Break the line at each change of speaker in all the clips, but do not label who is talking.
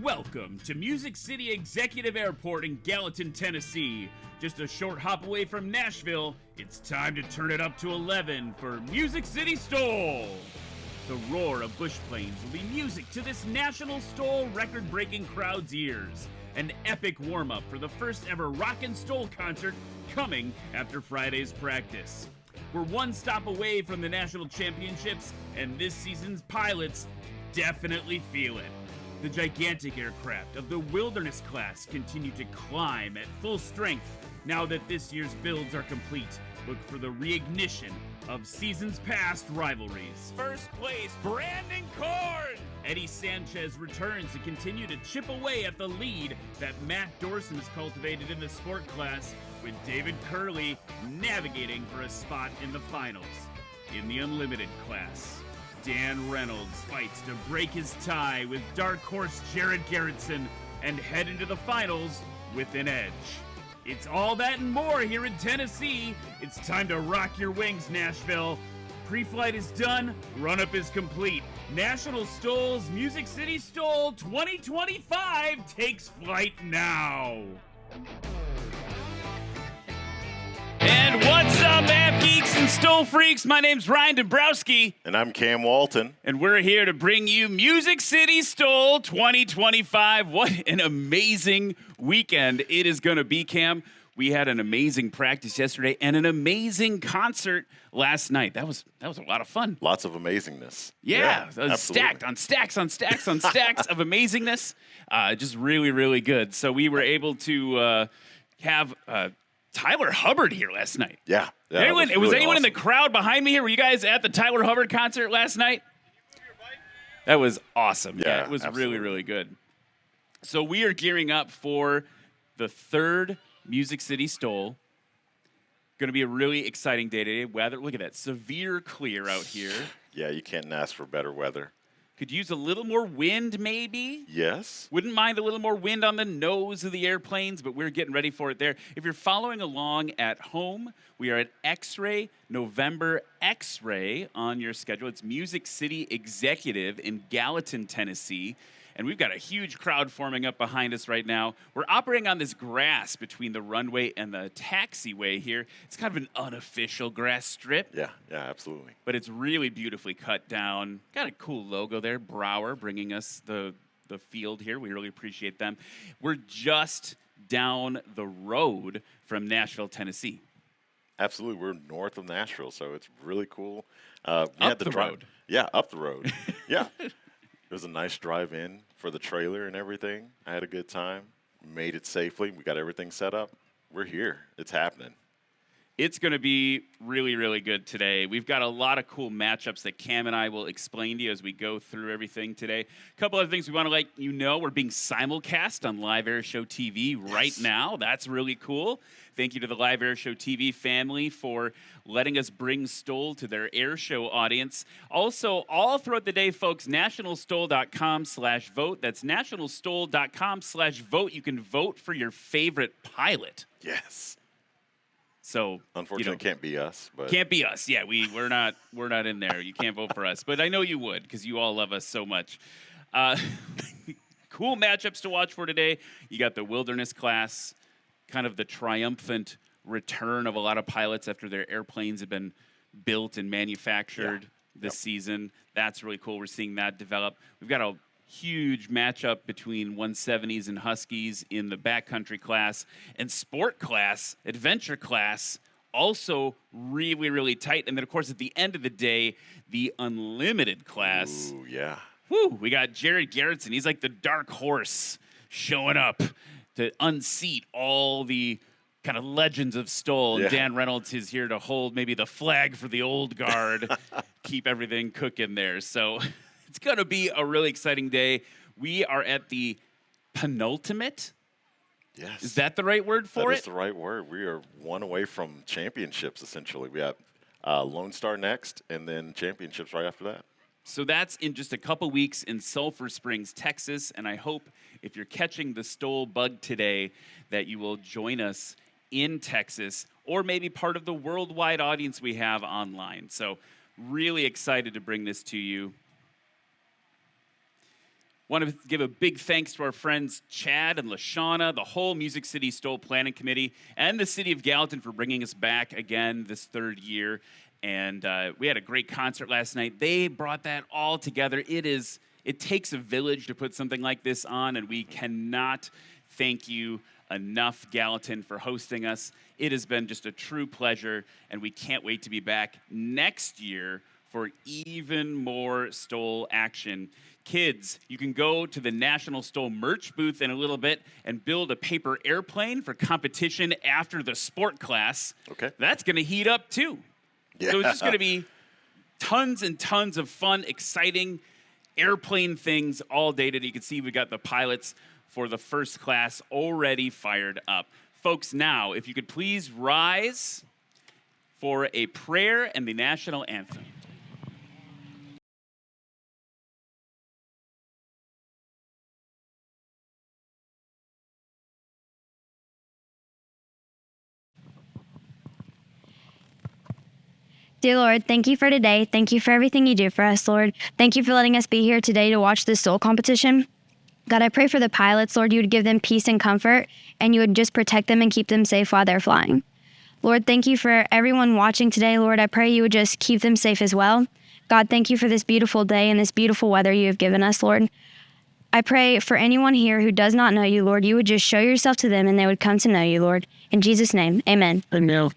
Welcome to Music City Executive Airport in Gallatin, Tennessee. Just a short hop away from Nashville, it's time to turn it up to 11 for Music City STOL. The roar of bush planes will be music to this national STOL record-breaking crowd's ears. An epic warm-up for the first ever Rockin' STOL concert coming after Friday's practice. We're one stop away from the national championships, and this season's pilots definitely feel it. The gigantic aircraft of the Wilderness class continue to climb at full strength now that this year's builds are complete. Look for the reignition of seasons past rivalries. First place, Brandon Korn! Eddie Sanchez returns to continue to chip away at the lead that Matt Dorson has cultivated in the sport class, with David Curley navigating for a spot in the finals. In the unlimited class, Dan Reynolds fights to break his tie with dark horse Jared Garrettson and head into the finals with an edge. It's all that and more here in Tennessee. It's time to rock your wings, Nashville. Pre-flight is done, run-up is complete. National STOL's Music City STOL 2025 takes flight now. And what's up, app geeks and STOL freaks? My name's Ryan Dombrowski.
And I'm Cam Walton.
And we're here to bring you Music City STOL 2025. What an amazing weekend it is going to be, Cam. We had an amazing practice yesterday and an amazing concert last night. That was a lot of fun.
Lots of amazingness.
Yeah, stacked on stacks on stacks on stacks of amazingness. Just really, really good. So we were able to have Tyler Hubbard here last night.
Yeah.
Was anyone awesome in the crowd behind me here? Were you guys at the Tyler Hubbard concert last night? That was awesome. Yeah, it was absolutely. Really, really good. So we are gearing up for the third Music City STOL. Going to be a really exciting day today. Weather, look at that, severe clear out here.
Yeah, you can't ask for better weather.
Could use a little more wind, maybe?
Yes.
Wouldn't mind a little more wind on the nose of the airplanes, but we're getting ready for it there. If you're following along at home, we are at X-Ray, November X-Ray on your schedule. It's Music City Executive in Gallatin, Tennessee. And we've got a huge crowd forming up behind us right now. We're operating on this grass between the runway and the taxiway here. It's kind of an unofficial grass strip.
Yeah, absolutely.
But it's really beautifully cut down. Got a cool logo there, Brower, bringing us the field here. We really appreciate them. We're just down the road from Nashville, Tennessee.
Absolutely. We're north of Nashville, so it's really cool.
Up the road.
Yeah, up the road. Yeah. It was a nice drive in for the trailer and everything. I had a good time. Made it safely. We got everything set up. We're here. It's happening.
It's going to be really, really good today. We've got a lot of cool matchups that Cam and I will explain to you as we go through everything today. A couple other things we want to let you know. We're being simulcast on Live Air Show TV right now. That's really cool. Thank you to the Live Air Show TV family for letting us bring STOL to their air show audience. Also, all throughout the day, folks, nationalstol.com/vote. That's nationalstol.com/vote. You can vote for your favorite pilot.
Yes.
So
unfortunately, can't be us. But
can't be us. Yeah, we're not in there. You can't vote for us, but I know you would because you all love us so much. Cool matchups to watch for today. You got the Wilderness class, kind of the triumphant return of a lot of pilots after their airplanes have been built and manufactured this season. That's really cool. We're seeing that develop. We've got a huge matchup between 170s and Huskies in the Backcountry class, and sport class, adventure class, also really, really tight. And then, of course, at the end of the day, the unlimited class.
Ooh, yeah.
Woo, we got Jared Garrettson. He's like the dark horse showing up to unseat all the kind of legends of STOL. And Dan Reynolds is here to hold maybe the flag for the old guard, keep everything cooking there. So it's going to be a really exciting day. We are at the penultimate.
Yes.
Is that the right word for it?
That is the right word. We are one away from championships, essentially. We have Lone Star next, and then championships right after that.
So that's in just a couple weeks in Sulphur Springs, Texas. And I hope if you're catching the STOL bug today that you will join us in Texas, or maybe part of the worldwide audience we have online. So really excited to bring this to you. Want to give a big thanks to our friends Chad and LaShawna, the whole Music City STOL Planning Committee, and the City of Gallatin for bringing us back again this third year. And we had a great concert last night. They brought that all together. It takes a village to put something like this on, and we cannot thank you enough, Gallatin, for hosting us. It has been just a true pleasure, and we can't wait to be back next year for even more STOL action. Kids, you can go to the National STOL merch booth in a little bit and build a paper airplane for competition after the sport class.
Okay.
That's going to heat up, too.
Yeah.
So it's just going to be tons and tons of fun, exciting airplane things all day today. You can see we got the pilots for the first class already fired up. Folks, now, if you could please rise for a prayer and the national anthem.
Dear Lord, thank you for today. Thank you for everything you do for us, Lord. Thank you for letting us be here today to watch this STOL competition. God, I pray for the pilots, Lord, you would give them peace and comfort, and you would just protect them and keep them safe while they're flying. Lord, thank you for everyone watching today, Lord. I pray you would just keep them safe as well. God, thank you for this beautiful day and this beautiful weather you have given us, Lord. I pray for anyone here who does not know you, Lord, you would just show yourself to them and they would come to know you, Lord. In Jesus' name, amen.
Amen.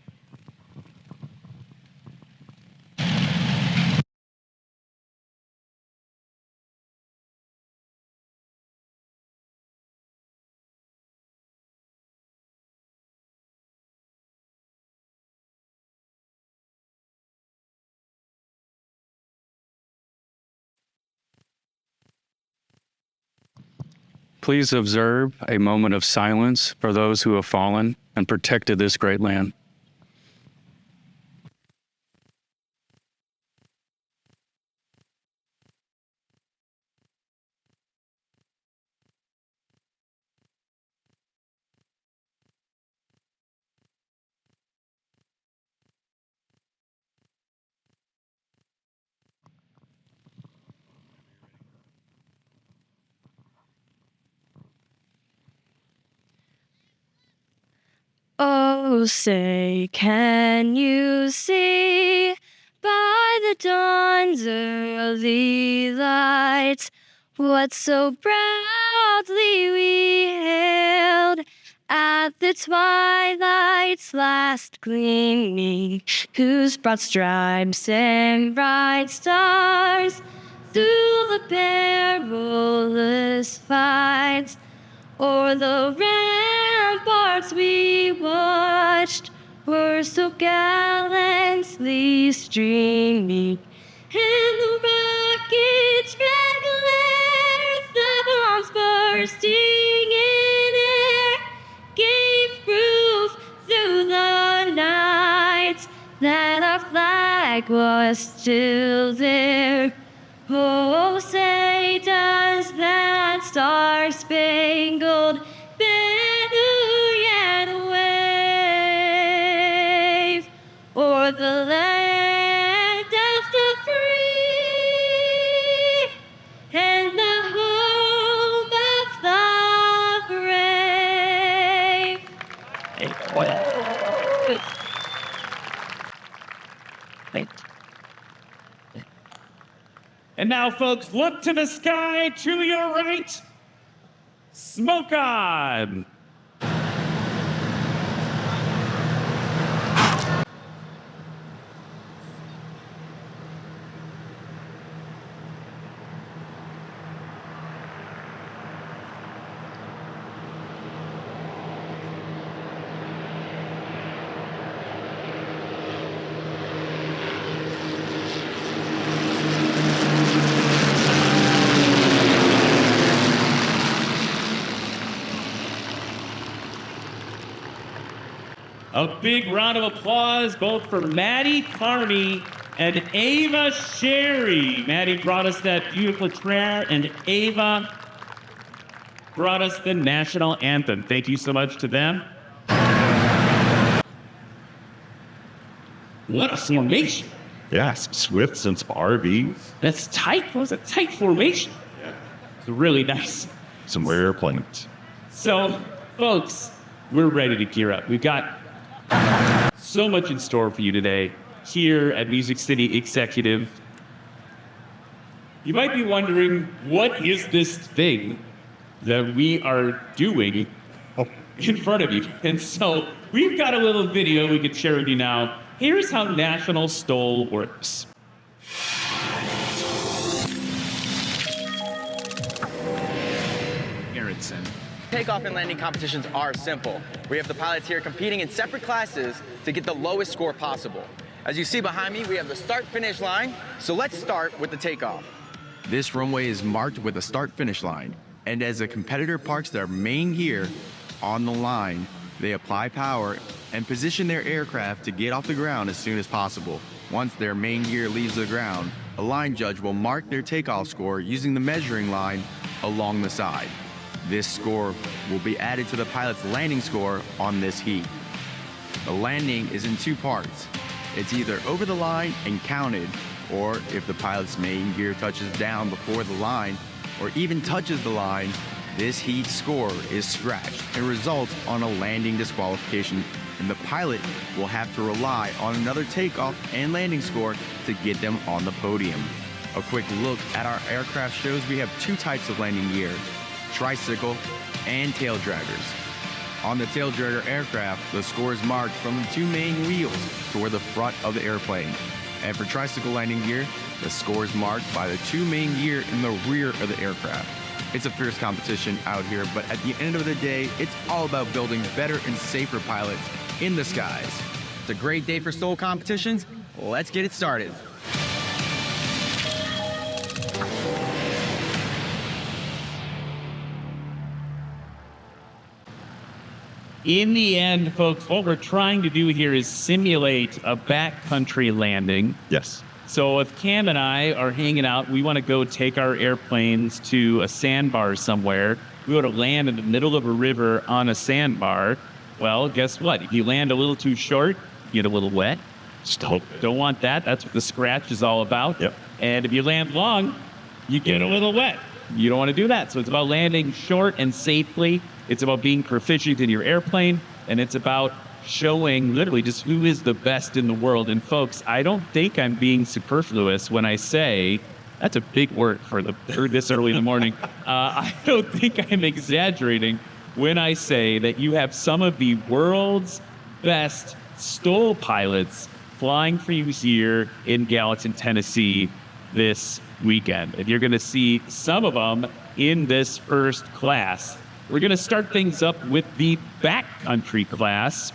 Please observe a moment of silence for those who have fallen and protected this great land.
Oh, say, can you see by the dawn's early light what so proudly we hailed at the twilight's last gleaming, whose broad stripes and bright stars through the perilous fight o'er the ramparts we watched were so gallantly streaming, and the rocket's red glare, the bombs bursting in air, gave proof through the night that our flag was still there. Oh, say does that star-spangled banner yet wave o'er the land of the free and the home of the brave?
And now, folks, look to the sky to your right. Smoke on! A big round of applause both for Maddie Carney and Ava Sherry. Maddie brought us that beautiful prayer, and Ava brought us the national anthem. Thank you so much to them. What a formation.
Yeah, some Swifts and some RVs.
That's tight. That was a tight formation. It's really nice.
Some rare airplanes.
So, folks, we're ready to gear up. We've got so much in store for you today here at Music City Executive. You might be wondering, what is this thing that we are doing in front of you? And so we've got a little video we can share with you now. Here's how National STOL works. Erickson.
Takeoff and landing competitions are simple. We have the pilots here competing in separate classes to get the lowest score possible. As you see behind me, we have the start-finish line. So let's start with the takeoff. This runway is marked with a start-finish line. And as a competitor parks their main gear on the line, they apply power and position their aircraft to get off the ground as soon as possible. Once their main gear leaves the ground, a line judge will mark their takeoff score using the measuring line along the side. This score will be added to the pilot's landing score on this heat. The landing is in two parts. It's either over the line and counted, or if the pilot's main gear touches down before the line, or even touches the line, this heat score is scratched and results on a landing disqualification, and the pilot will have to rely on another takeoff and landing score to get them on the podium. A quick look at our aircraft shows we have two types of landing gear: tricycle and tail draggers. On the tail dragger aircraft, the score is marked from the two main wheels toward the front of the airplane. And for tricycle landing gear, the score is marked by the two main gear in the rear of the aircraft. It's a fierce competition out here, but at the end of the day, it's all about building better and safer pilots in the skies. It's a great day for STOL competitions. Let's get it started.
In the end, folks, what we're trying to do here is simulate a backcountry landing.
Yes.
So if Cam and I are hanging out, we want to go take our airplanes to a sandbar somewhere. We want to land in the middle of a river on a sandbar. Well, guess what? If you land a little too short, you get a little wet. Don't want that. That's what the scratch is all about.
Yep.
And if you land long, you get a little wet. You don't want to do that. So it's about landing short and safely. It's about being proficient in your airplane, and it's about showing literally just who is the best in the world. And folks, I don't think I'm being superfluous when I say, that's a big word for this early in the morning. I don't think I'm exaggerating when I say that you have some of the world's best STOL pilots flying for you here in Gallatin, Tennessee this weekend. And you're going to see some of them in this first class. We're going to start things up with the backcountry class.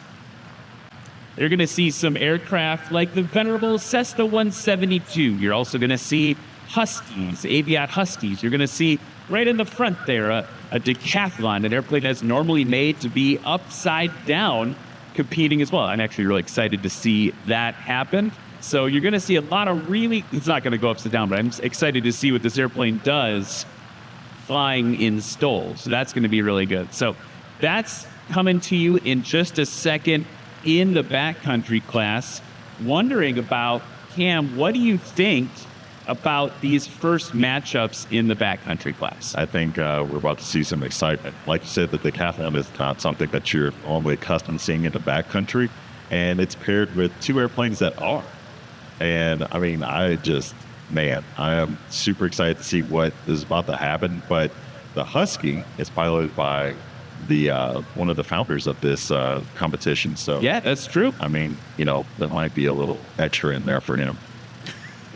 You're going to see some aircraft like the venerable Cessna 172. You're also going to see Huskies, Aviat Huskies. You're going to see right in the front there a Decathlon, an airplane that's normally made to be upside down, competing as well. I'm actually really excited to see that happen. So you're going to see a lot of it's not going to go upside down, but I'm excited to see what this airplane does flying in STOL. So that's going to be really good. So that's coming to you in just a second in the backcountry class. Wondering about, Cam, what do you think about these first matchups in the backcountry class?
I think we're about to see some excitement. Like you said, the decathlon is not something that you're normally accustomed to seeing in the backcountry, and it's paired with two airplanes that are. And I mean, I am super excited to see what is about to happen. But the Husky is piloted by the one of the founders of this competition. So
yeah, that's true.
I mean, there might be a little extra in there for him.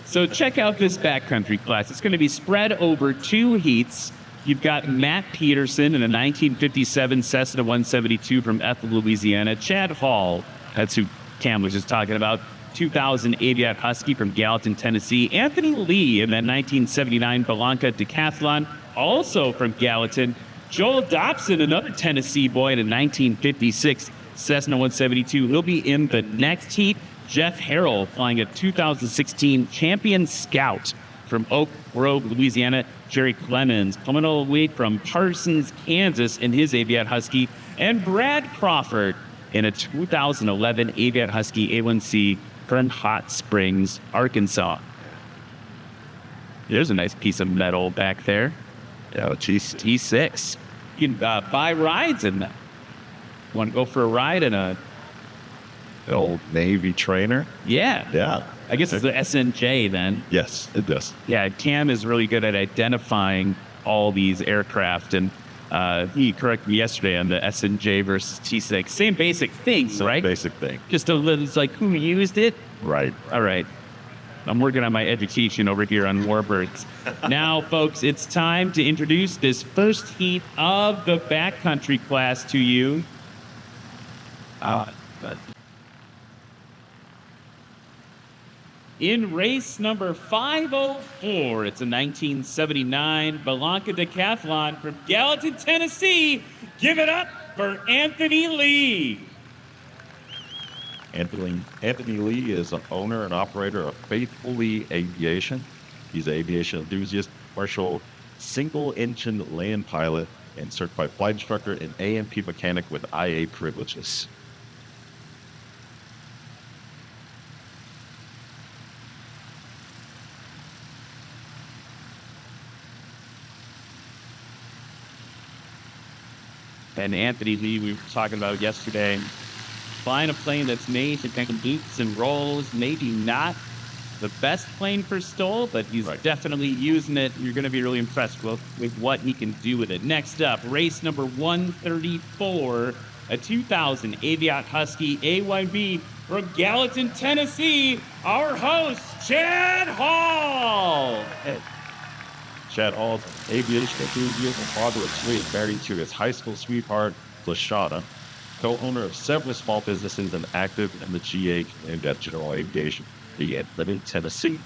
So check out this backcountry class. It's going to be spread over two heats. You've got Matt Peterson in a 1957 Cessna 172 from Ethel, Louisiana. Chad Hall, that's who Cam was just talking about, 2000 Aviat Husky from Gallatin, Tennessee. Anthony Lee in that 1979 Belanca Decathlon, also from Gallatin. Joel Dobson, another Tennessee boy in a 1956 Cessna 172. He'll be in the next heat. Jeff Harrell flying a 2016 Champion Scout from Oak Grove, Louisiana. Jerry Clemens coming all the way from Parsons, Kansas in his Aviat Husky. And Brad Crawford in a 2011 Aviat Husky A1C from Hot Springs, Arkansas. There's a nice piece of metal back there.
Yeah,
T6. You can buy rides in them. Want to go for a ride in a...
the old Navy trainer.
Yeah.
Yeah.
I guess it's the SNJ then.
Yes, it does.
Yeah, Cam is really good at identifying all these aircraft, and he corrected me yesterday on the SNJ versus T6. Same basic things, right?
Basic thing.
Just a little, it's like, who used it?
Right.
All right. I'm working on my education over here on warbirds. Now, folks, it's time to introduce this first heat of the backcountry class to you. In race number 504, it's a 1979 Belanca Decathlon from Gallatin, Tennessee. Give it up for Anthony Lee.
Anthony Lee is an owner and operator of Faithful Lee Aviation. He's an aviation enthusiast, commercial single-engine land pilot, and certified flight instructor and A&P mechanic with IA privileges.
And Anthony Lee, we were talking about yesterday, flying a plane that's made to take loops and rolls, maybe not the best plane for STOL, but he's definitely using it. You're going to be really impressed with what he can do with it. Next up, race number 134, a 2000 Aviat Husky AYB from Gallatin, Tennessee, our host, Chad Hall.
Chad Hall's an aviation enthusiast and father of three, married to his high school sweetheart, Lashana, co-owner of several small businesses and active in the GA and at General Aviation. He lives in Tennessee.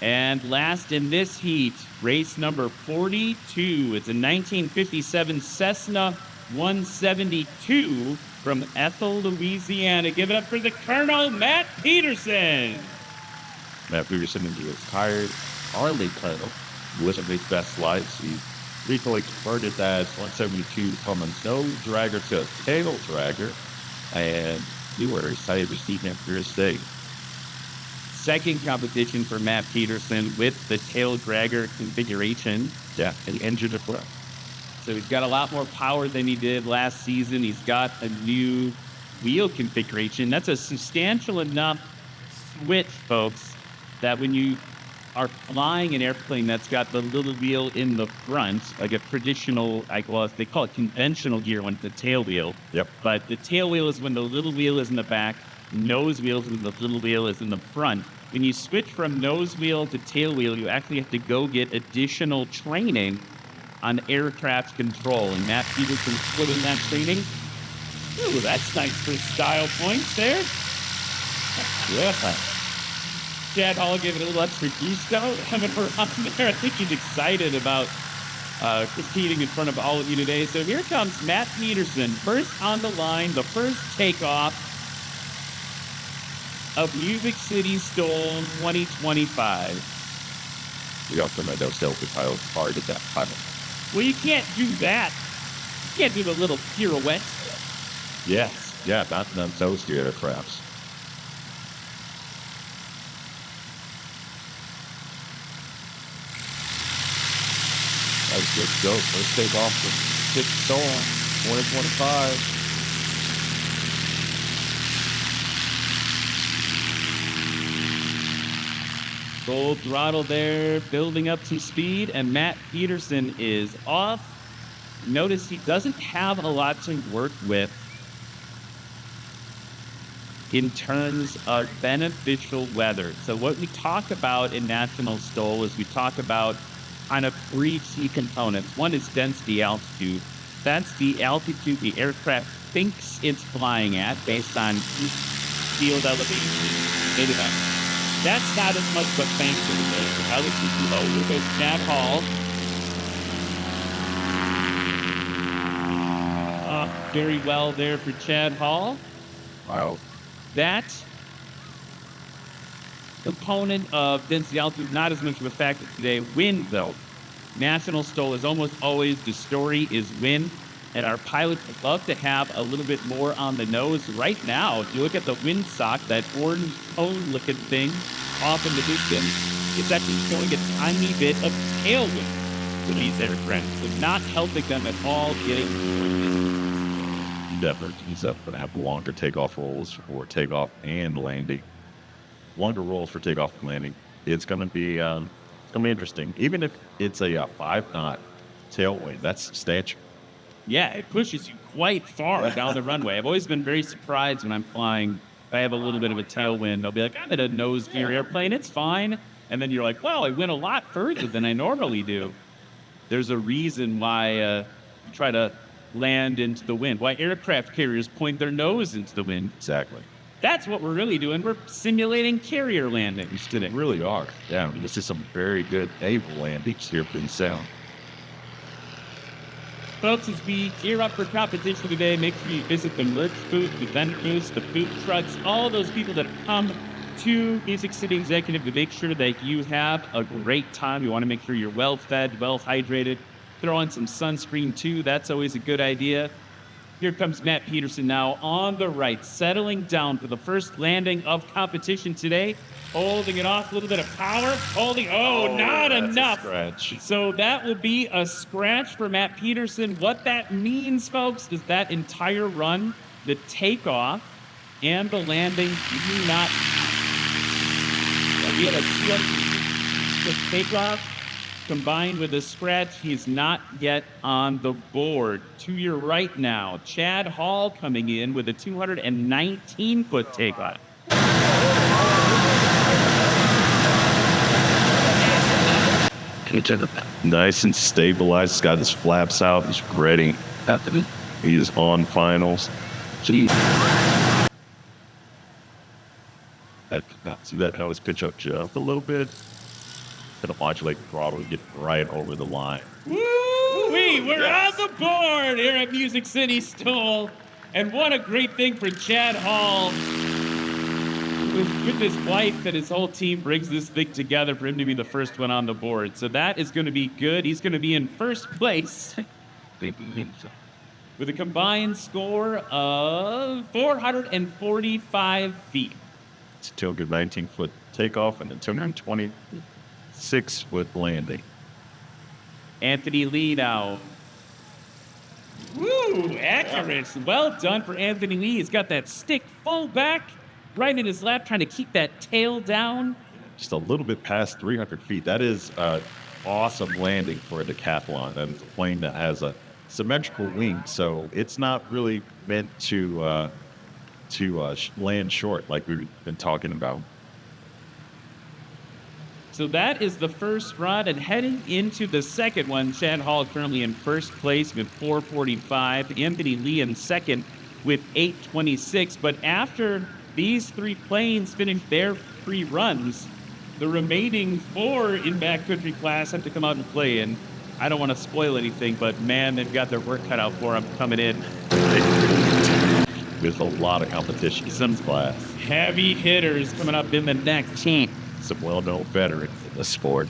And last in this heat, race number 42. It's a 1957 Cessna 172 from Ethel, Louisiana. Give it up for the Colonel, Matt Peterson.
Matt Peterson is a retired Army colonel who lives his best life. He recently converted that 172 from a nose dragger to a tail dragger, and we were excited to see him here today.
Second competition for Matt Peterson with the tail dragger configuration.
Yeah, and engine as well.
So he's got a lot more power than he did last season. He's got a new wheel configuration. That's a substantial enough switch, folks, that when you are flying an airplane that's got the little wheel in the front, like a traditional, they call it conventional gear when it's a tail wheel.
Yep.
But the tail wheel is when the little wheel is in the back, nose wheel is when the little wheel is in the front. When you switch from nose wheel to tail wheel, you actually have to go get additional training on aircraft control. And Matt Peterson's putting that training. Ooh, that's nice for style points there.
Yeah.
Chad Hall gave it a little extra gusto coming around there. I think he's excited about competing in front of all of you today. So here comes Matt Peterson, first on the line, the first takeoff of Music City STOL 2025.
We also made those selfie pilots hard at that pilot.
Well, you can't do that. You can't do the little pirouette.
Yes. Yeah, not none of those aircrafts. Let's go. Let's take off the 6 STOL 2025.
Full throttle there, building up some speed, and Matt Peterson is off. Notice he doesn't have a lot to work with in terms of beneficial weather. So what we talk about in National STOL is we talk about kind of three key components. One is density altitude. That's the altitude the aircraft thinks it's flying at based on field elevation. That's not as much what thankfully is. Altitude low. Here goes Chad Hall. Very well there for Chad Hall.
Wow.
That component of density altitude, not as much of a factor today. Wind, though. National STOL is almost always the story is wind, and our pilots would love to have a little bit more on the nose. Right now, if you look at the windsock, that orange cone-looking thing, off in the distance, it's actually showing a tiny bit of tailwind to these aircraft. So not helping them at all getting
Definitely. He's going to have longer takeoff rolls for takeoff and landing. Longer rolls for takeoff and landing. It's going to be interesting. Even if it's a 5-knot tailwind, that's substantial.
Yeah, it pushes you quite far down the runway. I've always been very surprised when I'm flying. If I have a little bit of a tailwind, I'll be like, I'm in a nose gear airplane. It's fine. And then you're like, well, I went a lot further than I normally do. There's a reason why you try to land into the wind, why aircraft carriers point their nose into the wind.
Exactly.
That's what we're really doing. We're simulating carrier landings today.
They really are. Yeah, I mean, this is some very good naval landings here in Sound.
Folks, as we gear up for competition today, make sure you visit the merch booth, the vendor booths, the food trucks, all those people that have come to Music City Executive to make sure that you have a great time. You want to make sure you're well fed, well hydrated. Throw on some sunscreen too. That's always a good idea. Here comes Matt Peterson now on the right, settling down for the first landing of competition today. Holding it off, a little bit of power. Not enough.
Scratch.
So that will be a scratch for Matt Peterson. What that means, folks, is that entire run, the takeoff and the landing, do not. We had a 200 takeoff combined with a scratch. He's not yet on the board. To your right now, Chad Hall coming in with a 219-foot takeoff.
Nice and stabilized. He's got his flaps out. He's ready. He is on finals. See that how his pitch up jump a little bit. Gonna modulate the throttle and get right over the line.
Woo-wee! We're on the board here at Music City STOL. And what a great thing for Chad Hall. With his wife and his whole team brings this thing together for him to be the first one on the board. So that is going to be good. He's going to be in first place with a combined score of 445 feet.
It's a good 19-foot takeoff and a 226-foot landing.
Anthony Lee now. Woo! Accurate. Well done for Anthony Lee. He's got that stick full back, right in his lap, trying to keep that tail down.
Just a little bit past 300 feet. That is an awesome landing for a decathlon. And it's a plane that has a symmetrical wing, so it's not really meant to land short like we've been talking about.
So that is the first run, and heading into the second one, Chad Hall currently in first place with 445. Anthony Lee in second with 826. But after these three planes finish their three runs, the remaining four in backcountry class have to come out and play. And I don't want to spoil anything, but man, they've got their work cut out for them coming in.
There's a lot of competition in this class.
Heavy hitters coming up in the next team.
Some well-known veterans in the sport.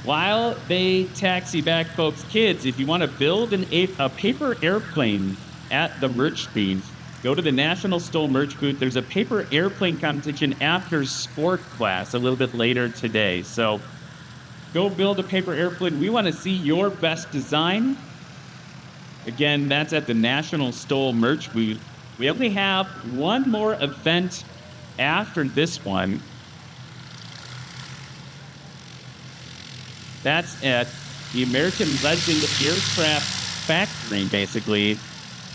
While they taxi back, folks, kids, if you want to build a paper airplane at the merch booth, go to the National STOL merch booth. There's a paper airplane competition after sport class a little bit later today. So go build a paper airplane. We want to see your best design. Again, that's at the National STOL merch booth. We only have one more event after this one. That's at the American Legend Aircraft Factory, basically,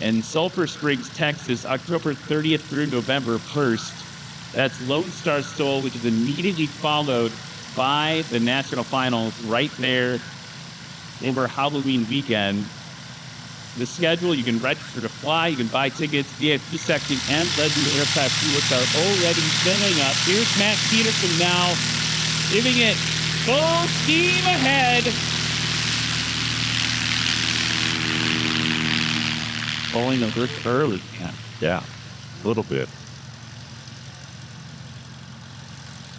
in Sulphur Springs, Texas, October 30th through November 1st. That's Lone Star STOL, which is immediately followed by the national finals right there over Halloween weekend. The schedule, you can register to fly, you can buy tickets, VIP section, and Legend Aircraft tours are already filling up. Here's Matt Peterson now, giving it full steam ahead.
Pulling a bit early. Yeah, a little bit.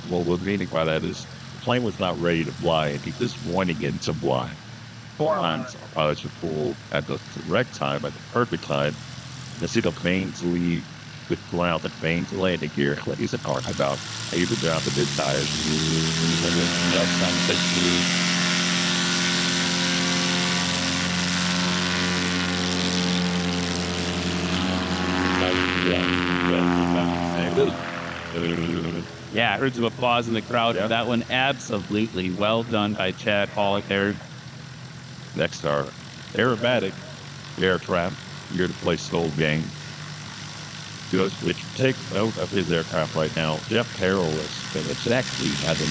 Well, what meaning by that is the plane was not ready to fly, and he just wanting it to fly. 4 times pilots were pulled at the correct time, at the perfect time. You see the planes leave with ground and mains landing gear. Ladies and talk about even down the mid tires.
Yeah, I heard some applause in the crowd for that one. Absolutely well done by Chad Hall there.
Next are aerobatic aircraft here to play STOL game. Which take note of his aircraft right now. Jeff Harrell is actually has a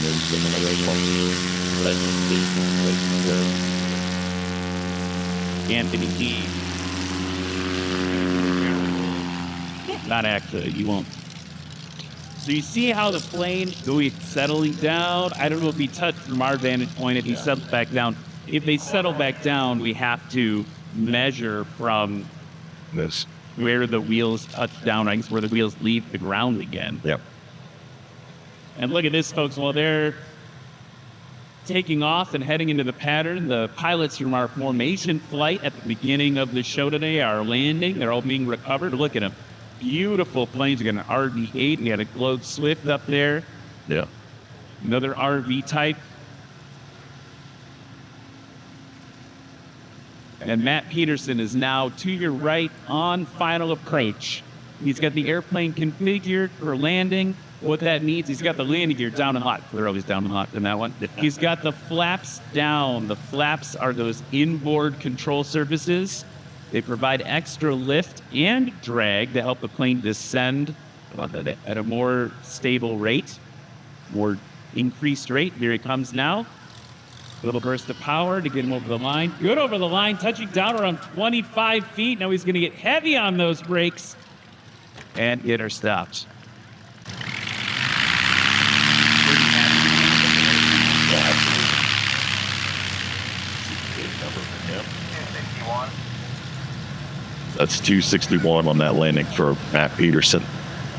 Anthony D. Not actually, you won't. So you see how the plane is settling down? I don't know if he touched from our vantage point, if he settled back down. If they settle back down, we have to measure from
this
where the wheels touch down, I guess where the wheels leave the ground again.
Yep.
And look at this, folks. While they're taking off and heading into the pattern, the pilots from our formation flight at the beginning of the show today are landing. They're all being recovered. Look at them. Beautiful planes. We got an RV-8. We got a Globe Swift up there.
Yeah.
Another RV type. And Matt Peterson is now to your right on final approach. He's got the airplane configured for landing. What that means, he's got the landing gear down and hot. They're always down and hot in that one. He's got the flaps down. The flaps are those inboard control surfaces. They provide extra lift and drag to help the plane descend at a more stable rate, more increased rate. Here he comes now. A little burst of power to get him over the line. Good over the line, touching down around 25 feet. Now he's going to get heavy on those brakes and get her stopped.
That's 261 on that landing for Matt Peterson,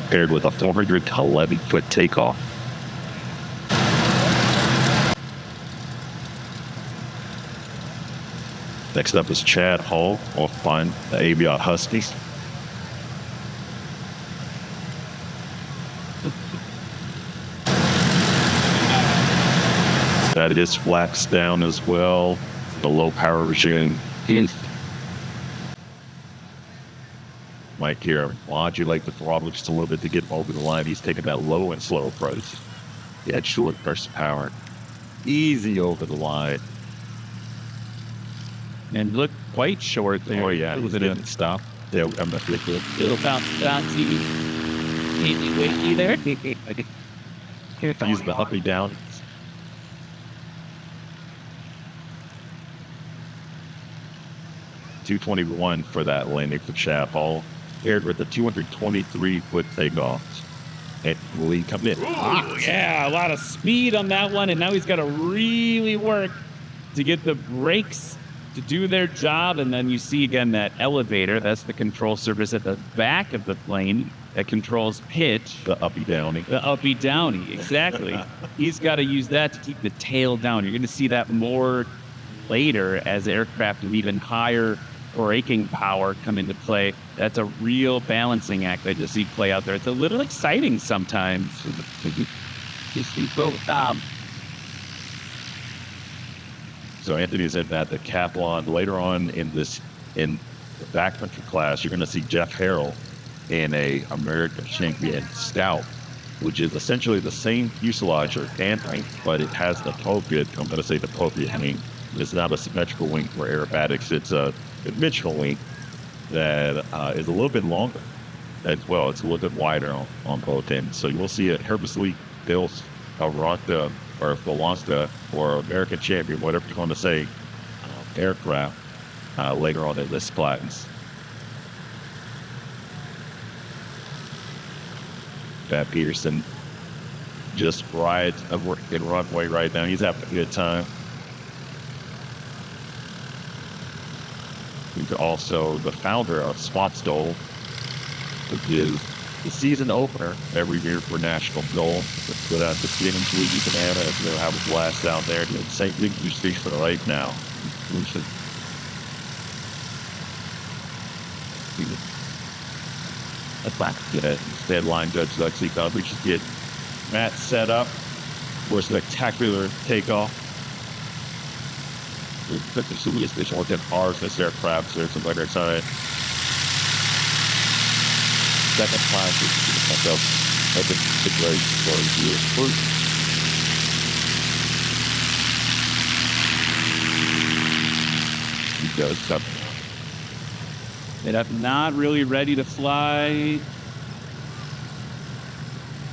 paired with a 411-foot takeoff. Next up is Chad Hall off flying the Aviat Huskies. That is flaps down as well. The low power regime. Mike here, modulate the throttle just a little bit to get over the line. He's taking that low and slow approach. Yeah, short burst of power. Easy over the line.
And look quite short there.
Oh, yeah. It didn't stop. Yeah, I'm not really good.
Little bouncy. Wakey there.
Use the uppy down. $221 for that landing for Chad Hall, paired with the 223-foot takeoff. And Lee coming in.
Ooh, yeah, a lot of speed on that one, and now he's got to really work to get the brakes to do their job. And then you see again that elevator. That's the control surface at the back of the plane that controls pitch.
The uppy downy.
The uppy downy, exactly. He's got to use that to keep the tail down. You're going to see that more later as aircraft with even higher braking power come into play. That's a real balancing act that you see play out there. It's a little exciting sometimes.
So Anthony said that the Kaplan later on in the backcountry class, you're going to see Jeff Harrell in a American Champion Scout, which is essentially the same fuselage or fan wing, but it has the pulpit. I'm going to say the pulpit wing. It's not a symmetrical wing for aerobatics. It's a conventional wing that is a little bit longer as well. It's a little bit wider on both ends. So you'll see a purposely built Aronta or Volanta or American Champion, whatever you're going to say, aircraft later on in this class. Pat Peterson just rides a working runway right now. He's having a good time. He's also the founder of STOL, which is the season opener every year for National Goal. Put out the Phoenix League in Anna, and they'll have a blast out there. St. Luke, you speak for right now. That's fine. Instead, line judge actually thought we should get Matt set up for a spectacular takeoff. But the Soviets, they want that ours as aircraft, so something like that. Sorry. Second class is up. That's a great story. He does something.
And I'm not really ready to fly.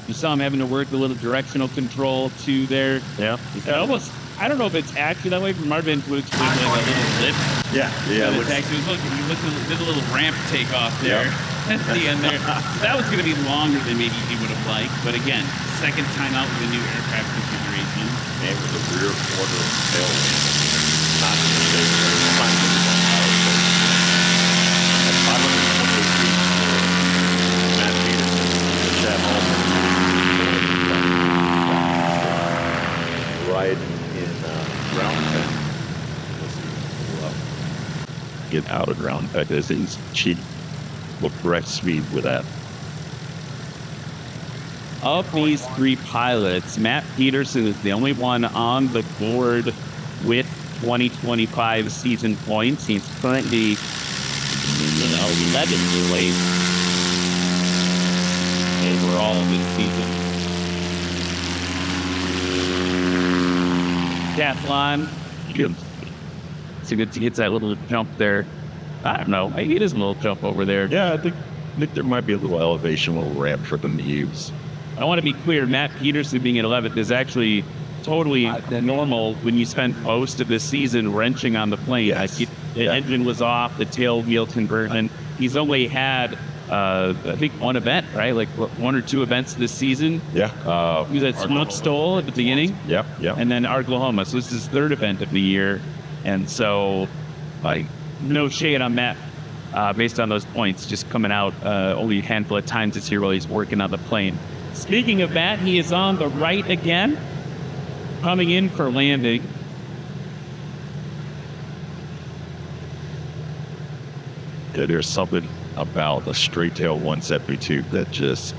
You saw him having to work a little directional control too there.
Yeah.
Almost, I don't know if it's actually that way from our vantage point, like a little lip.
Yeah.
It's actually, did a little ramp takeoff there at the end there. So that was going to be longer than maybe he would have liked. But again, second time out with a new aircraft configuration.
And with the rear quarter tailwind, not to mistake, at 528 feet, Matt Peterson, the Chad Hall, right in ground effect.
Get out of ground effect. This is cheap. Look correct speed with that.
Of these three pilots, Matt Peterson is the only one on the board with 2025 season points. He's currently in 11th place overall this season. Decathlon, so good to get that little jump there. I don't know, maybe it is a little jump over there.
Yeah, I think there might be a little elevation, a little ramp for them to use.
I want to be clear, Matt Peterson being at 11th is actually totally normal when you spend most of the season wrenching on the plane.
Yes.
The engine was off, the tail wheel conversion. He's only had, I think, one event, right? Like one or two events this season.
Yeah.
He was at STOL at the beginning.
Yep.
And then Oklahoma. So this is his third event of the year. And so, no shade on Matt based on those points, just coming out only a handful of times this year while he's working on the plane. Speaking of that, he is on the right again, coming in for landing.
Yeah, there's something about the straight tail 172 that just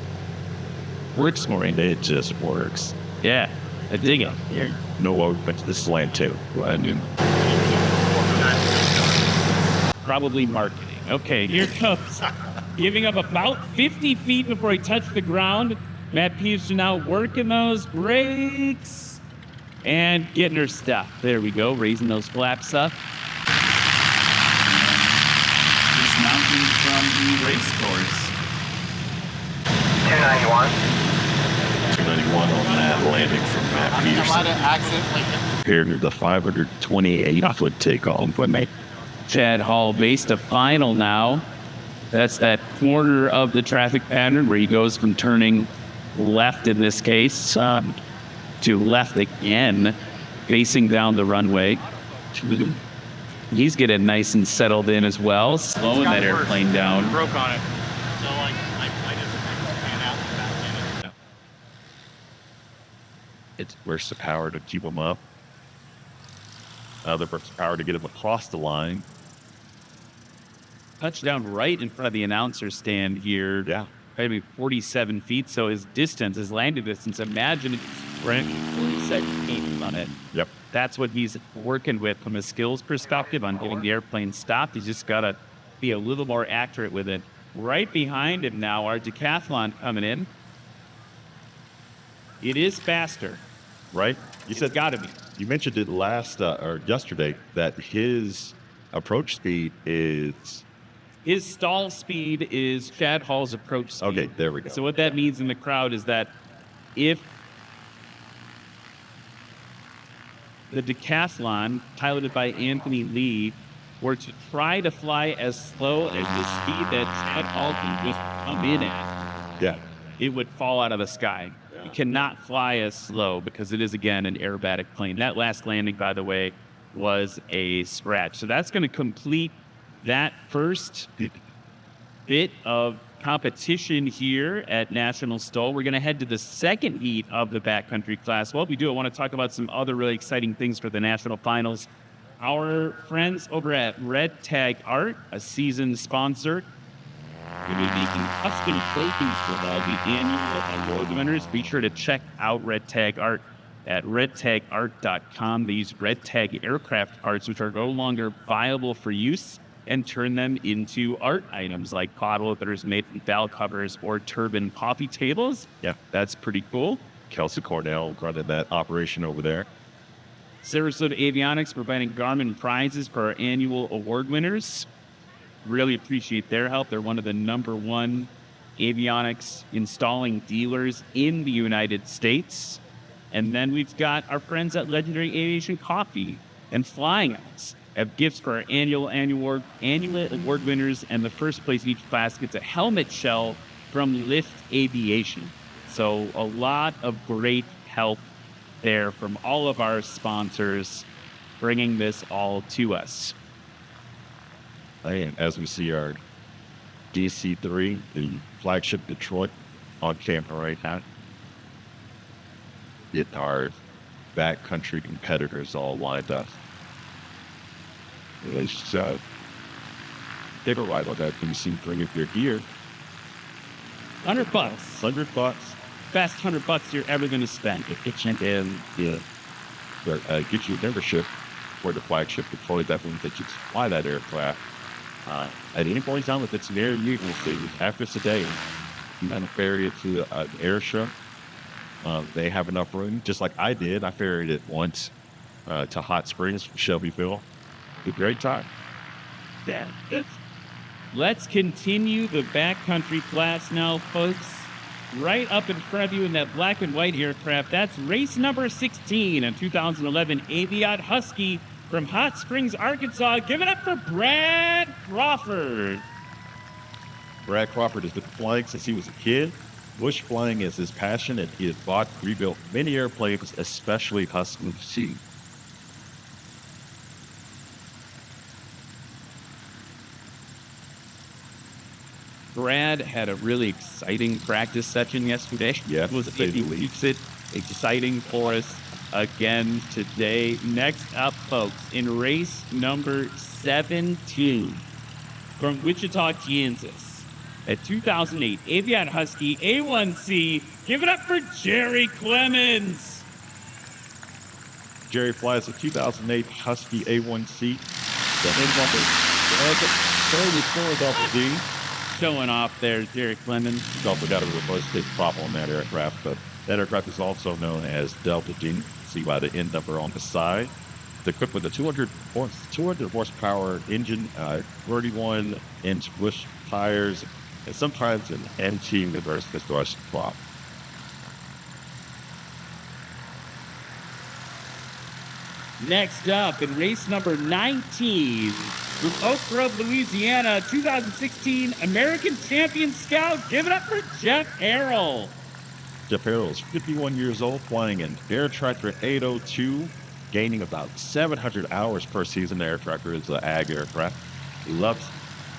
Works for him.
it just works.
Yeah, I dig it.
No, but this is land too.
Probably marketing. Okay, here comes. Giving up about 50 feet before he touched the ground. Matt Peterson now working those brakes and getting her stuff. There we go, raising those flaps up.
Dismounting from the race course.
291.
291 on that landing from Matt Peterson.
Compared to the 528-foot takeoff.
Chad Hall based a final now. That's that corner of the traffic pattern where he goes from turning left in this case to left again, facing down the runway. He's getting nice and settled in as well, slowing that airplane down.
Broke on it.
So, like, I just pan out the back end.
Where's the power to keep them up? There's power to get them across the line.
Touchdown right in front of the announcer stand here.
Yeah.
Maybe 47 feet, so his distance, his landing distance, imagine it's 47 feet on it.
Yep.
That's what he's working with from a skills perspective on getting the airplane stopped. He's just got to be a little more accurate with it. Right behind him now, our decathlon coming in. It is faster.
Right? You
It's got to be.
You mentioned it last or yesterday that his approach speed is
His stall speed is Chad Hall's approach speed.
okay. There we go.
So what that means in the crowd is that if the decathlon, piloted by Anthony Lee, were to try to fly as slow as the speed that Chad Hall can just come in at,
Yeah.
it would fall out of the sky. You cannot fly as slow because it is, again, an aerobatic plane. That last landing, by the way, was a scratch. So that's going to complete that first bit of competition here at National STOL. We're going to head to the second heat of the backcountry class. Well, we do. I want to talk about some other really exciting things for the national finals. Our friends over at Red Tag Art, a season sponsor, We'll be making custom trophies for all the annual award winners. Be sure to check out Red Tag Art at redtagart.com. They use Red Tag aircraft parts, which are no longer viable for use, and turn them into art items like pod openers made from valve covers or turbine coffee tables.
Yeah.
That's pretty cool.
Kelsey Cornell running that operation over there.
Sarasota Avionics providing Garmin prizes for our annual award winners. Really appreciate their help. They're one of the #1 avionics installing dealers in the United States. And then we've got our friends at Legendary Aviation Coffee and Flying House have gifts for our annual award winners, and the first place in each class gets a helmet shell from Lift Aviation. So a lot of great help there from all of our sponsors bringing this all to us.
And as we see our DC-3, the flagship Detroit, on camera right now, get our backcountry competitors all lined up. Let's take a ride on that DC, bring up your gear.
$100.
$100.
Best $100 you're ever going to spend.
And get you a membership for the flagship Detroit. That means that you can fly that aircraft at any point in time if it's near you. After today, you can ferry it to an air show. They have enough room, just like I did. I ferried it once to Hot Springs from Shelbyville. It's a great time.
Yeah. Let's continue the backcountry class now, folks. Right up in front of you in that black and white aircraft, that's race number 16, a 2011 Aviat Husky from Hot Springs, Arkansas. Give it up for Brad Crawford.
Brad Crawford has been flying since he was a kid. Bush flying is his passion, and he has bought and rebuilt many airplanes, especially Husky.
Brad had a really exciting practice session yesterday.
Yes,
We'll see if he keeps it exciting for us again today. Next up, folks, in race number 17 from Wichita, Kansas, a 2008 Aviat Husky A1C. Give it up for Jerry Clemens.
Jerry flies a 2008 Husky A1C. The head number D.
Showing off there, Jerry Clemens.
Don't forget a reverse stick prop on that aircraft, but that aircraft is also known as Delta G. See by the N number on the side. It's equipped with a 200 horsepower engine, 31-inch bush tires, and sometimes an NT reverse distortion prop.
Next up, in race number 19, from Oak Grove, Louisiana, 2016 American Champion Scout. Give it up for Jeff Harrell.
Jeff Harrell is 51 years old, flying an Air Tractor 802, gaining about 700 hours per season. The Air Tractor is an ag aircraft. He loves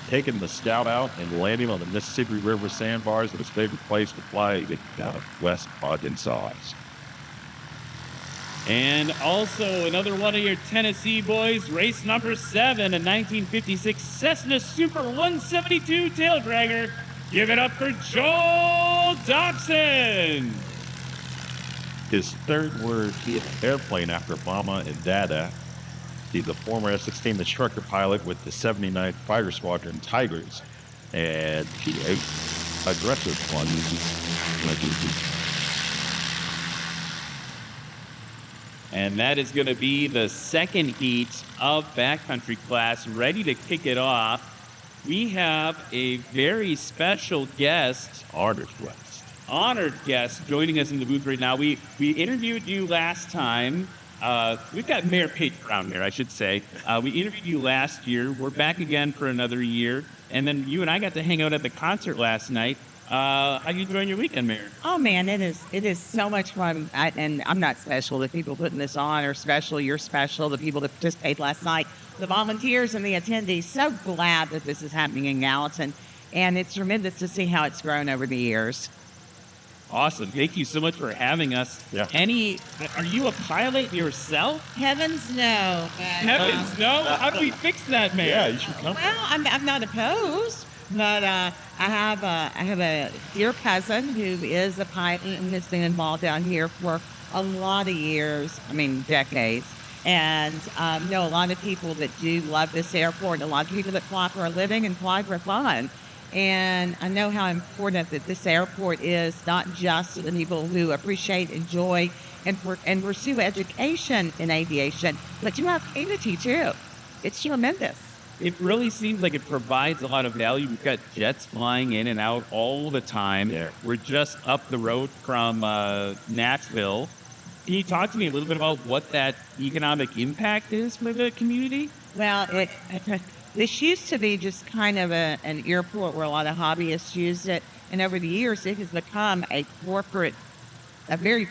taking the Scout out and landing on the Mississippi River sandbars. It's his favorite place to fly down West Arkansas.
And also another one of your Tennessee boys, race number 7, a 1956 Cessna Super 172 tail dragger. Give it up for Joel Dobson.
His third word, airplane after Mama and Dada. He's a former F-16 instructor pilot with the 79th Fighter Squadron Tigers. And he aggressive one.
And that is going to be the second heat of backcountry class, ready to kick it off. We have a very special guest, honored guest joining us in the booth right now. We interviewed you last time. We've got Mayor Page Brown here, I should say. We interviewed you last year. We're back again for another year. And then you and I got to hang out at the concert last night. How you enjoying your weekend, Mayor?
Oh man, it is so much fun. And I'm not special. The people putting this on are special. You're special. The people that participated last night, the volunteers and the attendees. So glad that this is happening in Gallatin, and it's tremendous to see how it's grown over the years.
Awesome. Thank you so much for having us.
Yeah.
Are you a pilot yourself?
Heavens no.
Heavens no. How do we fix that, Mayor?
Yeah, you should come.
Well, I'm not opposed. But I have a dear cousin who is a pilot and has been involved down here for a lot of years. I mean, decades. And know a lot of people that do love this airport. A lot of people that fly for a living and fly for fun. And I know how important that this airport is, not just to the people who appreciate, enjoy, and pursue education in aviation, but to our community too. It's tremendous.
It really seems like it provides a lot of value. We've got jets flying in and out all the time.
Yeah.
We're just up the road from Nashville. Can you talk to me a little bit about what that economic impact is for the community?
Well, this used to be just kind of an airport where a lot of hobbyists used it. And over the years, it has become a very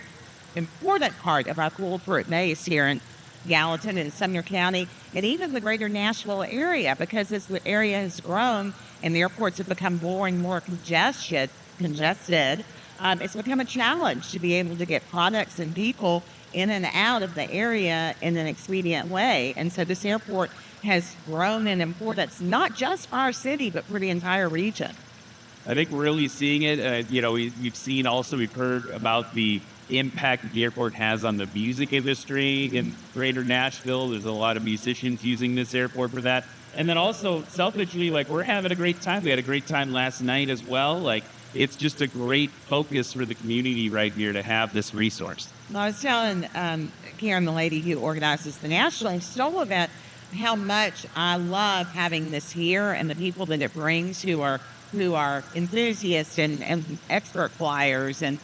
important part of our corporate base here in Gallatin and Sumner County, and even the greater Nashville area, because as the area has grown and the airports have become more and more congested, it's become a challenge to be able to get products and people in and out of the area in an expedient way. And so this airport has grown in importance, not just for our city, but for the entire region.
I think we're really seeing it. We've heard about the impact the airport has on the music industry in greater Nashville. There's a lot of musicians using this airport for that. And then also, selfishly, we're having a great time. We had a great time last night as well. It's just a great focus for the community right here to have this resource.
I was telling Karen, the lady who organizes the National STOL event, how much I love having this here and the people that it brings who are enthusiasts and expert flyers and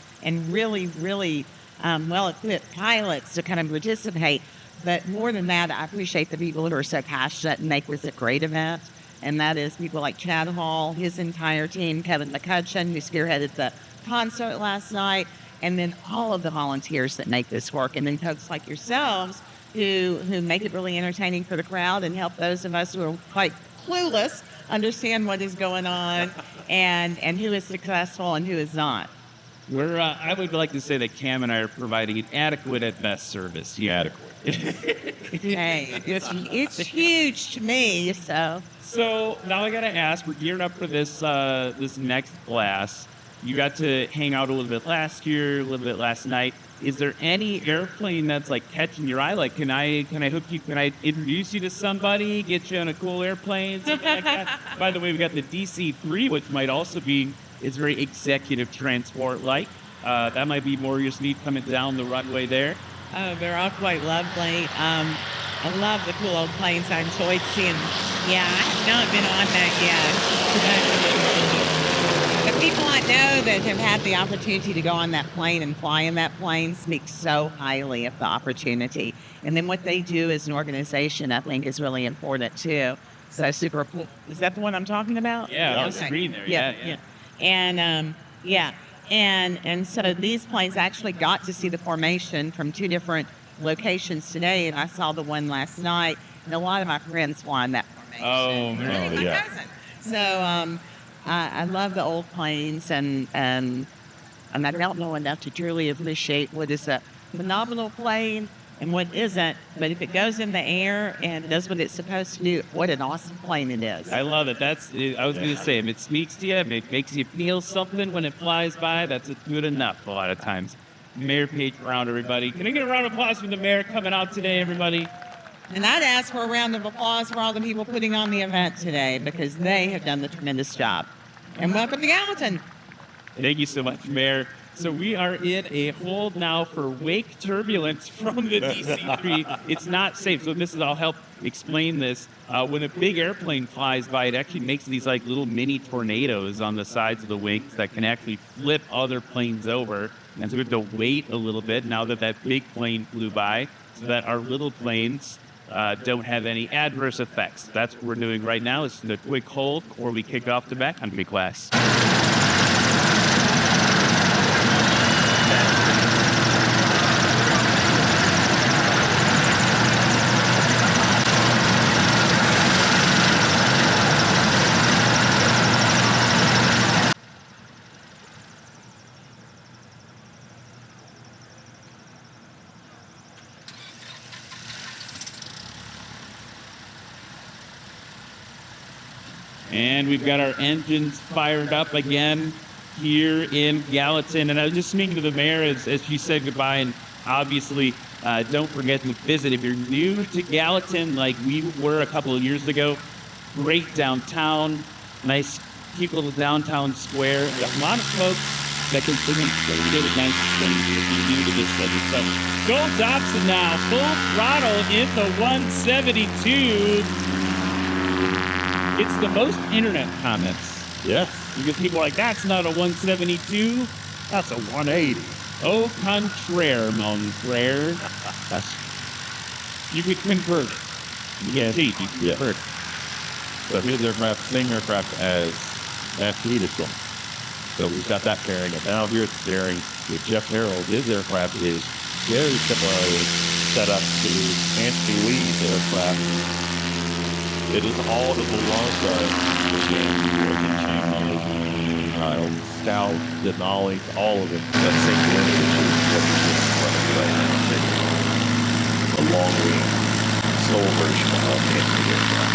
really, really well-equipped pilots to kind of participate. But more than that, I appreciate the people who are so passionate and make this a great event. And that is people like Chad Hall, his entire team, Kevin McCutcheon, who spearheaded the concert last night, and then all of the volunteers that make this work. And then folks like yourselves who make it really entertaining for the crowd and help those of us who are quite clueless understand what is going on and who is successful and who is not.
I would like to say that Cam and I are providing an adequate at best service. Yeah.
Hey, it's huge to me, so.
So now I got to ask, we're gearing up for this next class. You got to hang out a little bit last year, a little bit last night. Is there any airplane that's catching your eye? Can I hook you? Can I introduce you to somebody? Get you on a cool airplane? Something like that. By the way, we got the DC-3, which might also is very executive transport-like. That might be more your speed coming down the runway there.
Oh, they're all quite lovely. I love the cool old planes. I enjoyed seeing. Yeah, I have not been on that yet. The people I know that have had the opportunity to go on that plane and fly in that plane speak so highly of the opportunity. And then what they do as an organization, I think, is really important too. So super cool. Is that the one I'm talking about?
Yeah, on the screen there. Yeah.
And so these planes actually got to see the formation from two different locations today, and I saw the one last night. And a lot of my friends fly in that formation.
Oh, man.
My cousin. So I love the old planes, and I don't know enough to truly appreciate what is a phenomenal plane and what isn't. But if it goes in the air and does what it's supposed to do, what an awesome plane it is.
I love it. I was going to say, if it speaks to you, if it makes you feel something when it flies by, that's good enough a lot of times. Mayor Page Brown, everybody. Can I get a round of applause for the mayor coming out today, everybody?
And I'd ask for a round of applause for all the people putting on the event today, because they have done the tremendous job. And welcome to Gallatin.
Thank you so much, Mayor. So we are in a hold now for wake turbulence from the DC-3. It's not safe. So I'll help explain this. When a big airplane flies by, it actually makes these little mini tornadoes on the sides of the wings that can actually flip other planes over. And so we have to wait a little bit now that big plane flew by so that our little planes don't have any adverse effects. That's what we're doing right now. It's the quick hold before we kick off the backcountry class. And we've got our engines fired up again here in Gallatin. And I was just speaking to the mayor as she said goodbye. And obviously, don't forget to visit. If you're new to Gallatin, like we were a couple of years ago, great downtown, nice, cute little downtown square. Got a lot of folks that can bring in really nice things if you're new to this subject. So, Joel Dobson now, full throttle in the 172. It's the most internet comments.
Yes.
Because people are like, that's not a 172, that's a 180. Au contraire, mon frere. You could convert it.
Yes.
You can convert it.
So his aircraft, same aircraft as Feedism. So we've got that pairing. And now here it's pairing with Jeff Harold. His aircraft is very similarly set up to Anthony Lee's aircraft. It is all of the long guns, Scout, Denali, all of it. That same the long range STOL version of Anthony aircraft.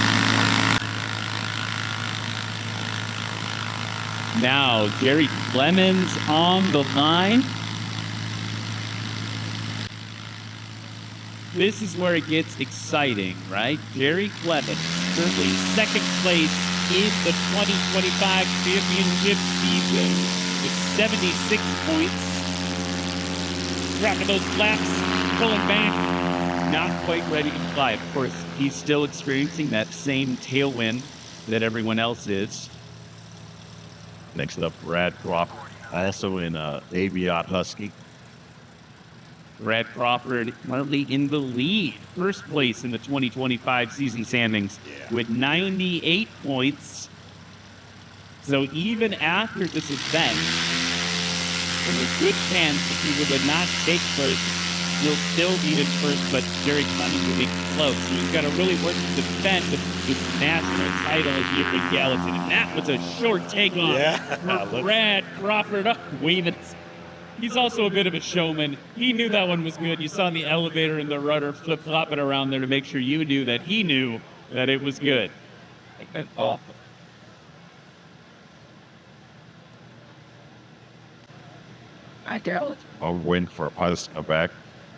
Now, Jerry Clemens on the line. This is where it gets exciting, right? Jerry Clemens, currently second place in the 2025 championship season with 76 points. Tracking those laps, pulling back, not quite ready to fly. Of course, he's still experiencing that same tailwind that everyone else is.
Next up, Brad Crawford, also in Aviat Husky.
Brad Crawford currently in the lead, first place in the 2025 season standings with 98 points. So even after this event, there's a good chance that he would not take first. He'll still be in first, but Jerry Clemens will be close. So he's got to really work to defend his national title here in Gallatin. And that was a short takeoff for Brad Crawford. Oh, waving. He's also a bit of a showman. He knew that one was good. You saw the elevator and the rudder flip-flopping around there to make sure you knew that he knew that it was good. Oh.
A win for a pilots to come back.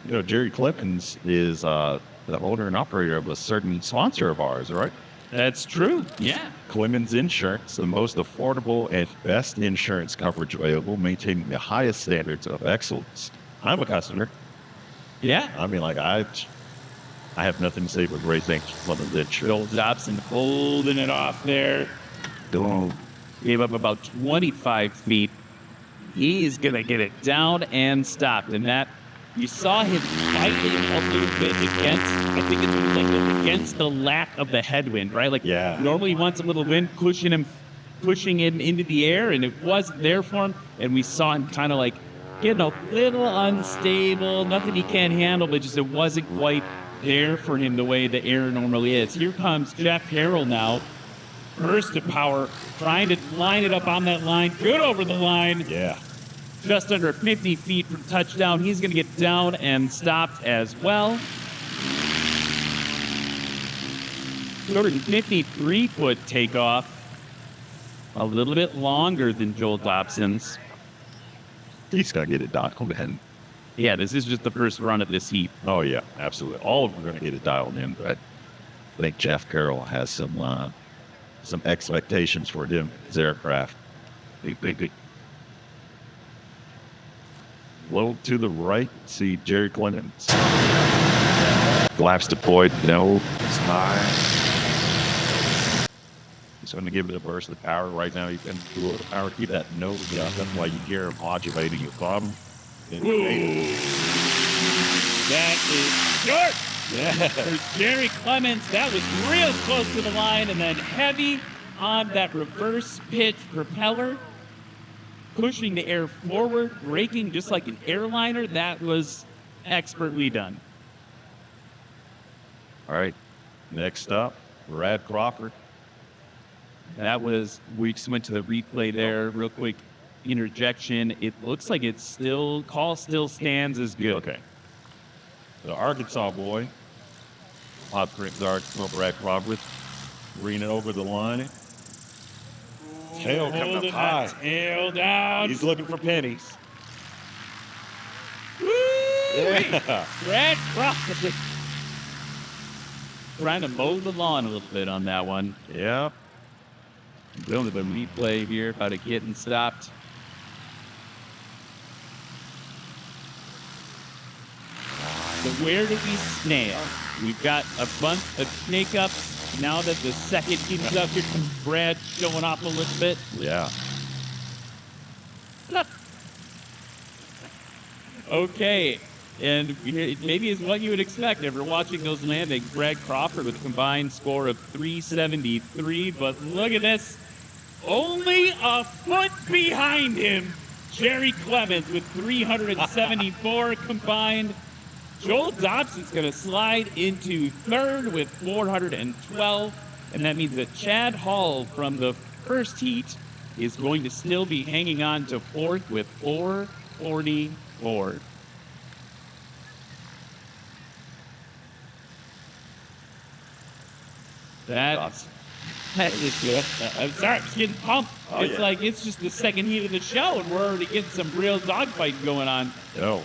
You know, Jerry Clemens is the owner and operator of a certain sponsor of ours, right?
That's true. Yeah.
Clemens Insurance, the most affordable and best insurance coverage available, maintaining the highest standards of excellence. I'm a customer.
Yeah.
I mean, like, I have nothing to say but great things for Clemens Insurance.
Bill Dobson holding it off there. Gave up about 25 feet. He's going to get it down and stopped. And that, you saw him fighting a little bit against, I think it's like against the lack of the headwind, right? Like, normally he wants a little wind pushing him into the air, and it wasn't there for him. And we saw him kind of like getting a little unstable, nothing he can't handle, but just it wasn't quite there for him the way the air normally is. Here comes Jeff Harrell now. Burst of power, trying to line it up on that line. Good over the line.
Yeah.
Just under 50 feet from touchdown. He's going to get down and stopped as well. 253-foot takeoff. A little bit longer than Joel Dobson's.
He's got to get it dialed in.
Yeah, this is just the first run of this heat.
Oh, yeah, absolutely. All of them are going to get it dialed in, but I think Jeff Carroll has some expectations for him, his aircraft. Big. Low to the right, see Jerry Clemens. Flaps deployed, no, it's high. He's going to give it a burst of power right now. You can do a little power, keep that nose up. That's why you hear him modulating your bottom.
That is short.
Yeah.
For Jerry Clemens, that was real close to the line, and then heavy on that reverse pitch propeller, pushing the air forward, braking just like an airliner. That was expertly done.
All right, next up, Brad Crawford.
That was, we just went to the replay there, real quick interjection. It looks like it's still, call still stands as good.
Okay. The Arkansas boy, Hot Springs Arkansas, Brad Crawford, bringing it over the line. Tail coming up
holding
high.
that tail down.
He's looking for pennies.
Woo!
Yeah.
Brad Crawford. Trying to mow the lawn a little bit on that one.
Yep.
Doing the replay here about it getting stopped. So where did we snail? We've got a bunch of snake-ups. Now that the second team's up, here comes Brad showing off a little bit.
Yeah.
Okay, and maybe is what you would expect after watching those landings. Brad Crawford with a combined score of 373, but look at this. Only a foot behind him, Jerry Clemens with 374 combined. Joel Dobson's going to slide into third with 412, and that means that Chad Hall from the first heat is going to still be hanging on to fourth with 444. That is good. I'm sorry, I'm just getting pumped. It's like it's just the second heat of the show, and we're already getting some real dogfight going on.
No.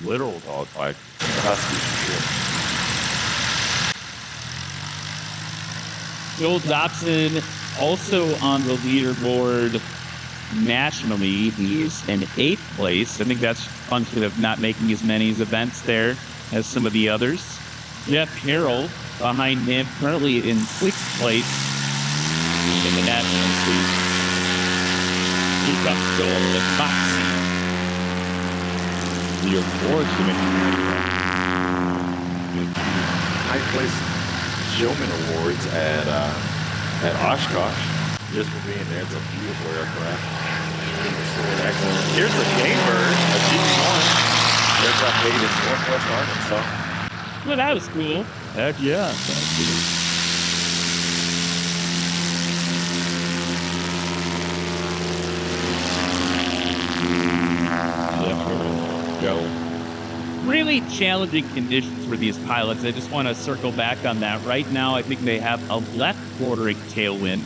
Literal dogfight.
Joel Dobson also on the leaderboard nationally. He's in 8th place. I think that's a function of not making as many events there as some of the others. Jeff Harrell behind him, currently in 6th place in the national scene. Here comes Joel with Foxy.
The awards giving
High place showman awards at Oshkosh just for being there. It's a beautiful aircraft. Excellent. Here's the Gamebird, a G1 aircraft made in Northwest Arkansas.
Well, that was cool.
heck yeah. Go.
Really challenging conditions for these pilots. I just want to circle back on that. Right now, I think they have a left quartering tailwind.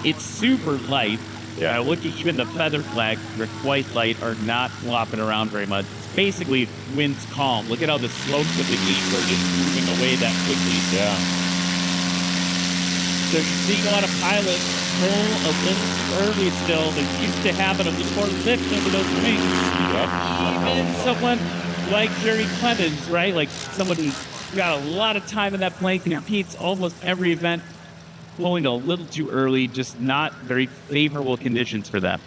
It's super light.
Yeah.
Look at even the feather flags, they're quite light, are not flopping around very much. It's basically wind's calm. Look at how the slopes of the geese are just moving away that quickly.
Yeah.
So you're seeing a lot of pilots pull a little early still. They're used to having a little more lift over those wings. Even someone like Jerry Clemens, right? Like someone who's got a lot of time in that plane, competes almost every event, pulling a little too early, just not very favorable conditions for them.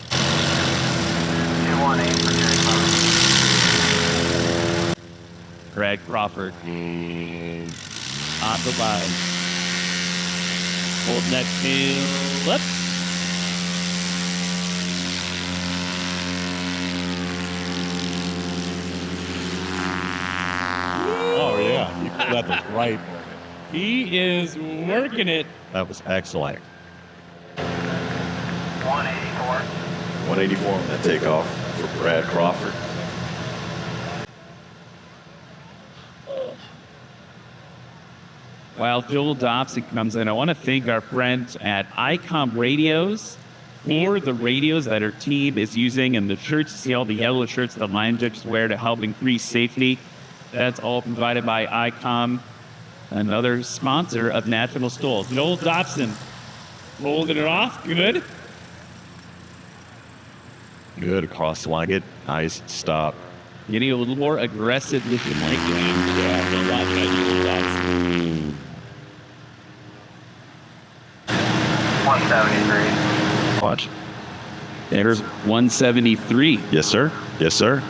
218 for Jerry Clemens.
Brad Crawford on the line. Holding that tail up.
Oh, yeah. You got the right.
He is working it.
That was excellent.
184.
184 on that takeoff for Brad Crawford.
While Joel Dobson comes in, I want to thank our friends at ICOM Radios for the radios that our team is using and the shirts. You see all the yellow shirts the line judges wear to help increase safety. That's all provided by ICOM, another sponsor of National STOL. Joel Dobson holding it off. Good.
Good across the line. Good. Nice stop.
Getting a little more aggressive with the mic. Yeah, a lot of
173.
Watch.
There's 173.
Yes, sir. Yes, sir.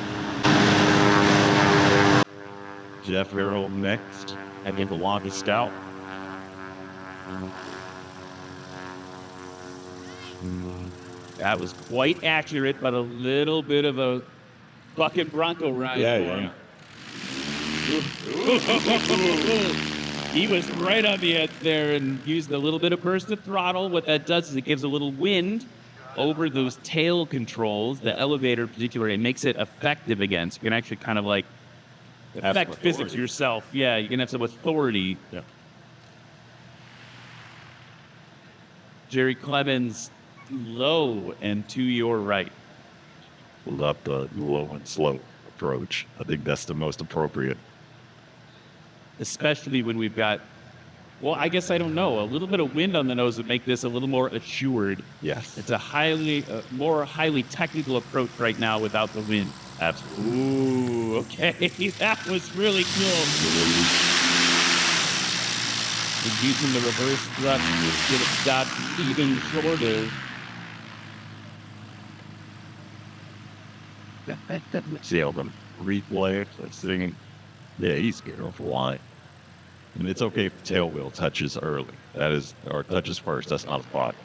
Jeff Harrell next. And then the longest scout.
That was quite accurate, but a little bit of a bucket Bronco ride.
Yeah.
He was right on the edge there and used a little bit of burst of throttle. What that does is it gives a little wind over those tail controls, the elevator in particular, and makes it effective again. So you can actually kind of like affect physics yourself. Yeah, you can have some authority.
Yeah.
Jerry Clemens low and to your right.
Love the low and slow approach. I think that's the most appropriate.
Especially when we've got, well, I guess I don't know, a little bit of wind on the nose would make this a little more assured.
Yes.
It's a more highly technical approach right now without the wind.
Absolutely.
Ooh, okay. That was really cool. We're using the reverse thrust to get it stopped even shorter.
See how the replay, singing. Yeah, he's careful line. And it's okay if the tail wheel touches early. Or touches first. That's not a problem.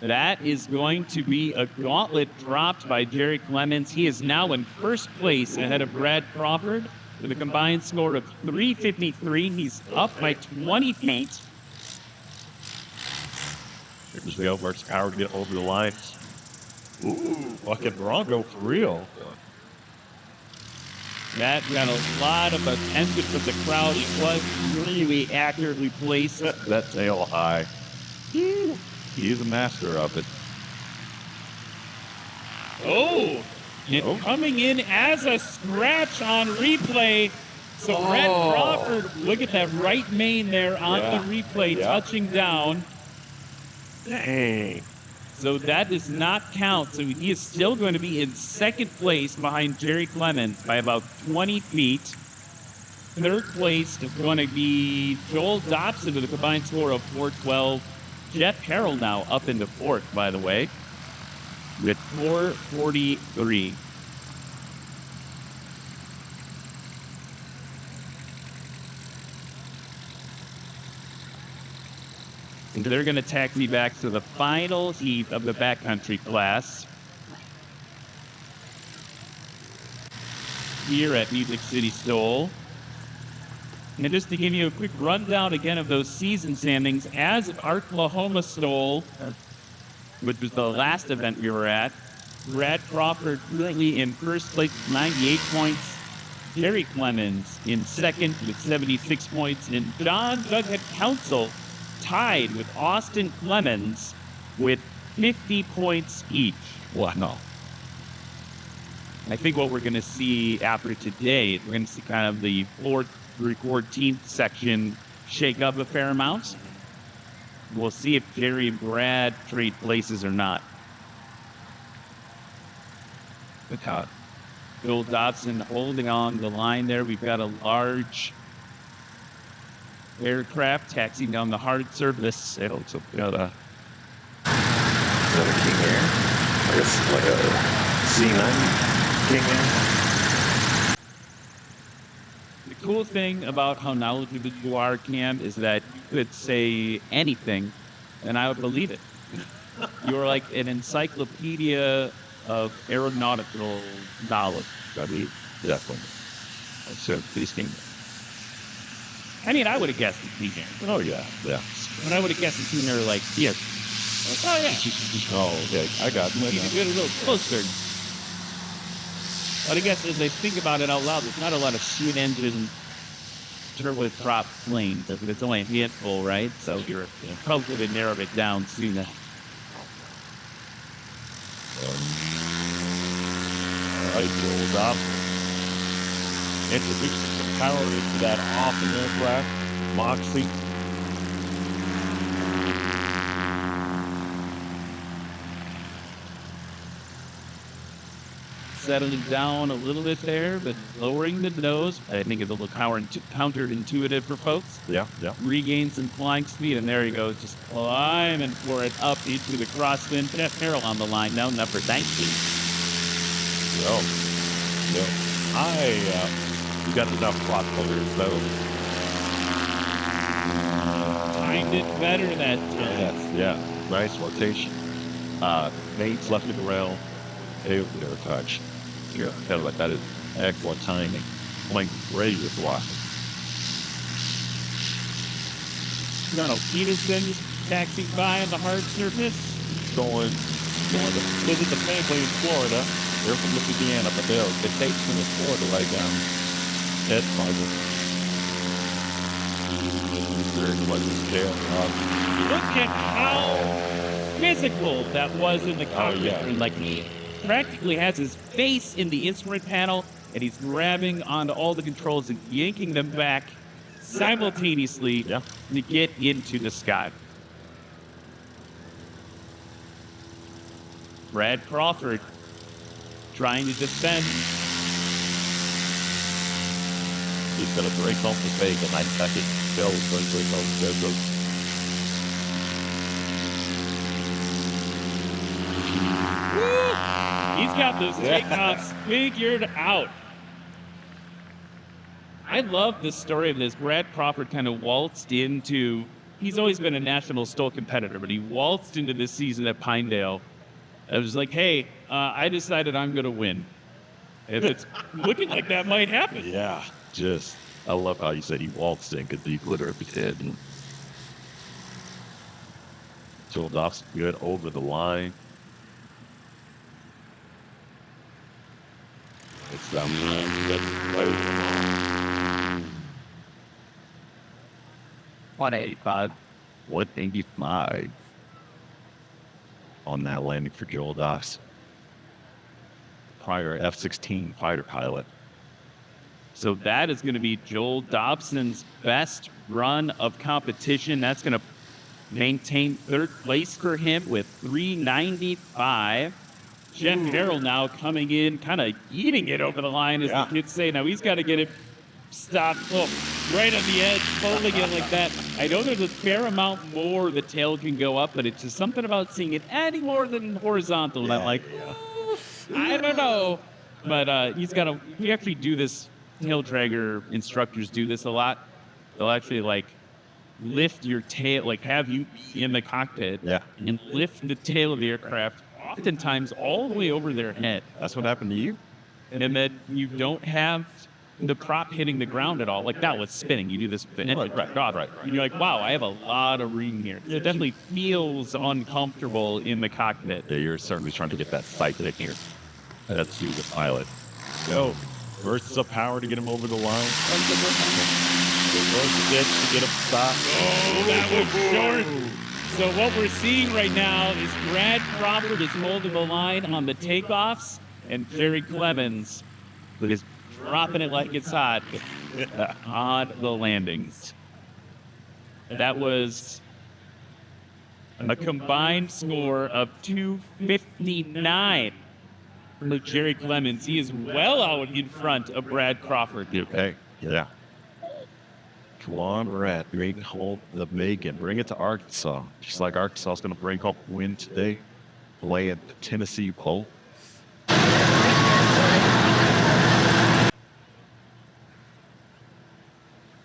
That is going to be a gauntlet dropped by Jerry Clemens. He is now in first place ahead of Brad Crawford with a combined score of 353. He's up by 20 feet.
Here's the Elmer's power to get over the line. Ooh, fucking Bronco for real.
That got a lot of attention from the crowd. He was really accurately placed.
That tail high. He's a master of it.
Coming in as a scratch on replay. So Brad Crawford, look at that right main there on the replay, touching down.
Dang.
So that does not count. So he is still going to be in second place behind Jerry Clemens by about 20 feet. Third place is going to be Joel Dobson with a combined score of 412. Jeff Harrell now up into fourth, by the way, with 443. And they're going to taxi back to the final heat of the backcountry class here at Music City STOL. And just to give you a quick rundown again of those season standings, as of Oklahoma STOL, which was the last event we were at, Brad Crawford currently in first place with 98 points, Jerry Clemens in second with 76 points, and John Jughead Council tied with Austin Clemens with 50 points each.
Wow.
I think what we're going to see after today, we're going to see kind of the fourth through 14th section shake up a fair amount. We'll see if Jerry and Brad trade places or not. Bill Dobson holding on the line there. We've got a large aircraft taxiing down the hard surface.
It looks like a King Air. I guess like a C9 King Air.
The cool thing about how knowledgeable you are, Cam, is that you could say anything and I would believe it. You're like an encyclopedia of aeronautical knowledge.
I mean, definitely. I said these things.
I mean, I would have guessed a King Air.
Oh, yeah.
But I would have guessed a King Air like, yes. Oh, yeah.
Oh, yeah, I got
You need to get a little closer. But I guess as I think about it out loud, there's not a lot of twin engine turboprop planes. It's only a handful, right? So you're probably going to narrow it down soon.
All right, Joel Dobson. Introducing some power into that off aircraft, Moxie.
Settling down a little bit there, but lowering the nose. I think it's a little counterintuitive for folks.
Yeah.
Regain some flying speed, and there he goes, just climbing for it up into the crosswind. Jeff Harrell on the line now, number 19.
Well, you got enough plot colors, though.
Timed it better that time.
Yeah. Nice rotation. Mates left the rail. They were touched. You're tell you what, that is excellent timing. Like ready to fly.
No, Peterson just taxiing by on the hard surface.
Going to visit the family in Florida. They're from Louisiana, but they take from the Florida right down. That's puzzle.
Look at how physical that was in the cockpit. And like he practically has his face in the instrument panel, and he's grabbing onto all the controls and yanking them back simultaneously to get into the sky. Brad Crawford trying to descend.
He's going to break off the fake, and 9 seconds. Bill's going to break off the go.
He's got those takeoffs figured out. I love the story of this. Brad Crawford kind of waltzed into, he's always been a national STOL competitor, but he waltzed into this season at Pinedale. It was like, hey, I decided I'm going to win. If it's looking like that might happen.
Yeah, I love how you said he waltzed in, because he literally did. Joel Dobson good over the line. It's down the line.
185.
185 on that landing for Joel Dobson. Prior F-16 fighter pilot.
So that is going to be Joel Dobson's best run of competition. That's going to maintain third place for him with 395. Jeff Harrell now coming in, kind of eating it over the line, as the kids say. Now he's got to get it stopped right on the edge, folding it like that. I know there's a fair amount more the tail can go up, but it's just something about seeing it any more than horizontal. And I'm like, I don't know. But he's got to, we actually do this, tail dragger instructors do this a lot. They'll actually like lift your tail, like have you be in the cockpit and lift the tail of the aircraft, oftentimes all the way over their head.
That's what happened to you?
And then you don't have the prop hitting the ground at all. Like that was spinning. You do this, and you're like, wow, I have a lot of room here. It definitely feels uncomfortable in the cockpit.
Yeah, you're certainly trying to get that sight in here. That's you, the pilot. Go. Bursts of power to get him over the line. Reverse stitch to get him stopped.
Oh, that was short. So what we're seeing right now is Brad Crawford is holding the line on the takeoffs, and Jerry Clemens is dropping it like it's hot on the landings. That was a combined score of 259 for Jerry Clemens. He is well out in front of Brad Crawford.
Okay, yeah. Come on, Brad. Bring home the bacon. Bring it to Arkansas. Just like Arkansas is going to bring home a win today. Play at the Tennessee Bowl.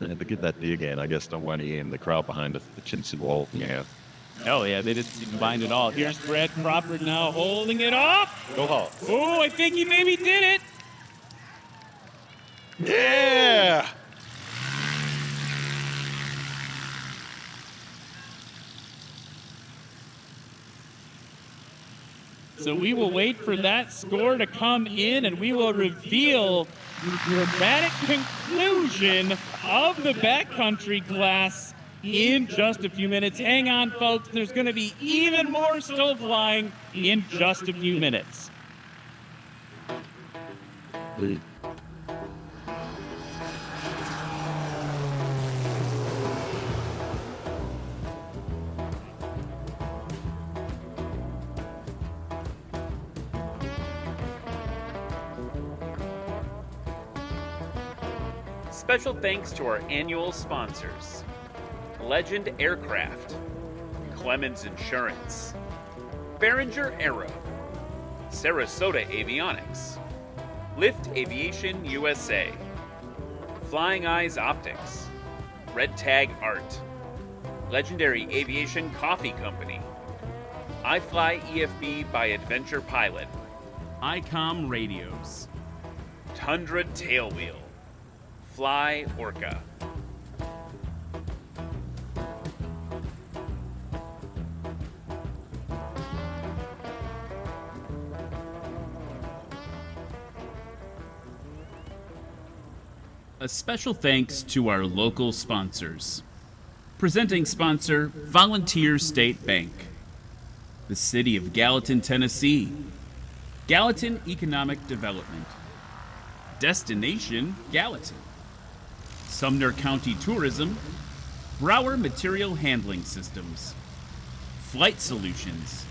And to get that dig in, I guess nobody in the crowd behind the Tennessee Bowl. Yeah.
Oh, yeah, they didn't seem to mind at all. Here's Brad Crawford now holding it off.
Go Hawks.
Oh, I think he maybe did it.
Yeah!
So we will wait for that score to come in, and we will reveal the dramatic conclusion of the backcountry class in just a few minutes. Hang on, folks. There's going to be even more STOL flying in just a few minutes.
Special thanks to our annual sponsors: Legend Aircraft, Clemens Insurance, Behringer Aero, Sarasota Avionics, Lift Aviation USA, Flying Eyes Optics, Red Tag Art, Legendary Aviation Coffee Company, iFly EFB by Adventure Pilot, ICOM Radios, Tundra Tailwheel, Fly Orca. A special thanks to our local sponsors. Presenting sponsor, Volunteer State Bank. the city of Gallatin, Tennessee. Gallatin Economic Development. Destination Gallatin. Sumner County Tourism. Brower Material Handling Systems. Flight Solutions.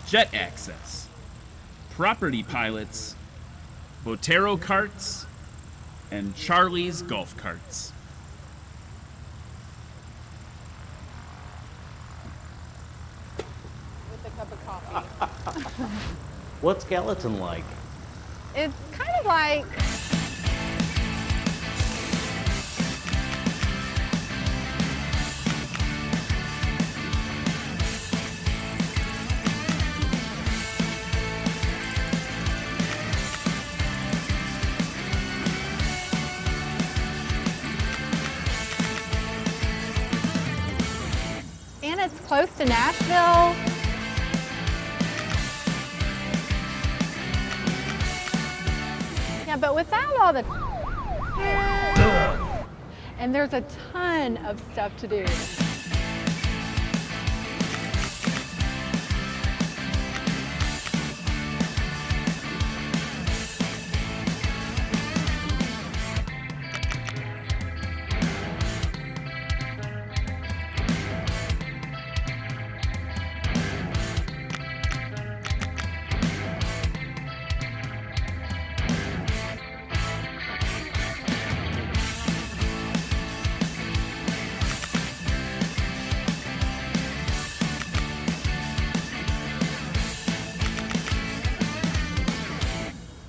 Jet Access. Property Pilots. Botero Carts. And Charlie's Golf Carts.
With a cup of coffee.
What's Gallatin like?
It's kind of like and it's close to Nashville. Yeah, but without all the and there's a ton of stuff to do.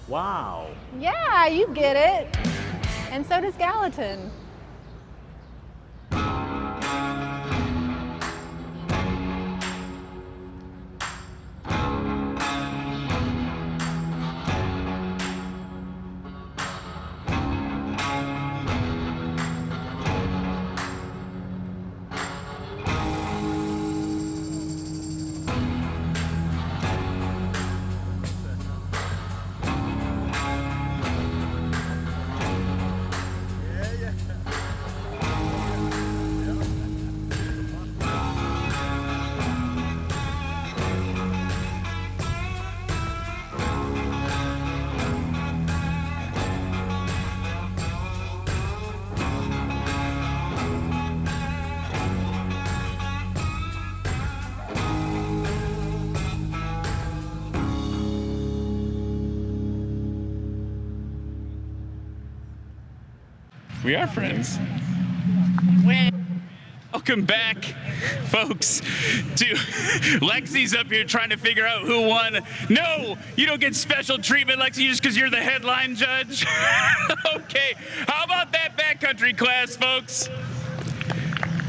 Wow.
Yeah, you get it. And so does Gallatin.
We are friends. Welcome back, folks, to Lexi's up here trying to figure out who won. No, you don't get special treatment, Lexi, just because you're the headline judge. Okay, how about that backcountry class, folks?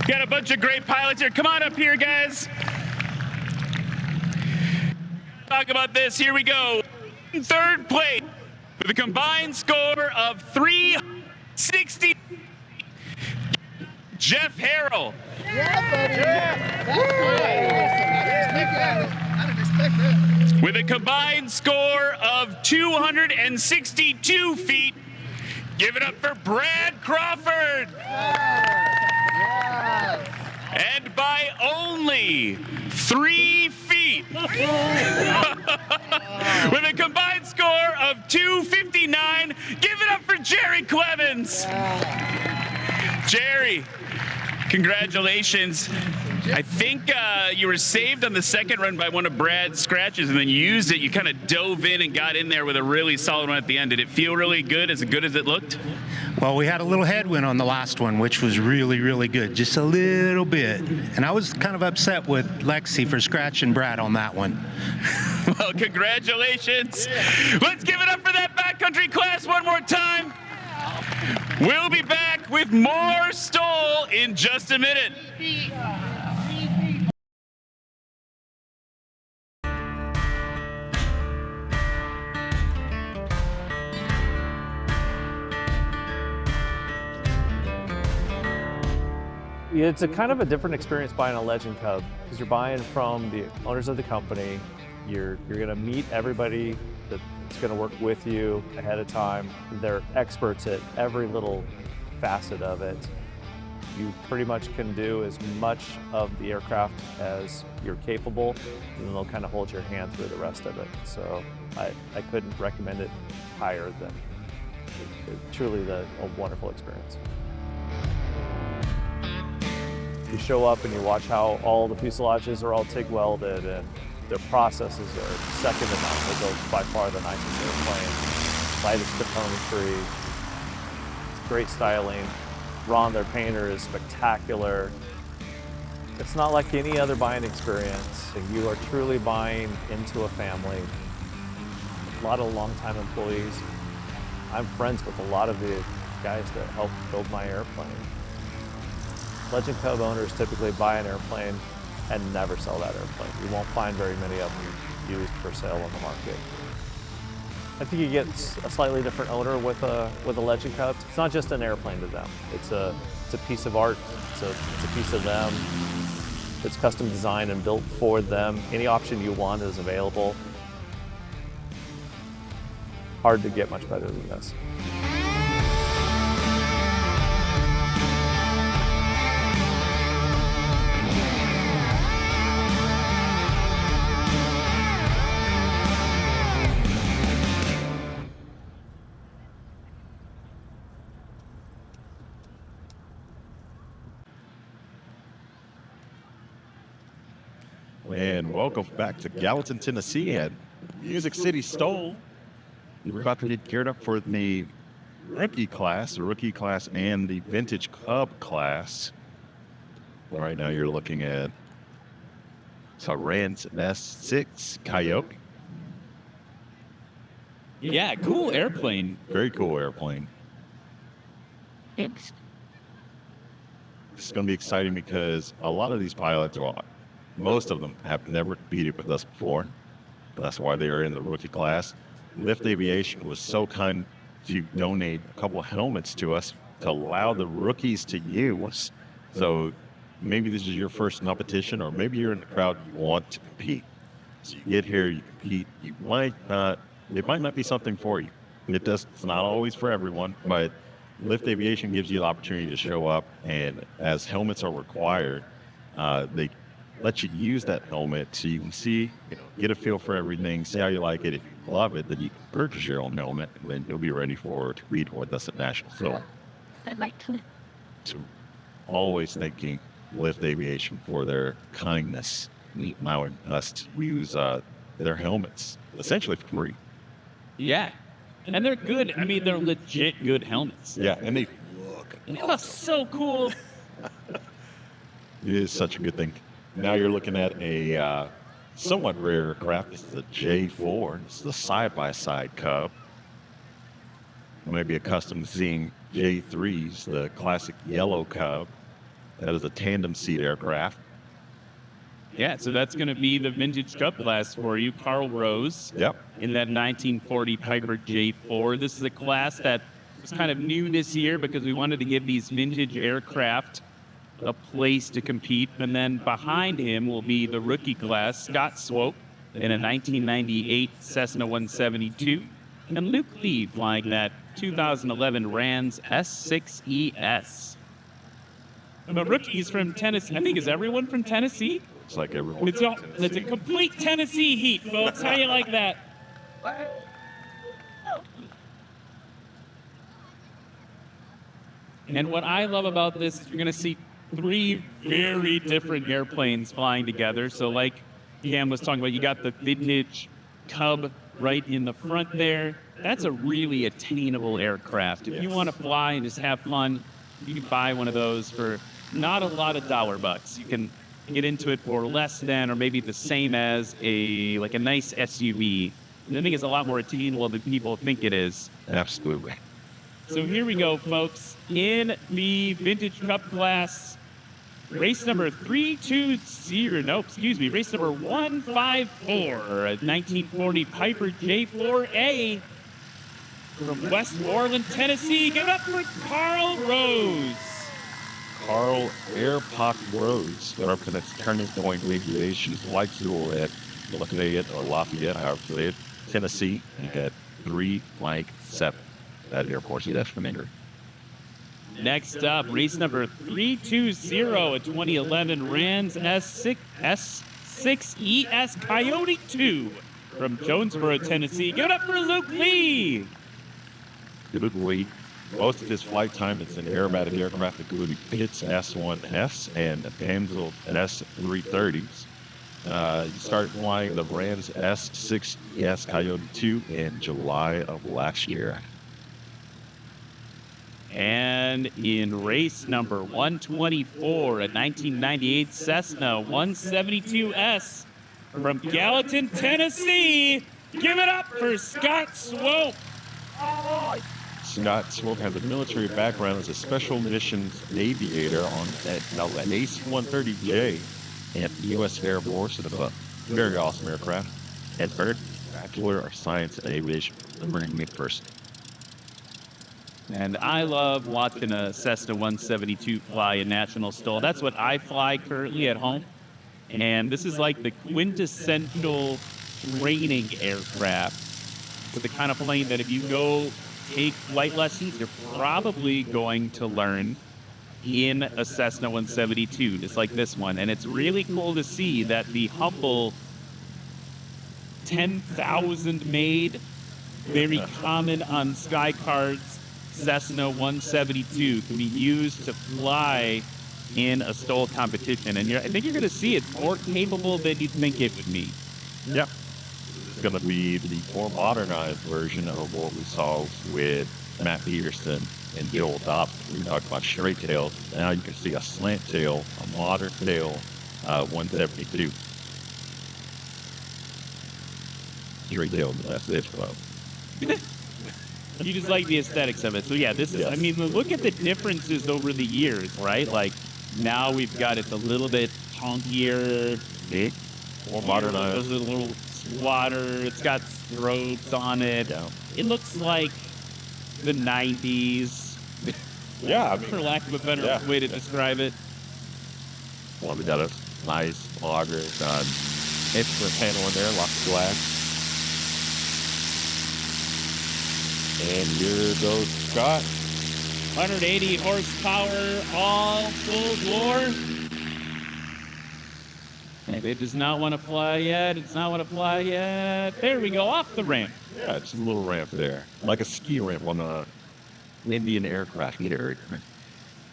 Got a bunch of great pilots here. Come on up here, guys. Talk about this. Here we go. Third place with a combined score of 360. Jeff Harrell. With a combined score of 262 feet. Give it up for Brad Crawford. And by only 3 feet. With a combined score of 259. Give it up for Jerry Clemens. Jerry, congratulations. I think you were saved on the second run by one of Brad's scratches and then you used it. You kind of dove in and got in there with a really solid one at the end. Did it feel really good as it looked?
Well, we had a little headwind on the last one, which was really, really good. Just a little bit. And I was kind of upset with Lexi for scratching Brad on that one.
Well, congratulations. Let's give it up for that backcountry class one more time. We'll be back with more STOL in just a minute.
It's a kind of a different experience buying a Legend Cub because you're buying from the owners of the company. You're going to meet everybody that's going to work with you ahead of time. They're experts at every little facet of it. You pretty much can do as much of the aircraft as you're capable, and then they'll kind of hold your hand through the rest of it. So I couldn't recommend it higher than truly a wonderful experience. You show up and you watch how all the fuselages are all TIG welded, and their processes are second to none. They build by far the nicest airplane, lightest componentry, great styling. Ron, their painter, is spectacular. It's not like any other buying experience. You are truly buying into a family. A lot of longtime employees. I'm friends with a lot of the guys that helped build my airplane. Legend Cub owners typically buy an airplane and never sell that airplane. You won't find very many of them used for sale on the market. I think you get a slightly different owner with a Legend Cub. It's not just an airplane to them. It's a piece of art. It's a piece of them. It's custom designed and built for them. Any option you want is available. Hard to get much better than this.
And welcome back to Gallatin, Tennessee at Music City STOL. We're about to get geared up for the rookie class and the vintage Cub class. Right now you're looking at Rand's S6 Coyote.
Yeah, cool airplane.
Very cool airplane. It's going to be exciting because a lot of these pilots, most of them have never competed with us before. That's why they are in the rookie class. Lift Aviation was so kind to donate a couple of helmets to us to allow the rookies to use. So maybe this is your first competition, or maybe you're in the crowd and you want to compete. So you get here, you compete, it might not be something for you. It's not always for everyone, but Lift Aviation gives you the opportunity to show up, and as helmets are required, they let you use that helmet so you can see, get a feel for everything, see how you like it. If you love it, then you can purchase your own helmet, and then you'll be ready to compete with us at National. So, always thanking Lift Aviation for their kindness, allowing us to use their helmets essentially for free.
Yeah, and they're good. I mean, they're legit good helmets.
Yeah, and they
look so cool.
It is such a good thing. Now you're looking at a somewhat rare craft. This is a J4. This is a side-by-side Cub. Maybe a custom seeing J3s, the classic yellow Cub. That is a tandem seat aircraft.
Yeah, so that's going to be the vintage Cub class for you, Carl Rose.
Yep.
In that 1940 Piper J4. This is a class that was kind of new this year because we wanted to give these vintage aircraft a place to compete. And then behind him will be the rookie class, Scott Swope, in a 1998 Cessna 172. And Luke Lee flying that 2011 Rand's S6ES. And the rookies from Tennessee. I think, is everyone from Tennessee?
It's like everyone.
It's a complete Tennessee heat, folks. How you like that? And what I love about this is you're going to see three very different airplanes flying together. So like Cam was talking about, you got the vintage Cub right in the front there. That's a really attainable aircraft. If you want to fly and just have fun, you can buy one of those for not a lot of dollar bucks. You can get into it for less than, or maybe the same as a nice SUV. I think it's a lot more attainable than people think it is.
Absolutely.
So here we go, folks. In the vintage Cup class, race number 154, race number 154, a 1940 Piper J4A from West Orland, Tennessee. Give it up for Carl Rose.
Carl Airpock Rose represents Turning Point Aviation Flight School at Lafayette, however it is, Tennessee. He had 3 Flight 7. That airport, see, that's familiar.
Next up, race number 320, a 2011 Rans S6ES Coyote 2 from Jonesboro, Tennessee. Give it up for Luke Lee.
Good Lee. Most of his flight time is in aerobatic aircraft, including Pitts S1S and Danzel S330s. He started flying the Rams S6ES Coyote 2 in July of last year.
And in race number 124, a 1998 Cessna 172S from Gallatin, Tennessee. Give it up for Scott Swope.
Scott Swope has a military background as a special missions aviator on an Ace-130J and the U.S. Air Force. It's a very awesome aircraft. And third, Bachelor of Science in Aviation, learning me first.
And I love watching a Cessna 172 fly in National STOL. That's what I fly currently at home. And this is like the quintessential training aircraft. It's the kind of plane that if you go take flight lessons, you're probably going to learn in a Cessna 172, just like this one. And it's really cool to see that the humble 10,000 made, very common on sky cards, Cessna 172 can be used to fly in a STOL competition. And I think you're going to see it's more capable than you think it would be.
Yep. It's going to be the more modernized version of what we saw with Matt Peterson and Bill Dopp. We talked about straight tails. Now you can see a slant tail, a modern tail, 172. Straight tail, that's it.
You just like the aesthetics of it. So yeah, this is, yes. I mean, look at the differences over the years, right? Like now we've got it a little bit honkier,
more modernized.
There's a little swatter. It's got strobes on it.
Yeah.
It looks like the 90s.
Yeah, I mean,
for lack of a better way to describe it.
Well, we got a nice logger, instrument panel in there, lots of glass. And here goes Scott.
180 horsepower, all full bore. And it does not want to fly yet. It does not want to fly yet. There we go, off the ramp.
Yeah, it's a little ramp there. Like a ski ramp on an Indian aircraft.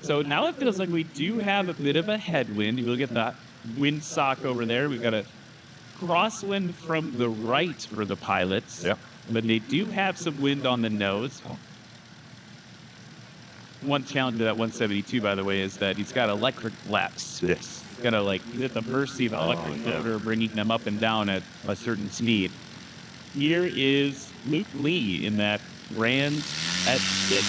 So now it feels like we do have a bit of a headwind. You look at that windsock over there. We've got a crosswind from the right for the pilots.
Yep.
But they do have some wind on the nose. One challenge to that 172, by the way, is that he's got electric flaps.
Yes.
He's got to, he's at the mercy of the electric motor, bringing them up and down at a certain speed. Here is Luke Lee in that Rand at 6.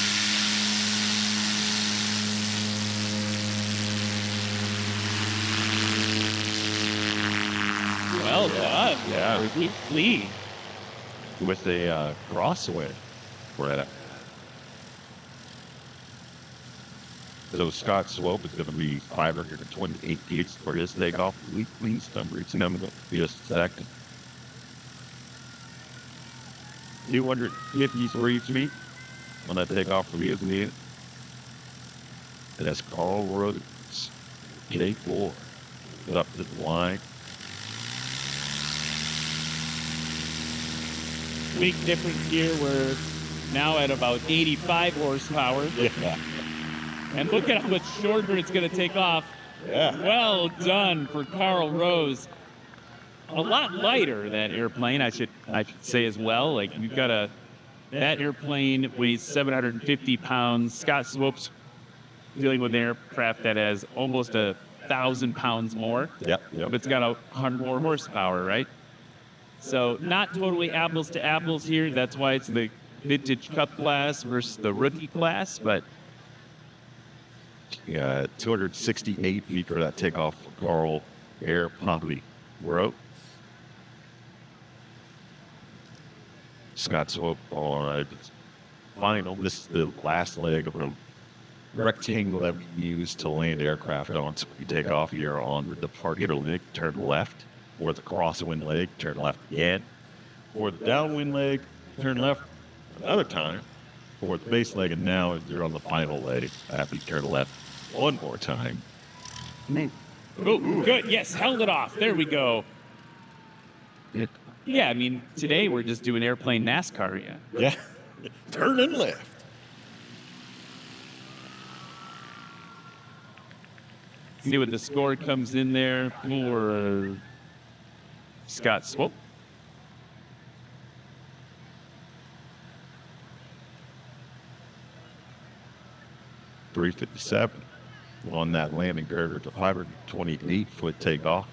Well done.
Yeah.
Luke Lee.
With a crosswind. Right. So Scott Swope is going to be 528 feet for his takeoff. Least number. It's going to be a second. 253 feet on that takeoff for his lead. And that's Carl Rhodes. Take 4. Get up to the line.
Big difference here. We're now at about 85 horsepower.
Yeah.
And look at how much shorter it's going to take off.
Yeah.
Well done for Carl Rose. A lot lighter, that airplane, I should say as well. Like, you've got that airplane weighs 750 pounds. Scott Swope's dealing with an aircraft that has almost 1,000 pounds more.
Yep.
But it's got 100 more horsepower, right? So not totally apples to apples here. That's why it's the vintage cup class versus the rookie class. But
yeah, 268 feet for that takeoff for Carl Air Pompey. We're out. Scott Swope, all right. Final. This is the last leg of a rectangle that we use to land aircraft on. So we take off here on the departure leg, turn left. For the crosswind leg, turn left again. For the downwind leg, turn left another time. for the base leg, and now you're on the final leg after you turn left one more time.
Oh, good. Yes, held it off. There we go. Yeah, I mean, today we're just doing airplane NASCAR.
Yeah. Turning left.
See what the score comes in there for Scott Swope.
.357 on that landing curve at the 528-foot takeoff.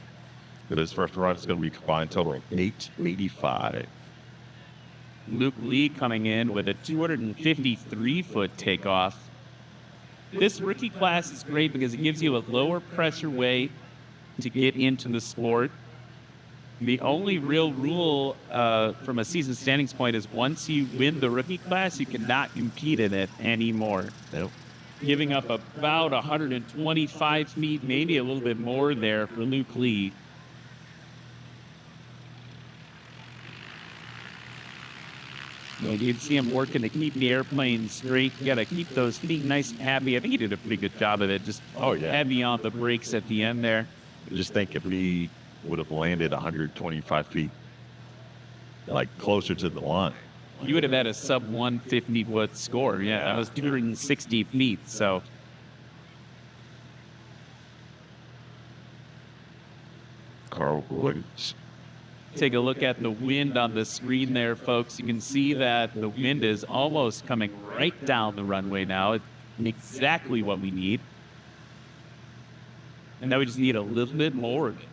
For this first run, it's going to be combined total of 885.
Luke Lee coming in with a 253-foot takeoff. This rookie class is great because it gives you a lower pressure way to get into the sport. The only real rule from a season standings point is once you win the rookie class, you cannot compete in it anymore.
Nope.
Giving up about 125 feet, maybe a little bit more there for Luke Lee. You can see him working to keep the airplane straight. You got to keep those feet nice and happy. I think he did a pretty good job of it. Just heavy on the brakes at the end there.
Just think if he would have landed 125 feet, like closer to the line.
You would have had a sub 150 foot score. Yeah, that was 260 feet. So
Carl Williams.
Take a look at the wind on the screen there, folks. You can see that the wind is almost coming right down the runway now. It's exactly what we need. And now we just need a little bit more of it.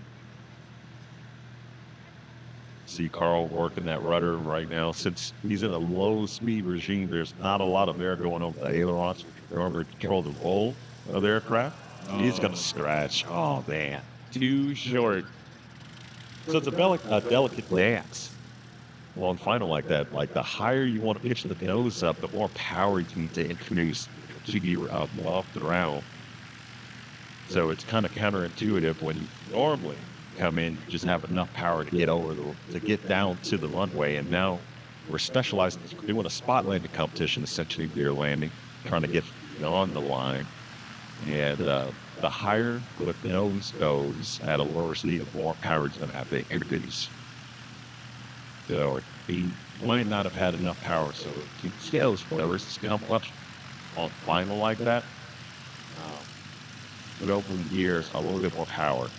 See Carl working that rudder right now. Since he's in a low speed regime, there's not a lot of air going over the ailerons in order to control the roll of the aircraft. He's going to scratch. Oh, man.
Too short.
So it's a delicate dance. Well, in final like that, like the higher you want to pitch the nose up, the more power you need to introduce to get off the ground. So it's kind of counterintuitive when you normally come in, just have enough power to get down to the runway. And now we're specialized in doing a spot landing competition, essentially gear landing, trying to get on the line. And the higher the nose goes at a lower speed, the more power it's going to have to introduce. So he might not have had enough power, so he scales whatever it's going to come on final like that. But over the years, a little bit more power.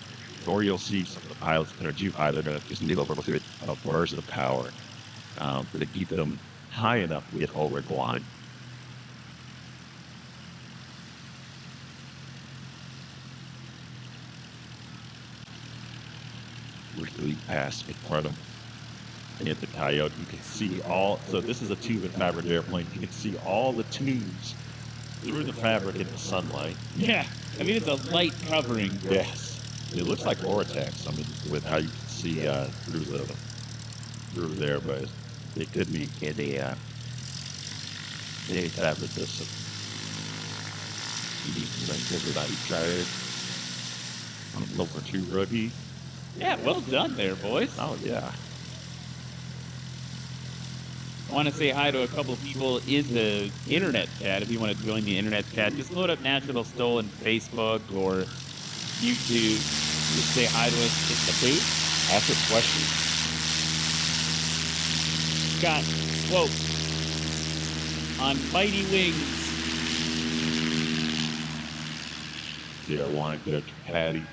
Or you'll see some of the pilots that are too high, they're going to just need a little bit of burst of power to keep them high enough to get over the line. Really past in front of him. At the Coyote, you can see so this is a tube and fabric airplane. You can see all the tubes through the fabric in the sunlight.
Yeah, I mean, it's a light covering.
Yes. It looks like vortex, I mean, with how you can see through there, but it could be in the fabric system. Everybody tried. I'm looking for 2 rookie.
Yeah, well done there, boys.
Oh, yeah.
I want to say hi to a couple of people in the internet chat. If you want to join the internet chat, just load up National STOL on Facebook or YouTube. Just say hi to us in the booth.
Ask a question.
Scott, quote, on Mighty Wings.
Yeah, I want to get Patty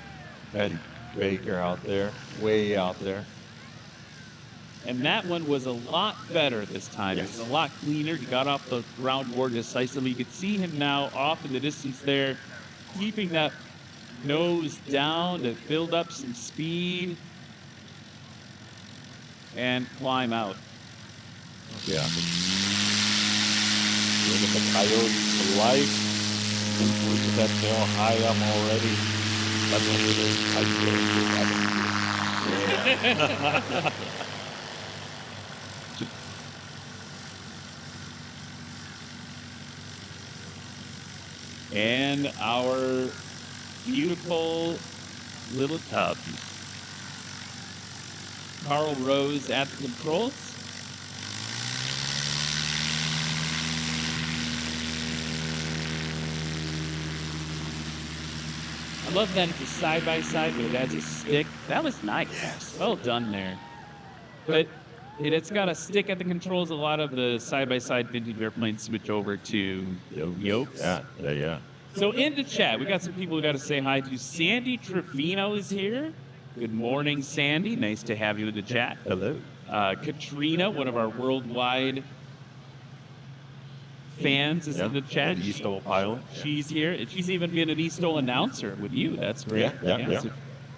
Baker out there, way out there.
And that one was a lot better this time. Yes. It was a lot cleaner. He got off the ground more decisively. You could see him now off in the distance there, keeping that nose down to build up some speed and climb out.
Yeah. Look at the Coyotes to life. Look at that tail high up already. That's what it is.
And our beautiful little tub. Carl Rose at the controls. I love that it's a side-by-side, but it adds a stick. That was nice.
Yes.
Well done there. But it's got a stick at the controls. A lot of the side-by-side vintage airplanes switch over to yokes.
Yeah.
So in the chat, we got some people we got to say hi to. Sandy Trevino is here. Good morning, Sandy. Nice to have you in the chat.
Hello.
Katrina, one of our worldwide fans, is in the chat.
An STOL pilot.
She's here. And she's even been an STOL announcer with you. That's great.
Yeah.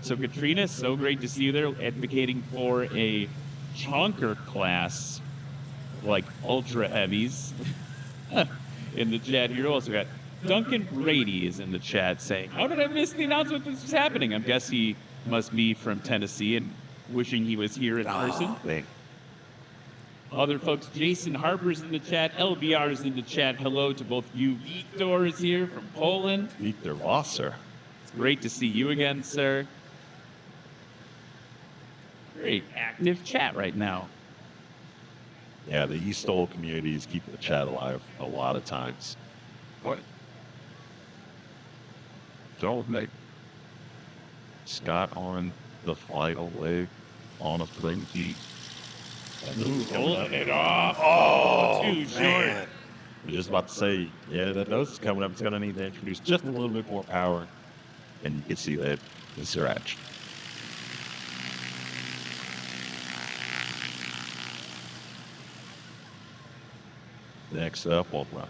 So Katrina, so great to see you there, advocating for a chonker class, like ultra heavies, in the chat here. Also got Duncan Brady is in the chat saying, "How did I miss the announcement this was happening?" I guess he must be from Tennessee and wishing he was here in person. Other folks, Jason Harper's in the chat, LBR is in the chat. Hello to both you. Victor is here from Poland.
Victor Wasser.
It's great to see you again, sir. Very active chat right now.
Yeah, the STOL community is keeping the chat alive a lot of times. What? Don't make Scott on the final leg on a plane heat.
Pulling it off.
Oh,
too short.
man. I was just about to say, yeah, that nose is coming up. It's going to need to introduce just a little bit more power. And you can see that the Sriracha. Next up, we'll run.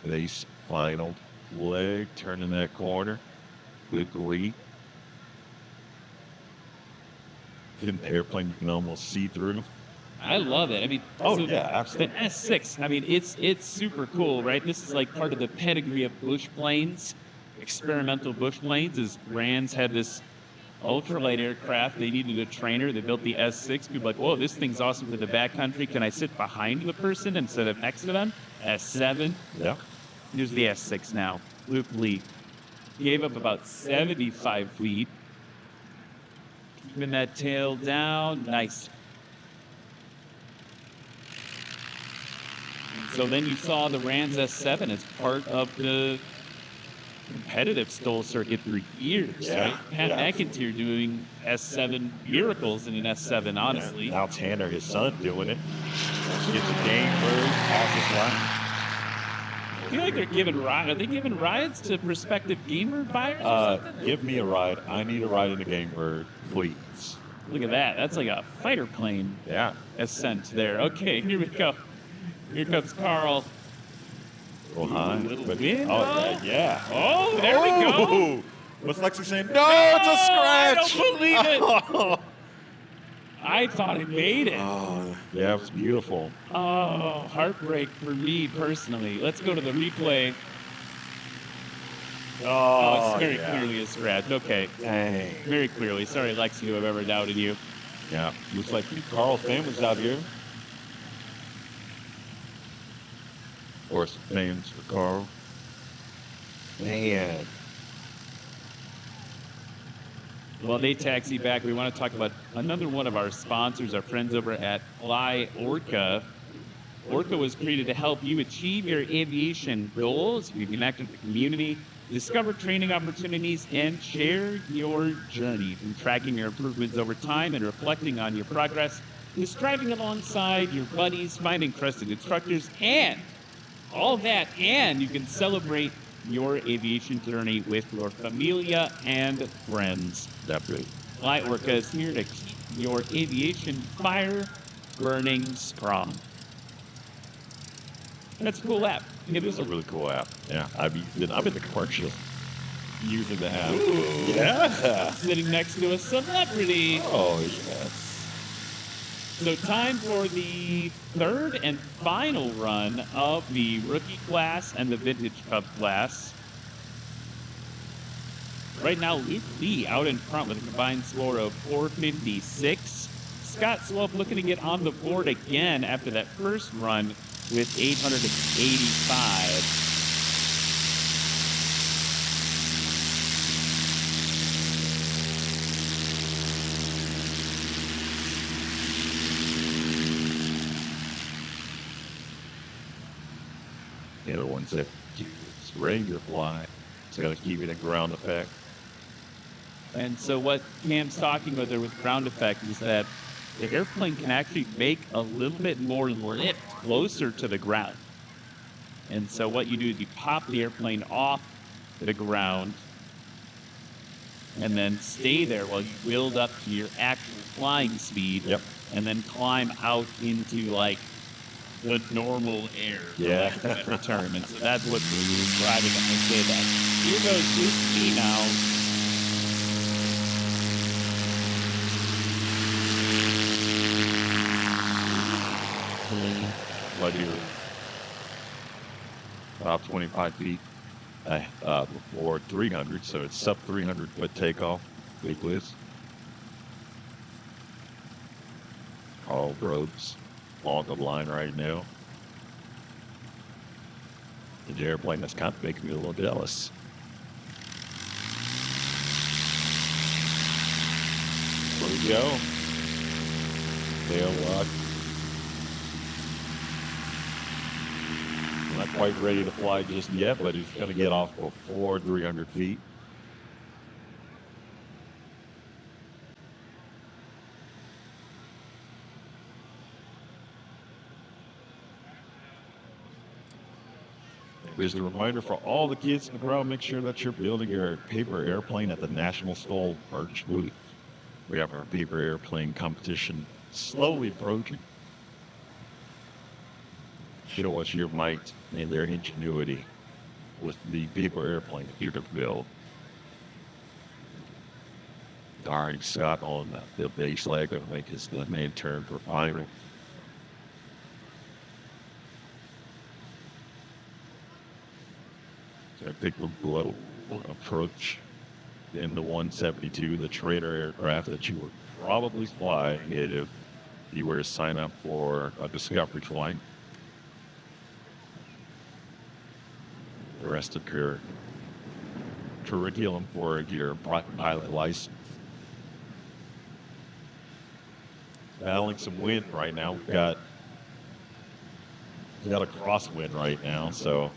The final leg, turning that corner. Good lead. An airplane you can almost see through.
I love it. I mean,
absolutely.
The S6, I mean, it's super cool, right? This is like part of the pedigree of bush planes, experimental bush planes, as Brands had this ultralight aircraft. They needed a trainer. They built the S6. People were like, whoa, this thing's awesome for the backcountry. Can I sit behind the person instead of next to them? S7.
Yeah.
Here's the S6 now. Luke Lee gave up about 75 feet. Keeping that tail down. Nice. So then you saw the Rans S7 as part of the competitive STOL circuit for years, right? Pat McIntyre doing S7 miracles in an S7, honestly.
Now Tanner, his son, doing it. Gets a game bird, passes line.
I feel like they're giving rides. Are they giving rides to prospective gamer buyers or something?
Give me a ride. I need a ride in the game bird, please.
Look at that. That's like a fighter plane ascent there. Okay, here we go. Here comes Carl.
Go high.
A little wind.
Oh, yeah.
Oh, there we go.
What's Lexi saying? No, it's a scratch.
I don't believe it. I thought it made it.
Oh, yeah, it was beautiful.
Oh, heartbreak for me personally. Let's go to the replay. Oh, it's very clearly a scratch. Okay.
Dang.
Very clearly. Sorry, Lexi, to have ever doubted you.
Yeah, looks like Carl's family's out here. Of course, fans for Carl. Man.
While they taxi back, we want to talk about another one of our sponsors, our friends over at Fly Orca. Orca was created to help you achieve your aviation goals. You connect with the community, discover training opportunities, and share your journey from tracking your improvements over time and reflecting on your progress to striving alongside your buddies, finding trusted instructors, and all that. And you can celebrate your aviation journey with your familia and friends.
Definitely.
Fly Orca is here to keep your aviation fire burning strong. That's a cool app.
It is a really cool app. Yeah, I've been the commercial using the app.
Ooh.
Yeah.
Sitting next to a celebrity.
Oh, yes.
So time for the third and final run of the rookie class and the vintage Cub class. Right now, Luke Lee out in front with a combined score of 456. Scott Swope looking to get on the board again after that first run with 885.
The other ones that use regular fly
It's going to keep it in ground effect.
And so what Cam's talking about there with ground effect is that the airplane can actually make a little bit more lift closer to the ground. And so what you do is you pop the airplane off the ground and then stay there while you build up to your actual flying speed.
Yep.
And then climb out into like the normal air.
Yeah.
For lack of a better term. And so that's what we're describing when I say that. Here goes Lucy now.
Right here. About 25 feet before 300, so it's sub 300 foot takeoff. Big list. All roads on the line right now. The airplane that's kind of making me a little jealous. There we go. Tail lock. Not quite ready to fly just yet, but he's going to get off before 300 feet. Here's a reminder for all the kids in the crowd, make sure that you're building your paper airplane at the National STOL merch booth. We have our paper airplane competition slowly approaching. Show us your might and their ingenuity with the paper airplane here to build. Darn Scott on the base leg to make his main turn for firing. So I think we'll low approach in the 172, the trainer aircraft that you would probably fly if you were to sign up for a discovery flight. The rest of your curriculum for your pilot license. Battling some wind right now. We've got a crosswind right now, so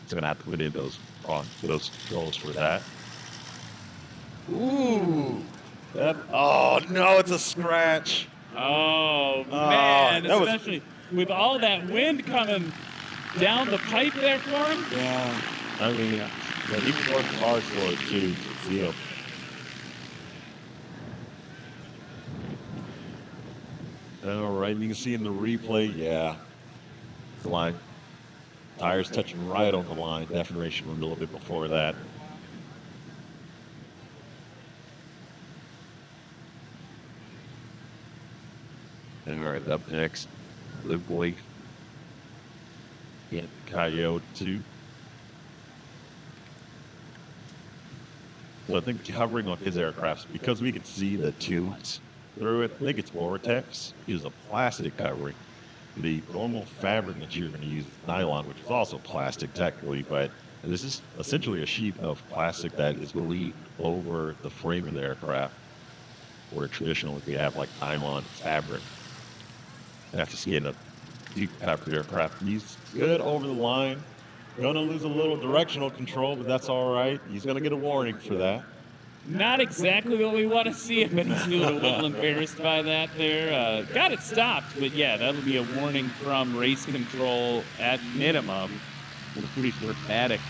it's gonna have to put in those controls for that. Ooh! Oh no, it's a scratch.
Oh man,
that was-
especially with all that wind coming down the pipe there for him.
Yeah. I mean, yeah, he worked hard for it too. You know. All right, you can see in the replay, yeah, the line, tires touching right on the line. Deformation a little bit before that. And all right, up next, Blue Boy. Yeah, Coyote 2. So I think covering on his aircraft, because we can see the tubes through it, I think it's Vortex. Use a plastic covering. The normal fabric that you're going to use is nylon, which is also plastic technically, but this is essentially a sheet of plastic that is glued over the frame of the aircraft, where traditionally we have like nylon fabric. That's the skin of deep after aircraft. He's good over the line. Gonna lose a little directional control, but that's all right. He's gonna get a warning for that.
Not exactly what we want to see him, but he's feeling a little embarrassed by that there. Got it stopped, but yeah, that'll be a warning from race control at minimum. It's pretty dramatic.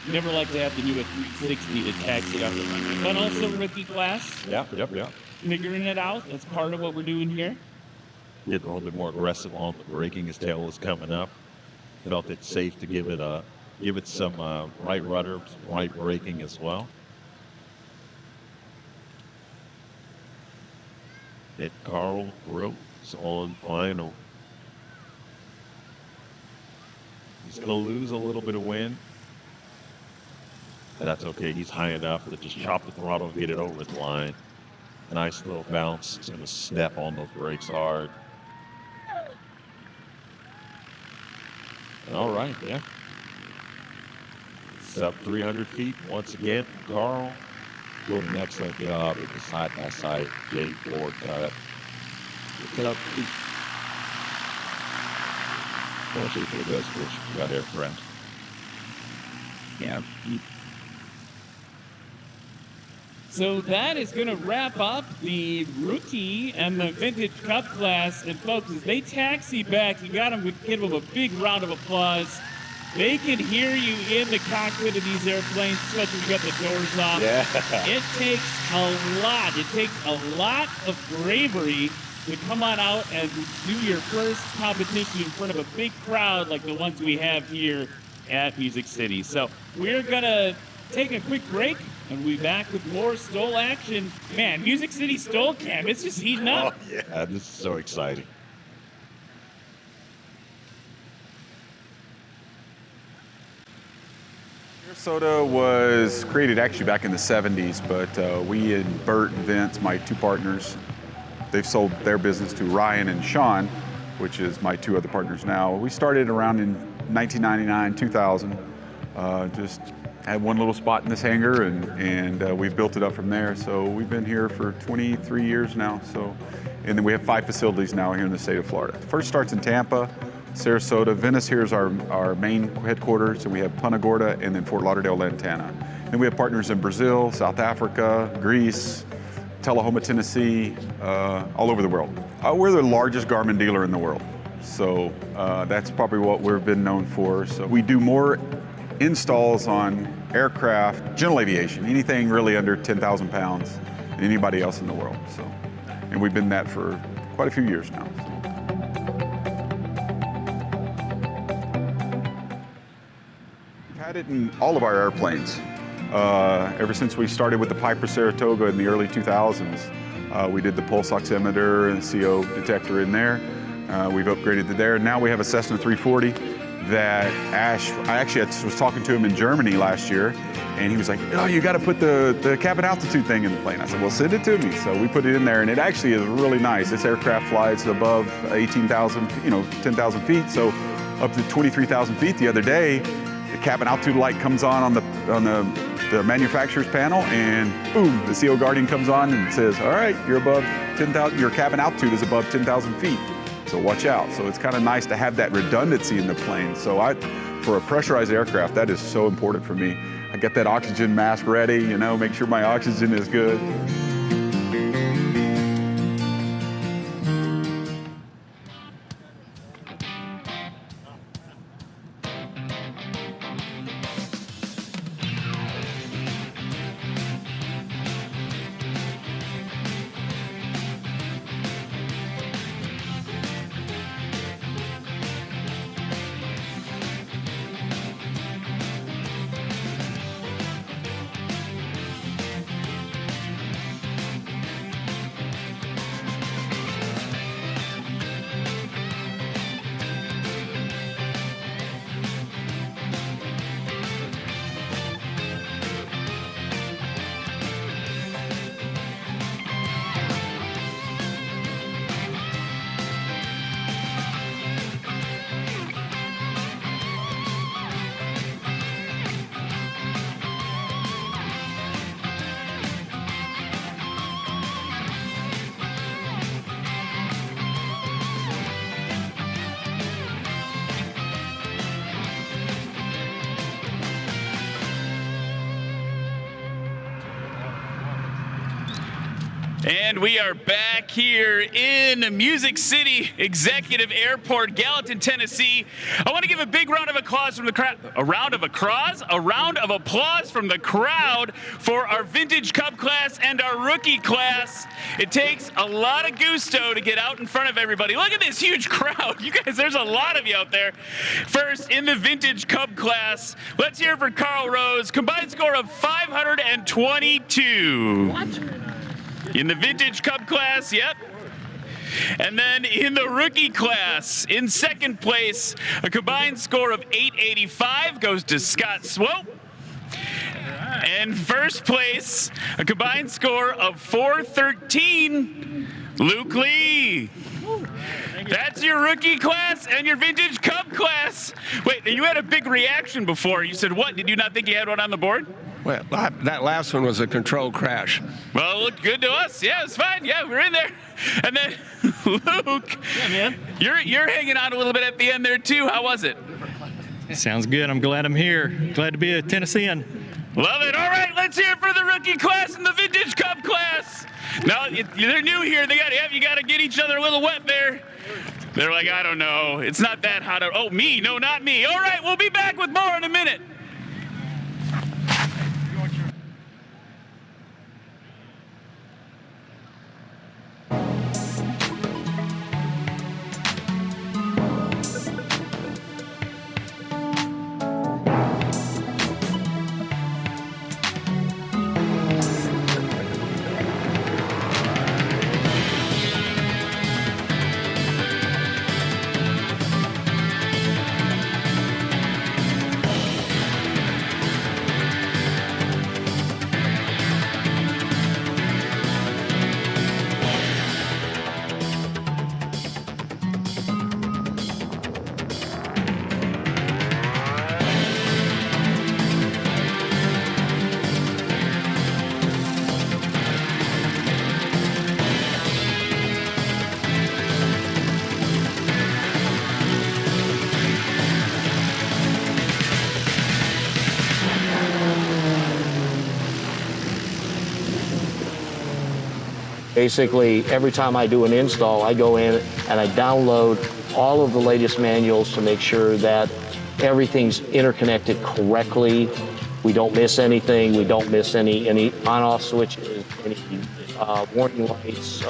You never like to have to do a 360 to taxi off the runway, but also rookie class.
Yep.
Figuring it out. That's part of what we're doing here.
Get a little bit more aggressive on the braking. His tail was coming up. Felt it safe to give it some right rudder, right braking as well. Hit Carl Gross on final. He's going to lose a little bit of wind. And that's okay. He's high enough to just chop the throttle and get it over the line. Nice little bounce. He's going to step on those brakes hard. All right, yeah. Sub 300 feet once again. Carl doing an excellent job with the side-by-side J forward cut. Get up. Especially for this, which got aircraft.
Yeah. So that is going to wrap up the rookie and the vintage cup class. And folks, as they taxi back, you got to give them a big round of applause. They can hear you in the cockpit of these airplanes, especially when you got the doors off.
Yeah.
It takes a lot. It takes a lot of bravery to come on out and do your first competition in front of a big crowd like the ones we have here at Music City. So we're going to take a quick break, and we'll be back with more STOL action. Man, Music City STOL Camp, it's just heating up.
Oh, yeah, this is so exciting.
Sarasota was created actually back in the 70s, but we and Bert and Vince, my two partners, they've sold their business to Ryan and Sean, which is my two other partners now. We started around in 1999, 2000. Just had one little spot in this hangar, and we've built it up from there. So we've been here for 23 years now. So, and then we have 5 facilities now here in the state of Florida. First starts in Tampa, Sarasota. Venice here is our main headquarters, and we have Punta Gorda and then Fort Lauderdale, Lantana. Then we have partners in Brazil, South Africa, Greece, Tullahoma, Tennessee, all over the world. We're the largest Garmin dealer in the world. So that's probably what we've been known for. So we do more installs on aircraft, general aviation, anything really under 10,000 pounds than anybody else in the world. So, and we've been that for quite a few years now. We've had it in all of our airplanes. Ever since we started with the Piper Saratoga in the early 2000s, we did the pulse oximeter and CO detector in there. We've upgraded to there. Now we have a Cessna 340 that I was talking to him in Germany last year, and he was like, oh, you got to put the cabin altitude thing in the plane. I said, well, send it to me. So we put it in there, and it actually is really nice. This aircraft flies above 18,000, 10,000 feet, so up to 23,000 feet. The other day, the cabin altitude light comes on the manufacturer's panel, and boom, the CO Guardian comes on and says, all right, you're above 10,000, your cabin altitude is above 10,000 feet. So watch out. So it's kind of nice to have that redundancy in the plane. So for a pressurized aircraft, that is so important for me. I get that oxygen mask ready, make sure my oxygen is good.
And we are back here in Music City Executive Airport, Gallatin, Tennessee. I want to give a big round of applause from the crowd. A round of applause from the crowd for our Vintage Cup class and our Rookie class. It takes a lot of gusto to get out in front of everybody. Look at this huge crowd. You guys, there's a lot of you out there. First, in the Vintage Cup class, let's hear it for Carl Rose. Combined score of 522. What? In the Vintage Cup class, yep. And then in the Rookie class, in second place, a combined score of 885 goes to Scott Swope. And first place, a combined score of 413, Luke Lee. That's your Rookie class and your Vintage Cup class. Wait, you had a big reaction before. You said what? Did you not think you had one on the board?
Well, that last one was a controlled crash.
Well, it looked good to us. Yeah, it's fine. Yeah, we're in there. And then, Luke, yeah, man. You're hanging out a little bit at the end there, too. How was it?
Sounds good. I'm glad I'm here. Glad to be a Tennessean.
Love it. All right, let's hear it for the rookie class and the Vintage Cup class. Now, they're new here. You got to get each other a little wet there. They're like, I don't know. It's not that hot. Oh, me? No, not me. All right, we'll be back with more in a minute.
Basically, every time I do an install, I go in and I download all of the latest manuals to make sure that everything's interconnected correctly. We don't miss anything. We don't miss any on-off switches, any warning lights.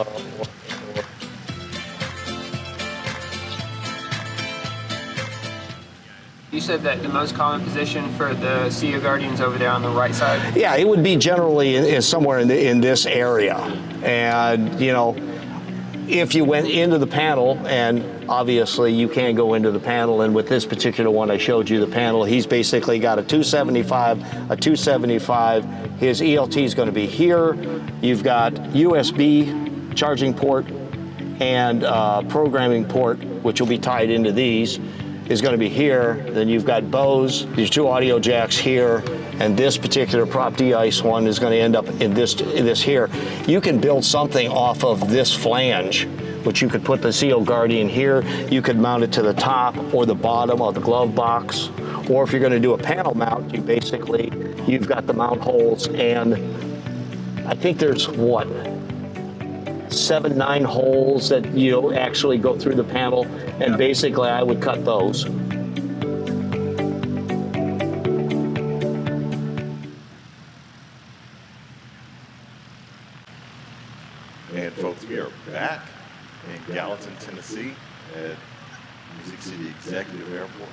You said that the most common position for the CEO Guardian's over there on the right side?
Yeah, it would be generally somewhere in this area. And, you know, if you went into the panel, and obviously you can't go into the panel, and with this particular one I showed you the panel, he's basically got a 275. His ELT is going to be here. You've got USB charging port and programming port, which will be tied into these, is going to be here. Then you've got Bose, these two audio jacks here, and this particular prop de-ice one is going to end up in this here. You can build something off of this flange, which you could put the CEO Guardian here. You could mount it to the top or the bottom of the glove box. Or if you're going to do a panel mount, you've got the mount holes, and I think there's 7-9 holes that you actually go through the panel, and basically I would cut those.
And folks, we are back in Gallatin, Tennessee at Music City Executive Airport,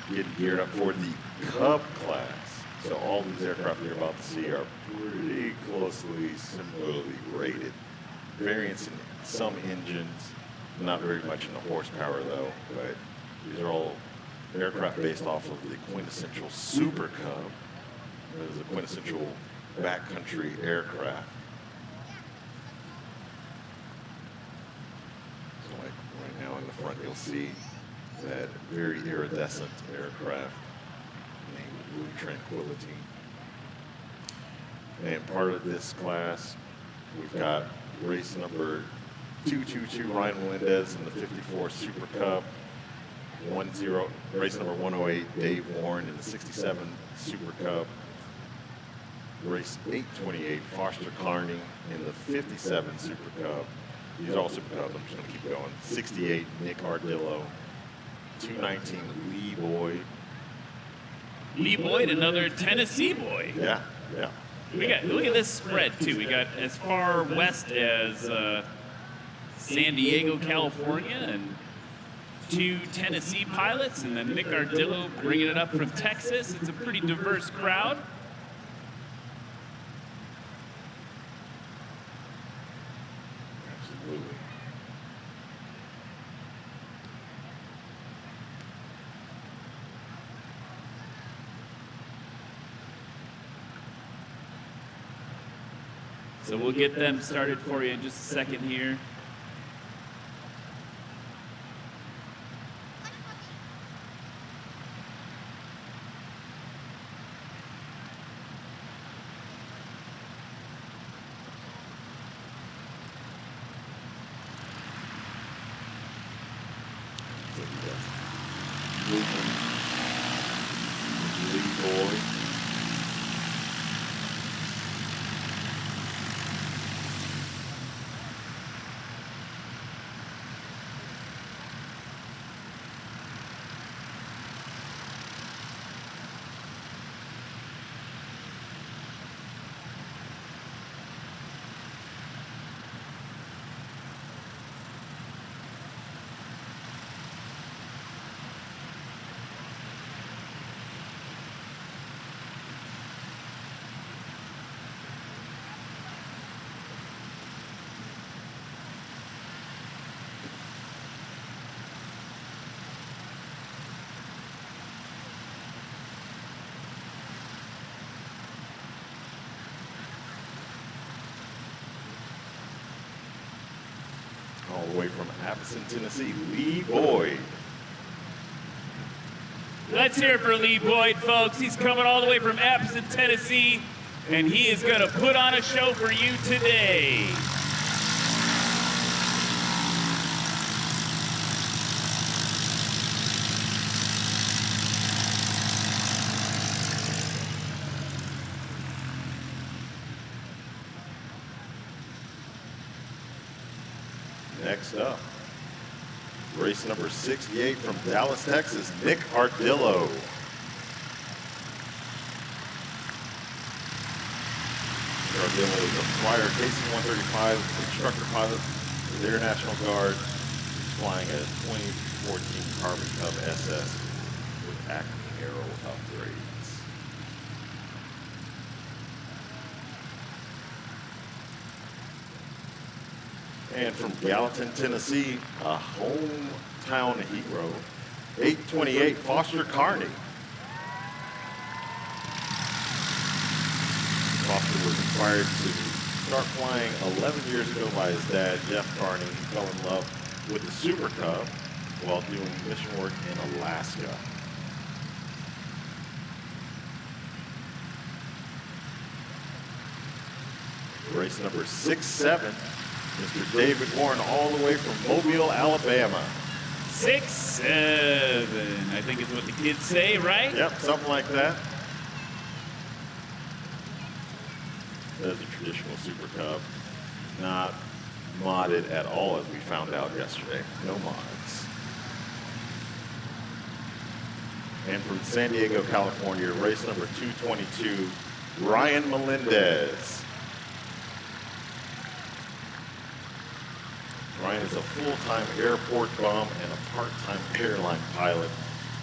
getting geared up for the Cub class. So all these aircraft you're about to see are pretty closely similarly rated. Variance in some engines, not very much in the horsepower though, but these are all aircraft based off of the quintessential Super Cub. That is a quintessential backcountry aircraft. So like right now in the front you'll see that very iridescent aircraft named Blue Tranquility. And part of this class, we've got race number 222 Ryan Melendez in the 54 Super Cub, race number 108 Dave Warren in the 67 Super Cub, race 828 Foster Carney in the 57 Super Cub. These are all Super Cubs, I'm just going to keep going. 68 Nick Ardillo, 219 Lee Boyd.
Lee Boyd, another Tennessee boy.
Yeah.
We got, look at this spread too. We got as far west as San Diego, California, and 2 Tennessee pilots, and then Nick Ardillo bringing it up from Texas. It's a pretty diverse crowd.
Absolutely.
So we'll get them started for you in just a second here.
Lee Boyd. the way from Appleton, Tennessee, Lee Boyd.
Let's hear it for Lee Boyd, folks. He's coming all the way from Appleton, Tennessee, and he is going to put on a show for you today.
Next up, race number 68 from Dallas, Texas, Nick Ardillo. Ardillo is a prior KC-135 instructor pilot for the Air National Guard. He's flying a 2014 Carbon Cub SS with active aero upgrades. And from Gallatin, Tennessee, a hometown hero, 828 Foster Carney. Foster was inspired to start flying 11 years ago by his dad, Jeff Carney. He fell in love with the Super Cub while doing mission work in Alaska. Race number 67. Mr. David Warren, all the way from Mobile, Alabama.
6-7, I think is what the kids say, right?
Yep, something like that. That's a traditional Super Cub. Not modded at all, as we found out yesterday. No mods. And from San Diego, California, race number 222, Ryan Melendez. Ryan is a full-time airport bum and a part-time airline pilot.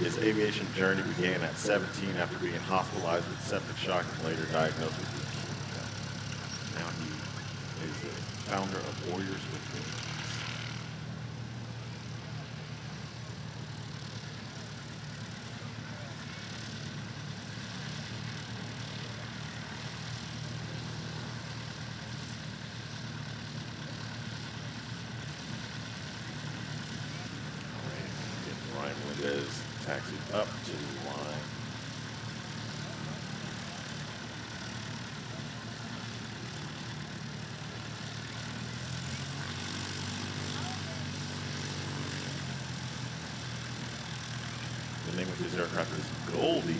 His aviation journey began at 17 after being hospitalized with septic shock and later diagnosed with leukemia. Now he is the founder of Warriors with Wings. Is taxied up to the line. The name of his aircraft is Goldie.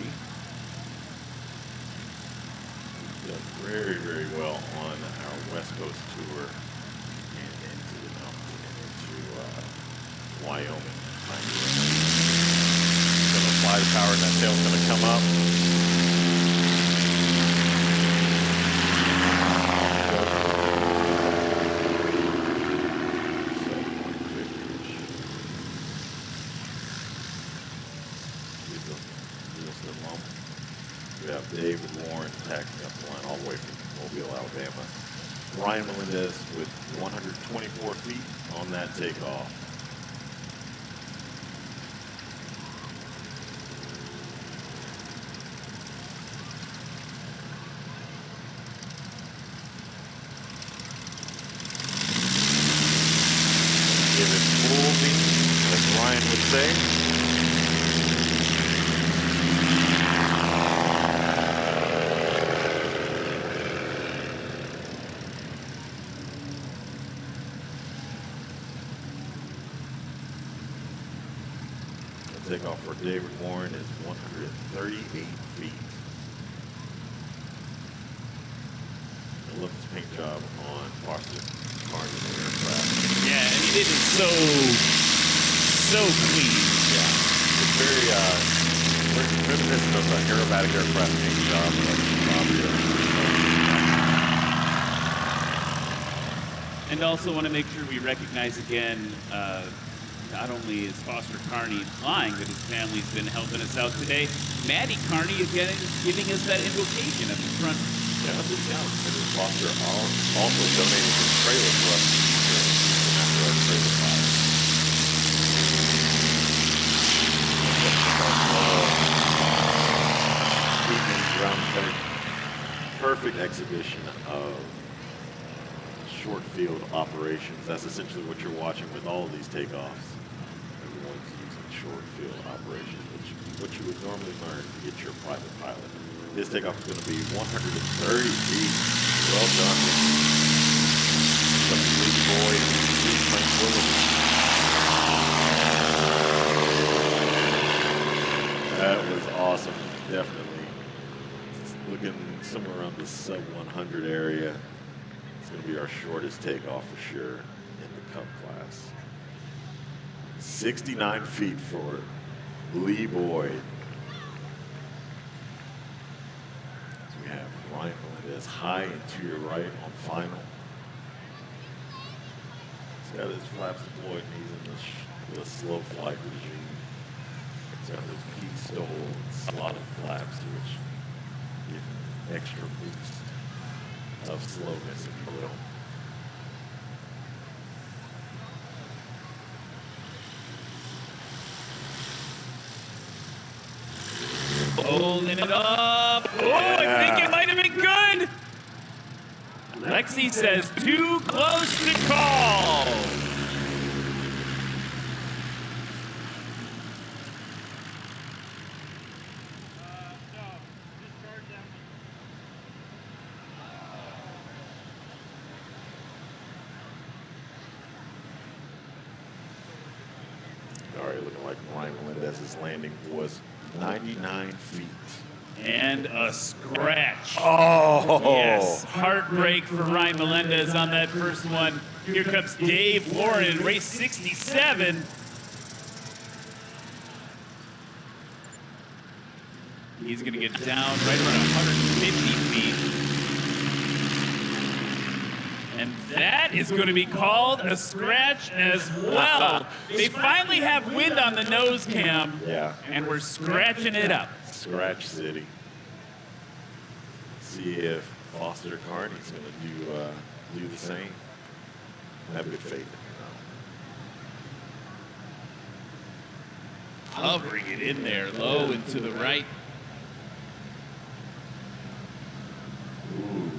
He's done very, very well on our West Coast tour and into the mountains and into Wyoming. Gonna apply the power and that tail's gonna come up. We have David Warren taxiing up the line all the way from Mobile, Alabama. Ryan Melendez with 124 feet on that takeoff. Give it full beat, as Ryan would say. The takeoff for David Warren is 138 feet. I love this paint job on Foster Carney's aircraft.
Yeah, and he did it so clean.
Yeah, it's very reminiscent of an aerobatic aircraft paint job.
And also want to make sure we recognize again, not only is Foster Carney flying, but his family's been helping us out today. Maddie Carney again is giving us that invocation at the front.
Yeah, that's what sounds. Mrs. Foster also donated his trailer for us after our trailer fire. Perfect exhibition of short field operations. That's essentially what you're watching with all of these takeoffs. Everyone's using short field operations, which what you would normally learn to get your private pilot. This takeoff is going to be 130 feet. Well done. Some big boy, big tranquility. That was awesome. Definitely. It's looking somewhere around the sub 100 area. It's going to be our shortest takeoff for sure in the Cup class. 69 feet for Lee Boyd. So we have Ryan Melendez high and to your right on final. He's got his flaps deployed and he's in the slow flight regime. He's got those peak STOL and slotted flaps to which give him an extra boost of slowness, if you will.
Holding it up. Oh, I think it might have been good. Lexi says too close to call.
Already looking like Ryan Melendez's landing was 99 feet.
And a scratch.
Oh!
Yes, heartbreak for Ryan Melendez on that first one. Here comes Dave Warren in race 67. He's going to get down right around 150 feet. And that is going to be called a scratch as well. They finally have wind on the nose cam.
Yeah.
And we're scratching it up.
Scratch City. See if Foster Carney's going to do the same. Have good faith in him.
Hovering it in there, low and to the right.
Ooh,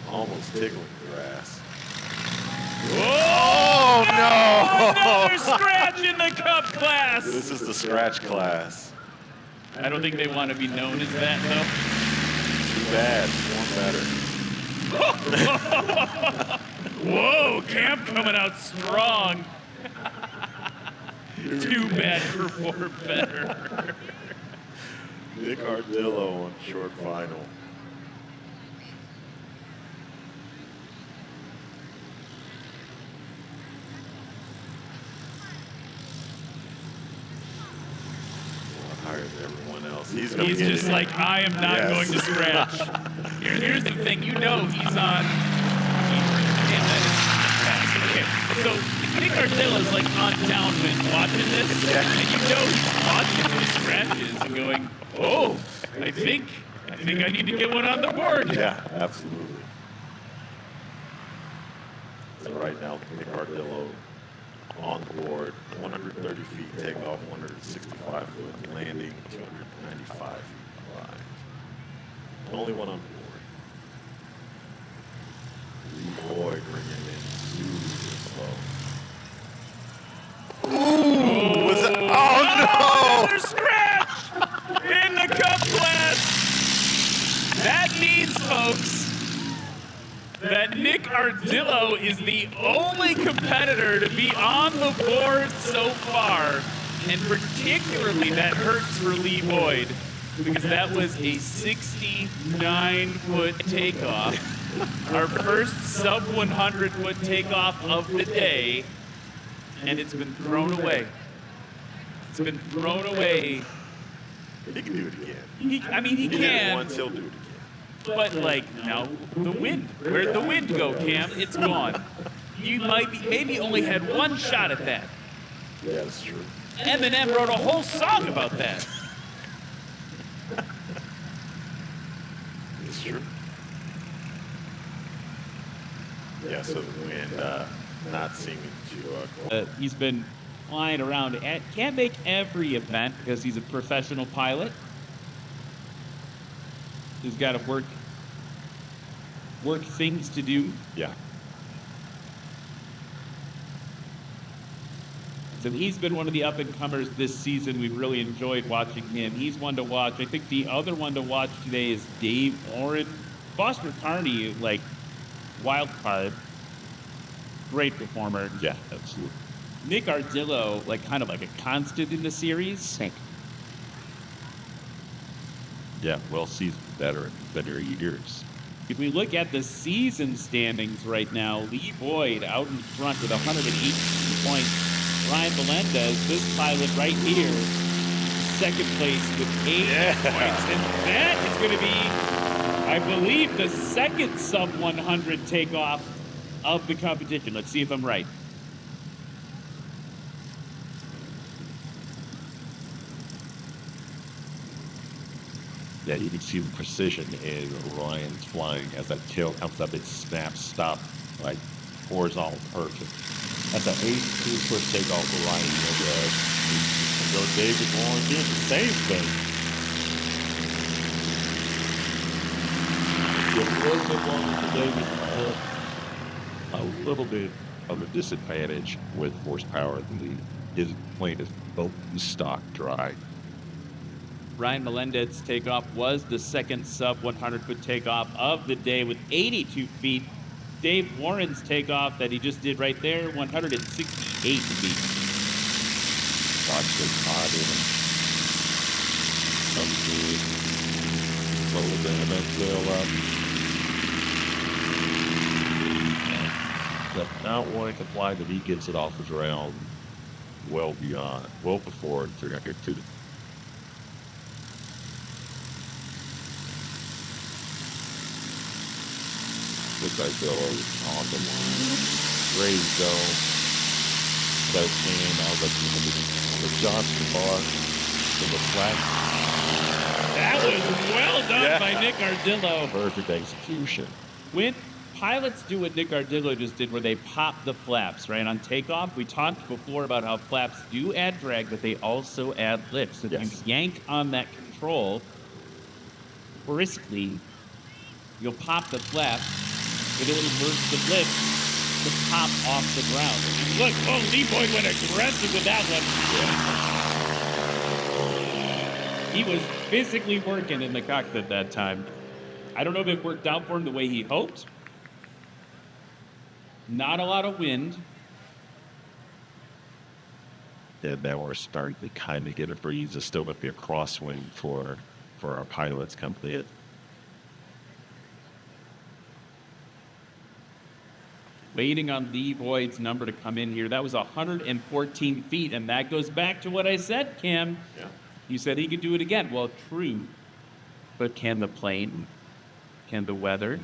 almost tickling the grass.
Oh,
no!
Another scratch in the Cup class.
This is the scratch class.
I don't think they want to be known as that, though.
Too bad. One better.
Whoa, Camp coming out strong. Too bad for four better.
Nick Ardillo on short final. Higher than everyone else. He's
just like, I am not going to scratch. Here's the thing, you know he's on. Okay, so Nick Ardillo's like on downwind watching this, and you know he's watching the scratches and going, oh, I think I need to get one on the board.
Yeah, absolutely. So right now, Nick Ardillo on the board, 130 feet takeoff, 165 foot landing, 295 feet wide. Only one on board. Boy, bringing in super slow. Ooh, was it? Oh no!
Another scratch in the Cup class. That means, folks, that Nick Ardillo is the only competitor to be on the board so far, and particularly that hurts for Lee Boyd, because that was a 69-foot takeoff, our first sub 100-foot takeoff of the day, and it's been thrown away. It's been thrown away.
He can do it again.
He
did it
can.
once, he'll do it again.
But like now, the wind. Where'd the wind go, Cam? It's gone. You maybe only had one shot at that.
Yeah, that's true.
Eminem wrote a whole song about that.
It's true. Yeah, so the wind not seeming to.
He's been flying around. Can't make every event because he's a professional pilot. He's got to work things to do.
Yeah.
So he's been one of the up-and-comers this season. We've really enjoyed watching him. He's one to watch. I think the other one to watch today is Dave Warren. Foster Carney, like, wild card. Great performer.
Yeah, absolutely.
Nick Ardillo, like, kind of like a constant in the series.
Yeah, well, seasoned veteran, better years.
If we look at the season standings right now, Lee Boyd out in front with 118 points. Ryan Melendez, this pilot right here, second place with 8 points. And that is going to be, I believe, the second sub-100 takeoff of the competition. Let's see if I'm right.
Yeah, you can see the precision in Ryan's flying as that tail comes up, it snaps, stop, like horizontal perfect. That's an 82-foot takeoff for Ryan Melendez. So David Warren doing the same thing. A little bit of a disadvantage with horsepower. His plane is both stock dry.
Ryan Melendez's takeoff was the second sub-100-foot takeoff of the day with 82 feet. Dave Warren's takeoff that he just did right there, 168 feet.
Watch this hot in him. Comes through. Slow down that tail up. But not wanting to fly that he gets it off the ground well before 302. Looks like they're on the line. Ready to go. That came out of the Johnson bar to the flat.
That was well done by Nick Ardillo.
Perfect execution.
When pilots do what Nick Ardillo just did, where they pop the flaps, right? On takeoff, we talked before about how flaps do add drag, but they also add lift. So if you yank on that control briskly, you'll pop the flap. It'll reverse the lift to pop off the ground. Look, oh, Lee Boyd went aggressive with that one. He was physically working in the cockpit that time. I don't know if it worked out for him the way he hoped. Not a lot of wind.
And now we're starting to kind of get a breeze. It's still going to be a crosswind for our pilots coming in.
Waiting on Lee Boyd's number to come in here. That was 114 feet, and that goes back to what I said, Cam.
Yeah.
You said he could do it again. Well, true. But can the plane, can the weather,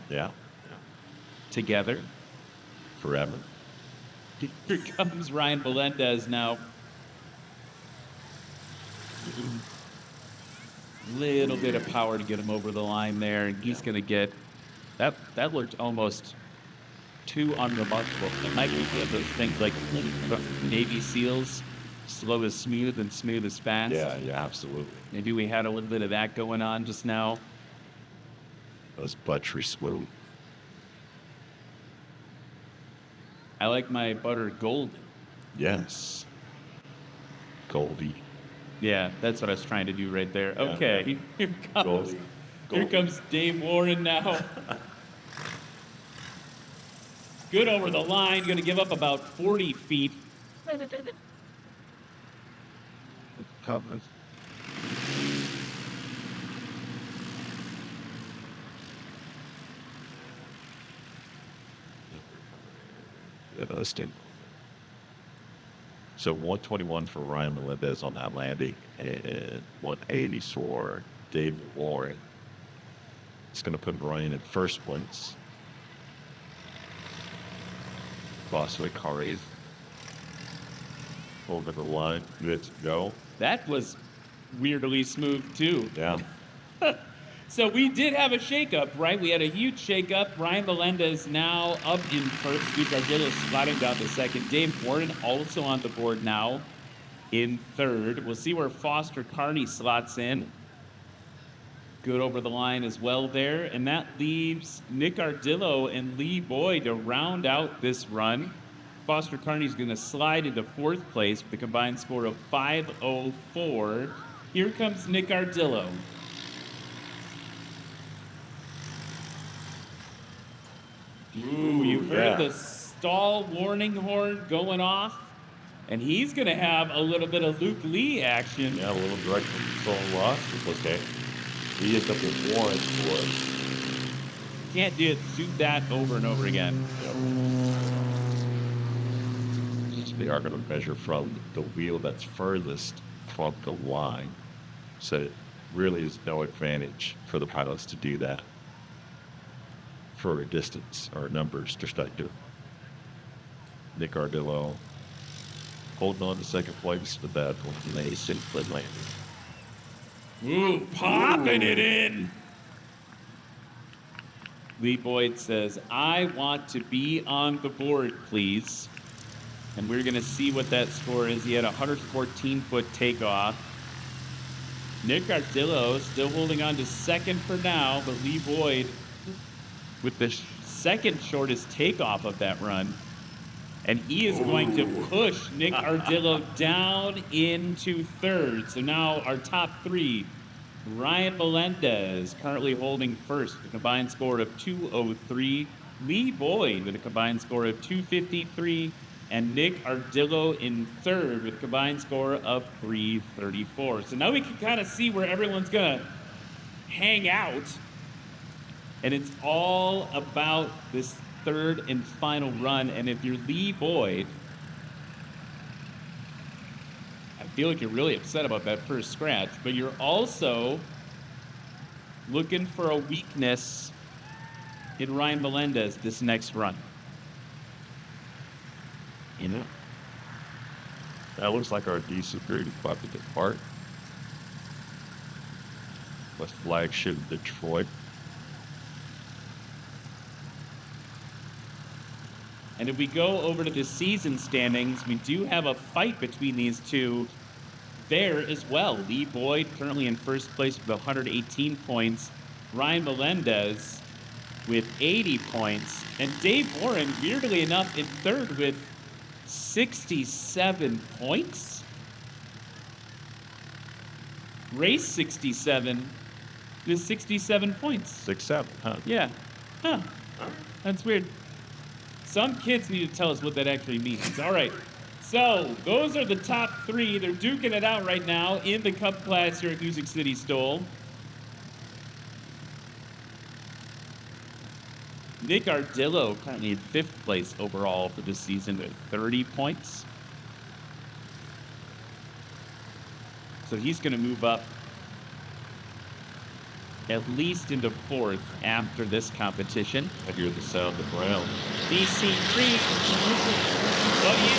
together?
Forever.
Here comes Ryan Melendez now. Little bit of power to get him over the line there, and he's going to get that. That looked almost too unremarkable. It might be one of those things like Navy SEALs, slow is smooth and smooth is fast.
Yeah, absolutely.
Maybe we had a little bit of that going on just now.
Those buttery smooth.
I like my butter golden.
Yes. Goldie.
Yeah, that's what I was trying to do right there. Okay, here comes
Goldie.
Here comes Dave Warren now. Good over the line, going to give up about 40 feet.
Coming. So 121 for Ryan Melendez on that landing, and 180 for David Warren. It's going to put Ryan in first place. Boswick Curry over the line. Let's go.
That was weirdly smooth, too.
Yeah.
So we did have a shakeup, right? We had a huge shakeup. Ryan Melendez now up in first. Luke Ardillo sliding down to second. Dave Warren also on the board now in third. We'll see where Foster Carney slots in. Good over the line as well there. And that leaves Nick Ardillo and Lee Boyd to round out this run. Foster Carney's going to slide into 4th place with a combined score of 504. Here comes Nick Ardillo. Ooh, you heard the stall warning horn going off, and he's going to have a little bit of Luke Lee action.
Yeah, a little direct control loss. It's okay. He just up with warrants for us.
Can't do that over and over again.
They are going to measure from the wheel that's furthest from the line. So it really is no advantage for the pilots to do that for a distance or numbers perspective. Nick Ardillo holding on to 2nd place for that one. Nice and flip landing.
Ooh, popping it in. Lee Boyd says, I want to be on the board, please. And we're going to see what that score is. He had a 114-foot takeoff. Nick Ardillo still holding on to 2nd for now, but Lee Boyd with the 2nd shortest takeoff of that run. And he is going to push Nick Ardillo down into 3rd. So now our top 3, Ryan Melendez currently holding 1st with a combined score of 203. Lee Boyd with a combined score of 253. And Nick Ardillo in 3rd with a combined score of 334. So now we can kind of see where everyone's going to hang out. And it's all about this 3rd and final run. And if you're Lee Boyd, I feel like you're really upset about that first scratch, but you're also looking for a weakness in Ryan Melendez this next run.
You know, that looks like our DC period is about to depart. West flagship Detroit.
And if we go over to the season standings, we do have a fight between these two there as well. Lee Boyd currently in 1st place with 118 points. Ryan Melendez with 80 points. And Dave Warren, weirdly enough, in 3rd with 67 points. Race 67 with 67 points.
6-7, huh?
Yeah. Huh. That's weird. Some kids need to tell us what that actually means. All right. So those are the top 3. They're duking it out right now in the Cup class here at Music City STOL. Nick Ardillo currently in 5th place overall for this season with 30 points. So he's going to move up at least into 4th after this competition.
I hear the sound of ground.
DC3, what do you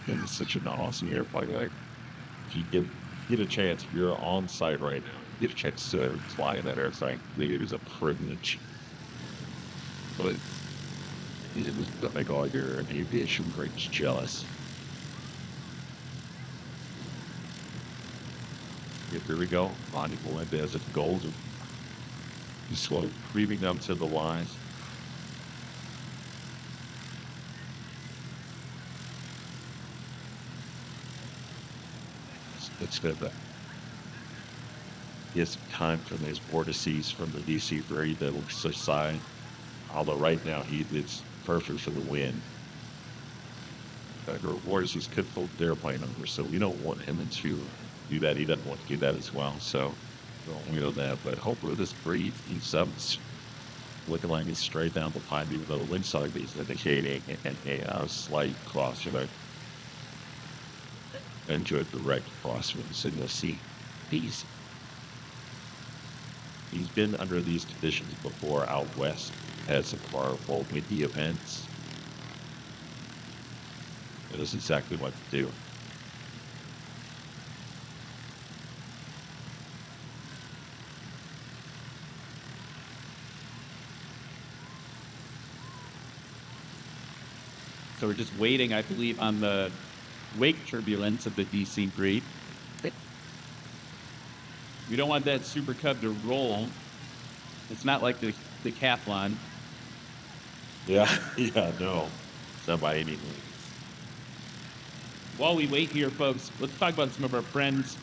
It's such an awesome airplane. Like, if you get a chance, if you're on site right now, get a chance to fly in that airplane. It is a privilege. But it was to make all your aviation greats jealous. Here we go. Bonnie Melendez at the goals. He's slowly creeping up to the lines. Let's get that. He has some time from his vortices from the DC-3 that will subside. Although right now it's perfect for the wind. Vortices could fold the airplane over, so we don't want him to do that. He doesn't want to do that as well, so we know that. But hopefully this breeze, he's looking like it's straight down the pipe, even though the wind side is indicating a slight cross. Enjoy direct crosswinds, and you'll see peace. He's been under these conditions before out west, had some powerful windy events. It is exactly what to do.
So we're just waiting, I believe, on the wake turbulence of the DC breed. We don't want that Super Cub to roll. It's not like the Decathlon.
Yeah, yeah, no. It's not by any means.
While we wait here, folks, let's talk about some of our friends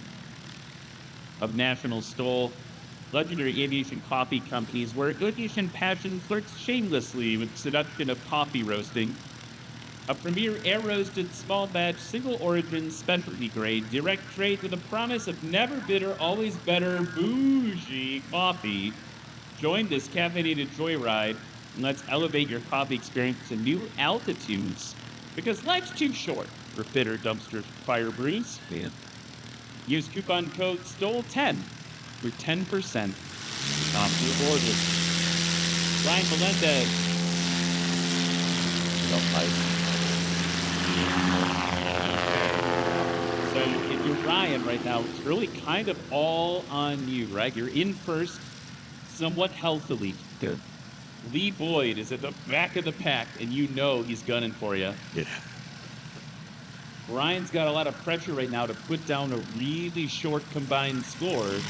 of National STOL, legendary aviation coffee companies, where aviation passion flirts shamelessly with seduction of coffee roasting. A premier air-roasted, small batch, single-origin, specialty grade, direct trade with a promise of never bitter, always better, bougie coffee. Join this caffeinated joyride and let's elevate your coffee experience to new altitudes. Because life's too short for bitter dumpster fire brews. Man. Use coupon code STOL10 for 10% off your order. Ryan Melendez. So if you're Ryan right now, it's really kind of all on you, right? You're in first, somewhat healthily.
Good.
Lee Boyd is at the back of the pack, and you know he's gunning for you.
Yeah.
Ryan's got a lot of pressure right now to put down a really short combined score to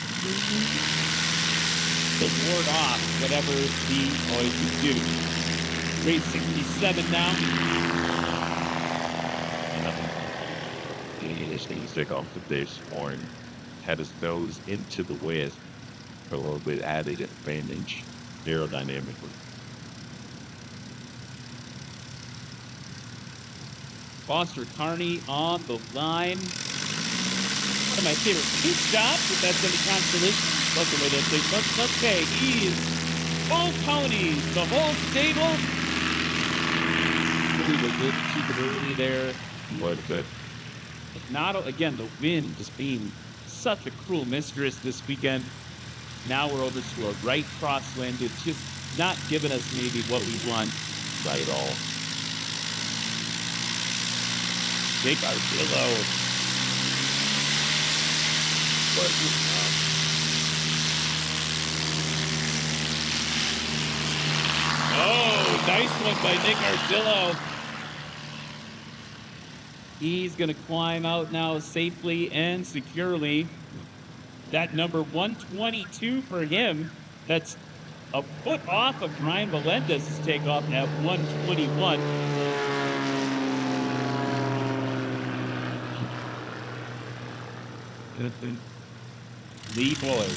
ward off whatever Lee Boyd can do. Grade 67 now.
Stick off the base horn, had his nose into the west for a little bit added advantage aerodynamically.
Foster Carney on the line. One of my favorite pit stops, if that's any consolation. Love the way that thing looks. Okay, he's all ponies, the whole stable. Really good keepability there.
What good.
Not again, the wind just being such a cruel mistress this weekend. Now we're over to a right crosswind. It's just not giving us maybe what we want.
Not at all.
Jake Arcillo. Oh, nice one by Nick Arcillo. He's going to climb out now safely and securely. That number 122 for him. That's a foot off of Ryan Melendez's takeoff at 121. Lee Boyd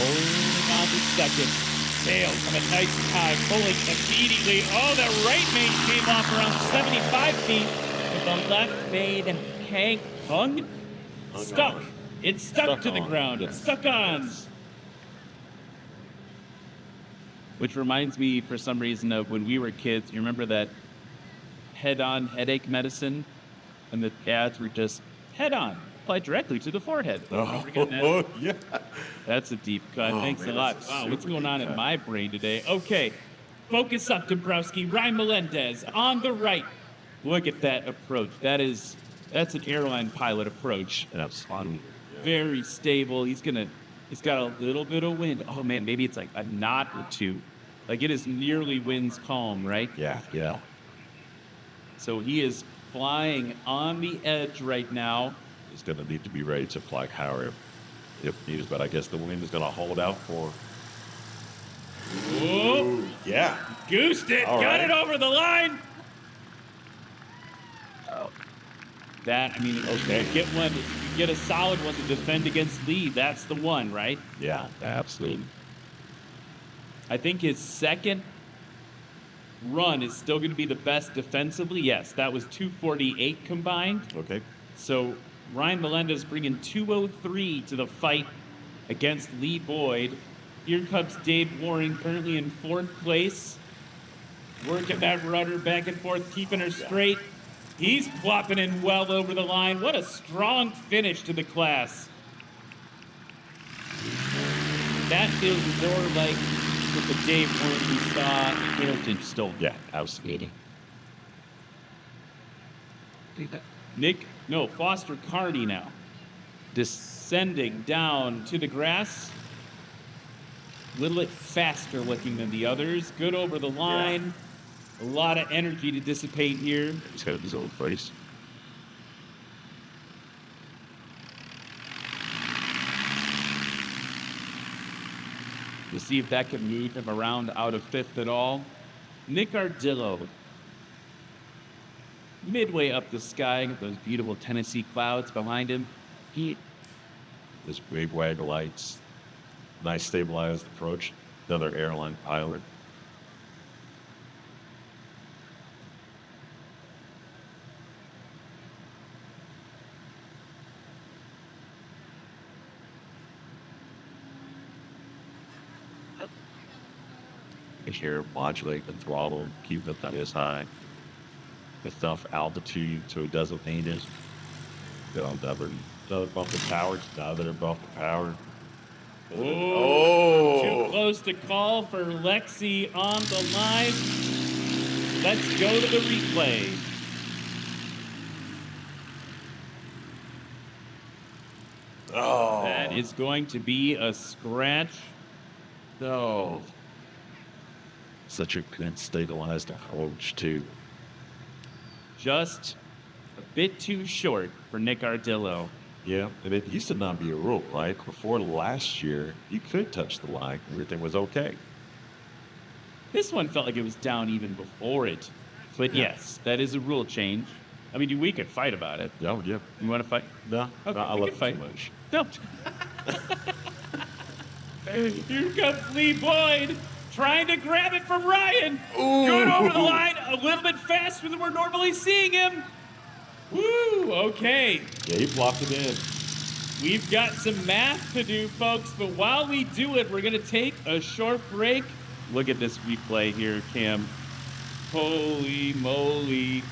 holding on to second. Sails from a nice time, pulling immediately. Oh, that right main came off around 75 feet. With the left main hung. Stuck. It's stuck to the ground. It's stuck on. Which reminds me, for some reason, of when we were kids. You remember that head-on headache medicine? And the ads were just head-on. Apply directly to the forehead.
Oh, yeah.
That's a deep cut. Thanks a lot. Wow, what's going on in my brain today? Okay. Focus up, Dombrowski. Ryan Melendez on the right. Look at that approach. That's an airline pilot approach.
That's fun.
Very stable. He's got a little bit of wind. Oh man, maybe it's like a knot or two. Like it is nearly winds calm, right?
Yeah, yeah.
So he is flying on the edge right now.
He's going to need to be ready to fly higher if needed, but I guess the wind is going to hold out for.
Whoa!
Yeah.
Goosed it.
All
Got
right.
it over the line. Okay. Get a solid one to defend against Lee. That's the one, right?
Yeah, absolutely.
I think his second run is still going to be the best defensively. Yes, that was 248 combined.
Okay.
So Ryan Melendez bringing 203 to the fight against Lee Boyd. Here comes Dave Waring, currently in fourth place. Working that rudder back and forth, keeping her straight. He's plopping in well over the line. What a strong finish to the class. That feels more like with the Dave Waring we saw Hamilton stole.
Yeah, outstanding.
Foster Carney now. Descending down to the grass. A little bit faster looking than the others. Good over the line. Yeah. A lot of energy to dissipate here.
He's got his own place.
to see if that can move him around out of fifth at all. Nick Ardillo, midway up the sky, those beautiful Tennessee clouds behind him.
This big wag of lights, nice stabilized approach. Another airline pilot. Here, modulate the throttle, keep it that is high. With enough altitude so it doesn't need it. Another bump the power, another bump the power.
Oh, too close to call for Lexi on the line. Let's go to the replay.
Oh.
That is going to be a scratch.
No. Such a good stabilized approach, too.
Just a bit too short for Nick Ardillo.
Yeah, and it used to not be a rule, right? Before last year, you could touch the line. Everything was okay.
This one felt like it was down even before it. But yes, that is a rule change. I mean, we could fight about it.
Yeah, yeah.
You want to fight?
No,
okay,
I
we
love
can fight.
Too much.
No. Here comes Lee Boyd, trying to grab it from Ryan.
Ooh.
Going over the line a little bit faster than we're normally seeing him. Woo, okay.
Yeah, he blocked it in.
We've got some math to do, folks, but while we do it, we're going to take a short break. Look at this replay here, Cam. Holy moly.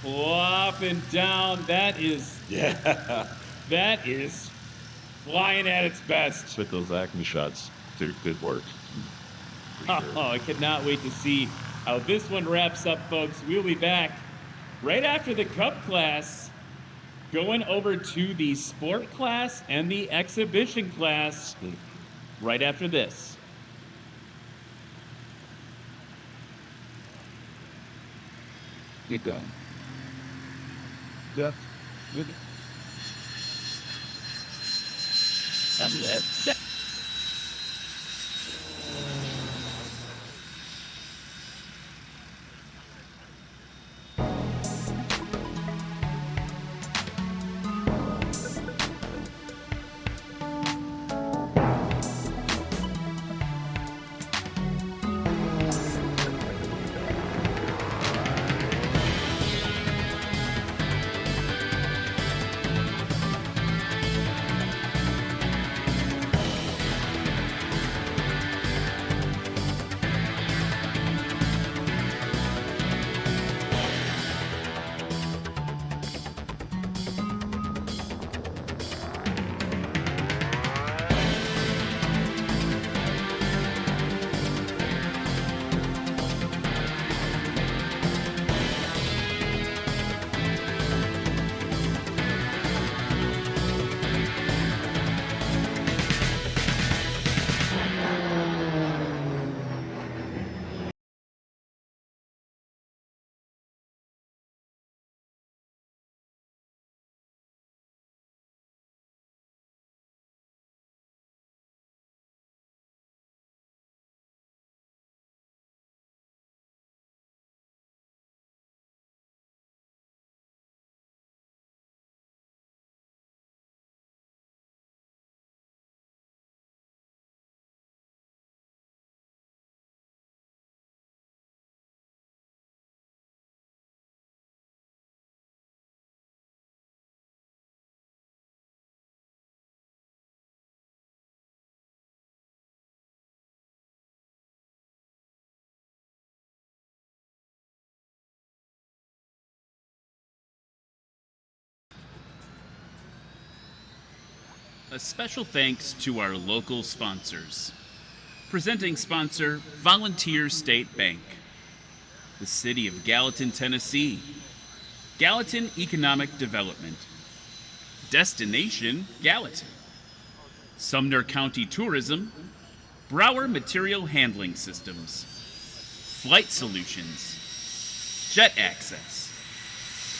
Flopping down. That is flying at its best.
With those acme shots, dude, good work. Sure.
Oh, I cannot wait to see how this one wraps up, folks. We'll be back right after the Cup class, going over to the Sport class and the Exhibition class right after this.
Keep going. Good. Good.
A special thanks to our local sponsors. Presenting sponsor, Volunteer State Bank. The City of Gallatin, Tennessee. Gallatin Economic Development. Destination, Gallatin. Sumner County Tourism. Brower Material Handling Systems. Flight Solutions. Jet Access.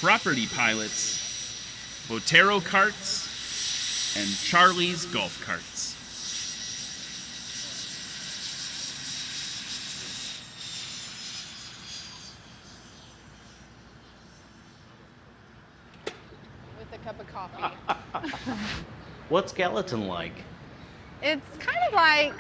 Property Pilots. Botero Carts. And Charlie's Golf Carts.
with a cup of coffee.
What's Gallatin like?
It's kind of like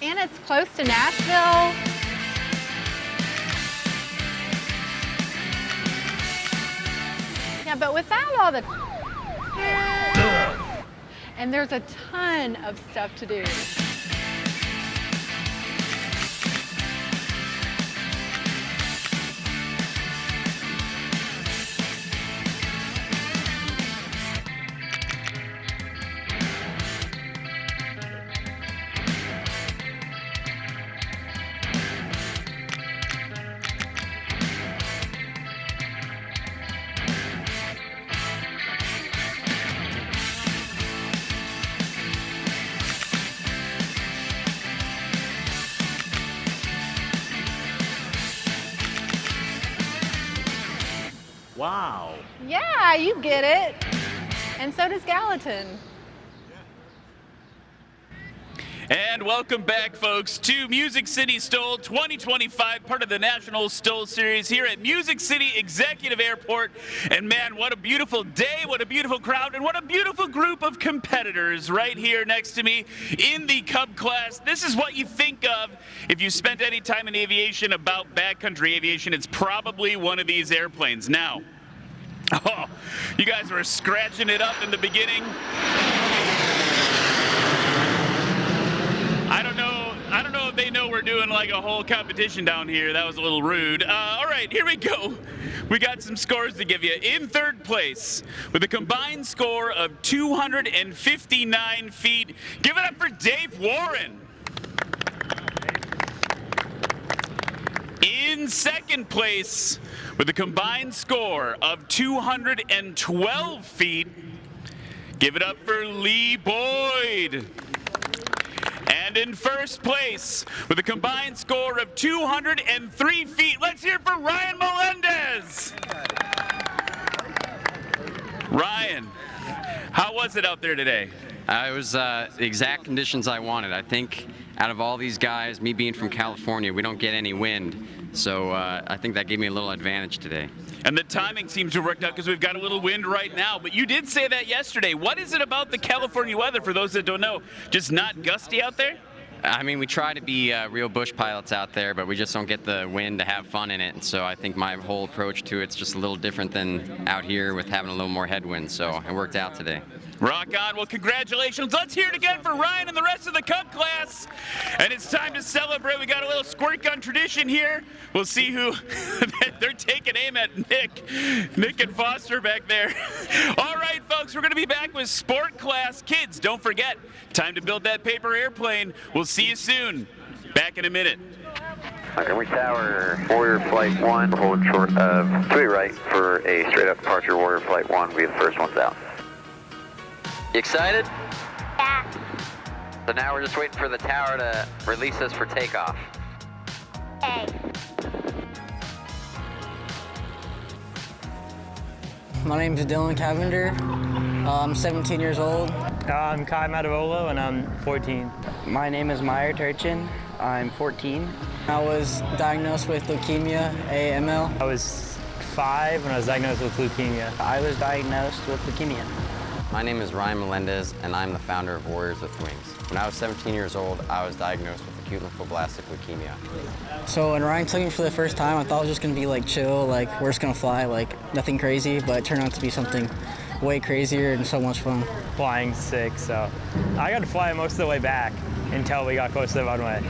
and it's close to Nashville. Yeah, but without all the and there's a ton of stuff to do.
Wow.
Yeah, you get it. And so does Gallatin.
And welcome back, folks, to Music City STOL 2025, part of the National STOL Series here at Music City Executive Airport. And man, what a beautiful day, what a beautiful crowd, and what a beautiful group of competitors right here next to me in the Cub class. This is what you think of if you spent any time in aviation about backcountry aviation. It's probably one of these airplanes. Now, oh, you guys were scratching it up in the beginning. I don't know if they know we're doing like a whole competition down here. That was a little rude. All right, here we go. We got some scores to give you. In third place, with a combined score of 259 feet, give it up for Dave Warren. In second place, with a combined score of 212 feet, give it up for Lee Boyd. And in first place, with a combined score of 203 feet, let's hear it for Ryan Melendez. Ryan, how was it out there today?
It was the exact conditions I wanted. I think out of all these guys, me being from California, we don't get any wind. So I think that gave me a little advantage today.
And the timing seems to have worked out because we've got a little wind right now. But you did say that yesterday. What is it about the California weather, for those that don't know? Just not gusty out there?
I mean, we try to be real bush pilots out there, but we just don't get the wind to have fun in it. And so I think my whole approach to it's just a little different than out here with having a little more headwind. So it worked out today.
Rock on. Well, congratulations. Let's hear it again for Ryan and the rest of the Cub class. And it's time to celebrate. We got a little squirt gun tradition here. We'll see who they're taking aim at. Nick and Foster back there. All right, folks, we're going to be back with sport class. Kids, don't forget, time to build that paper airplane. We'll see you soon. Back in a minute.
Montgomery Tower, Warrior Flight 1, we're holding short of 2 right for a straight up departure. Warrior Flight 1 will be the first ones out.
You excited?
Yeah.
So now we're just waiting for the tower to release us for takeoff.
Hey.
My name is Dylan Cavender. I'm 17 years old.
I'm Kai Matavolo and I'm 14.
My name is Meyer Turchin. I'm 14. I was diagnosed with leukemia, AML.
I was 5 when I was diagnosed with leukemia.
I was diagnosed with leukemia.
My name is Ryan Melendez, and I'm the founder of Warriors with Wings. When I was 17 years old, I was diagnosed with acute lymphoblastic leukemia.
So when Ryan took me for the first time, I thought it was just gonna be like chill, like we're just gonna fly, like nothing crazy, but it turned out to be something way crazier and so much fun.
Flying's sick, so I got to fly most of the way back until we got close to the runway.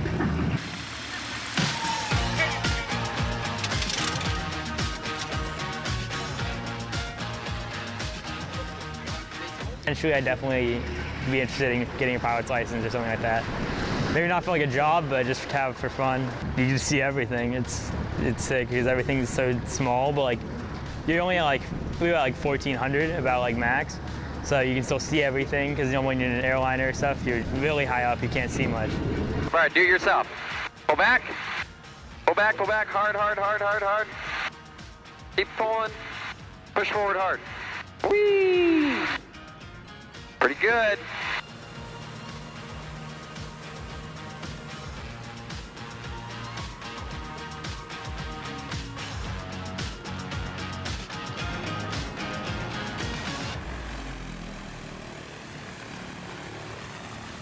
Eventually, I'd definitely be interested in getting a pilot's license or something like that. Maybe not for like a job, but just to have for fun. You just see everything. It's sick because everything's so small, but like you're only at we were at 1,400 about like max, so you can still see everything because when you're in an airliner or stuff, you're really high up, you can't see much.
All right, do it yourself. Pull back.
Pull back, hard, hard, hard, hard, hard. Keep pulling. Push forward hard. Whee! Pretty good.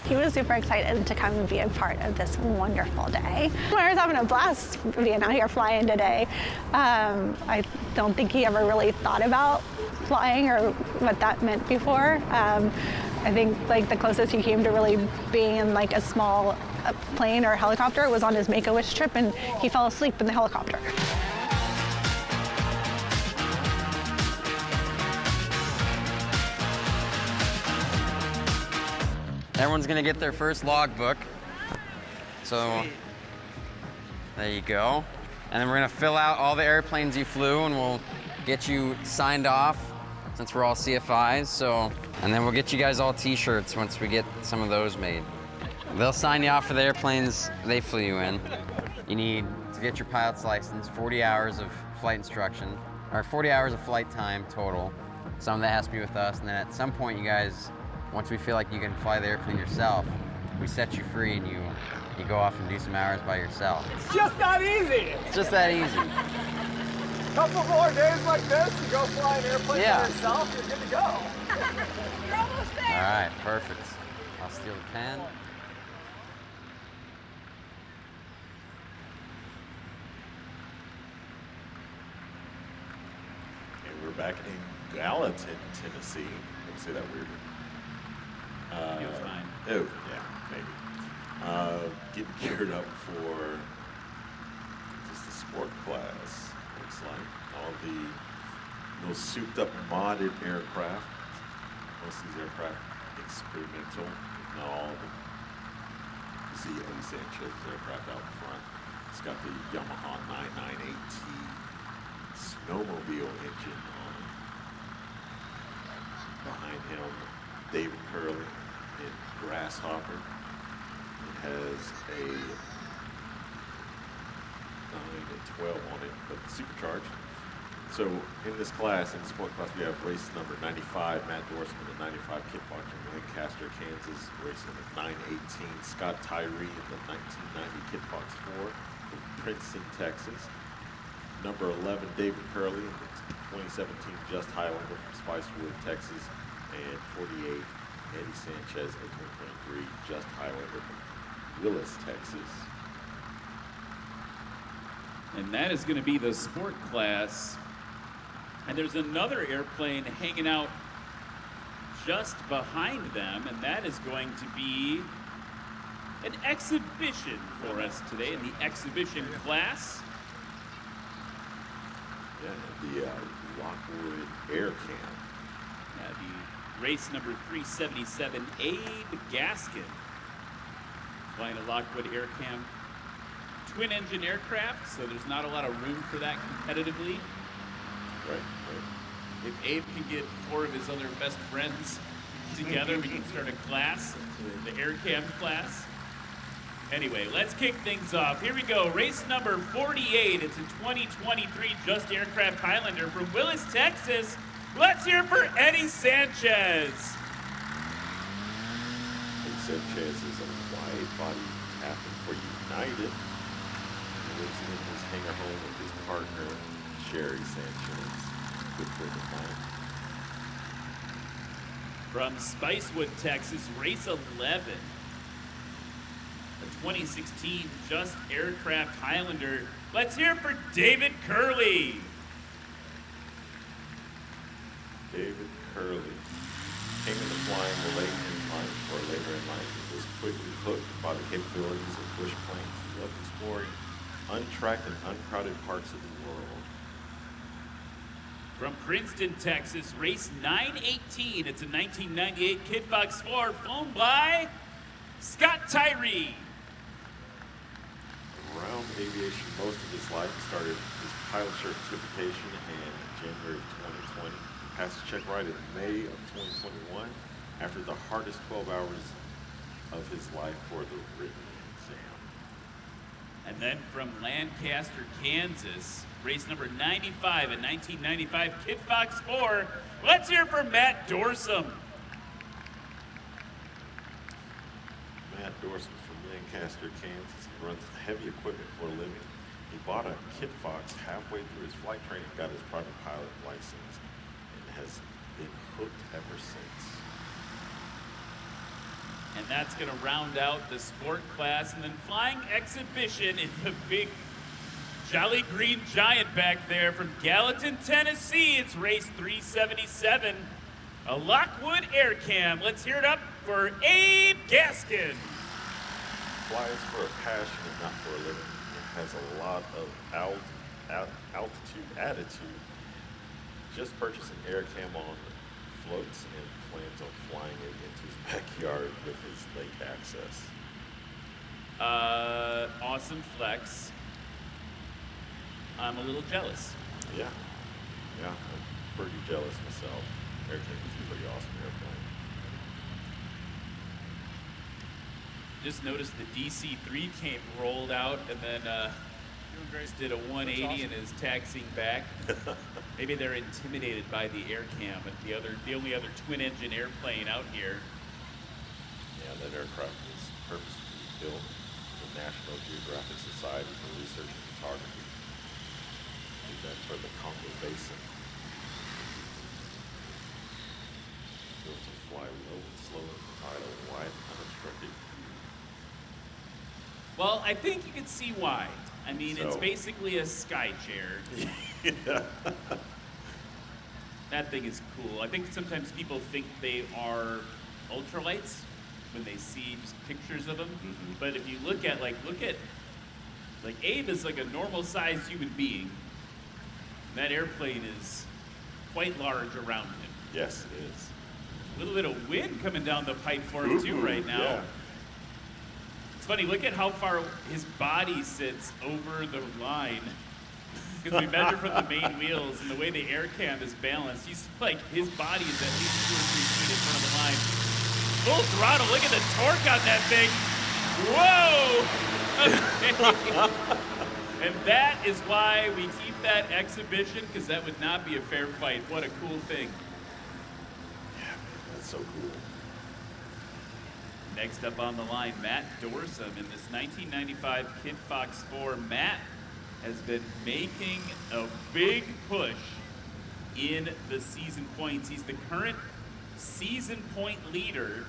He was super excited to come and be a part of this wonderful day. I was having a blast being out here flying today. I don't think he ever really thought about flying or what that meant before. I think like the closest he came to really being in like a small plane or helicopter was on his Make-A-Wish trip, and he fell asleep in the helicopter.
Everyone's gonna get their first logbook. So there you go. And then we're gonna fill out all the airplanes you flew, and we'll get you signed off since we're all CFIs. So, and then we'll get you guys all T-shirts once we get some of those made. They'll sign you off for the airplanes they flew you in. You need to get your pilot's license, 40 hours of flight instruction, or 40 hours of flight time total. Some of that has to be with us, and then at some point you guys, once we feel like you can fly the airplane yourself, we set you free and you go off and do some hours by yourself.
It's just that easy.
It's just that easy.
Couple more days like this, you go fly an airplane
Yeah.
by yourself, you're good to go. You're almost there.
All right, perfect. I'll steal the pen.
And we're back in Gallatin, Tennessee. Did I say that weird?
Feels fine.
Oh, yeah, maybe. Getting geared up for just a sport class, looks like. All those souped up modded aircraft. Most of these aircraft experimental, if not all of them. You see Eddie Sanchez's aircraft out in front. It's got the Yamaha 998T snowmobile engine on it. Behind him, David Curley in Grasshopper. It has a 9 and 12 on it, but supercharged. So in this class, in the sport class, we have race number 95, Matt Dorsman, the 95 Kit Fox from Lancaster, Kansas. Race number 918, Scott Tyree in the 1990 Kit Fox 4 from Princeton, Texas. Number 11, David Curley in the 2017 Just Highlander from Spicewood, Texas. And 48, Eddie Sanchez in 2023 Just Highlander from Willis, Texas.
And that is going to be the sport class. And there's another airplane hanging out just behind them, and that is going to be an exhibition for us today in the exhibition class.
Yeah, the Lockwood Air Camp.
The race number 377, Abe Gaskin, flying a Lockwood Air Camp twin engine aircraft, so there's not a lot of room for that competitively.
Right.
If Abe can get 4 of his other best friends together, we can start a class, the Air Camp class. Anyway, let's kick things off. Here we go, race number 48. It's a 2023 Just Aircraft Highlander from Willis, Texas. Let's hear it for Eddie Sanchez.
Eddie Sanchez is a wide-body captain for United. He lives in his hangar home with his partner, Sherry Sanchez. Good friend of mine.
From Spicewood, Texas, race 11. A 2016 Just Aircraft Highlander. Let's hear it for David Curley.
David Curley came into flying late in life, or later in life. He was quickly hooked by the capabilities of bush planes. He loved exploring untracked and uncrowded parts of the world.
From Princeton, Texas, race 918. It's a 1998 Kit Fox 4 flown by Scott Tyree.
Around aviation most of his life, started his pilot certification in January of 2020. Passed the check ride in May of 2021 after the hardest 12 hours of his life for the written exam.
And then from Lancaster, Kansas, race number 95 in 1995, Kid Fox 4. Let's hear from Matt Dorsum.
Matt Dorsum from Lancaster, Kansas. He runs heavy equipment for a living. He bought a Kid Fox halfway through his flight training, got his private pilot license, and has been hooked ever since.
And that's going to round out the sport class. And then flying exhibition in the big Jolly Green Giant back there from Gallatin, Tennessee. It's race 377, a Lockwood Air Cam. Let's hear it up for Abe Gaskin.
Flies for a passion and not for a living. It has a lot of altitude attitude. Just purchased an Air Cam on floats and plans on flying it into his backyard with his lake access.
Awesome flex. I'm a little jealous.
Yeah, I'm pretty jealous myself. Air Cam is a pretty awesome airplane.
Just noticed the DC-3 came rolled out and then just did a 180 and is taxiing back. Maybe they're intimidated by the Air Cam, but the only other twin-engine airplane out here.
Yeah, that aircraft was purposely built for the National Geographic Society for Research and Photography. Did that for the Congo Basin. Built to fly low and slow and provide a wide, unobstructed view.
Well, I think you can see why. I mean, it's basically a sky chair.
Yeah.
That thing is cool. I think sometimes people think they are ultralights when they see just pictures of them.
Mm-hmm.
But if you look at Abe is like a normal sized human being. That airplane is quite large around him.
Yes, it is.
A little bit of wind coming down the pipe for him too right now.
Yeah.
It's funny, look at how far his body sits over the line. Because we measure from the main wheels and the way the air cam is balanced, his body is at least 2 or 3 feet in front of the line. Full throttle, look at the torque on that thing. Whoa! Okay. And that is why we keep that exhibition, because that would not be a fair fight. What a cool thing.
Yeah, that's so cool.
Next up on the line, Matt Dorsum in this 1995 Kid Fox 4. Matt has been making a big push in the season points. He's the current season point leader.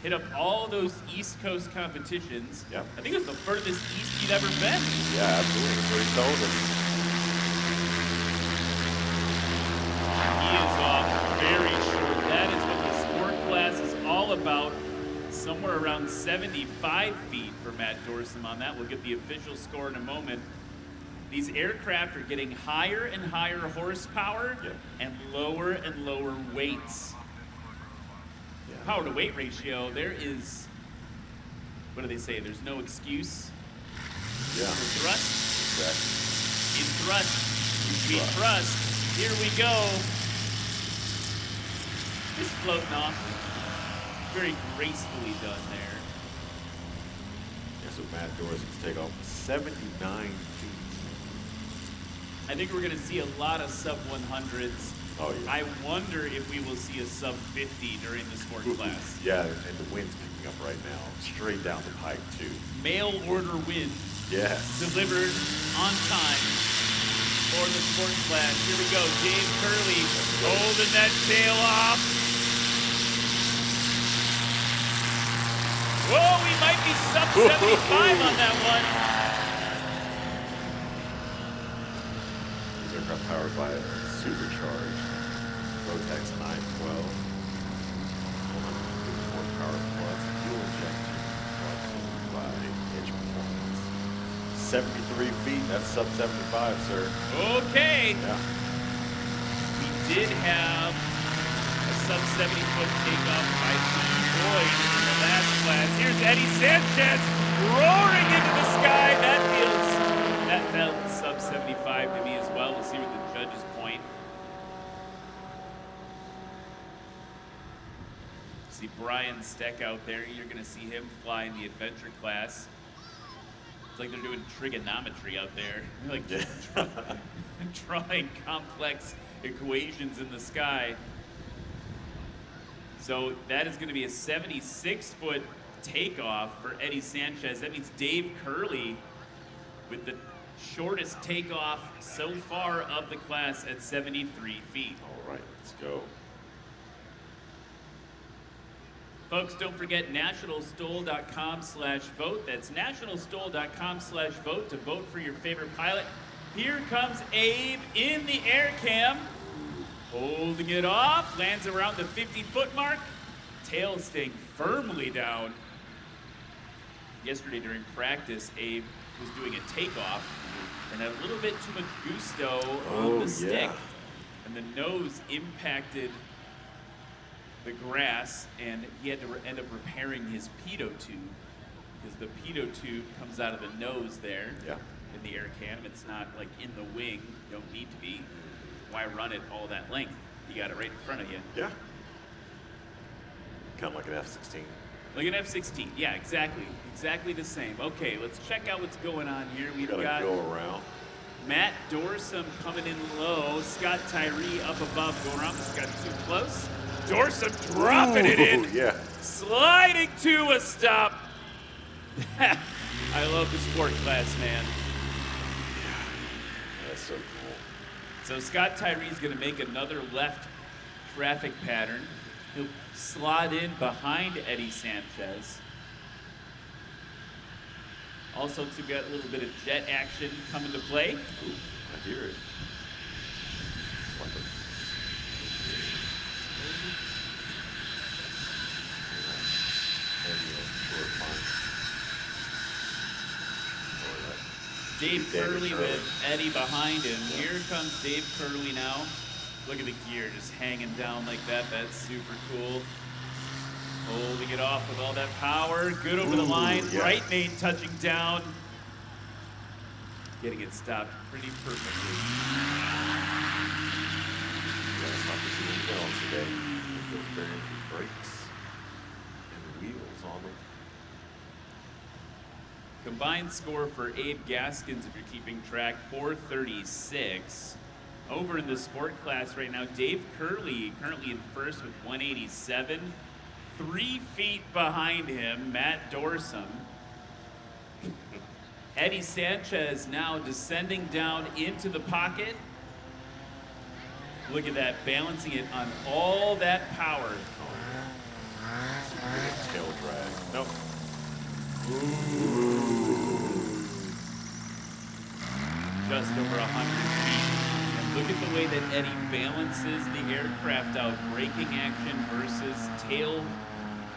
Hit up all those East Coast competitions.
Yep.
I think it was the furthest east he'd ever been.
Yeah, absolutely. That's what he told us.
He is off very short. That is what the sport class is all about. Somewhere around 75 feet for Matt Dorsum on that. We'll get the official score in a moment. These aircraft are getting higher and higher horsepower and lower weights.
Yeah.
Power to weight ratio, there is, what do they say? There's no excuse.
Yeah.
For thrust.
Exactly.
In thrust. We trust. Here we go. Just floating off. Very gracefully done there.
Yeah, so Matt Dorsum's take off 79 feet.
I think we're going to see a lot of sub-100s.
Oh, yeah.
I wonder if we will see a sub-50 during the sport class.
Yeah, and the wind's picking up right now. Straight down the pipe, too.
Mail order wind.
Yes.
Delivered on time for the sport class. Here we go. James Curley holding that tail off. Whoa, we might be sub-75 on that one.
These aircraft powered by a supercharged Rotax 912. 150 horsepower plus fuel injection by edge performance. 73 feet, that's sub-75, sir.
Okay.
Yeah.
We did have a sub-70-foot takeoff by Lee Boyd in the last class. Here's Eddie Sanchez roaring into the sky. That felt sub-75 to me as well. We'll see what the judges point. See Brian Steck out there. You're going to see him fly in the adventure class. It's like they're doing trigonometry out there. Like drawing complex equations in the sky. So that is going to be a 76-foot takeoff for Eddie Sanchez. That means Dave Curley with the shortest takeoff so far of the class at 73 feet.
All right, let's go.
Folks, don't forget nationalstol.com/vote. That's nationalstol.com/vote to vote for your favorite pilot. Here comes Abe in the air cam, holding it off, lands around the 50-foot mark, tail staying firmly down. Yesterday during practice, Abe was doing a takeoff and had a little bit too much gusto on the stick, and the nose impacted the grass, and he had to end up repairing his pitot tube, because the pitot tube comes out of the nose there in the air cam. It's not like in the wing. You don't need to be. Why run it all that length? You got it right in front of you.
Yeah. Kind of like an F-16.
Like an F-16. Yeah, exactly. Exactly the same. Okay, let's check out what's going on here. We've
Gotta
got
go around.
Matt Dorsum coming in low. Scott Tyree up above, going around. This got too close. Dorsum dropping it in.
Yeah.
Sliding to a stop. I love the sport class, man.
That's so cool.
So Scott Tyree's going to make another left traffic pattern. He'll slide in behind Eddie Sanchez. Also, to get a little bit of jet action come into play.
Ooh, I hear it.
Dave Curley with Eddie behind him. Here comes Dave Curley now. Look at the gear just hanging down like that. That's super cool. Holding it off with all that power. Good over the line. Right main touching down. Getting it stopped pretty perfectly.
Brakes and wheels on them.
Combined score for Abe Gaskins, if you're keeping track, 436. Over in the sport class right now, Dave Curley currently in first with 187. 3 feet behind him, Matt Dorsum. Eddie Sanchez now descending down into the pocket. Look at that, balancing it on all that power.
Tail drag. Nope.
Just over 100 feet. And look at the way that Eddie balances the aircraft out. Braking action versus tail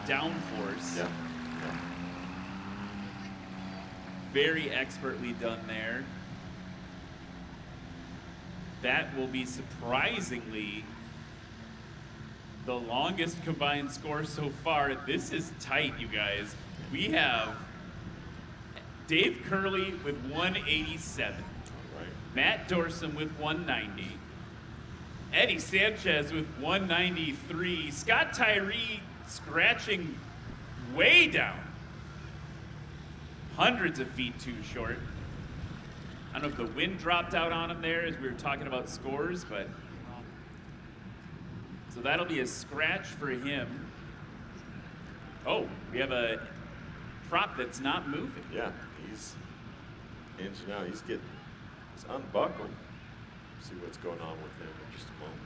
downforce.
Yeah.
Very expertly done there. That will be surprisingly the longest combined score so far. This is tight, you guys. We have Dave Curley with 187.
Right.
Matt Dorsum with 190. Eddie Sanchez with 193. Scott Tyree scratching way down. Hundreds of feet too short. I don't know if the wind dropped out on him there as we were talking about scores, but so that'll be a scratch for him. Oh, we have a prop that's not moving.
Yeah, he's engine out. He's unbuckled. See what's going on with him in just a moment.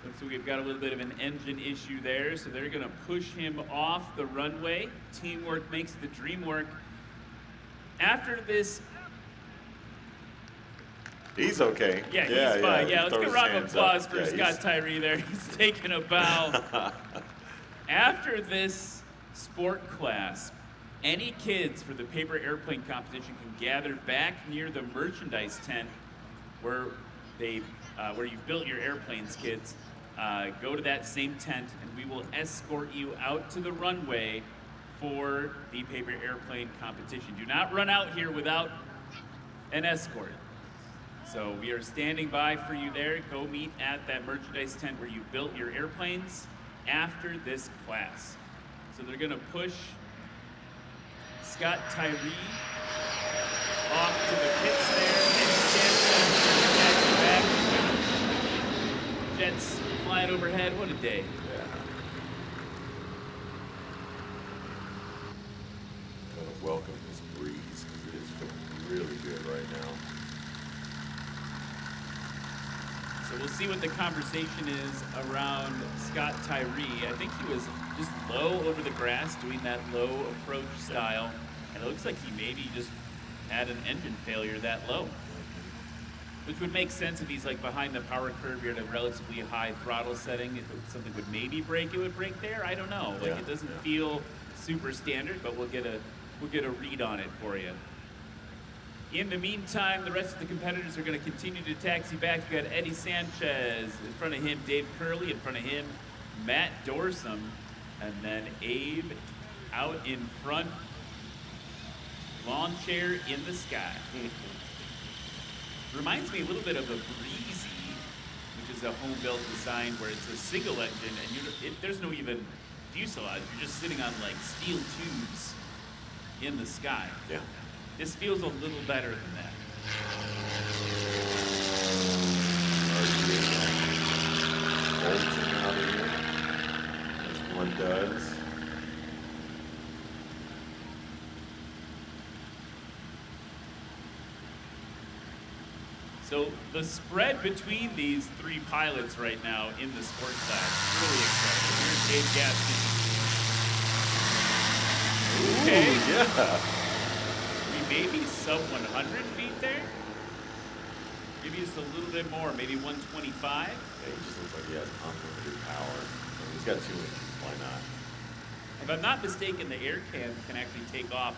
Looks like we've got a little bit of an engine issue there, so they're gonna push him off the runway. Teamwork makes the dream work. After this,
he's okay.
yeah, he's fine. Yeah, let's give a round of applause for
Yeah,
Scott Tyree there. He's taking a bow. After this sport class, any kids for the paper airplane competition can gather back near the merchandise tent where you've built your airplanes, kids. Go to that same tent and we will escort you out to the runway for the paper airplane competition. Do not run out here without an escort. So we are standing by for you there. Go meet at that merchandise tent where you built your airplanes. after this class. So they're gonna push Scott Tyree off to the pits there, and back. Jets flying overhead, what a day.
Welcome this breeze, because it is feeling really good right now.
So we'll see what the conversation is around Scott Tyree. I think he was just low over the grass, doing that low approach style, and it looks like he maybe just had an engine failure that low. Which would make sense if he's like behind the power curve, you're at a relatively high throttle setting. If something would maybe break, it would break there. I don't know. Like it doesn't feel super standard, but we'll get a read on it for you. In the meantime, the rest of the competitors are going to continue to taxi back. You got Eddie Sanchez in front of him, Dave Curley in front of him, Matt Dorsum, and then Abe out in front. Lawn chair in the sky. Reminds me a little bit of a Breezy, which is a home-built design where it's a single engine and there's no even fuselage. You're just sitting on like steel tubes in the sky.
Yeah.
This feels a little better than that.
Bolting out of here, as one does.
So the spread between these three pilots right now in the sport class is really exciting. Here's Dave Gaskin. Okay.
Ooh, yeah.
We may be sub 100 feet there. Maybe just a little bit more, maybe 125.
Yeah, he just looks like he has unlimited power. I mean, he's got 2 engines, why not?
If I'm not mistaken, the air can actually take off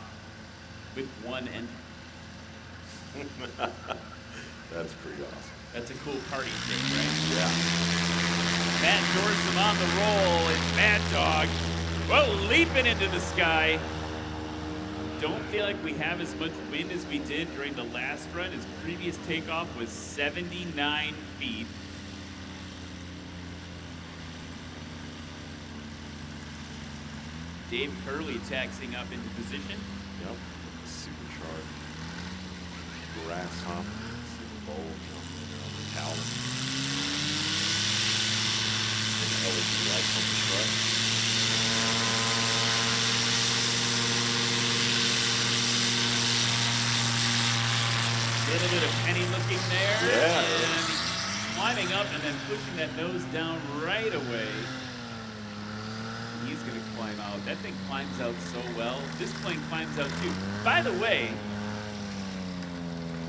with one engine.
That's pretty awesome.
That's a cool party thing, right?
Yeah.
Matt Dorsum on the roll, and Mad Dog, well, leaping into the sky. Don't feel like we have as much wind as we did during the last run. His previous takeoff was 79 feet. Dave Curley taxiing up into position.
Yep. Supercharged. Grasshopper. Super Bowl jumping in there on the Calvin. And the LED lights on the front.
A little bit of penny looking there.
Yeah.
And climbing up and then pushing that nose down right away. He's going to climb out. That thing climbs out so well. This plane climbs out too. By the way,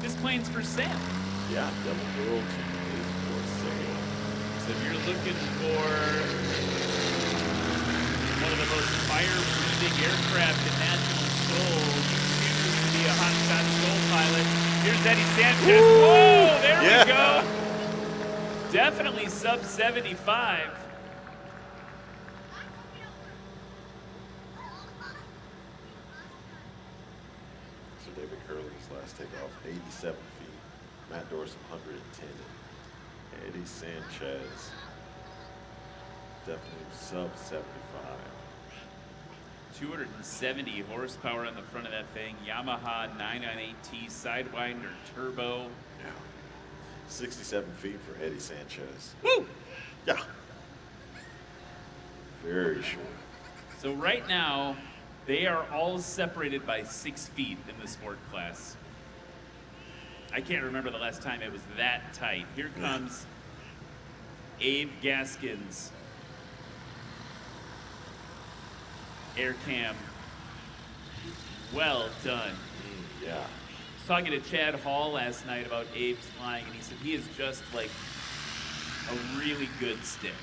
this plane's for sale.
Yeah, Double World is for sale.
So if you're looking for one of the most fire-breathing aircraft in National STOL, you choose to be a hotshot STOL pilot. Here's Eddie Sanchez.
Woo!
Whoa, there we go. Definitely sub 75.
So David Curley's last takeoff, 87 feet. Matt Dorsum, 110. Eddie Sanchez, definitely sub 75.
270 horsepower on the front of that thing. Yamaha 998T Sidewinder turbo.
Yeah. 67 feet for Eddie Sanchez.
Woo!
Yeah. Very short.
So right now, they are all separated by 6 feet in the sport class. I can't remember the last time it was that tight. Here comes Abe Gaskins. Air cam. Well done.
Yeah.
I was talking to Chad Hall last night about Abe's flying, and he said he is just like a really good stick.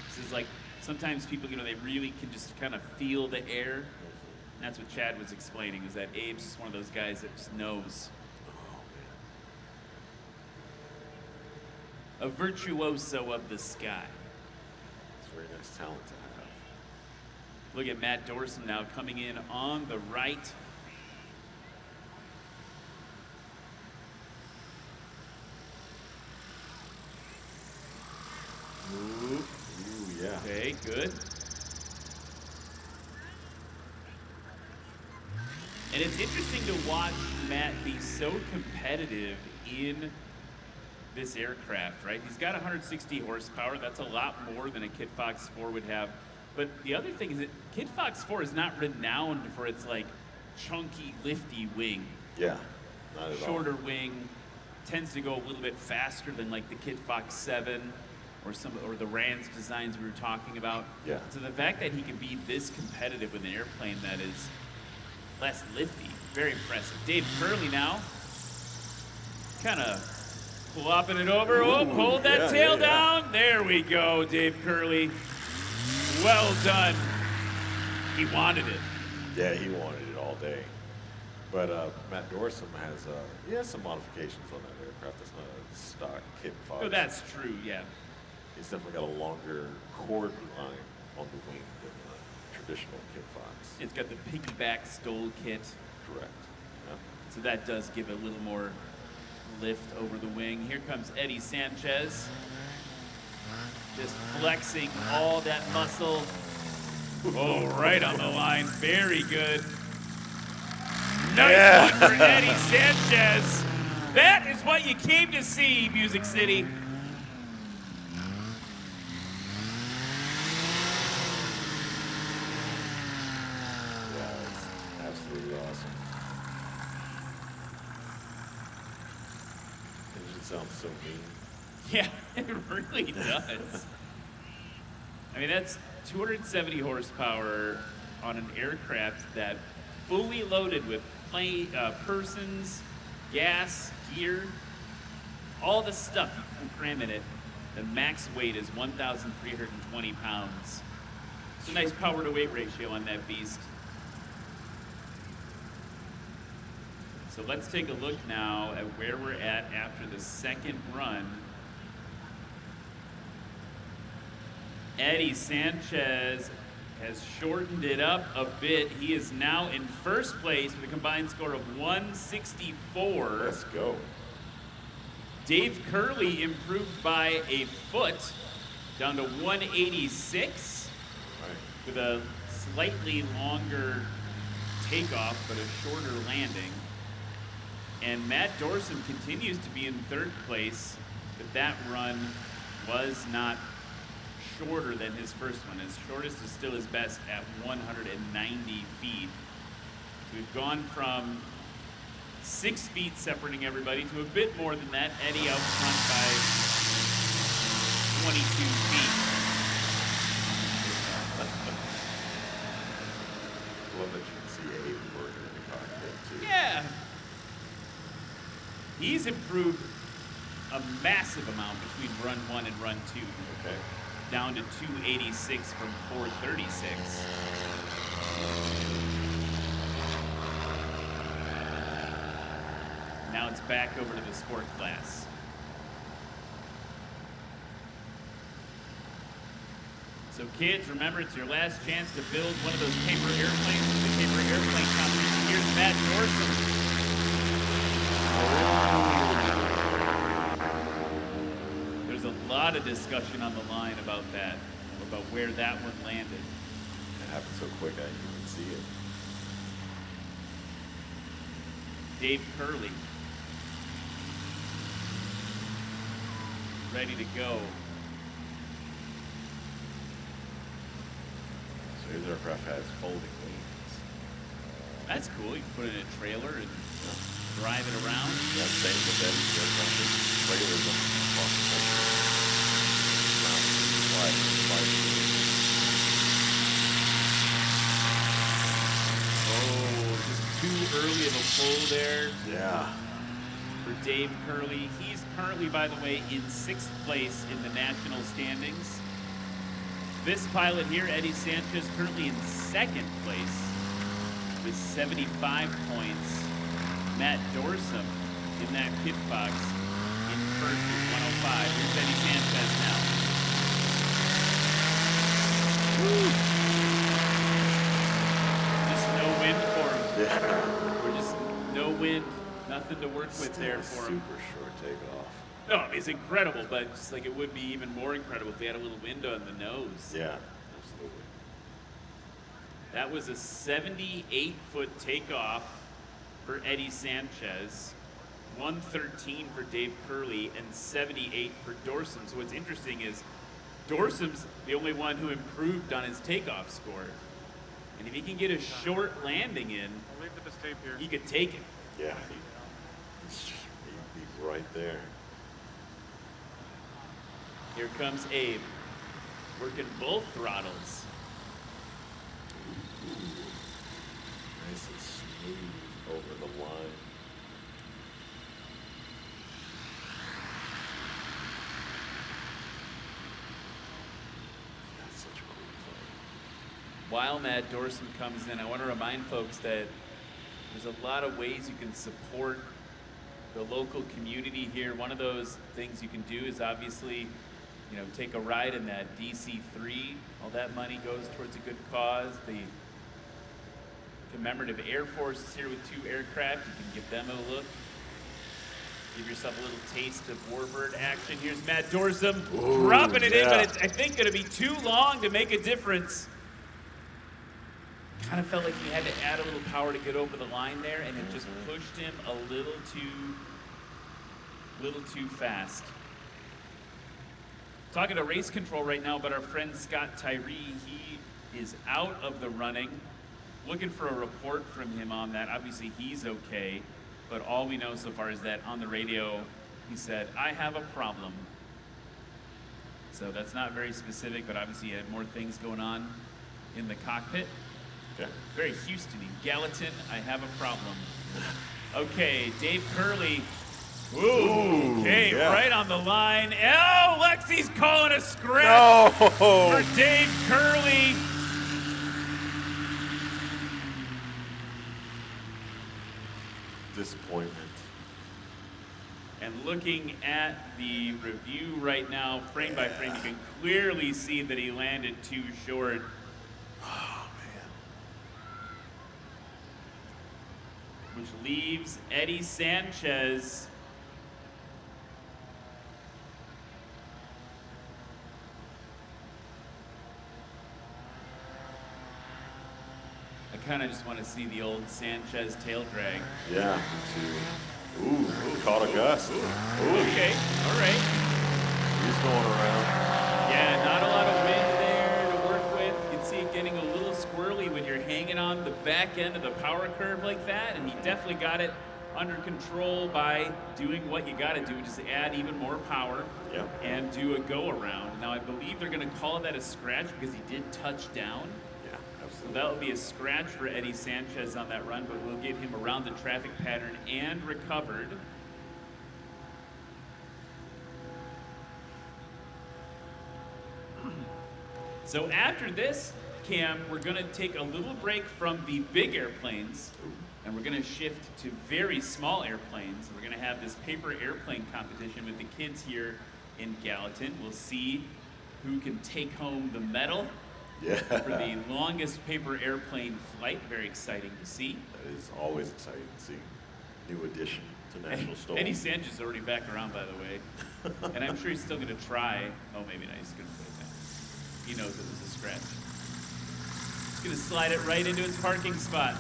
This is like, sometimes people, they really can just kind of feel the air. And that's what Chad was explaining, is that Abe's just one of those guys that just knows. A virtuoso of the sky.
It's a very nice talent to have.
Look at Matt Dorsum now coming in on the right.
Ooh, yeah.
Okay, Okay, good. And it's interesting to watch Matt be so competitive in this aircraft, right? He's got 160 horsepower. That's a lot more than a Kit Fox 4 would have. But the other thing is that Kit Fox 4 is not renowned for its like chunky, lifty wing.
Yeah, not at all.
Shorter wing, tends to go a little bit faster than like the Kit Fox 7 or the Rand's designs we were talking about.
Yeah.
So the fact that he can be this competitive with an airplane that is less lifty, very impressive. Dave Curley now, kind of flopping it over. Oh, hold that tail down. There we go, Dave Curley. Well done. He wanted it.
Yeah, he wanted it all day. But Matt Dorsum has some modifications on that aircraft. It's not a stock Kit Fox.
Oh, that's true, yeah.
He's definitely got a longer cord line on the wing than the traditional Kit Fox.
It's got the piggyback STOL kit.
Correct. Yeah.
So that does give it a little more lift over the wing. Here comes Eddie Sanchez. Just flexing all that muscle. Oh, right on the line. Very good. Nice one for Eddie Sanchez. That is what you came to see, Music City.
Yeah, it's absolutely awesome. It just sounds so mean.
Yeah, it really does. I mean, that's 270 horsepower on an aircraft that fully loaded with persons, gas, gear, all the stuff you can cram in it. The max weight is 1,320 pounds. It's a nice power to weight ratio on that beast. So let's take a look now at where we're at after the second run. Eddie Sanchez has shortened it up a bit. He is now in first place with a combined score of 164.
Let's go.
Dave Curley improved by a foot, down to 186, with a slightly longer takeoff, but a shorter landing. And Matt Dorsum continues to be in third place, but that run was not shorter than his first one. His shortest is still his best at 190 feet. We've gone from 6 feet separating everybody to a bit more than that. Eddie out front by 22 feet.
Love that you can see Abe working in the cockpit too.
Yeah. He's improved a massive amount between run 1 and run 2.
Okay.
Down to 286 from 436. Now it's back over to the sport class. So kids, remember, it's your last chance to build one of those paper airplanes with the paper airplane competition. Here's Matt Dorsum. There's a lot of discussion on the line about that, about where that one landed.
It happened so quick I didn't even see it.
Dave Curley, ready to go.
So his aircraft has folding wings.
That's cool. You can put it in a trailer and drive it around.
Yeah, same with that aircraft. Trailers across the country.
Oh, just too early of a pull there.
Yeah.
For Dave Curley. He's currently, by the way, in 6th place in the national standings. This pilot here, Eddie Sanchez, currently in 2nd place with 75 points. Matt Dorsum in that Kit Fox in first with 105. Here's Eddie Sanchez now. Woo. Just no wind for him.
Yeah.
We're just no wind, nothing to work with there for him.
Super short takeoff.
No, it's incredible, but just like it would be even more incredible if they had a little wind on the nose.
Yeah.
That was a 78-foot takeoff for Eddie Sanchez, 113 for Dave Curley, and 78 for Dorsum. So what's interesting is Dorsum's the only one who improved on his takeoff score. And if he can get a short landing in, he could take it.
Yeah, he'd be right there.
Here comes Abe, working both throttles.
Nice and smooth over the line. That's such a cool play.
While Matt Dorsum comes in, I want to remind folks that there's a lot of ways you can support the local community here. One of those things you can do is obviously, take a ride in that DC-3. All that money goes towards a good cause. The Commemorative Air Force is here with 2 aircraft. You can give them a look. Give yourself a little taste of warbird action. Here's Matt Dorsum dropping it in, but it's, I think, going to be too long to make a difference. Kind of felt like he had to add a little power to get over the line there, and it just pushed him a little too fast. Talking to race control right now, but our friend Scott Tyree, he is out of the running. Looking for a report from him on that. Obviously, he's okay, but all we know so far is that on the radio, he said, "I have a problem." So that's not very specific, but obviously he had more things going on in the cockpit.
Okay.
Very Houston-y. Gallatin, I have a problem. Okay, Dave Curley. Ooh, okay,
yeah.
Right on the line. Oh, Lexi's calling a scratch for Dave Curley.
Disappointment.
And looking at the review right now, frame by frame, you can clearly see that he landed too short. Which leaves Eddie Sanchez I kind of just want to see the old Sanchez tail drag.
Yeah, me too. Ooh, caught a gust.
Okay, all right.
He's going around.
Yeah, not a lot of wind there to work with. You can see it getting a little squirrely when you're hanging on the back end of the power curve like that, and he definitely got it under control by doing what you got to do, just add even more power and do a go-around. Now, I believe they're going to call that a scratch because he did touch down.
Yeah, absolutely.
So that will be a scratch for Eddie Sanchez on that run, but we'll get him around the traffic pattern and recovered. So after this, Cam, we're going to take a little break from the big airplanes, and we're going to shift to very small airplanes. We're going to have this paper airplane competition with the kids here in Gallatin. We'll see who can take home the medal for the longest paper airplane flight. Very exciting to see.
That is always exciting to see. New addition to National STOL.
Eddie Sanchez is already back around, by the way. And I'm sure he's still going to try. Oh, maybe not. He's going to put it down. He knows it was a scratch. He's going to slide it right into its parking spot.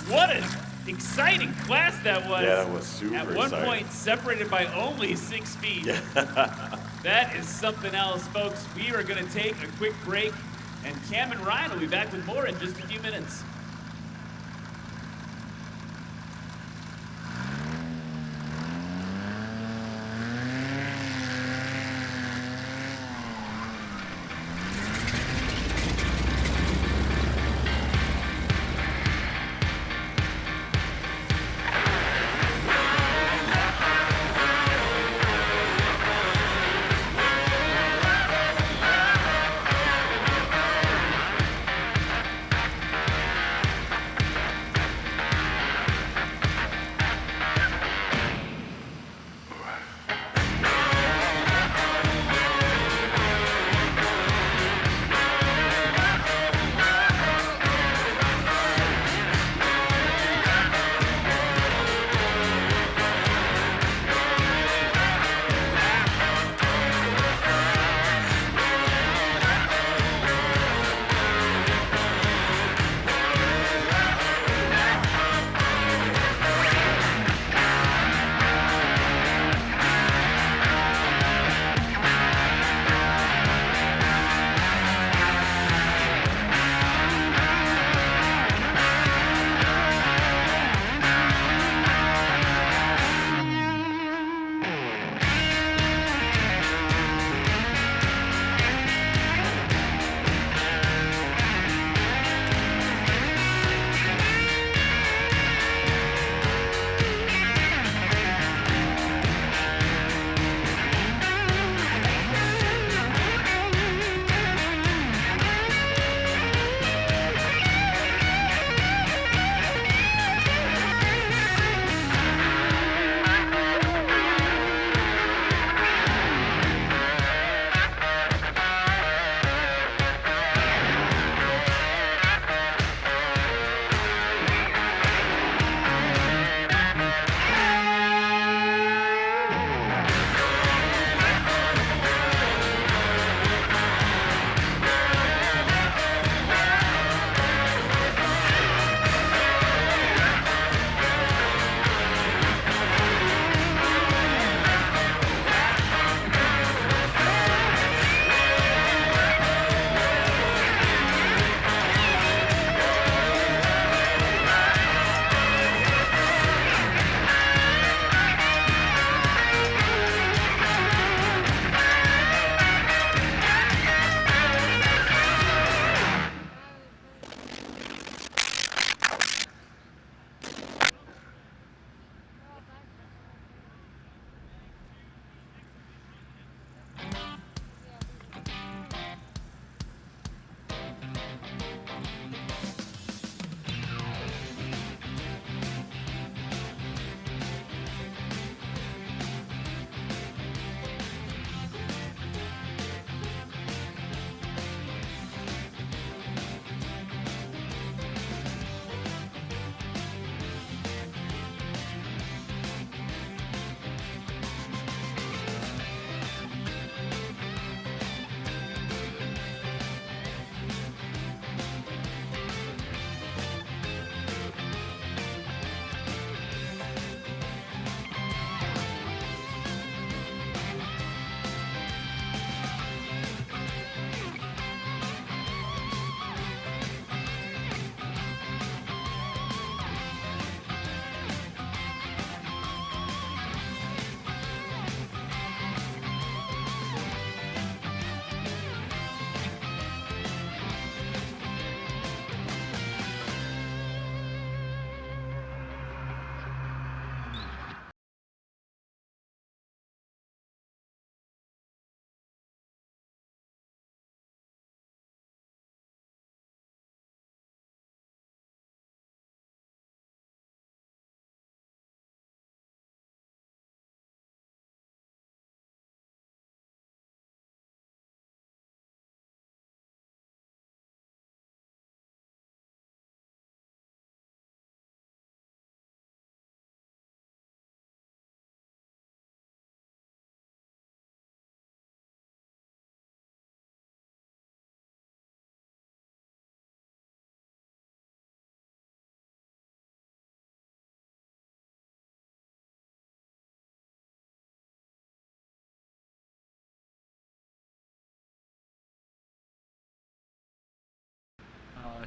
What an exciting class that was.
Yeah, that was super
At one
exciting.
point, separated by only 6 feet.
Yeah.
That is something else, folks. We are going to take a quick break, and Cam and Ryan will be back with more in just a few minutes.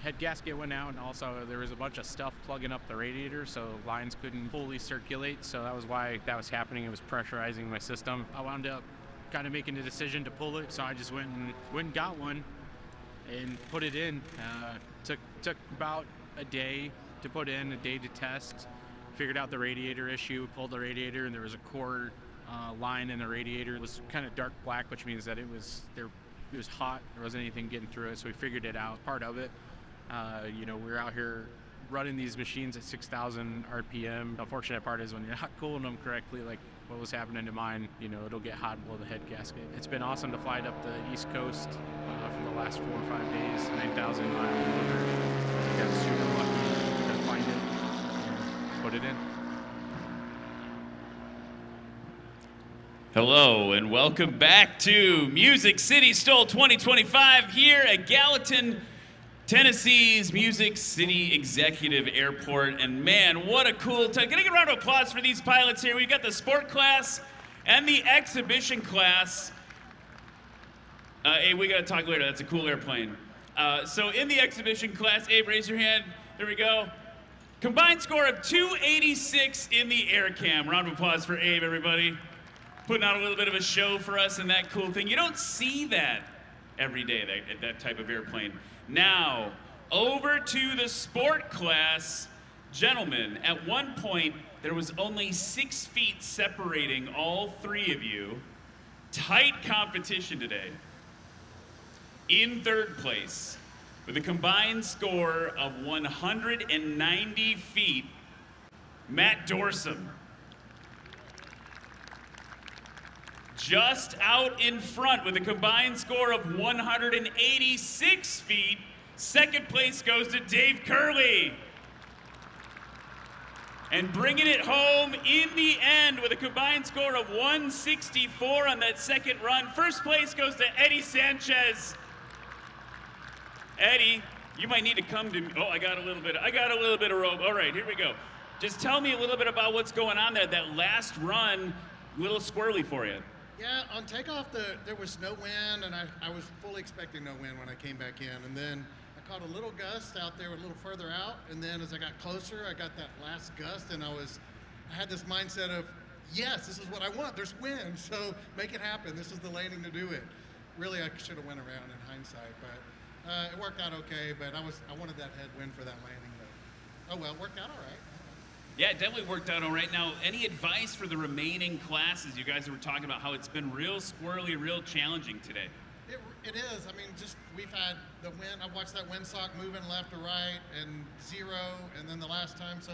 head gasket went out, and also there was a bunch of stuff plugging up the radiator, so lines couldn't fully circulate. So that was why that was happening. It was pressurizing my system. I wound up kind of making the decision to pull it, so I just went and got one and put it in. Took about a day to put in, a day to test. Figured out the radiator issue, pulled the radiator, and there was a core line in the radiator. It was kind of dark black, which means that it was hot. There wasn't anything getting through it, so we figured it out. Part of it, we're out here running these machines at 6,000 RPM. The unfortunate part is when you're not cooling them correctly, like what was happening to mine, it'll get hot below the head gasket. It's been awesome to fly it up the East Coast for the last 4 or 5 days, 9,000 mile motor. Got super lucky to find it, put it in.
Hello and welcome back to Music City STOL 2025 here at Gallatin, Tennessee's Music City Executive Airport. And man, what a cool time. Can I get a round of applause for these pilots here? We've got the sport class and the exhibition class. Abe, we gotta talk later. That's a cool airplane. So in the exhibition class, Abe, raise your hand. There we go. Combined score of 286 in the air cam. Round of applause for Abe, everybody. Putting out a little bit of a show for us and that cool thing. You don't see that every day, that type of airplane. Now, over to the sport class. Gentlemen, at one point, there was only 6 feet separating all 3 of you. Tight competition today. In 3rd place, with a combined score of 190 feet, Matt Dorsum. Just out in front with a combined score of 186 feet, 2nd place goes to Dave Curley. And bringing it home in the end with a combined score of 164 on that 2nd run, 1st place goes to Eddie Sanchez. Eddie, you might need to come to me. Oh, I got a little bit of rope. All right, here we go. Just tell me a little bit about what's going on there. That last run, a little squirrely for you.
Yeah, on takeoff, there was no wind, and I was fully expecting no wind when I came back in. And then I caught a little gust out there a little further out, and then as I got closer, I got that last gust, and I had this mindset of, yes, this is what I want. There's wind, so make it happen. This is the landing to do it. Really, I should have went around in hindsight, but it worked out okay. But I wanted that headwind for that landing, but oh well, it worked out all right.
Yeah, it definitely worked out all right. Now, any advice for the remaining classes? You guys were talking about how it's been real squirrely, real challenging today.
It is. I mean, we've had the wind. I watched that windsock moving left to right and 0, and then the last time. So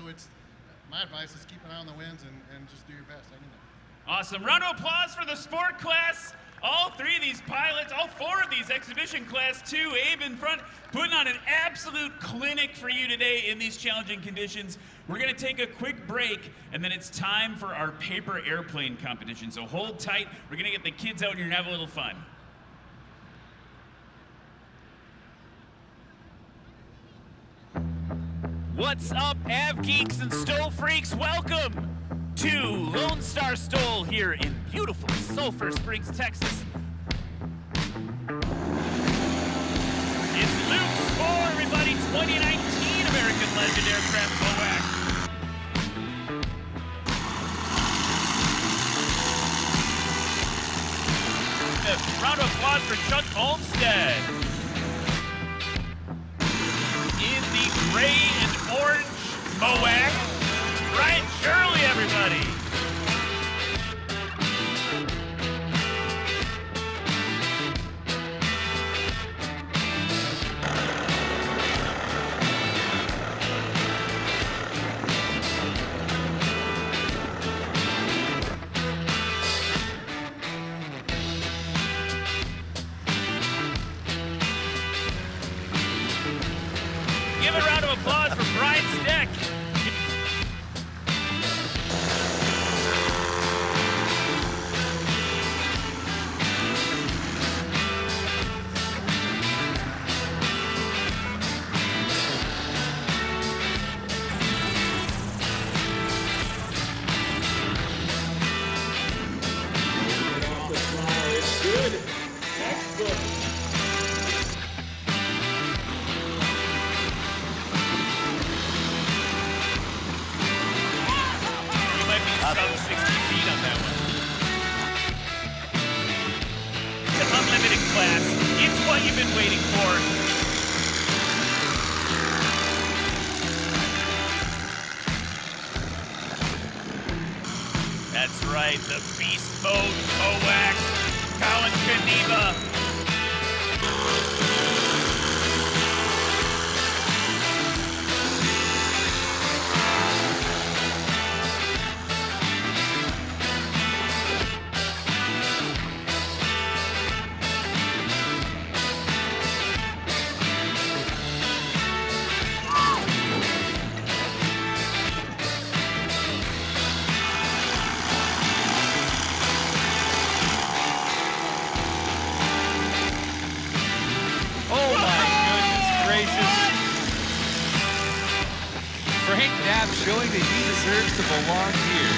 my advice is keep an eye on the winds and just do your best.
Awesome. Round of applause for the sport class. All 3 of these pilots, all 4 of these exhibition class 2, Abe in front, putting on an absolute clinic for you today in these challenging conditions. We're gonna take a quick break, and then it's time for our paper airplane competition. So hold tight, we're gonna get the kids out and you're gonna have a little fun. What's up, Av Geeks and STOL Freaks? Welcome to Lone Star STOL here in beautiful Sulphur Springs, Texas. It's Luke Spohr, everybody, 2019 American Legend Aircraft MOAC. A round of applause for Chuck Olmstead. In the gray and orange MOAC, Ryan Shirley, everybody. Give a round of applause for Brian Steck. waiting for. That's right, the beast mode coax, Colin Kaniva.
Showing that he deserves to belong here.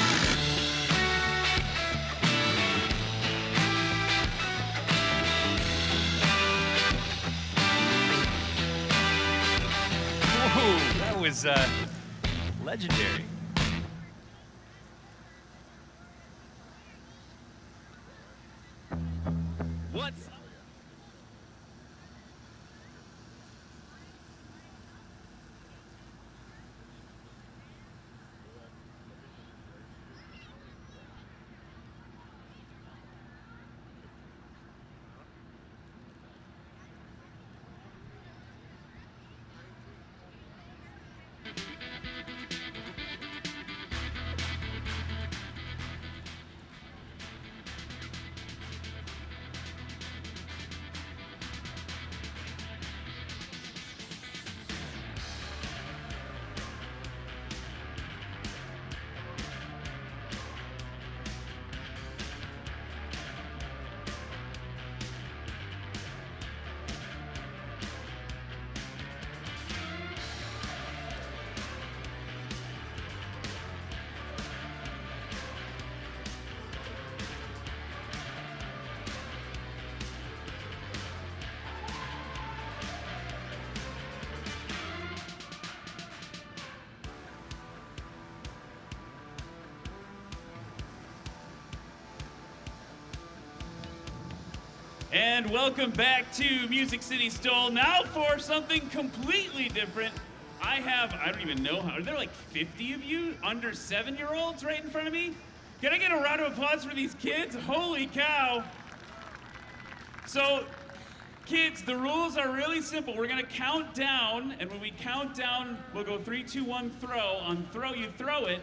Whoa, that was legendary.
What's And welcome back to Music City STOL. Now for something completely different. I don't even know how, are there like 50 of you under 7-year-olds right in front of me? Can I get a round of applause for these kids? Holy cow. So, kids, the rules are really simple. We're gonna count down, and when we count down, we'll go 3, 2, 1, throw. On throw, you throw it.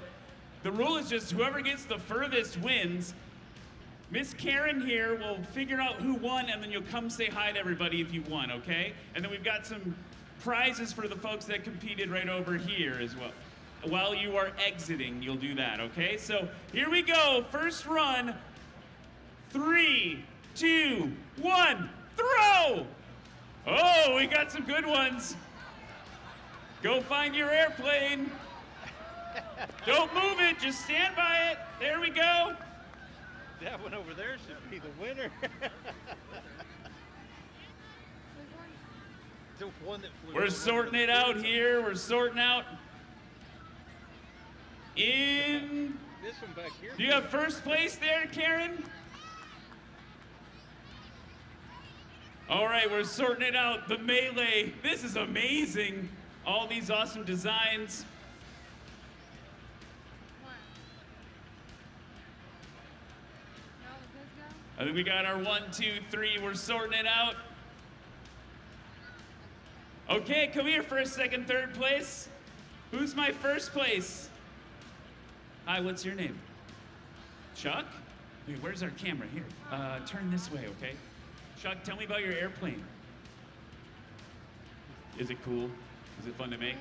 The rule is just whoever gets the furthest wins. Miss Karen here will figure out who won, and then you'll come say hi to everybody if you won, okay? And then we've got some prizes for the folks that competed right over here as well. While you are exiting, you'll do that, okay? So here we go, first run. 3, 2, 1, throw! Oh, we got some good ones. Go find your airplane. Don't move it, just stand by it. There we go.
That one over there should be the winner. The one that flew
We're sorting it out here. We're sorting out. In.
This one back here.
Do you have first place there, Karen? All right, we're sorting it out. The melee. This is amazing. All these awesome designs. I think we got our 1, 2, 3. We're sorting it out. Okay, come here, first, second, third place. Who's my first place? Hi, what's your name? Chuck? Wait, where's our camera? Here, turn this way, okay? Chuck, tell me about your airplane. Is it cool? Is it fun to make?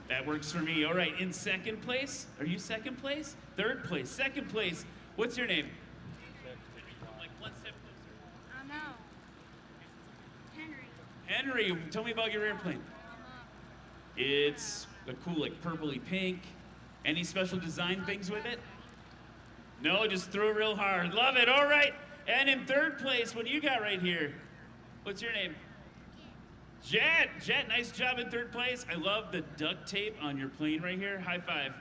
That works for me. All right, in second place? Are you second place? Third place, second place. What's your name? One step closer.
No.
Henry, tell me about your airplane. It's a cool, like purpley pink. Any special design things with it? No, just threw it real hard. Love it, all right. And in third place, what do you got right here? What's your name? Jet. Jet, nice job in third place. I love the duct tape on your plane right here. High five.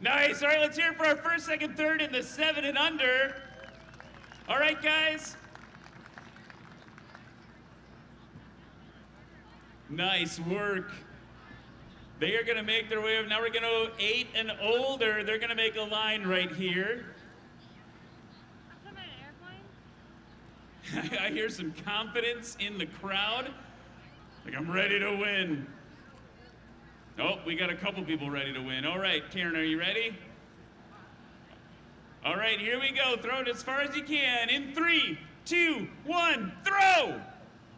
Nice, all right, let's hear it for our first, second, third in the 7 and under. All right, guys. Nice work. They are going to make their way up. Now we're going to 8 and older. They're going to make a line right here. I hear some confidence in the crowd. Like, I'm ready to win. Oh, we got a couple people ready to win. All right, Karen, are you ready? All right, here we go. Throw it as far as you can. In 3, 2, 1, throw!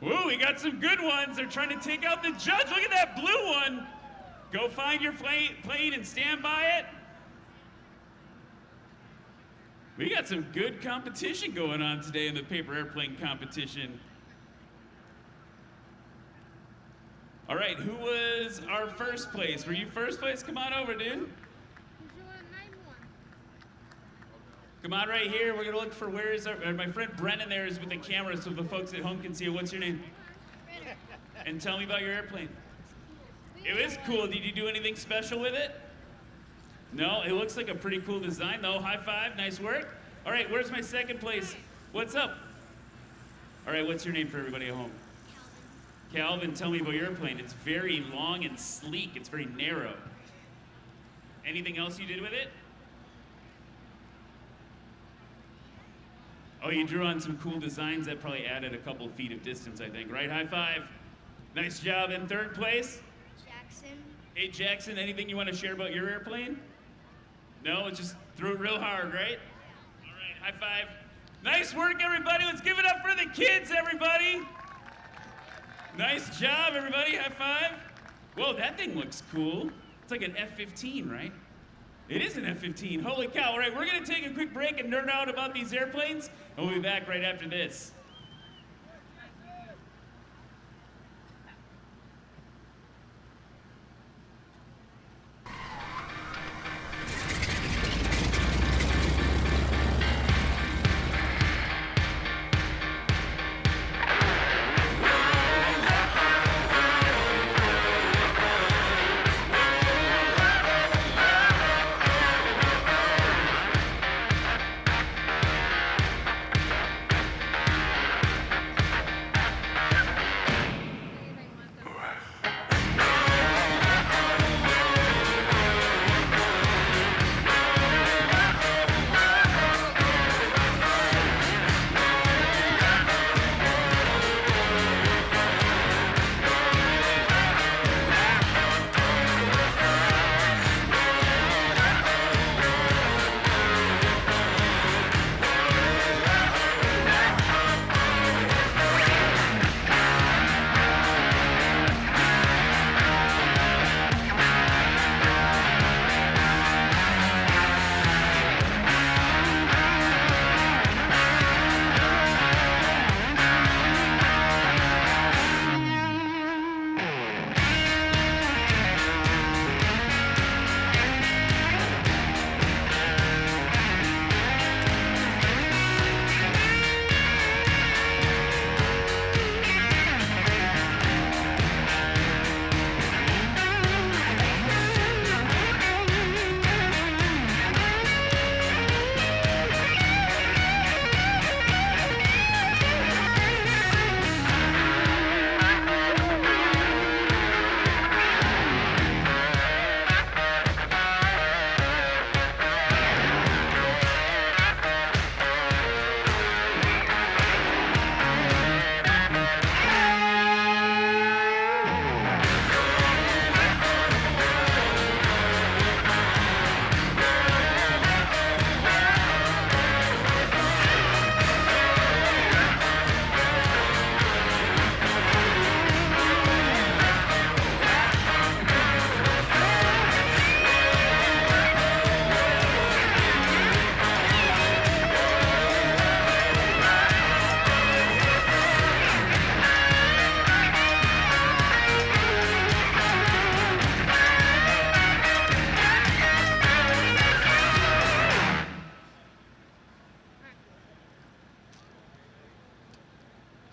Woo, we got some good ones. They're trying to take out the judge. Look at that blue one. Go find your plane and stand by it. We got some good competition going on today in the paper airplane competition. All right, who was our first place? Were you first place? Come on over, dude. Come on right here. We're gonna look for where is my friend Brennan there is with the camera so the folks at home can see it. What's your name? And tell me about your airplane. It was cool. Did you do anything special with it? No, it looks like a pretty cool design though. High five, nice work. All right, where's my second place? What's up? All right, what's your name for everybody at home? Calvin, tell me about your airplane. It's very long and sleek. It's very narrow. Anything else you did with it? Oh, you drew on some cool designs that probably added a couple feet of distance, I think, right? High five. Nice job. In third place?
Jackson.
Hey, Jackson, anything you want to share about your airplane? No, it just threw it real hard, right? All right, high five. Nice work, everybody. Let's give it up for the kids, everybody. Nice job, everybody. High five. Whoa, that thing looks cool. It's like an F-15, right? It is an F-15. Holy cow. All right, we're going to take a quick break and nerd out about these airplanes, and we'll be back right after this.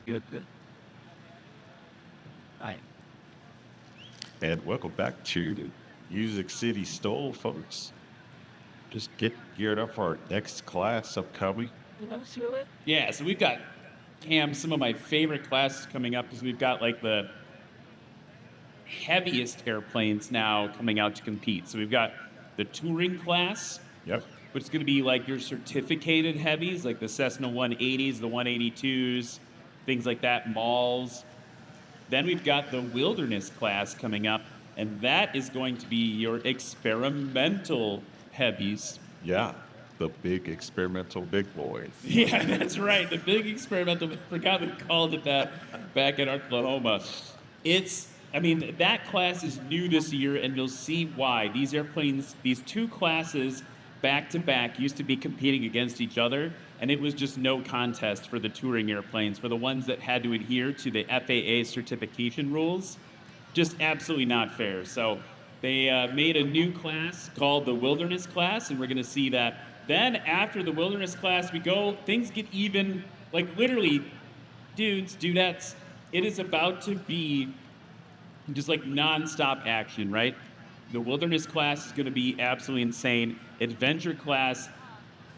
Good. Hi.
And welcome back to Music City STOL, folks. Just get geared up for our next class upcoming.
Yeah, so we've got, Cam, some of my favorite classes coming up because we've got like the
heaviest airplanes now coming out to compete. So we've got the touring class, which is going to be like your certificated heavies, like the Cessna 180s, the 182s, things like that, Mauls. Then we've got the wilderness class coming up, and that is going to be your experimental heavies.
Yeah, the big experimental big boys.
Yeah, that's right. The big experimental. I forgot we called it that back in Oklahoma. That class is new this year, and you'll see why. These airplanes, these two classes back to back used to be competing against each other, and it was just no contest for the touring airplanes, for the ones that had to adhere to the FAA certification rules. Just absolutely not fair. So they made a new class called the wilderness class, and we're going to see that. Then after the wilderness class, things get even, like literally, dudettes, it is about to be just like nonstop action, right? The wilderness class is going to be absolutely insane. Adventure class,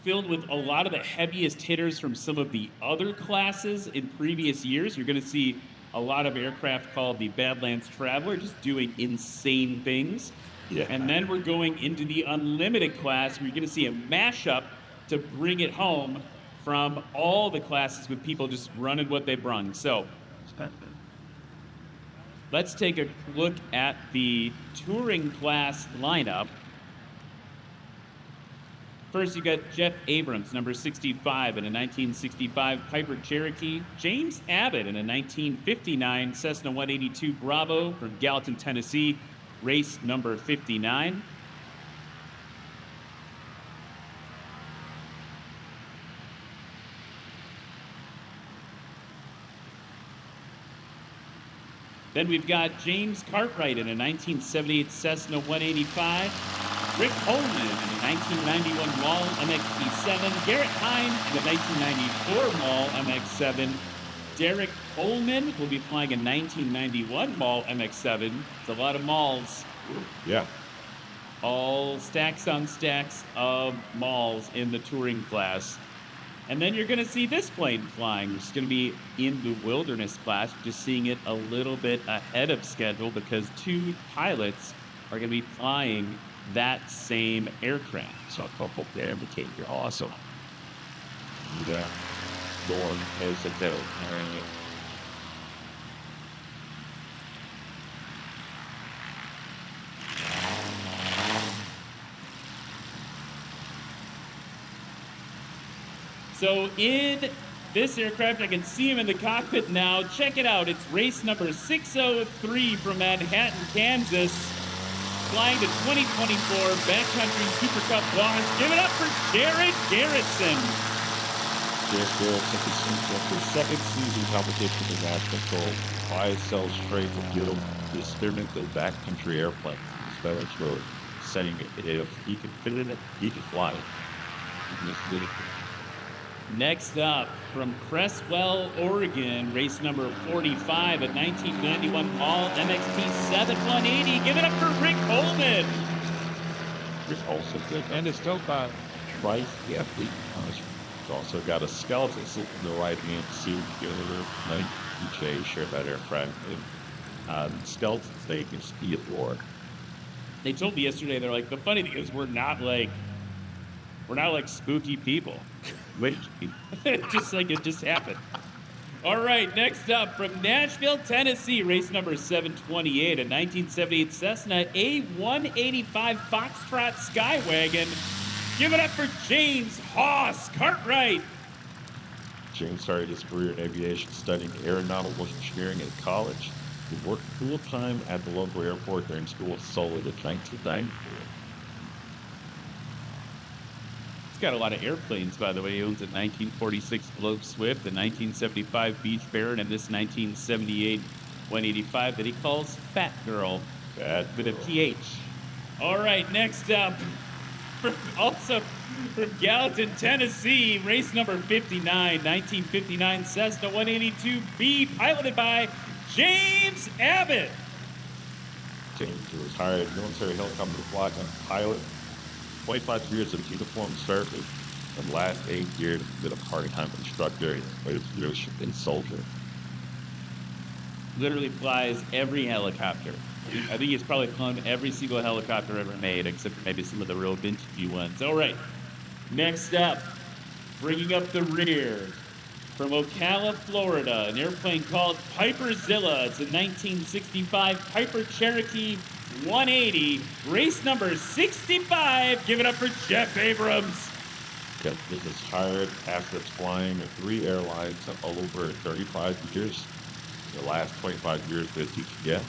filled with a lot of the heaviest hitters from some of the other classes in previous years. You're going to see a lot of aircraft called the Badlands Traveler just doing insane things. Yeah. And then we're going into the unlimited class, where you're going to see a mashup to bring it home from all the classes with people just running what they brung. So let's take a look at the touring class lineup. First, you got Jeff Abrams, number 65 in a 1965 Piper Cherokee. James Abbott in a 1959 Cessna 182 Bravo from Gallatin, Tennessee, race number 59. Then we've got James Cartwright in a 1978 Cessna 185. Rick Holman in the 1991 Maul MXT-7. Garrett Hine in the 1994 Maul MX-7. Derek Holman will be flying a 1991 Maul MX-7. It's a lot of Mauls.
Yeah.
All stacks on stacks of Mauls in the touring class. And then you're going to see this plane flying. It's going to be in the wilderness class. Just seeing it a little bit ahead of schedule because two pilots are going to be flying that same aircraft.
So a couple there, but you're awesome. Yeah. Dorn is a devil.
So in this aircraft, I can see him in the cockpit now. Check it out. It's race number 603 from Manhattan, Kansas. Flying to 2024 Backcountry Super Cup Loss. Give it up for Jared Garrettson.
Jared Garrettson completes his second season competition in national goal. YSL straight to get him the experimental backcountry airplane. Spellers Road, saying if he can fit in it, he can fly it.
Next up, from Cresswell, Oregon, race number 45 at 1991 Maul MXT-7 180. Give it up for Rick Holman.
Rick also good. And it's still got Trice athlete. It's also got a skeleton sitting in the right hand seat. Like DJ shared that aircraft. Skeleton steak and speed war.
They told me yesterday, they're like, the funny thing is we're not like spooky people. It just happened. All right, next up from Nashville, Tennessee, race number 728, a 1978 Cessna A185 Foxtrot Skywagon. Give it up for James Hoss Cartwright.
James started his career in aviation, studying aeronautical engineering at college. He worked full-time at the local airport during school at STOL in 1994.
He's got a lot of airplanes, by the way. He owns a 1946 Globe Swift, a 1975 Beach Baron, and this 1978 185 that he calls Fat Girl, with a PH. All right, next up, also from Gallatin, Tennessee, race number 59, 1959 Cessna 182B, piloted by James Abbott.
James was hired military helicopter flight pilot. 25 years of uniform service, and the last 8 years been a part-time instructor and soldier.
Literally flies every helicopter. I think he's probably flown every single helicopter ever made, except for maybe some of the real vintage ones. All right, next up, bringing up the rear, from Ocala, Florida, an airplane called Piperzilla. It's a 1965 Piper Cherokee 180, race number 65. Give it up for Jeff Abrams.
This is hired after it's flying 3 airlines over 35 years. The last 25 years that you can get.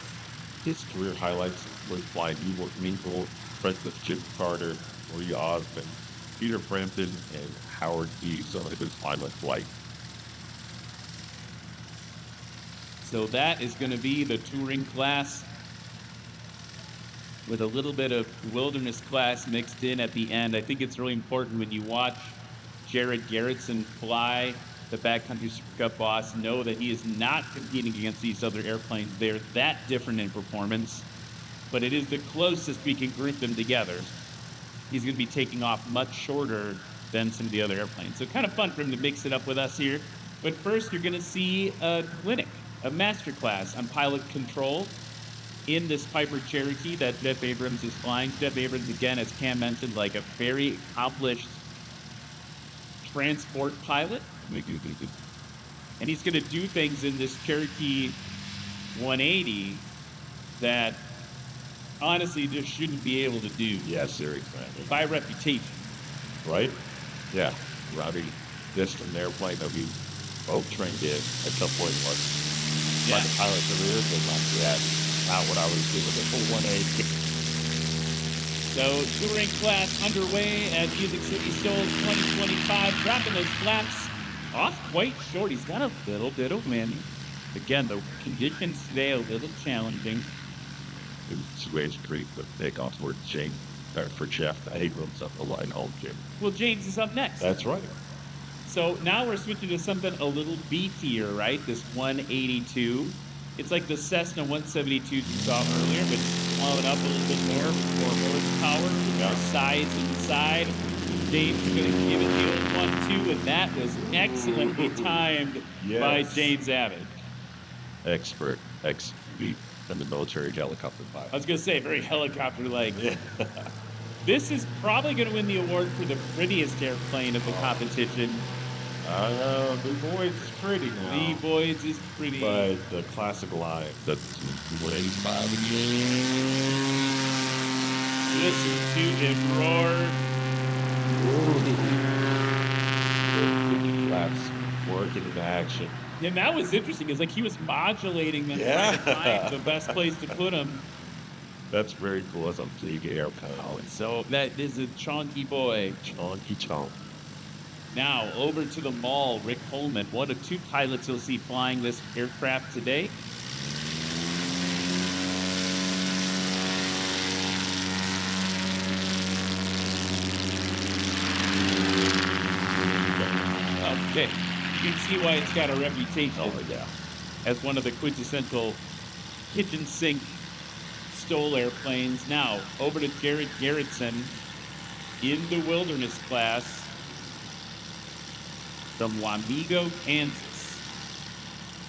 His career highlights was flying Ewart Meeple, Francis Jim Carter, Marie Osmond, Peter Frampton, and Howard E. So it was pilot flight.
So that is going to be the touring class with a little bit of wilderness class mixed in at the end. I think it's really important when you watch Jared Garrettson fly the Backcountry Super Cup boss, know that he is not competing against these other airplanes. They're that different in performance, but it is the closest we can group them together. He's going to be taking off much shorter than some of the other airplanes. So kind of fun for him to mix it up with us here. But first, you're going to see a clinic, a master class on pilot control in this Piper Cherokee that Jeff Abrams is flying. Jeff Abrams, again, as Cam mentioned, like a very accomplished transport pilot. And he's going to do things in this Cherokee 180 that honestly just shouldn't be able to do.
Yeah, seriously.
By reputation.
Right? Yeah. Robbie, this from an airplane that we both trained in at some point was by the pilot career, but not what I was doing at full 180.
So touring class underway at Music City STOL's 2025, dropping those flaps off quite short. He's got a little bit of wind. Again, the conditions today are a little challenging.
It was 2 ways great, but takeoff for Jeff Abrams up the line home, Jim.
Well, James is up next.
That's right.
So now we're switching to something a little beefier, right? This 182. It's like the Cessna 172 you saw earlier, but swallowing up a little bit more horsepower, size inside. James is going to give it the old 1-2, and that was excellently timed by James Abbott.
Expert, ex-beat in the military helicopter pilot.
I was going to say, very helicopter-like. This is probably going to win the award for the prettiest airplane of the competition.
The Voyage is pretty now.
The Voyage is pretty.
But the classic line, that's 185.
Listen to him roar.
Flaps working in action.
And that was interesting. It's like he was modulating them trying to find the best place to put them.
That's very cool as a big airplane.
So that is a chonky boy.
Chonky chonk.
Now, over to the mall, Rick Holman, one of 2 pilots you'll see flying this aircraft today. Okay, you can see why it's got a reputation as one of the quintessential kitchen sink STOL airplanes. Now, over to Jared Garrettson in the wilderness class from Wamego, Kansas.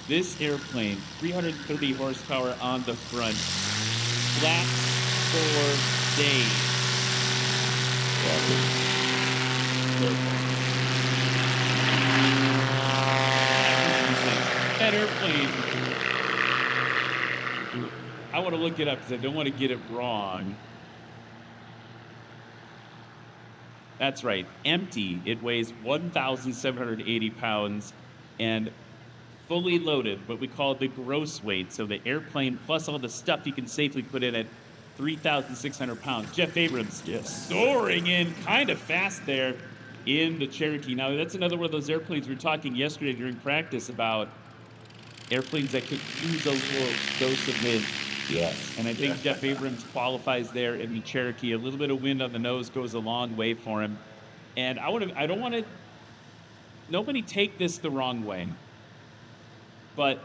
This airplane, 330 horsepower on the front, flaps for days. That airplane, I want to look it up because I don't want to get it wrong. That's right, empty. It weighs 1,780 pounds and fully loaded, what we call the gross weight. So the airplane plus all the stuff you can safely put in at 3,600 pounds. Jeff Abrams soaring in kind of fast there in the Cherokee. Now, that's another one of those airplanes we were talking yesterday during practice about airplanes that could use those little dose of wind.
Yes.
And I think Jeff Abrams qualifies there in the Cherokee. A little bit of wind on the nose goes a long way for him. And I don't want to, nobody take this the wrong way. But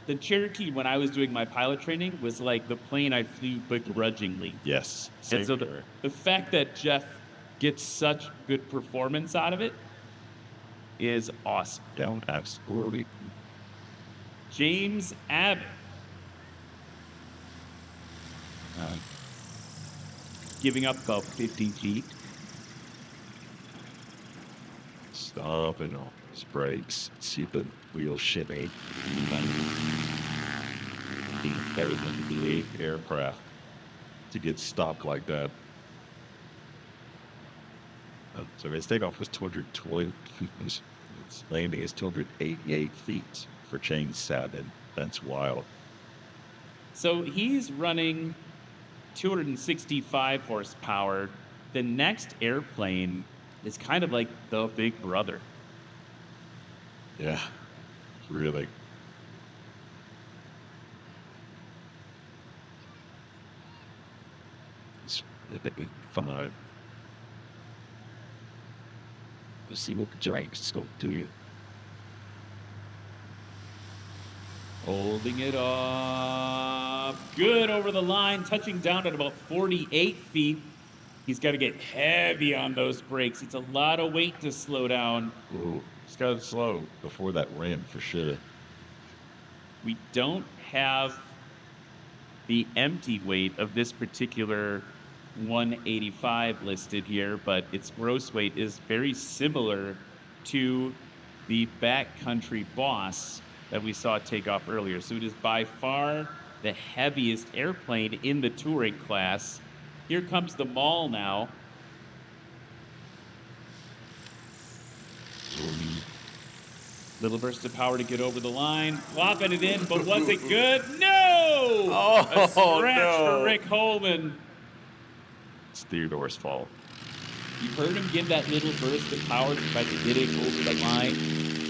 the Cherokee, when I was doing my pilot training, was like the plane I flew begrudgingly.
Yes.
And so the fact that Jeff gets such good performance out of it is awesome.
Down, absolutely.
James Abbott. giving up about 50 feet.
Stopping on his brakes. See the wheel shimmy. The aircraft to get stopped like that. So his takeoff was 220 feet. His landing is 288 feet for chain 7. That's wild.
So he's running 265 horsepower. The next airplane is kind of like the big brother.
Yeah, really. It's fun. Let's see what the Giants go to you.
Holding it off. Good over the line, touching down at about 48 feet. He's got to get heavy on those brakes. It's a lot of weight to slow down.
Ooh, he's got to slow before that rim for sure.
We don't have the empty weight of this particular 185 listed here, but its gross weight is very similar to the Backcountry Boss that we saw take off earlier. So it is by far the heaviest airplane in the touring class. Here comes the Maul now. Little burst of power to get over the line. Flopping it in, but was it good? No! A scratch for Rick Holman.
It's Theodore's fault.
You heard him give that little burst of power to try to get it over the line.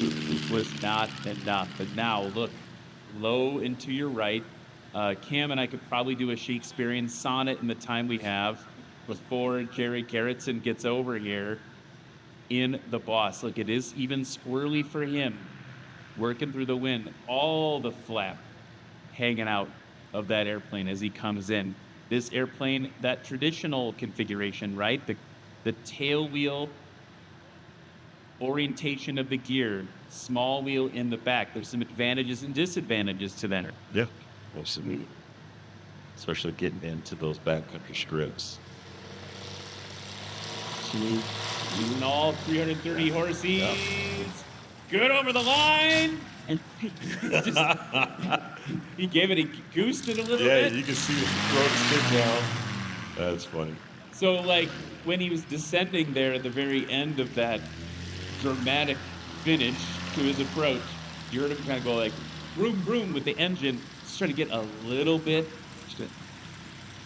It was not enough. But now, look, low and to your right. Cam and I could probably do a Shakespearean sonnet in the time we have before Jerry Garrettson gets over here in the Boss. Look, it is even squirrely for him, working through the wind. All the flap hanging out of that airplane as he comes in. This airplane, that traditional configuration, right? The tail wheel orientation of the gear, small wheel in the back. There's some advantages and disadvantages to that.
Yeah, absolutely. Especially getting into those backcountry strips.
Using all 330 horses. Yep. Good over the line. And he gave it, he goosed it a little bit.
Yeah, you can see it throw the stick down. That's funny.
So, like, when he was descending there at the very end of that dramatic finish to his approach, you heard him kind of go like, vroom, vroom with the engine, just trying to get a little bit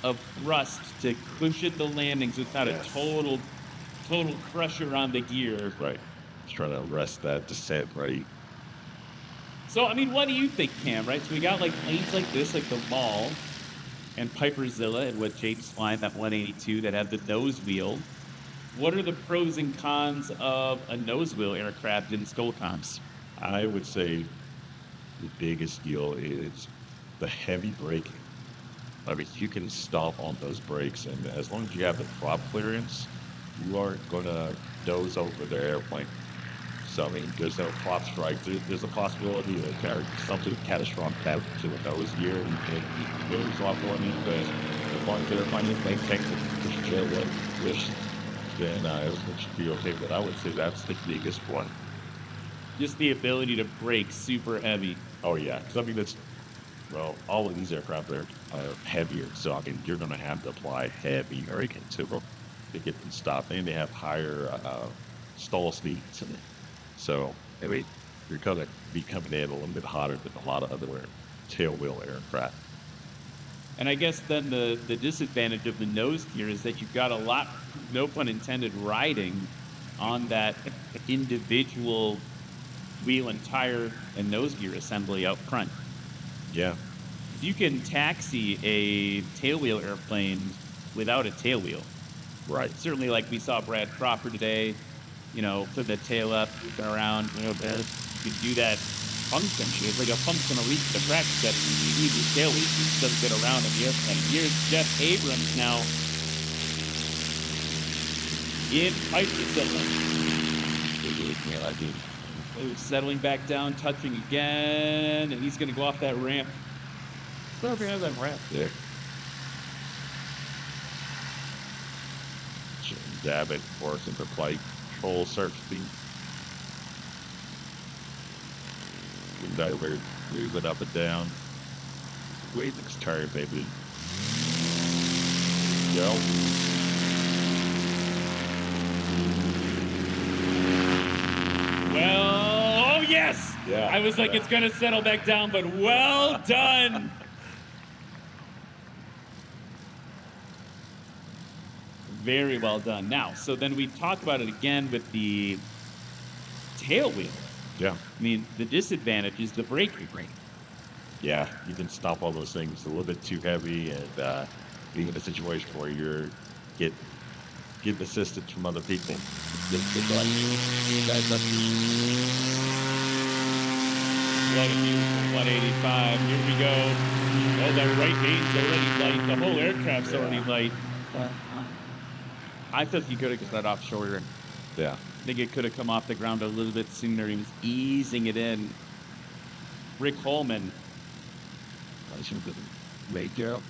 of thrust to cushion the landing so it's not a total crusher on the gear.
Right. Just trying to arrest that descent, right?
So, I mean, what do you think, Cam, right? So we got, like, planes like this, like the Maul and Piperzilla, and what James flying, that 182 that had the nose wheel. What are the pros and cons of a nose wheel aircraft in STOL comps?
I would say the biggest deal is the heavy braking. I mean, you can stop on those brakes, and as long as you have the prop clearance, you aren't going to nose over the airplane. So, I mean, there's no prop strike. There's a possibility that something catastrophic happens to the nose gear and it goes off on you. But as long as the airplane maintains the tailwheel, then it should be okay. But I would say that's the biggest one.
Just the ability to brake super heavy.
Oh, yeah. Because, I mean, all of these aircraft are heavier. So, I mean, you're going to have to apply heavy braking to them to get them stopped. And they have higher stall speeds. So, I mean, you're going to be coming in a little bit hotter than a lot of other tailwheel aircraft.
And I guess then the disadvantage of the nose gear is that you've got a lot, no pun intended, riding on that individual wheel and tire and nose gear assembly out front.
Yeah.
You can taxi a tailwheel airplane without a tailwheel.
Right.
Certainly, like we saw Brad Crawford today, put the tail up, turn around, you can do that function. It's like a functional reach the track that you need your tail wheel to get around in the airplane. Here's Jeff Abrams now in Piperzilla. Settling back down, touching again, and he's going to go off that ramp. Where have that ramp?
Yeah. dab it, force into flight, control surf speed. Diver, move it up and down. Wait, it's turn, baby. Go.
Well, oh yes!
Yeah.
I was like, it's gonna settle back down, but well done. Very well done. Now, so then we talk about it again with the tail wheel.
Yeah.
I mean, the disadvantage is the brake rate.
Yeah, you can stop all those things a little bit too heavy, and being in a situation where you're getting assistance from other people.
What a beautiful 185. Here we go. Oh, that right lane's already light. The whole aircraft's already light. I thought he could have got off shorter.
Yeah.
I think it could have come off the ground a little bit sooner. He was easing it in. Rick Holman.
I should have made Gerald.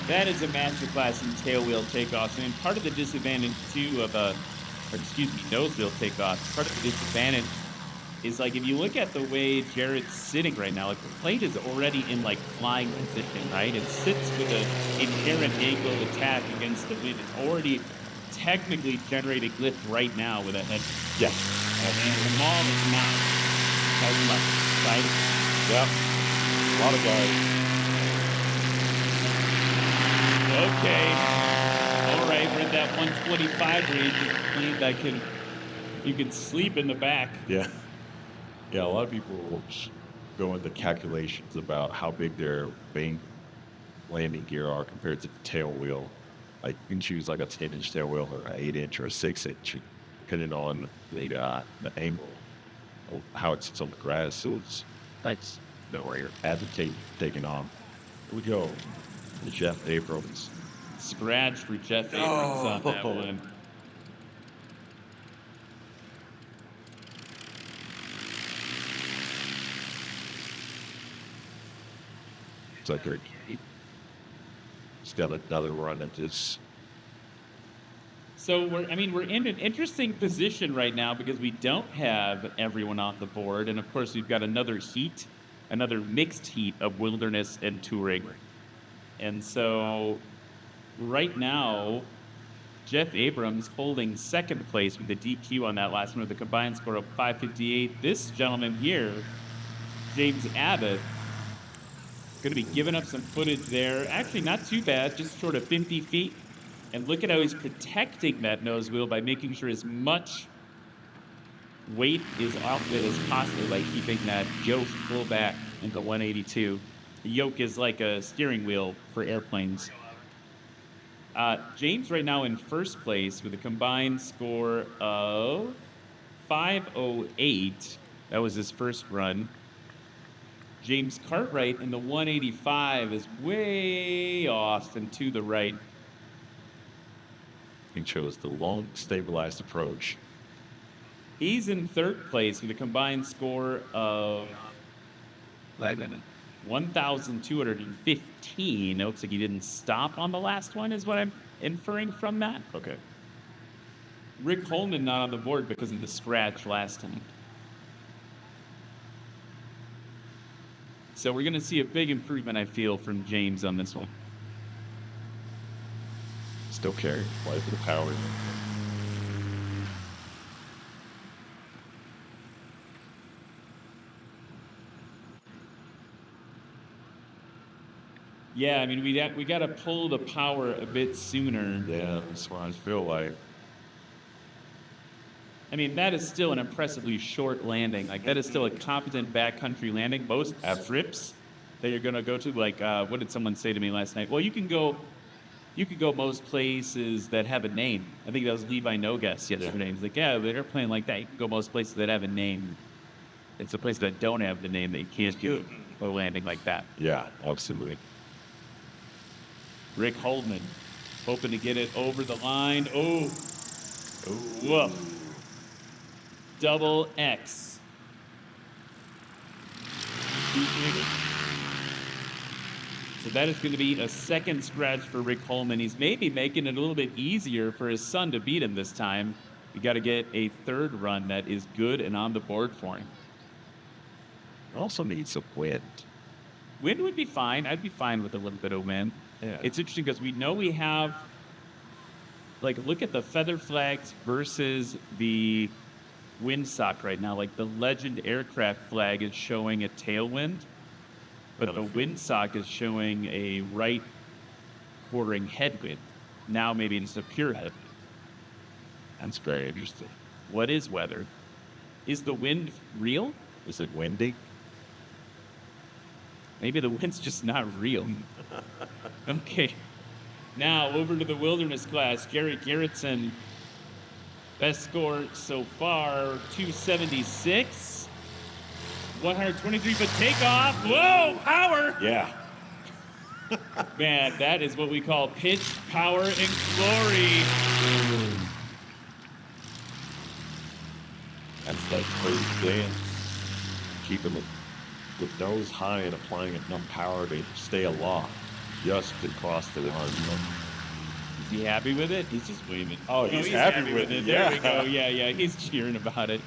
That is a masterclass in tail wheel takeoffs. And part of the disadvantage too of nose wheel takeoffs. Part of the disadvantage is like if you look at the way Jarrett's sitting right now, like the plane is already in like flying position, right? It sits with an inherent angle of attack against the wind. It's already technically generating lift right now with a head.
Yeah.
And the Maul is not as much, right?
Yep. A lot of guys.
Okay. All right, we're at that 125 range. Plane that you can sleep in the back.
Yeah. Yeah, a lot of people will go into calculations about how big their main landing gear are compared to the tail wheel. Like you can choose like a 10-inch tail wheel or an 8-inch or a 6-inch, depending on the angle of how it sits on the grass. So that's where you're advocating taking on. Here we go. The Jeff Abrams.
Scratch for Jeff Abrams on that one.
It's like he's got another run at this.
So we're in an interesting position right now because we don't have everyone on the board, and of course we've got another mixed heat of wilderness and touring. And so right now, Jeff Abrams holding second place with the DQ on that last one with a combined score of 558. This gentleman here, James Abbott, going to be giving up some footage there. Actually, not too bad, just short of 50 feet. And look at how he's protecting that nose wheel by making sure as much weight is off it as possible by keeping that yoke pulled back into 182. The yoke is like a steering wheel for airplanes. James right now in first place with a combined score of 508. That was his first run. James Cartwright in the 185 is way off and to the right.
He chose the long, stabilized approach.
He's in third place with a combined score of 1,215. It looks like he didn't stop on the last one, is what I'm inferring from that.
Okay.
Rick Holman not on the board because of the scratch last time. So we're going to see a big improvement, I feel, from James on this one.
Still carrying. Play for the power.
Yeah, I mean, we got to pull the power a bit sooner.
Yeah, that's what I feel like.
I mean, that is still an impressively short landing. Like, that is still a competent backcountry landing. Most trips that you're going to go to, like, what did someone say to me last night? Well, you can go most places that have a name. I think that was Levi Nogues yesterday. He's like, yeah, they're playing like that. You can go most places that have a name. It's a place that don't have the name that you can't do a landing like that.
Yeah, absolutely.
Rick Holdman hoping to get it over the line. Oh, woof. Double X. So that is going to be a second scratch for Rick Holman. He's maybe making it a little bit easier for his son to beat him this time. You got to get a third run that is good and on the board for him.
Also needs some wind.
Wind would be fine. I'd be fine with a little bit of wind.
Yeah.
It's interesting because we know we have, like, look at the feather flags versus the windsock right now. Like, the Legend aircraft flag is showing a tailwind, but the windsock is showing a right quartering headwind. Now maybe it's a pure headwind.
That's very interesting.
What is weather? Is the wind real?
Is it windy?
Maybe the wind's just not real. Okay. Now over to the wilderness class. Gary Garrettson, best score so far, 276. 123 foot takeoff. Whoa, power!
Yeah.
Man, that is what we call pitch, power, and glory.
That's that crazy dance. Keeping with nose high and applying enough power to stay aloft just to cross the line.
Is he happy with it? He's just waving.
Oh, he's happy with it.
There
Yeah.
we go. Yeah, he's cheering about it.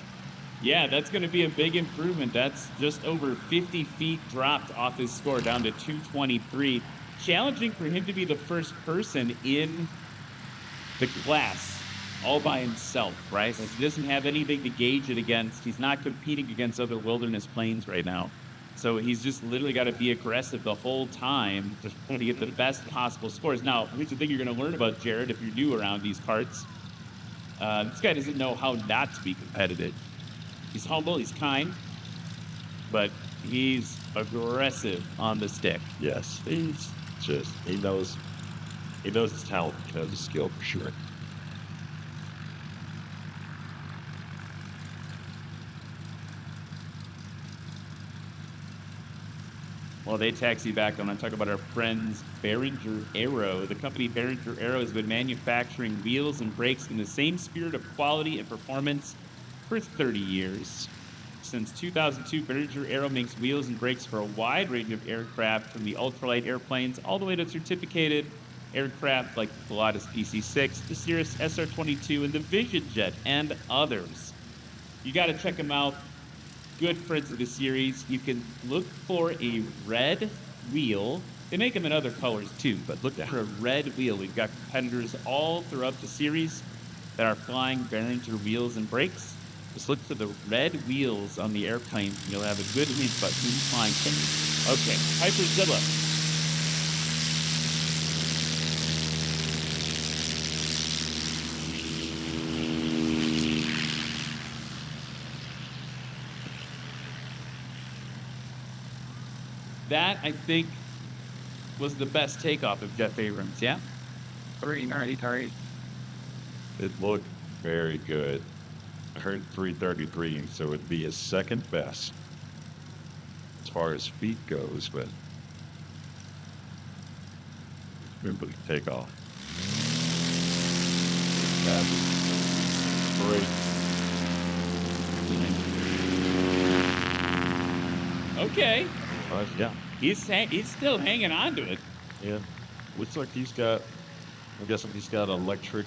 Yeah, that's going to be a big improvement. That's just over 50 feet dropped off his score down to 223. Challenging for him to be the first person in the class all by himself, right? Like, he doesn't have anything to gauge it against. He's not competing against other wilderness planes right now. So he's just literally got to be aggressive the whole time to get the best possible scores. Now, here's the thing you're going to learn about Jared if you're new around these parts. This guy doesn't know how not to be competitive. He's humble, he's kind, but he's aggressive on the stick.
Yes, he's just, he knows his talent, he knows his skill for sure.
While they taxi back, I'm going to talk about our friends Behringer Aero. The company Behringer Aero has been manufacturing wheels and brakes in the same spirit of quality and performance for 30 years. Since 2002, Behringer Aero makes wheels and brakes for a wide range of aircraft, from the ultralight airplanes all the way to certificated aircraft like the Pilatus PC-6, the Cirrus SR-22, and the Vision Jet, and others. You got to check them out. Good friends of the series. You can look for a red wheel. They make them in other colors too, but look for a red wheel. We've got competitors all throughout the series that are flying Behringer wheels and brakes. Just look for the red wheels on the airplane, and you'll have a good hint about who's flying. Okay, Piper Zilla. That, I think, was the best takeoff of Jeff Abrams, yeah?
It looked very good. I heard 333, so it'd be his second best as far as feet goes, but remember the takeoff. That was great.
Okay.
Yeah.
He's still hanging on to it.
Yeah. Looks like he's got, I'm guessing he's got electric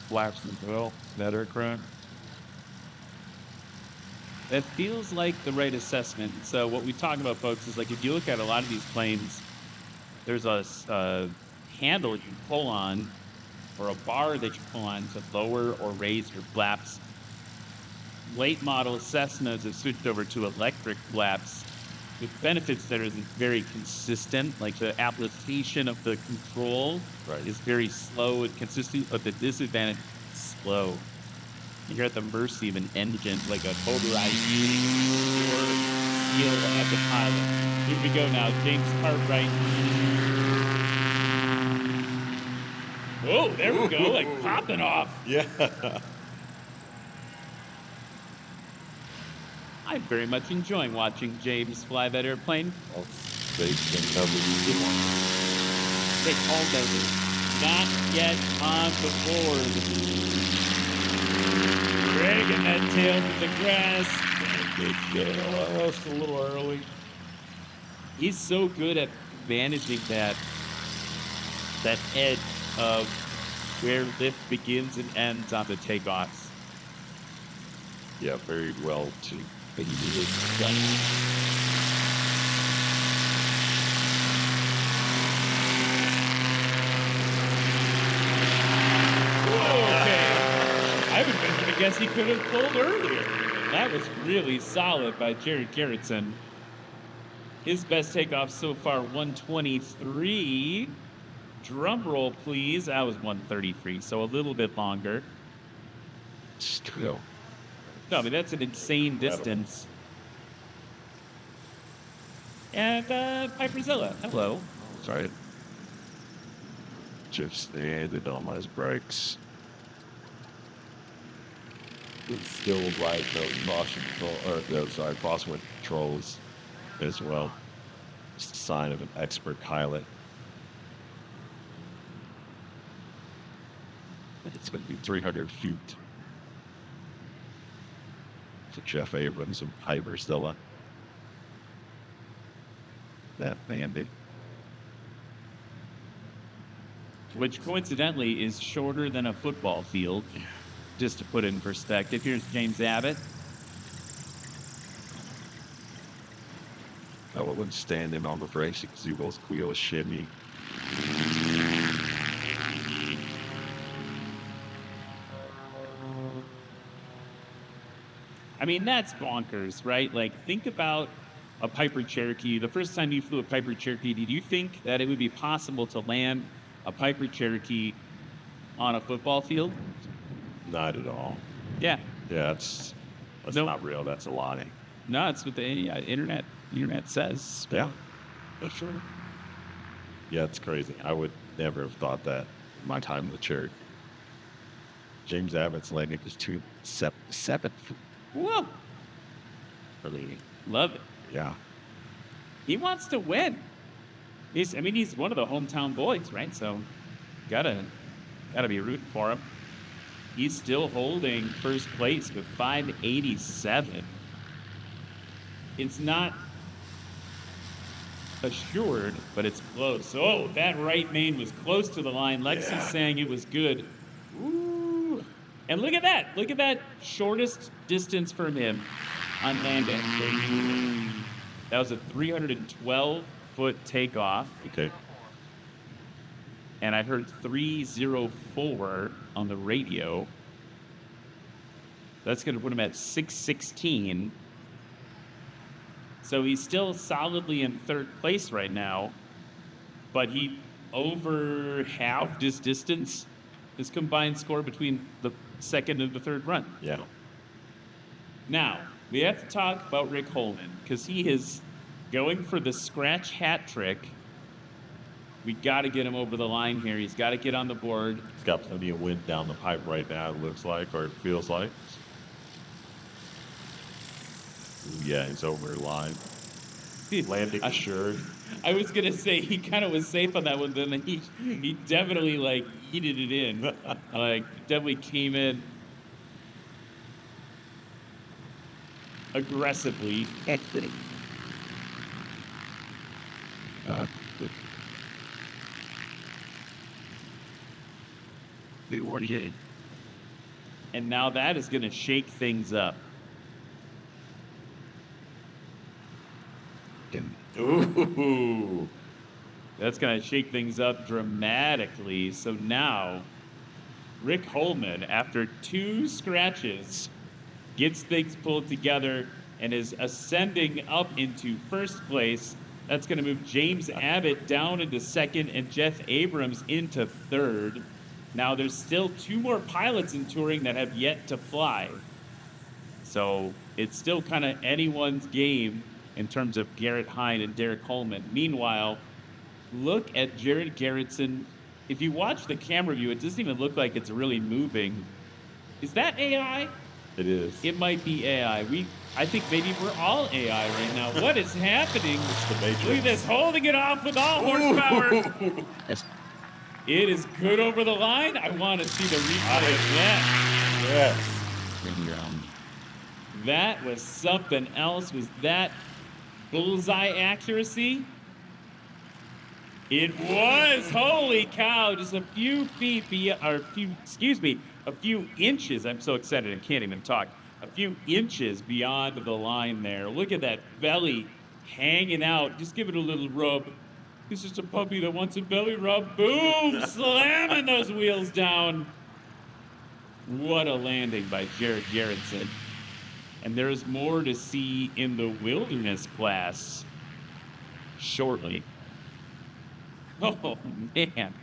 flaps as well, that aircraft.
That feels like the right assessment. So what we talk about, folks, is like if you look at a lot of these planes, there's a handle you can pull on, or a bar that you pull on to lower or raise your flaps. Late model Cessnas have switched over to electric flaps with benefits that are very consistent. Like the application of the control is very slow and consistent, but the disadvantage is slow. You're at the mercy of an engine, like a motorized or steel at the pilot. Here we go now, James Cartwright. Oh, there we go, like popping off.
Yeah.
I'm very much enjoying watching James fly that airplane. Okay, almost. Not yet on the board. Dragging that tail to the grass.
Just a little early.
He's so good at managing that edge of where lift begins and ends on the takeoffs.
Yeah, very well too.
I would venture to guess he could have pulled earlier. That was really solid by Jared Garrettson. His best takeoff so far, 123. Drum roll, please. That was 133, so a little bit longer.
Still.
No, I mean, that's an insane distance. And Piperzilla, hello.
Sorry. Just standing on my brakes. It's still right, crosswind controls as well. It's a sign of an expert pilot. It's going to be 300 feet. So Jeff Abrams and Piperzilla. That bandit.
Which coincidentally is shorter than a football field. Just to put it in perspective, here's James Abbott.
I wouldn't stand him on the brakes because he was wheel a shimmy.
I mean, that's bonkers, right? Like, think about a Piper Cherokee. The first time you flew a Piper Cherokee, did you think that it would be possible to land a Piper Cherokee on a football field?
Not at all.
Yeah.
Yeah, that's not real. That's a lie.
No, it's what the internet says.
Yeah, that's true. Yeah, it's crazy. I would never have thought that in my time in the church. James Abbott's landing is 277.
Whoa.
For leading.
Love it.
Yeah.
He wants to win. He's one of the hometown boys, right? So gotta be rooting for him. He's still holding first place with 587. It's not assured, but it's close. Oh, that right main was close to the line. Lexi's saying it was good. Ooh. And look at that. Look at that shortest distance from him on landing. That was a 312-foot takeoff.
Okay.
And I heard 304 on the radio. That's going to put him at 616. So he's still solidly in third place right now, but he over halved his distance, his combined score between the second and the third run.
Yeah.
Now, we have to talk about Rick Holman, because he is going for the scratch hat trick. We got to get him over the line here. He's got to get on the board.
He's got plenty of wind down the pipe right now, it looks like, or it feels like. Yeah, he's over the line. Landing assured.
I was going to say, he kind of was safe on that one, then he definitely, heated it in. Definitely came in aggressively. And now that is going to shake things up. Ooh, that's going to shake things up dramatically. So now, Rick Holman, after 2 scratches, gets things pulled together and is ascending up into first place. That's going to move James Abbott down into second and Jeff Abrams into third. Now, there's still 2 more pilots in touring that have yet to fly. So it's still kind of anyone's game in terms of Garrett Hine and Derek Holman. Meanwhile, look at Jared Garrettson. If you watch the camera view, it doesn't even look like it's really moving. Is that AI?
It is.
It might be AI.
I think maybe we're all AI right now. What is happening?
It's the Matrix.
Look at this, holding it off with all horsepower. It is good over the line. I want to see the replay of that.
Yes.
That was something else. Was that bullseye accuracy? It was. Holy cow! Just a few feet, a few inches. I'm so excited I can't even talk. A few inches beyond the line there. Look at that belly hanging out. Just give it a little rub. It's just a puppy that wants a belly rub. Boom! Slamming those wheels down. What a landing by Jared Garrettson. And there's more to see in the wilderness class shortly. Oh man,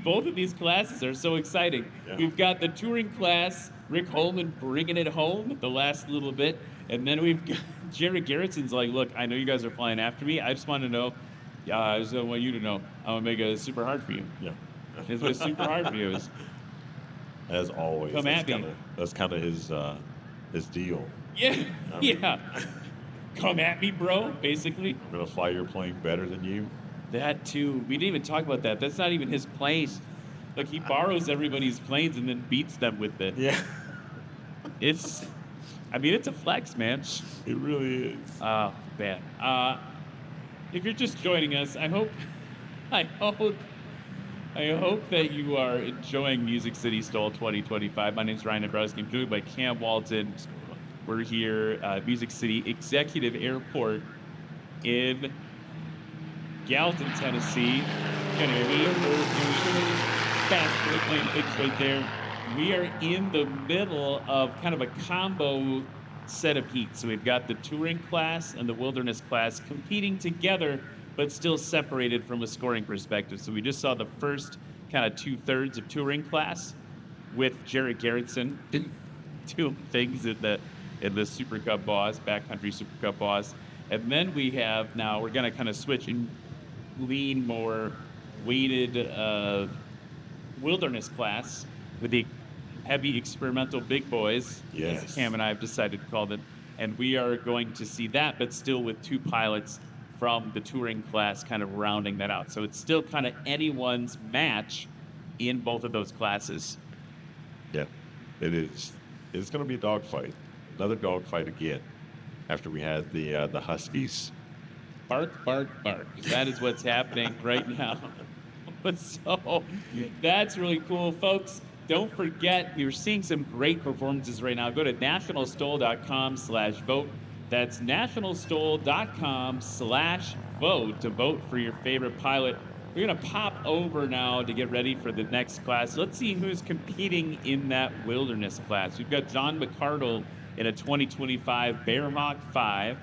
both of these classes are so exciting. Yeah. We've got the touring class, Rick Holman bringing it home the last little bit, and then we've got Jared Garrettson's like, look, I know you guys are flying after me. I just want to know, I just want you to know, I'm gonna make it super hard for you.
Yeah,
it's what's super hard for you.
As always,
come at me.
That's kind of his deal.
Yeah, yeah. Come at me, bro. Basically,
I'm gonna fly your plane better than you.
That too. We didn't even talk about that. That's not even his plane. Like he borrows everybody's planes and then beats them with it.
Yeah.
It's a flex, man.
It really is.
Oh, man. If you're just joining us, I hope that you are enjoying Music City STOL 2025. My name's Ryan Nebrowski. I'm joined by Cam Walton. We're here at Music City Executive Airport in Gallatin, Tennessee. Fast plane fix right there. We are in the middle of kind of a combo set of heats. So we've got the touring class and the wilderness class competing together, but still separated from a scoring perspective. So we just saw the first kind of 2/3 of touring class with Jared Garrettson doing things in the Super Cup Boss, Backcountry Super Cup Boss. And then we're going to kind of switch and lean more weighted wilderness class with the heavy experimental big boys,
yes,
as Cam and I have decided to call them. And we are going to see that, but still with two pilots from the touring class kind of rounding that out. So it's still kind of anyone's match in both of those classes.
Yeah, it is. It's going to be a dogfight. Another dogfight again after we had the Huskies.
Bark, bark, bark. That is what's happening right now. So that's really cool, folks. Don't forget, you're seeing some great performances right now. Go to nationalstol.com/vote. That's nationalstol.com/vote to vote for your favorite pilot. We're going to pop over now to get ready for the next class. Let's see who's competing in that wilderness class. We've got John McCardle in a 2025 Bearhawk 5.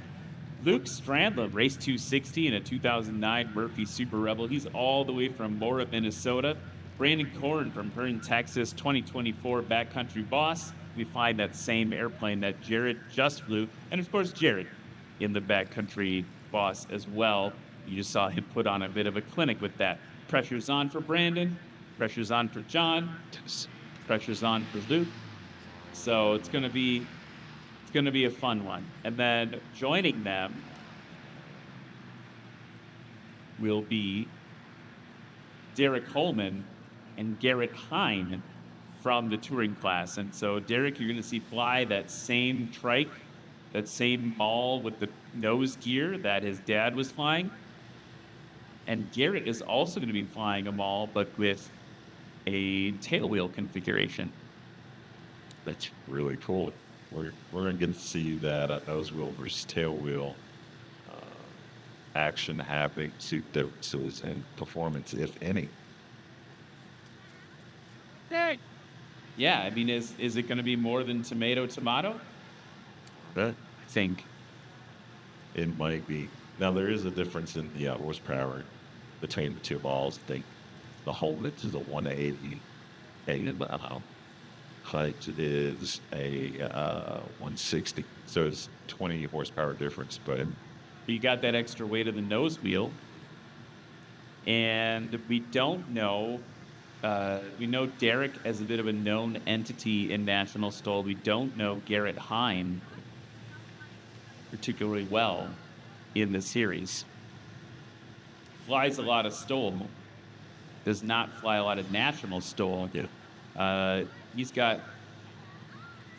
Luke Strandlund, race 260 in a 2009 Murphy Super Rebel. He's all the way from Mora, Minnesota. Brandon Korn from Hearn, Texas, 2024 Backcountry Boss. We find that same airplane that Jared just flew. And of course, Jared in the Backcountry Boss as well. You just saw him put on a bit of a clinic with that. Pressure's on for Brandon. Pressure's on for John. Pressure's on for Luke. So it's going to be a fun one. And then joining them will be Derek Holman and Garrett Hine from the touring class. And so Derek, you're going to see fly that same trike, that same ball with the nose gear that his dad was flying. And Garrett is also going to be flying a maul, but with a tailwheel configuration.
That's really cool. We're going to get to see that nose wheel versus tail wheel action happening, suit differences and performance, if any.
Yeah, I mean, is it going to be more than tomato?
I
think
it might be. Now there is a difference in the horsepower between the two balls. I think the Holman is a 180, height is a 160, so it's 20 horsepower difference. But
you got that extra weight of the nose wheel, and we don't know. We know Derek as a bit of a known entity in National STOL. We don't know Garrett Hine.
particularly well in the series. Flies a lot of STOL. Does not fly a lot of national STOL. He's got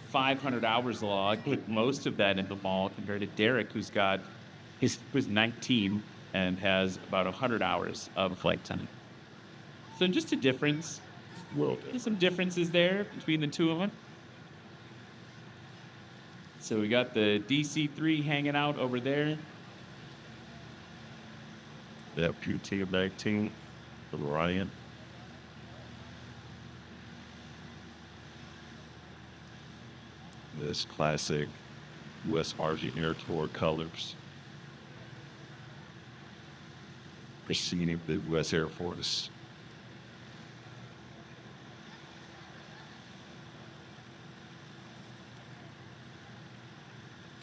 500 hours log, put most of that in the mall, compared to Derek, who's 19 and has about 100 hours of flight time. So just a difference. There's some differences there between the two of them. So we got the DC-3 hanging out over there.
That PT-19 from Ryan. This classic U.S. Army Air Tour colors. Preceding the U.S. Air Force.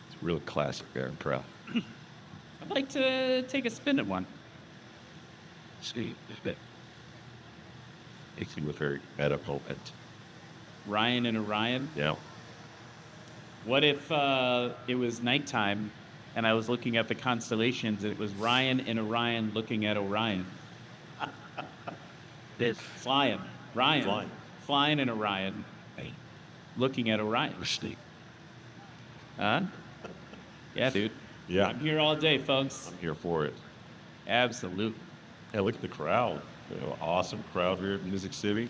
It's a real classic aircraft.
I'd like to take a spin at one.
See, it makes me a very medical at
Ryan and Orion?
Yeah.
What if it was nighttime and I was looking at the constellations and it was Ryan and Orion looking at Orion?
This
flying. Ryan. Flying and Orion. Looking at Orion. Huh? Yeah, dude.
Yeah.
I'm here all day, folks.
I'm here for it.
Absolutely.
Yeah, look at the crowd. Awesome crowd here at Music City.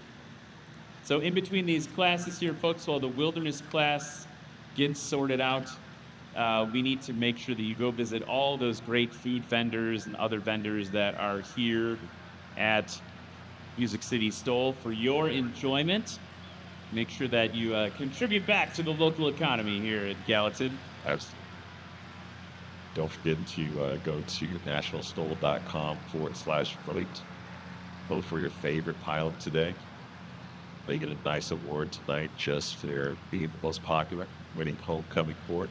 So in between these classes here, folks, while the wilderness class gets sorted out, we need to make sure that you go visit all those great food vendors and other vendors that are here at Music City STOL for your enjoyment. Make sure that you contribute back to the local economy here at Gallatin.
Absolutely. Don't forget to go to nationalstol.com/vote. Vote for your favorite pilot today. They get a nice award tonight just for being the most popular, winning homecoming court.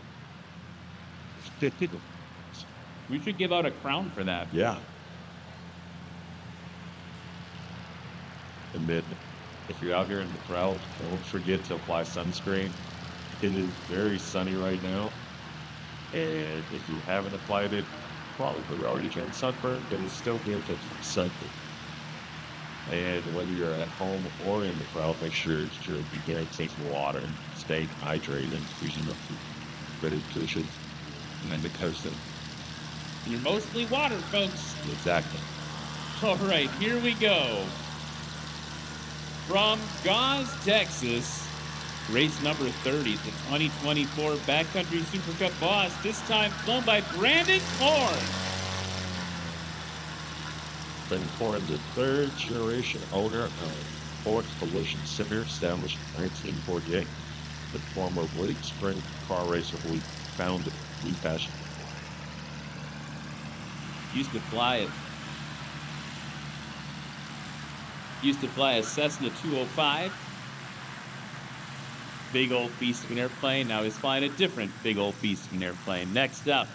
We should give out a crown for that.
Yeah. And then, if you're out here in the crowd, don't forget to apply sunscreen. It is very sunny right now. And if you haven't applied it, probably already getting sunburn, but it's still good to sunburn. And whether you're at home or in the crowd, make sure you're getting taking water and stay hydrated, using the good nutrition and the coast.
You're mostly water, folks.
Exactly.
All right, here we go. From Gause, Texas, race number 30, the 2024 Backcountry Super Cup Boss, this time flown by Brandon Horn.
Brandon Horn, the third generation owner of Ford Collision Center, established in 1948. The former Lake Spring car racer who founded Blue Passion.
Used to fly a Cessna 205. Big old beast of an airplane. Now he's flying a different big old beast of an airplane. Next up,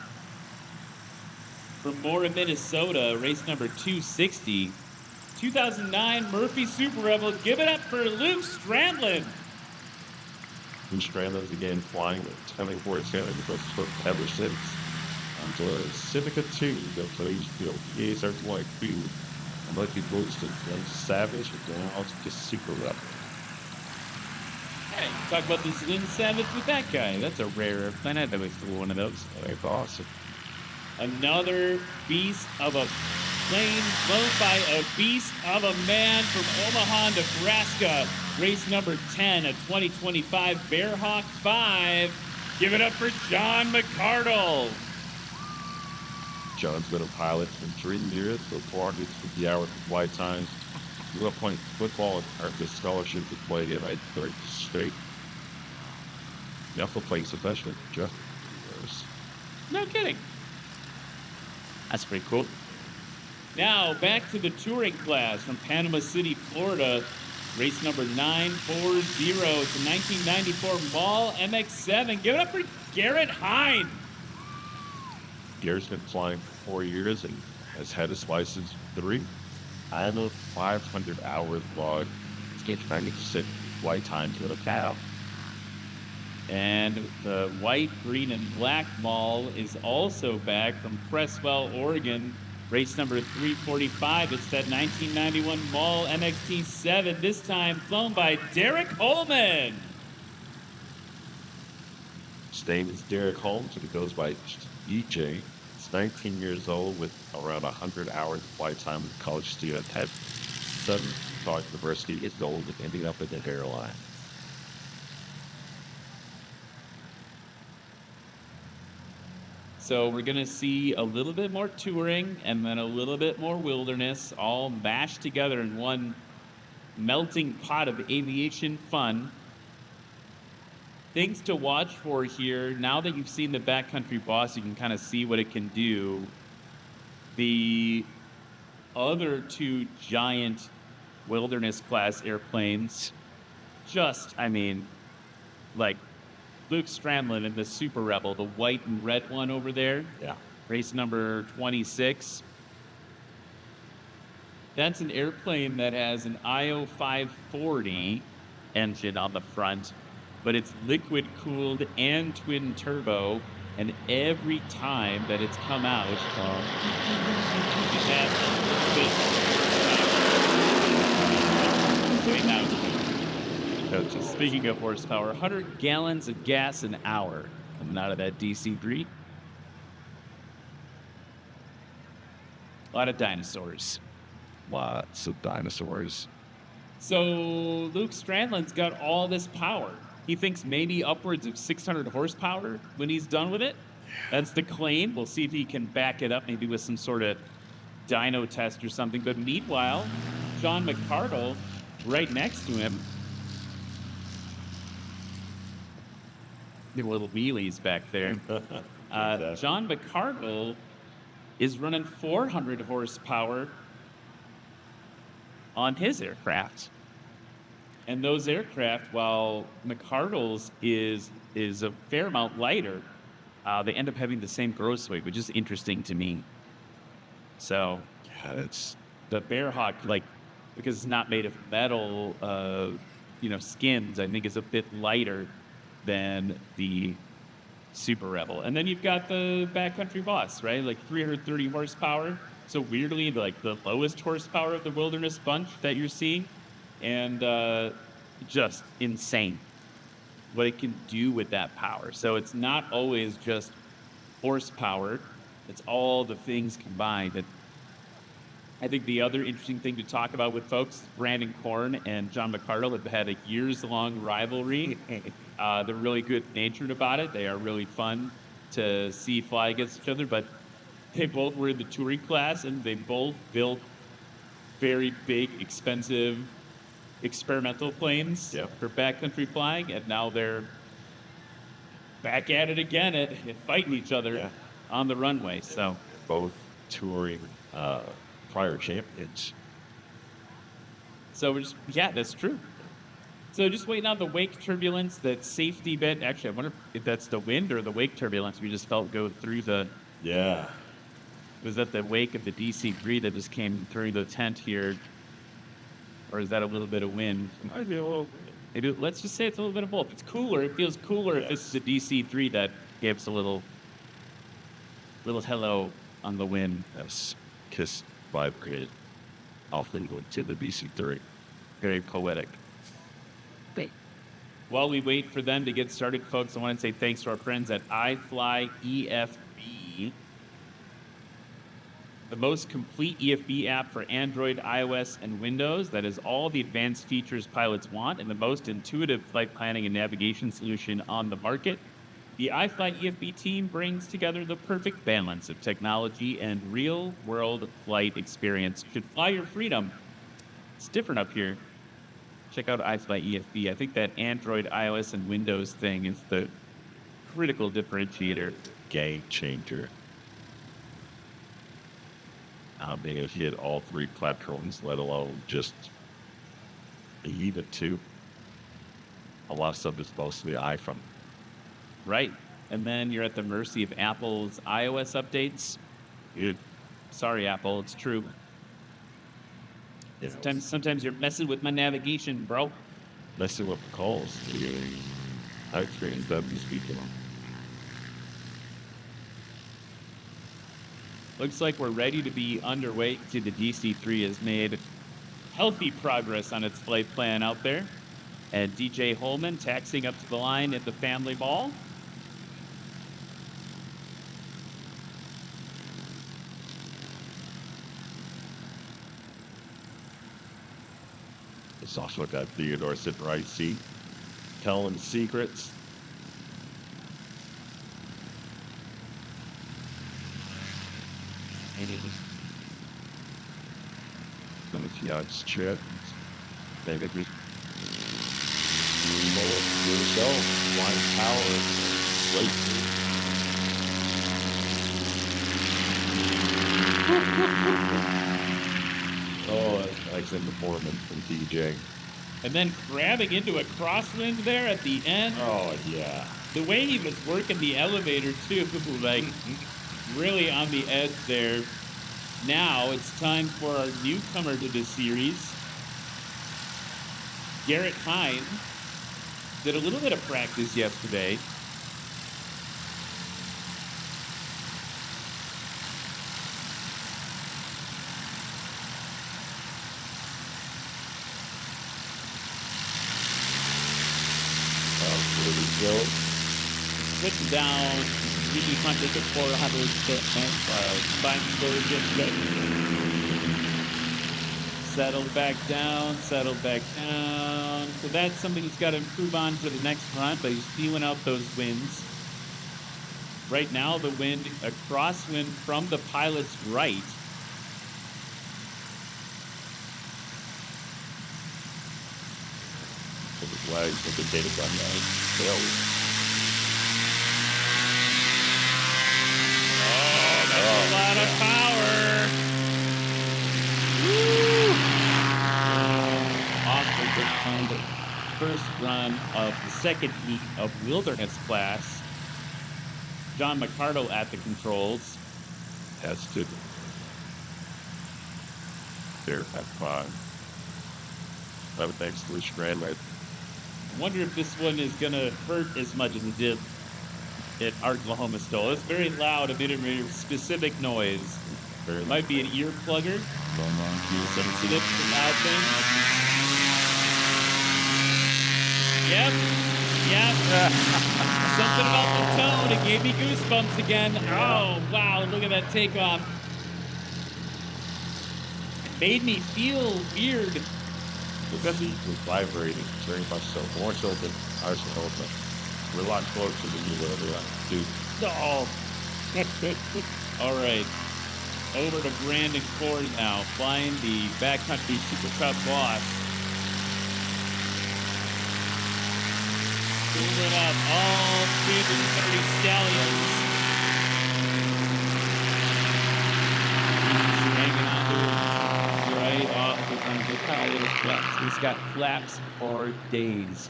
from Mora, Minnesota, race number 260, 2009 Murphy Super Rebel. Give it up for Luke Strandlin.
Luke Strandlin's again flying with 24-7 ever since. Until Civica 2, the police field, ESR-22. Lucky Boosted, from Savage down to Super Rebel.
Hey, talk about this Lynn Savage with that guy. That's a rare airplane. I'd always flew one of those.
That's awesome.
Another beast of a plane flown by a beast of a man from Omaha, Nebraska. Race number 10, a 2025 Bearhawk 5. Give it up for John McCardle.
John's been a pilot for 3 years, so 450 hours of flight time. Grew up playing football and earned a scholarship to play in 3rd state. He also played professionally for just 3 years.
No kidding. That's pretty cool. Now, back to the touring class from Panama City, Florida. Race number 940. It's a 1994 Mall MX-7. Give it up for Garrett Hine.
Garrett's been flying for 4 years and has had his license 3. I have a 500 hours log. It's getting 90% flight time to the cow.
And the white, green, and black mall is also back from Cresswell, Oregon. Race number 345. It's that 1991 Mall MXT7, this time flown by Derek Holman.
His name is Derek Holmes, and he goes by EJ. He's 19 years old with around 100 hours of flight time as a college student at Southern Utah University. His goal is ending up in the airline.
So we're going to see a little bit more touring and then a little bit more wilderness all mashed together in one melting pot of aviation fun. Things to watch for here. Now that you've seen the Backcountry Boss, you can kind of see what it can do. The other two giant wilderness class airplanes, like Luke Stramlin and the Super Rebel, the white and red one over there.
Yeah.
Race number 26. That's an airplane that has an IO 540 engine on the front, but it's liquid cooled and twin turbo. And every time that it's come out, it has a little bit. Speaking of horsepower, 100 gallons of gas an hour coming out of that DC-3. A lot of dinosaurs.
Lots of dinosaurs.
So Luke Stradlin's got all this power. He thinks maybe upwards of 600 horsepower when he's done with it. That's the claim. We'll see if he can back it up, maybe with some sort of dyno test or something. But meanwhile, John McCardle, right next to him, little wheelies back there. John McCardle is running 400 horsepower on his aircraft. And those aircraft, while McCardle's is a fair amount lighter, they end up having the same gross weight, which is interesting to me. So,
yeah, it's
the Bearhawk, because it's not made of metal, skins, I think is a bit lighter than the Super Rebel. And then you've got the Backcountry Boss, right? 330 horsepower. So weirdly, the lowest horsepower of the Wilderness bunch that you're seeing. And just insane what it can do with that power. So it's not always just horsepower. It's all the things combined. And I think the other interesting thing to talk about with folks, Brandon Korn and John McCardle have had a years-long rivalry. They're really good-natured about it. They are really fun to see fly against each other, but they both were in the touring class, and they both built very big, expensive experimental planes for backcountry flying, and now they're back at it again at fighting each other on the runway. So
both touring prior champions.
So we're that's true. So just waiting on the wake turbulence, that safety bit. Actually, I wonder if that's the wind or the wake turbulence we just felt go through the.
Yeah.
Was that the wake of the DC-3 that just came through the tent here? Or is that a little bit of wind?
Might be a little.
Maybe, let's just say it's a little bit of both. It's cooler. It feels cooler if it's the DC-3 that gives a little hello on the wind.
Yes. Kiss vibe created off to the DC-3.
Very poetic. While we wait for them to get started, folks, I want to say thanks to our friends at iFly EFB. The most complete EFB app for Android, iOS, and Windows that has all the advanced features pilots want and the most intuitive flight planning and navigation solution on the market. The iFly EFB team brings together the perfect balance of technology and real-world flight experience. You should fly your freedom. It's different up here. Check out iFly EFB. I think that Android, iOS, and Windows thing is the critical differentiator.
Game changer. Being able to hit all three platforms, let alone just even two. A lot of stuff is supposed to be iPhone.
Right. And then you're at the mercy of Apple's iOS updates.
Dude.
Sorry, Apple, it's true.
Yeah.
Sometimes you're messing with my navigation, bro.
Messing with the calls. I experienced that this weekend.
Looks like we're ready to be underway. See, the DC-3 has made healthy progress on its flight plan out there. And DJ Holman taxiing up to the line at the Family Mall.
It's also got Theodore sitting right seat, telling secrets. Gonna see how it's checked. Maybe just lower yourself, wine power, wait. Oh, that's nice in the performance from DJ.
And then grabbing into a crosswind there at the end.
Oh, yeah.
The way he was working the elevator, too, like really on the edge there. Now it's time for our newcomer to the series. Garrett Hine did a little bit of practice yesterday.
Here we go.
Switching down, usually punches at 400 find settled back down. So that's something he's got to improve on for the next run, but he's feeling out those winds. Right now, the wind, a crosswind from the pilot's right.
Flags with the data gun tails.
Oh, that's a lot of power. Woo! Awfully good on the first run of the second heat of Wilderness class. John McCardle at the controls.
Tested. There at 5. Thanks to Rich Grandway.
I wonder if this one is going to hurt as much as it did at Oklahoma STOL. It's very loud, a bit of a specific noise. It might be an ear plugger. Sensitive to loud things. Yep. Something about the tone. It gave me goosebumps again. Oh, wow. Look at that takeoff. It made me feel weird.
Because he was vibrating very much so, more so than Arsenal. We're a lot closer than you were ever dude.
Oh. All right. Over to Brandon Ford now, flying the Backcountry Super Cup boss. Cooling up all 230 stallions. He's hanging on to it right off the front of the pilot flaps. He's got flaps for days.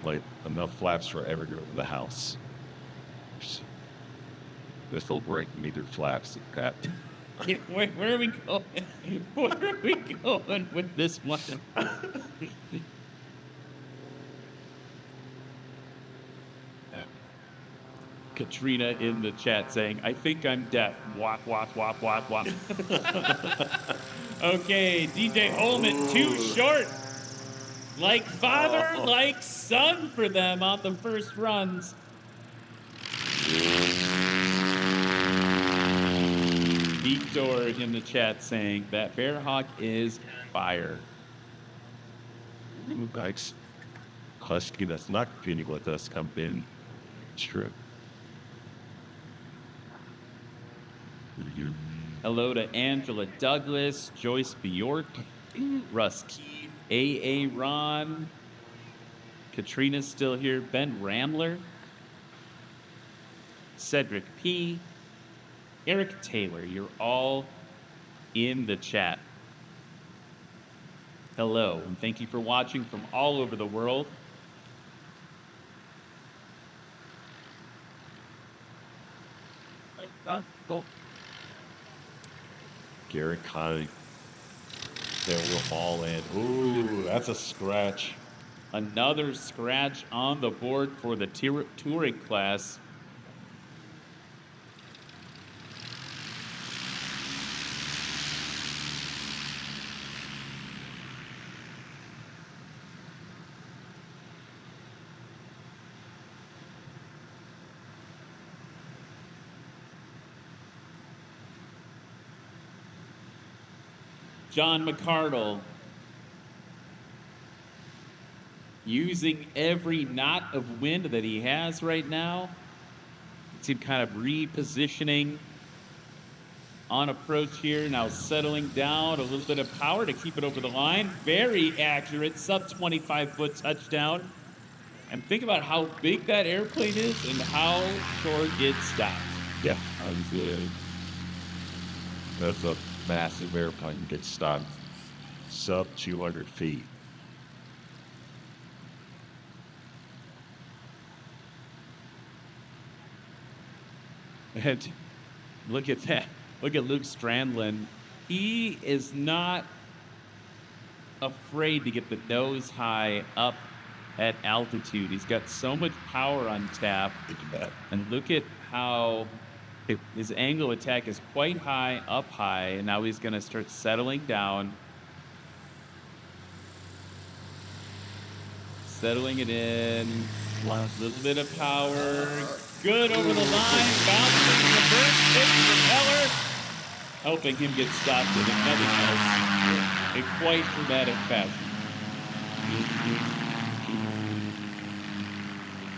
Like enough flaps for ever go to the house. This will break me through flaps.
Where are we going? Where are we going with this one? Katrina in the chat saying, I think I'm deaf. Wop, wop, wop, wop, wop. Okay, DJ Holman, too short. Like father, like son for them on the first runs. Victor in the chat saying that Bearhawk is fire.
Bikes. Husky that's not competing with us come in. It's true.
Hello to Angela Douglas, Joyce Bjork, Russ Keith, A.A. Ron, Katrina's still here, Ben Ramler, Cedric P., Eric Taylor. You're all in the chat. Hello, and thank you for watching from all over the world.
Garrett Conley. There we'll fall in. Ooh, that's a scratch.
Another scratch on the board for the touring class. John McCardle using every knot of wind that he has right now. See him kind of repositioning on approach here. Now settling down, a little bit of power to keep it over the line. Very accurate, sub 25-foot touchdown. And think about how big that airplane is and how short it stops.
Yeah, that's a massive airplane gets stopped sub 200 feet.
And look at that. Look at Luke Strandlin. He is not afraid to get the nose high up at altitude. He's got so much power on tap. And look at how his angle of attack is quite high, up high, and now he's going to start settling down. Settling it in. A little bit of power. Good over the line. Bouncing, reverse, pitch, propeller. Helping him get stopped in another case. A quite dramatic fashion.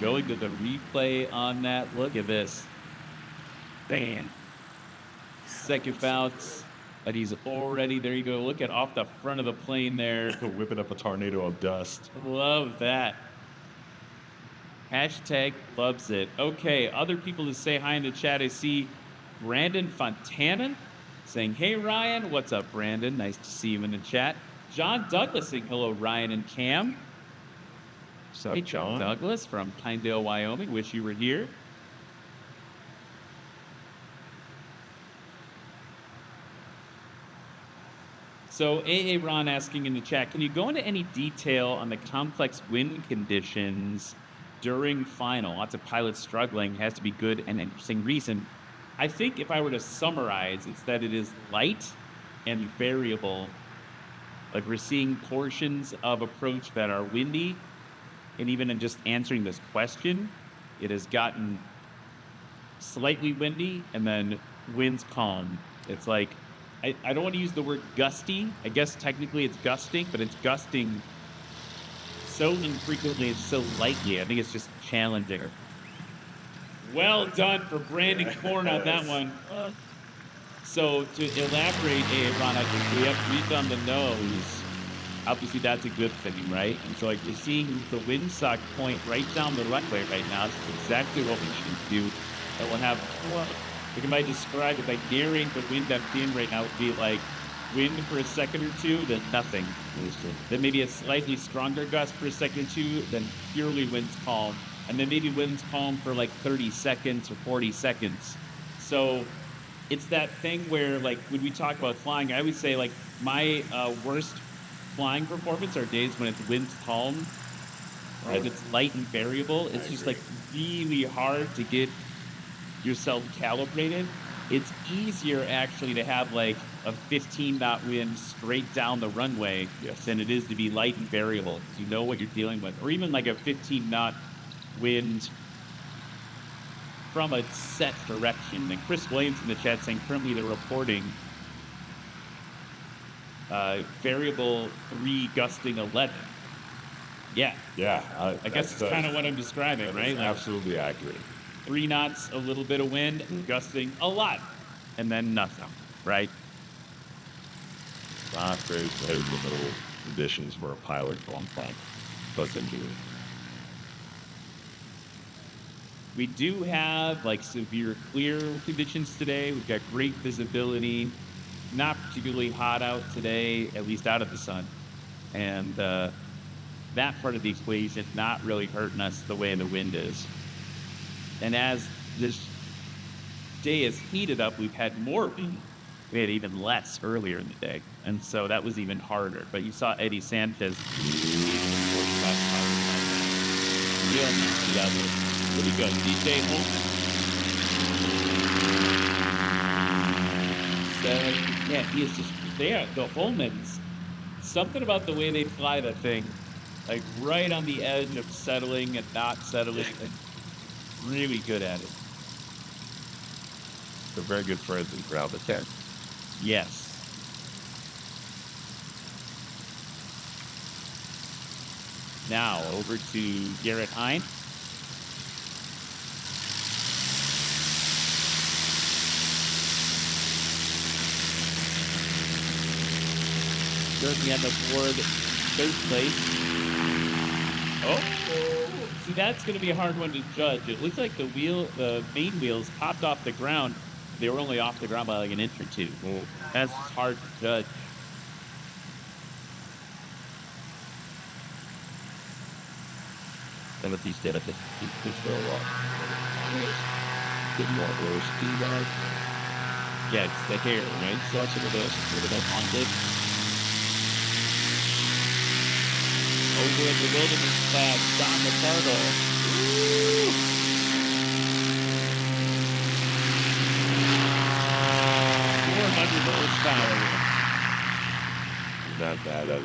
Going to the replay on that. Look at this. Bam. Second bounce. And he's already, there you go. Look at off the front of the plane there.
Whipping up a tornado of dust.
Love that. Hashtag loves it. Okay, other people to say hi in the chat. I see Brandon Fontana saying, hey, Ryan. What's up, Brandon? Nice to see you in the chat. John Douglas saying, hello, Ryan and Cam.
What's up,
hey,
John?
Douglas from Pinedale, Wyoming. Wish you were here. So AA Ron asking in the chat, can you go into any detail on the complex wind conditions during final? Lots of pilots struggling, has to be good and interesting reason. I think if I were to summarize, it's that it is light and variable. Like we're seeing portions of approach that are windy, and even in just answering this question, it has gotten slightly windy and then winds calm. It's like, I don't want to use the word gusty. I guess technically it's gusting, but it's gusting so infrequently and so lightly. I think it's just challenging. Well done for Brandon Korn on that one. So to elaborate, Ron, I think we have read on the nose. Obviously, that's a good thing, right? And so like you're seeing the windsock point right down the runway right now. It's exactly what we should do. And we'll have, like I might describe it, like nearing the wind that's in right now would be like wind for a second or two, then nothing. Then maybe a slightly stronger gust for a second or two, then purely winds calm. And then maybe winds calm for like 30 seconds or 40 seconds. So it's that thing where like when we talk about flying, I would say like my worst flying performance are days when it's winds calm, as it's light and variable. It's just like really hard to get yourself calibrated. It's easier actually to have like a 15 knot wind straight down the runway than it is to be light and variable. You know what you're dealing with, or even like a 15 knot wind from a set direction. And Chris Williams in the chat saying currently they're reporting variable 3 gusting 11. Yeah. I guess it's kind of what I'm describing, right? Like
Absolutely accurate.
3 knots, a little bit of wind, gusting a lot, and then nothing, right?
Not very favorable conditions for a pilot going flying. But
we do have like severe clear conditions today. We've got great visibility, not particularly hot out today, at least out of the sun. And that part of the equation not really hurting us the way the wind is. And as this day has heated up, we've had more wind. We had even less earlier in the day. And so that was even harder. But you saw Eddie Sanchez wheel level. Pretty good. DJ Holmes. So, yeah, he is just there. The Holmans, something about the way they fly that thing, like right on the edge of settling and not settling. Really good at it.
They're very good friends in ground attack.
Yes. Now over to Garrett Hine. Currently on the board, third place. Oh, see, that's going to be a hard one to judge. It looks like the main wheels popped off the ground. They were only off the ground by like an inch or two. That's hard to judge.
And if he's dead at the still get more speed out.
Yeah, it's the hair, right? So that's what it is. What about haunted? Over at the wilderness class, Don McCardle. 400 horsepower.
Not bad at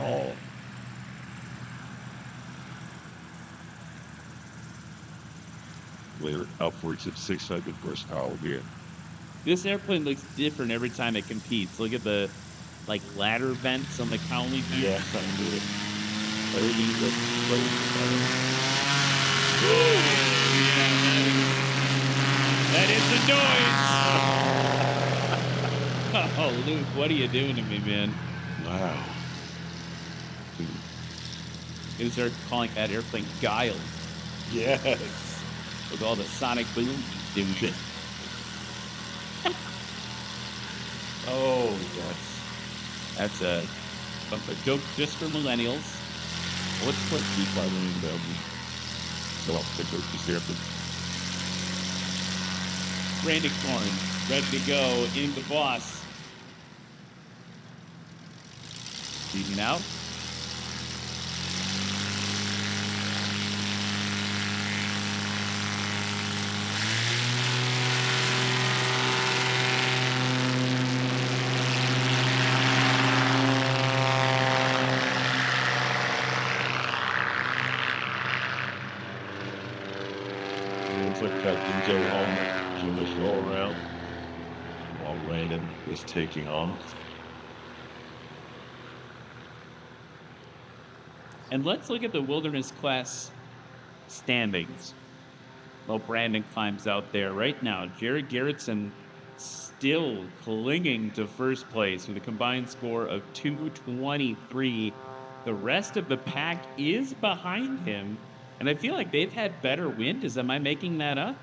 all. We're upwards of 600 horsepower here.
This airplane looks different every time it competes. Look at the ladder vents on the cowling.
Yeah, something to it.
That is the noise. Oh, Luke, what are you doing to me, man?
Wow.
They start calling that airplane Guile.
Yes.
With all the sonic boom doing.
Oh,
that's a joke just for millennials.
What's keep by winning them? So I'll pick up this airplane.
Randy Corn, ready to go in the boss. Leading out.
DJ Home, Jewish roll around while Landon is taking on.
And let's look at the wilderness class standings. Well, Brandon climbs out there right now. Jared Garrettson still clinging to first place with a combined score of 223. The rest of the pack is behind him. And I feel like they've had better wind. Am I making that up?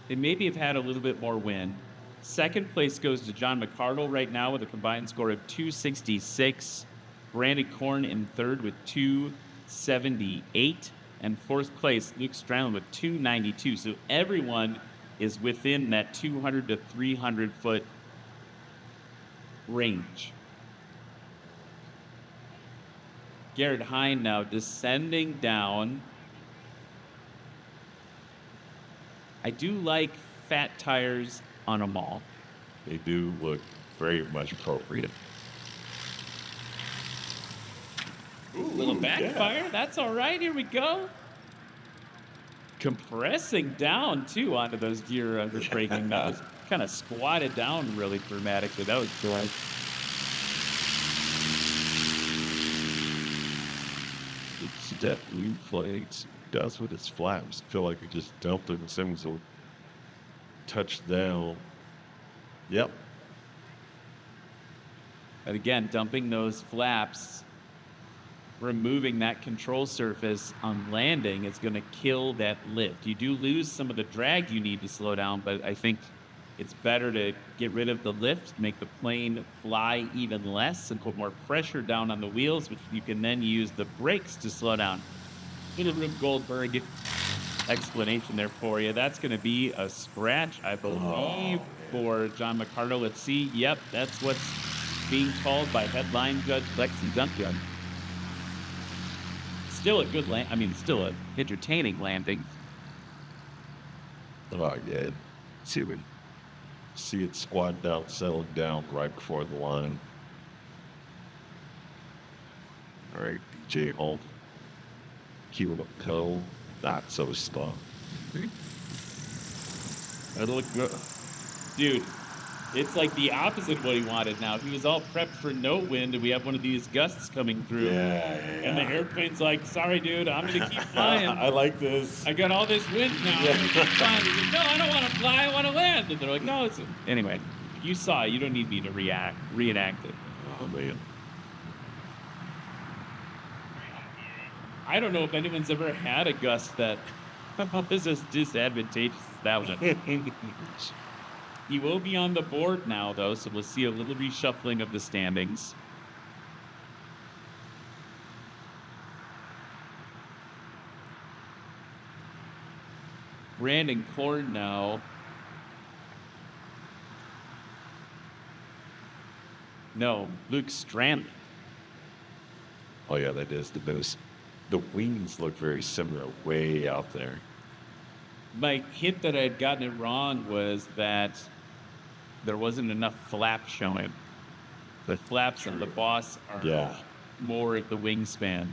They maybe have had a little bit more wind. Second place goes to John McCardle right now with a combined score of 266. Brandon Korn in third with 278. And fourth place, Luke Strandland with 292. So everyone is within that 200 to 300 foot range. Garrett Hine now descending down. I do like fat tires on them all.
They do look very much appropriate.
Ooh, little backfire. Yeah. That's all right. Here we go. Compressing down, too, onto those gear under braking. That was kind of squatted down really dramatically. That was good.
It's definitely flags. Does with its flaps. I feel like it just dumped it and things will touch down. Yep.
But again, dumping those flaps, removing that control surface on landing is going to kill that lift. You do lose some of the drag you need to slow down, but I think it's better to get rid of the lift, make the plane fly even less, and put more pressure down on the wheels, which you can then use the brakes to slow down. Little Rube Goldberg explanation there for you. That's going to be a scratch, I believe, for John McCardle. Let's see. Yep, that's what's being called by headline judge Lexi Duncan. still a good land. I mean, still a entertaining landing.
Oh, yeah. See it squat down, settle down right before the line. All right, DJ Holt. Cue the pedal. Not so stuck.
That look good. Dude, it's like the opposite of what he wanted now. He was all prepped for no wind, and we have one of these gusts coming through. And the airplane's like, sorry, dude, I'm going to keep flying.
I like this.
I got all this wind now. I'm going to keep flying. He's like, no, I don't want to fly. I want to land. And they're like, no, it's... Anyway, you saw it. You don't need me to reenact it.
Oh, man.
I don't know if anyone's ever had a gust that was as disadvantageous as that one. He will be on the board now, though, so we'll see a little reshuffling of the standings. Brandon Cord now. No, Luke Strand.
Oh, yeah, that is the boost. The wings look very similar way out there.
My hint that I had gotten it wrong was that there wasn't enough flap showing. The flaps on the boss are more at the wingspan.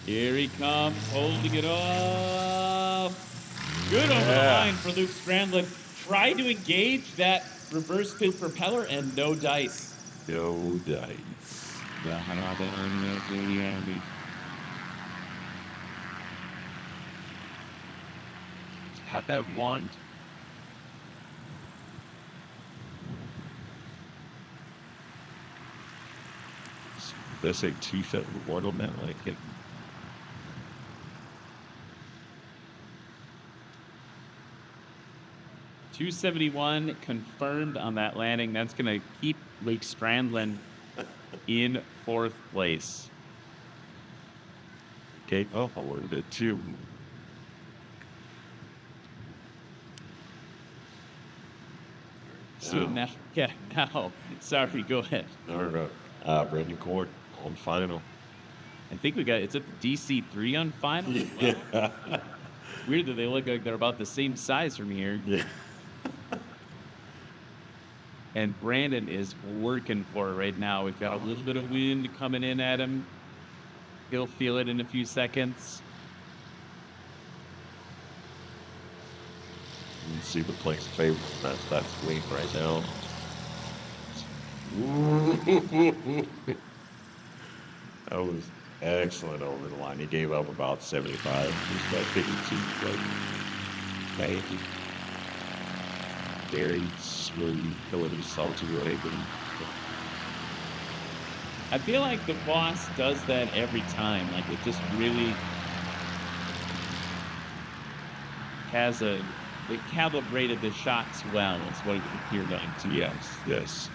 Here he comes, holding it off. Good over the line for Luke Strandland. Tried to engage that reverse pit propeller and no dice.
No dice.
Had that one.
That's a two-foot water man like it.
.271 confirmed on that landing. That's going to keep Luke Strandland in 4th place.
Okay, oh, I wanted it too.
So now, sorry, go ahead.
No. Brandon Cord on final.
I think it's at the DC3 on final.
Yeah.
Wow. Weird that they look like they're about the same size from here.
Yeah.
And Brandon is working for it right now. We've got a little bit of wind coming in at him. He'll feel it in a few seconds.
You see the plane's favorite. That's wing right now. That was excellent over the line. He gave up about 75. He's got 52. Like, very smooth utility software.
I feel like the boss does that every time. Like, it just really has it calibrated the shots well, is what it appeared like to me.
Yes.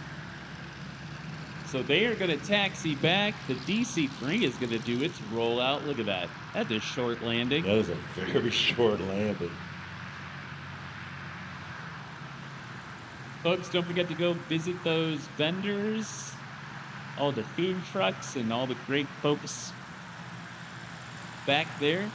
So they are going to taxi back. The DC-3 is going to do its rollout. Look at that. That's a short landing.
That is a very short landing.
Folks, don't forget to go visit those vendors, all the food trucks, and all the great folks back there.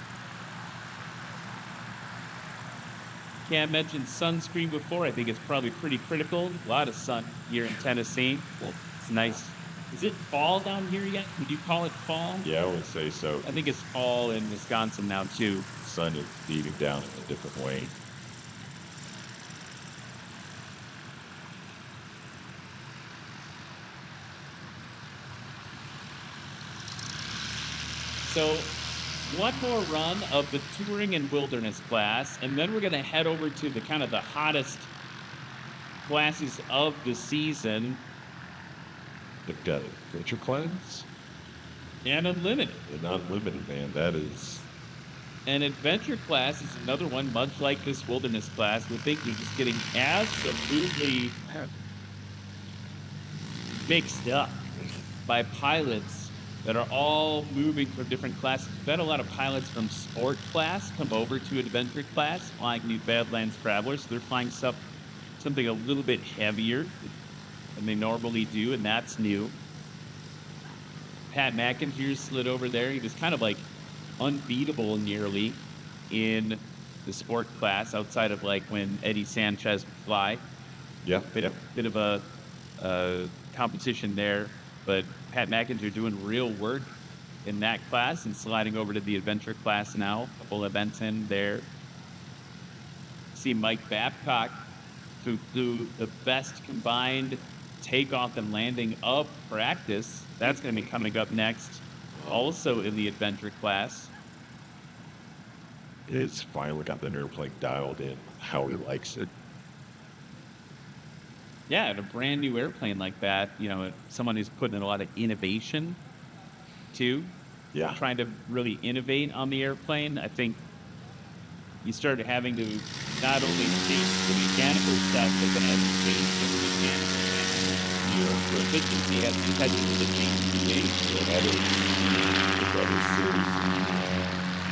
Can't mention sunscreen before. I think it's probably pretty critical. A lot of sun here in Tennessee. Well, it's nice. Is it fall down here yet? Would you call it fall?
Yeah, I would say so.
I think it's fall in Wisconsin now, too.
The sun is beating down in a different way.
So, one more run of the touring and wilderness class, and then we're going to head over to the kind of the hottest classes of the season.
They've got adventure class
and unlimited.
And unlimited, man. That is.
An adventure class is another one, much like this wilderness class. We think you're just getting absolutely mixed up by pilots that are all moving from different classes. We've had a lot of pilots from sport class come over to adventure class, flying new Badlands Travelers. So they're flying something a little bit heavier than they normally do, and that's new. Pat McIntyre slid over there. He was kind of like unbeatable nearly in the sport class outside of like when Eddie Sanchez would fly.
Yeah,
bit of a competition there, but Pat McIntyre doing real work in that class and sliding over to the adventure class now. A couple events in there. See Mike Babcock, who flew the best combined takeoff and landing of practice. That's going to be coming up next, also in the adventure class.
It's finally got the airplane dialed in how he likes it.
Yeah, and a brand new airplane like that, you know, someone who's putting in a lot of innovation too.
Yeah.
Trying to really innovate on the airplane. I think you started having to not only change the mechanical stuff, but then have to change the mechanical for efficiency. You had to change the change.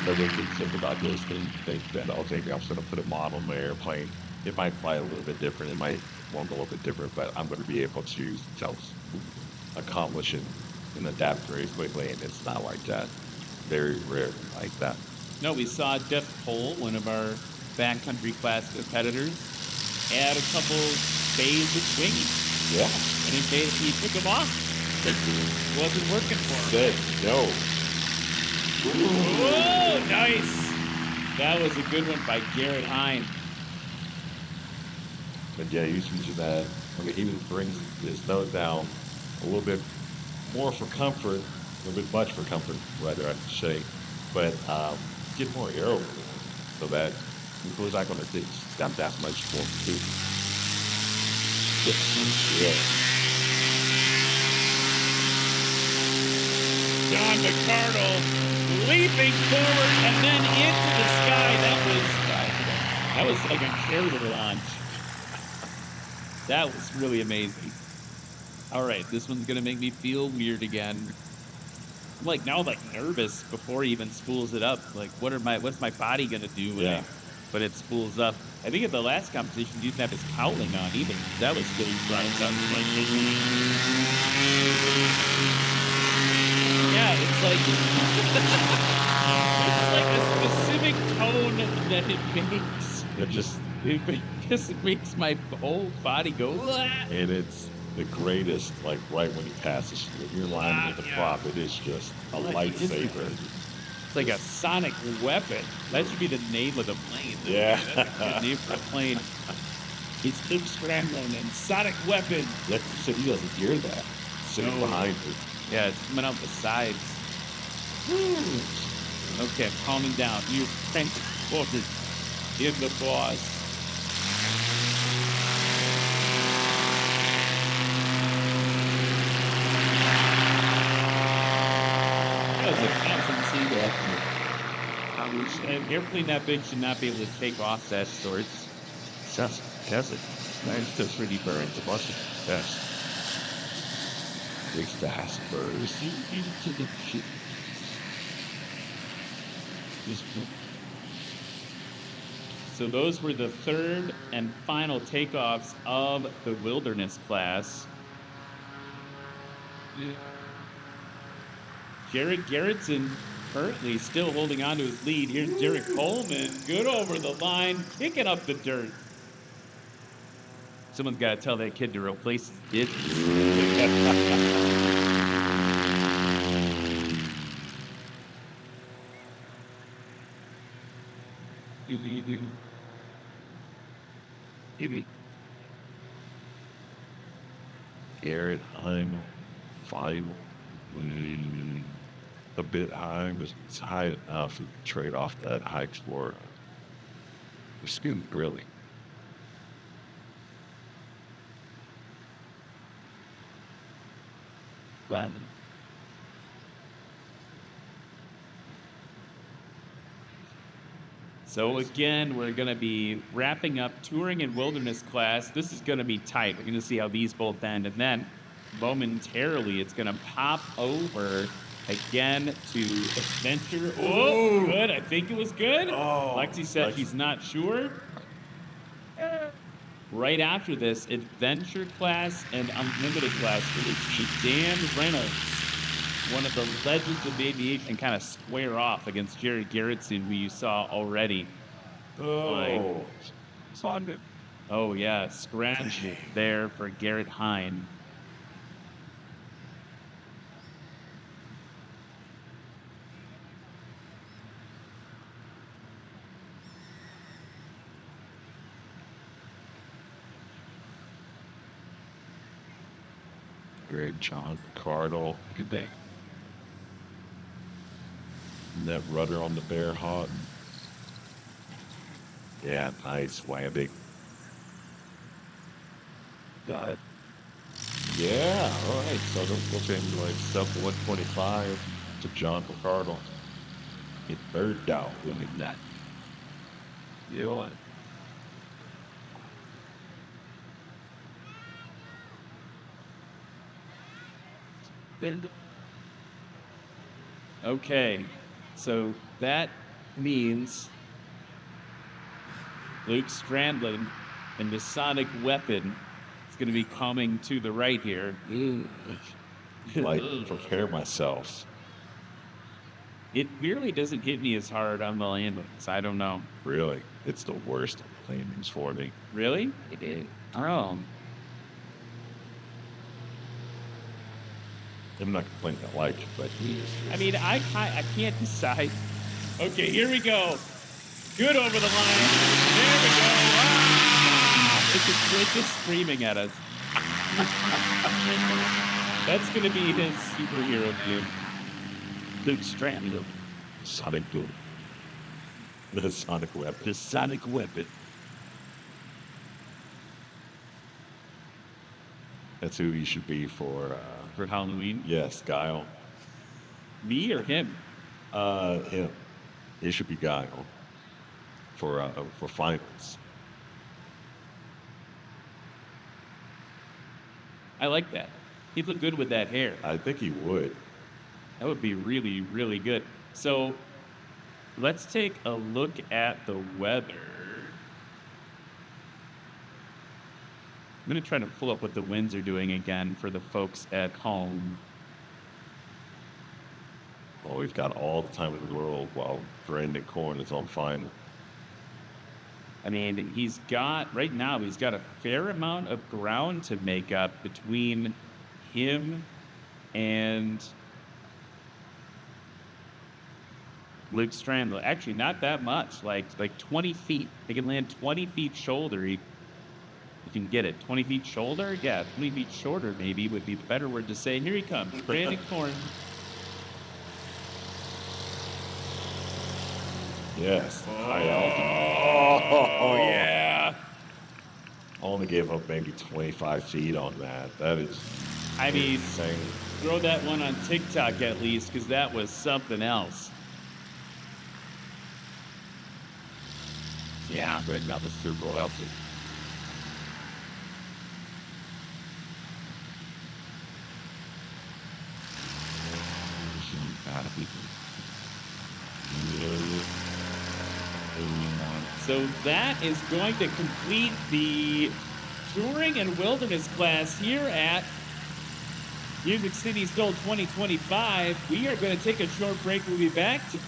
So they can think about those things, think that, okay, I'm just going to put a model in the airplane. It might fly a little bit different. It might won't go a little bit different, but I'm going to be able to accomplish it and adapt very quickly, and it's not like that. Very rare like that.
No, we saw Jeff Cole, one of our backcountry class competitors, add a couple bays of swinging.
Yeah.
And he took them off. It wasn't working for him.
Good. No.
Whoa, nice. That was a good one by Garrett Hine.
But yeah, he's using that. I mean, he brings his nose down a little bit more for comfort, a little bit much for comfort, rather I should say. But get more aero so that it's not going to take that much more too. Yeah.
John McCardle leaping forward and then into the sky. That was like a carrier launch. That was really amazing. All right, this one's gonna make me feel weird again. I'm like now nervous before he even spools it up. Like what's my body gonna do when it spools up? I think at the last competition he didn't have his cowling on either. That was still running up. Yeah, it's like a specific tone that it makes.
It just
makes my whole body go.
And it's the greatest, like right when he passes. When you're lining with the prop, it is just a lightsaber.
It's like a sonic weapon. That should be the name of the plane.
Yeah.
That's a good name for the plane. It's hip scrambling and sonic weapon.
He doesn't hear that. Sitting behind it.
Yeah, it's coming out the sides. Okay, calming down. You're transported in the boss. That was a constant seagull. An airplane that big should not be able to take off that sort.
Yes, it's just really burning the bus. Yes. Big fast burst.
So those were the third and final takeoffs of the Wilderness class. Jared Garrettson currently still holding on to his lead. Here's Derek Coleman, good over the line, kicking up the dirt. Someone's got to tell that kid to replace his
Garrett Heim, 5, a bit high, but it's high enough to trade off that high Explorer. The scoop, really.
Random. So again, we're going to be wrapping up touring and wilderness class. This is going to be tight. We're going to see how these both end. And then momentarily, it's going to pop over again to Adventure. Oh, good. I think it was good. Lexi said she's not sure. Right after this, Adventure class and Unlimited class. It was Dan Reynolds, one of the legends of aviation, kind of square off against Jared Garrettson, who you saw already. Oh, yeah. Scratch there for Garrett Hine.
Great John Cardle. Good day. That rudder on the Bear Hawk. Yeah, nice landing. Got it. Yeah, all right. So they're looking like sub 125 to John Cardle. Get bird down. Look at that. You know.
Okay, so that means Luke Strandland and the Sonic Weapon is going to be coming to the right here.
Like, prepare myself.
It really doesn't hit me as hard on the landings. I don't know.
Really? It's the worst landings for me.
Really? It is. Oh.
I'm not complaining I like it, but
I mean, I can't decide. Okay, here we go. Good over the line. There we go. Ah! It's just screaming at us. That's going to be his superhero view. Luke Strandland.
Sonic Boom. The Sonic Weapon.
The Sonic Weapon.
That's who you should be for
Halloween?
Yes, Guile.
Me or him?
Him. It should be Guile for finals.
I like that. He'd look good with that hair.
I think he would.
That would be really, really good. So let's take a look at the weather. I'm going to try to pull up what the winds are doing again for the folks at home.
Well, we've got all the time in the world while Brandon Korn is on final.
I mean, right now, he's got a fair amount of ground to make up between him and Luke Strandland. Actually, not that much, like 20 feet. They can land 20 feet shoulder. You can get it. 20 feet shoulder? Yeah, 20 feet shorter maybe would be the better word to say. Here he comes, Brandon Korn.
Yes. High altitude.
Oh, yeah.
Only gave up maybe 25 feet on that. That is insane.
Throw that one on TikTok at least, because that was something else.
Yeah, but not the turbo altitude.
So that is going to complete the Touring and Wilderness class here at Music City STOL 2025. We are going to take a short break. We'll be back to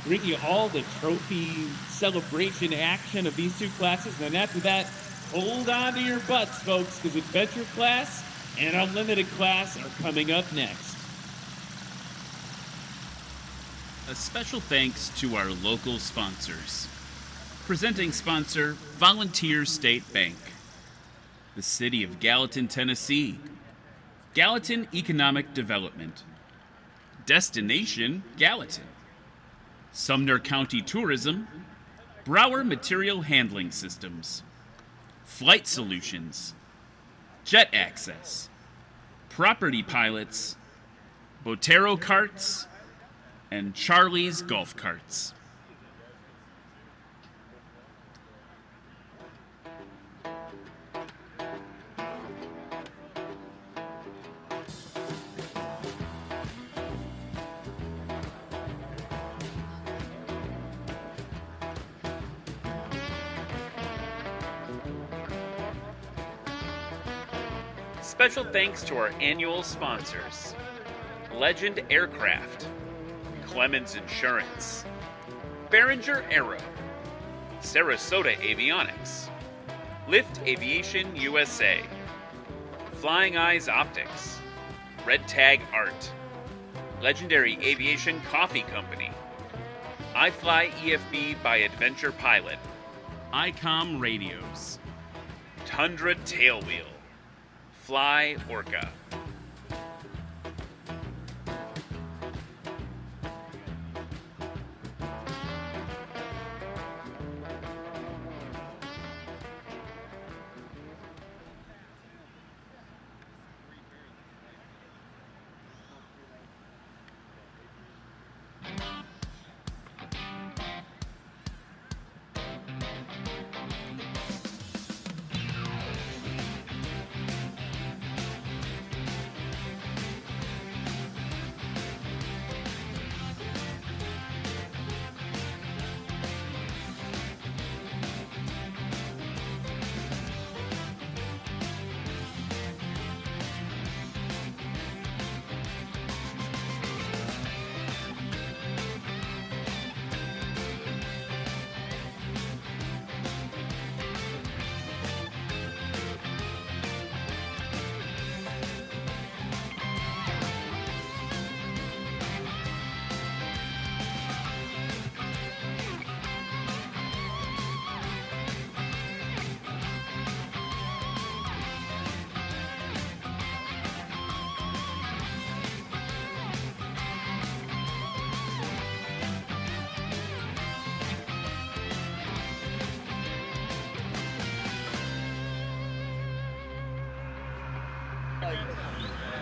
bring you all the trophy celebration action of these two classes. And after that, hold on to your butts, folks, because Adventure class and Unlimited class are coming up next.
A special thanks to our local sponsors. Presenting sponsor, Volunteer State Bank. The City of Gallatin, Tennessee. Gallatin Economic Development. Destination, Gallatin. Sumner County Tourism. Brower Material Handling Systems. Flight Solutions. Jet Access. Property Pilots. Botero Carts. And Charlie's Golf Carts. Special thanks to our annual sponsors: Legend Aircraft, Clemens Insurance, Behringer Aero, Sarasota Avionics, Lift Aviation USA, Flying Eyes Optics, Red Tag Art, Legendary Aviation Coffee Company, iFly EFB by Adventure Pilot, ICOM Radios, Tundra Tailwheel, Fly Orca.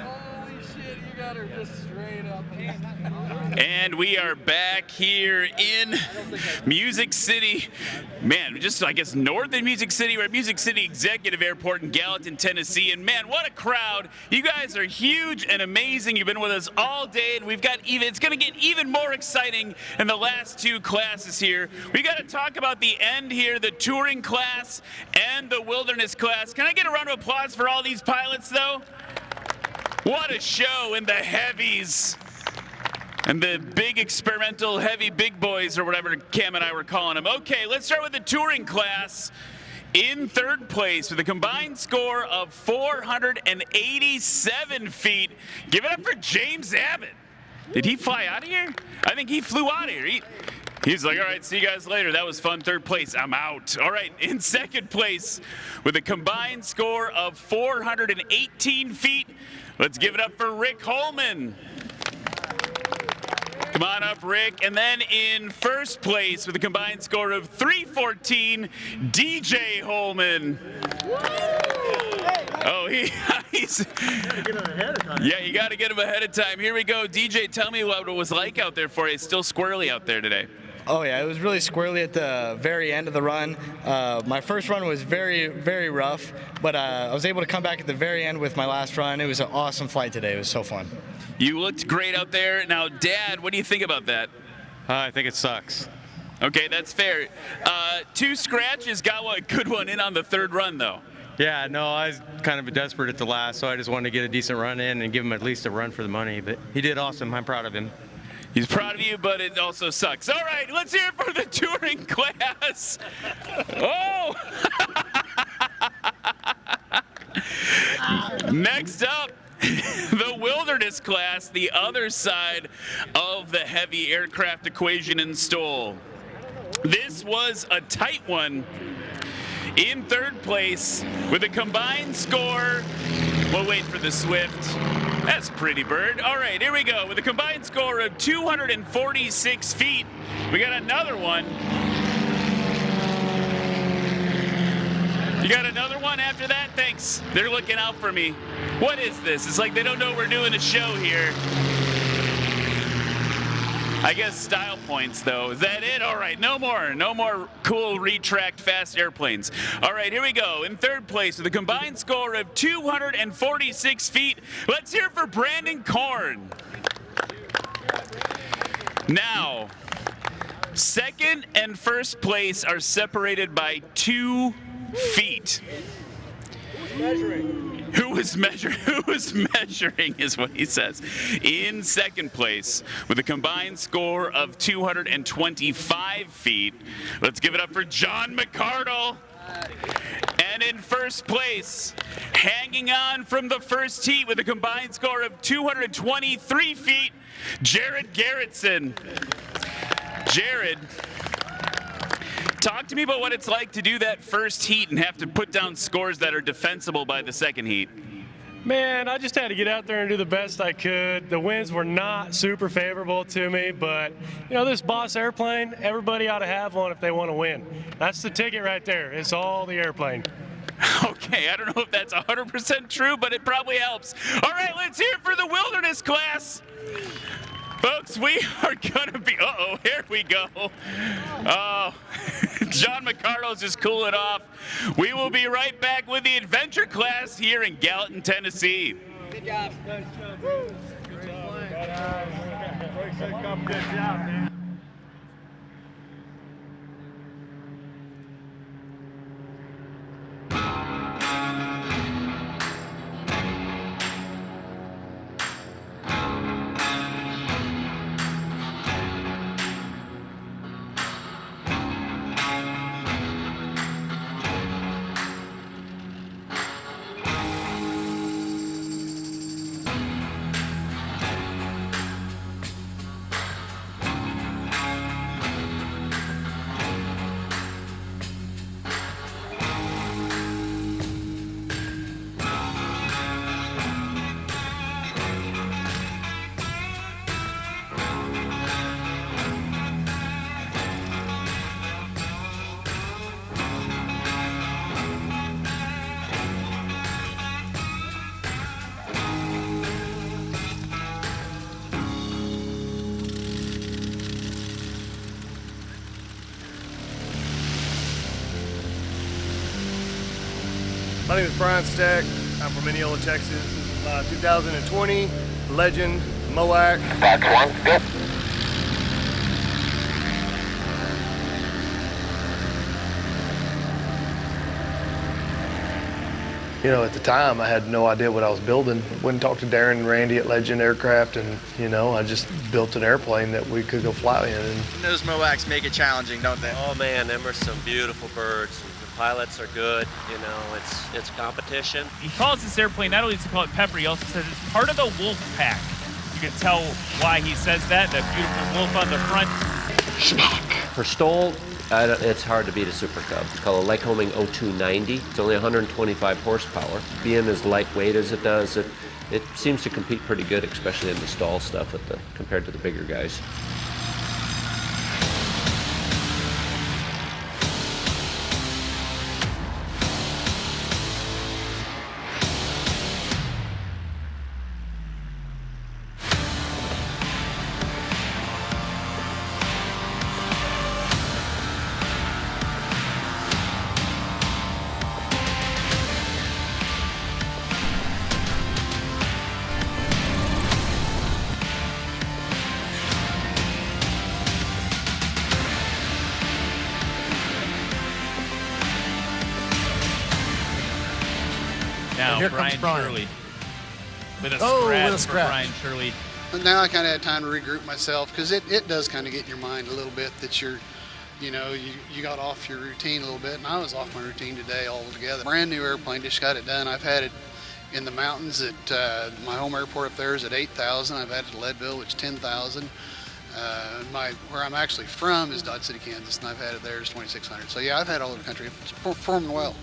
Holy shit, you got her just straight up.
And we are back here in Music City. Man, just I guess north of Music City. We're at Music City Executive Airport in Gallatin, Tennessee. And man, what a crowd. You guys are huge and amazing. You've been with us all day, and it's going to get even more exciting in the last two classes here. We got to talk about the end here, the touring class and the wilderness class. Can I get a round of applause for all these pilots, though? What a show in the heavies. And the big experimental heavy big boys, or whatever Cam and I were calling them. Okay, let's start with the touring class. In third place with a combined score of 487 feet. Give it up for James Abbott. Did he fly out of here? I think he flew out of here. He's like, all right, see you guys later. That was fun. Third place, I'm out. All right, in second place with a combined score of 418 feet. Let's give it up for Rick Holman. Come on up, Rick. And then in first place with a combined score of 314, DJ Holman. Oh, he's.
Get him ahead of time.
Yeah, you got to get him ahead of time. Here we go. DJ, tell me what it was like out there for you. It's still squirrely out there today.
Oh yeah, it was really squirrely at the very end of the run. My first run was very, very rough, but I was able to come back at the very end with my last run. It was an awesome flight today. It was so fun.
You looked great out there. Now, Dad, what do you think about that?
I think it sucks.
Okay, that's fair. Two scratches got a good one in on the third run, though.
Yeah, no, I was kind of desperate at the last, so I just wanted to get a decent run in and give him at least a run for the money. But he did awesome. I'm proud of him.
He's proud of you, but it also sucks. All right, let's hear it for the touring class. Oh! Next up, the wilderness class, the other side of the heavy aircraft equation in STOL. This was a tight one. In third place with a combined score, we'll wait for the Swift. That's Pretty Bird. All right, here we go. With a combined score of 246 feet, we got another one. You got another one after that? Thanks. They're looking out for me. What is this? It's like they don't know we're doing a show here. I guess style points, though. Is that it? All right, no more cool retract fast airplanes. All right, here we go. In third place with a combined score of 246 feet. Let's hear it for Brandon Korn. Now, second and first place are separated by 2 feet.
Who's measuring?
Who was measuring is what he says. In second place with a combined score of 225 feet. Let's give it up for John McCardle. And in first place, hanging on from the first heat with a combined score of 223 feet, Jared Garrettson. Jared, talk to me about what it's like to do that first heat and have to put down scores that are defensible by the second heat.
Man, I just had to get out there and do the best I could. The winds were not super favorable to me, but you know, this Boss airplane, everybody ought to have one if they want to win. That's the ticket right there. It's all the airplane.
Okay, I don't know if that's 100% true, but it probably helps. All right, let's hear it for the wilderness class. Folks, we are gonna be, here we go. Oh, John McCardle's just cooling off. We will be right back with the adventure class here in Gallatin, Tennessee.
Good job. Nice job. Good job. Good job, man.
My name is Brian Stack. I'm from Mineola, Texas. This is my 2020 Legend MOAC.
That's one, go.
You know, at the time, I had no idea what I was building. Went and talked to Darren and Randy at Legend Aircraft, and, you know, I just built an airplane that we could go fly in. And
those MOACs make it challenging, don't they?
Oh, man, them are some beautiful birds. The pilots are good, you know, it's competition.
He calls this airplane, not only does he call it Pepper, he also says it's part of the wolf pack. You can tell why he says that beautiful wolf on the front.
For STOL, it's hard to beat a Super Cub. It's called a Lycoming 0290. It's only 125 horsepower. Being as lightweight as it does, it seems to compete pretty good, especially in the stall stuff compared to the bigger guys.
Now, Brian Shirley with a scratch for Brian Shirley.
Now I kind of had time to regroup myself, because it does kind of get in your mind a little bit that you got off your routine a little bit, and I was off my routine today altogether. Brand new airplane, just got it done. I've had it in the mountains at my home airport up there is at 8,000. I've had it at Leadville, which is 10,000. Where I'm actually from is Dodge City, Kansas, and I've had it there as 2,600. So yeah, I've had all over the country. It's performing well.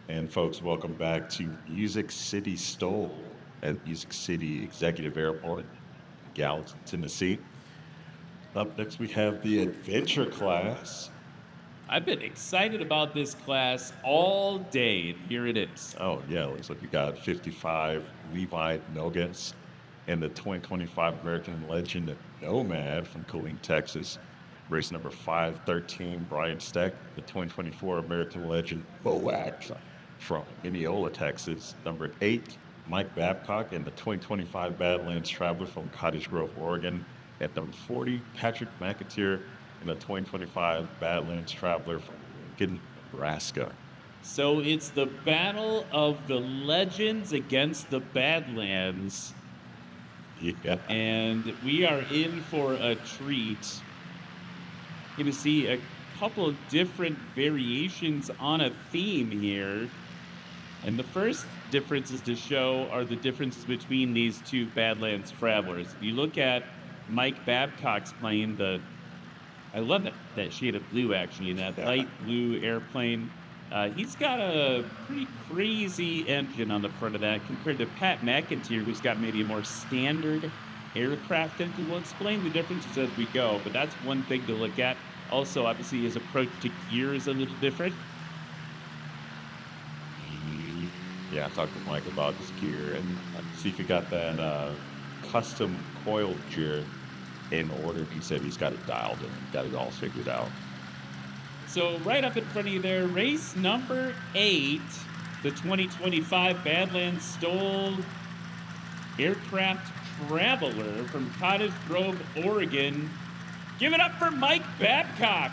And folks, welcome back to Music City STOL at Music City Executive Airport, Gallatin, Tennessee. Up next, we have the adventure class.
I've been excited about this class all day, and here it is.
Oh, yeah, looks like we got 55 Levi Nogas and the 2025 American Legend Nomad from Killeen, Texas. Race number 513, Brian Stack, the 2024 American Legend MOAC from Mineola, Texas. Number 8, Mike Babcock in the 2025 Badlands Traveler from Cottage Grove, Oregon. At number 40, Patrick McAteer in the 2025 Badlands Traveler from Lincoln, Nebraska.
So it's the battle of the legends against the Badlands.
Yeah.
And we are in for a treat. Going to see a couple of different variations on a theme here. And the first differences to show are the differences between these two Badlands Travelers. If you look at Mike Babcock's plane, I love that shade of blue, actually, that light blue airplane. He's got a pretty crazy engine on the front of that compared to Pat McIntyre, who's got maybe a more standard aircraft engine. We'll explain the differences as we go, but that's one thing to look at. Also, obviously, his approach to gear is a little different.
Yeah, I talked to Mike about his gear and see if he got that custom coil gear in order. He said he's got it dialed in, got it all figured out.
So right up in front of you there, race number 8, the 2025 Badlands STOL Aircraft Traveler from Cottage Grove, Oregon. Give it up for Mike Babcock.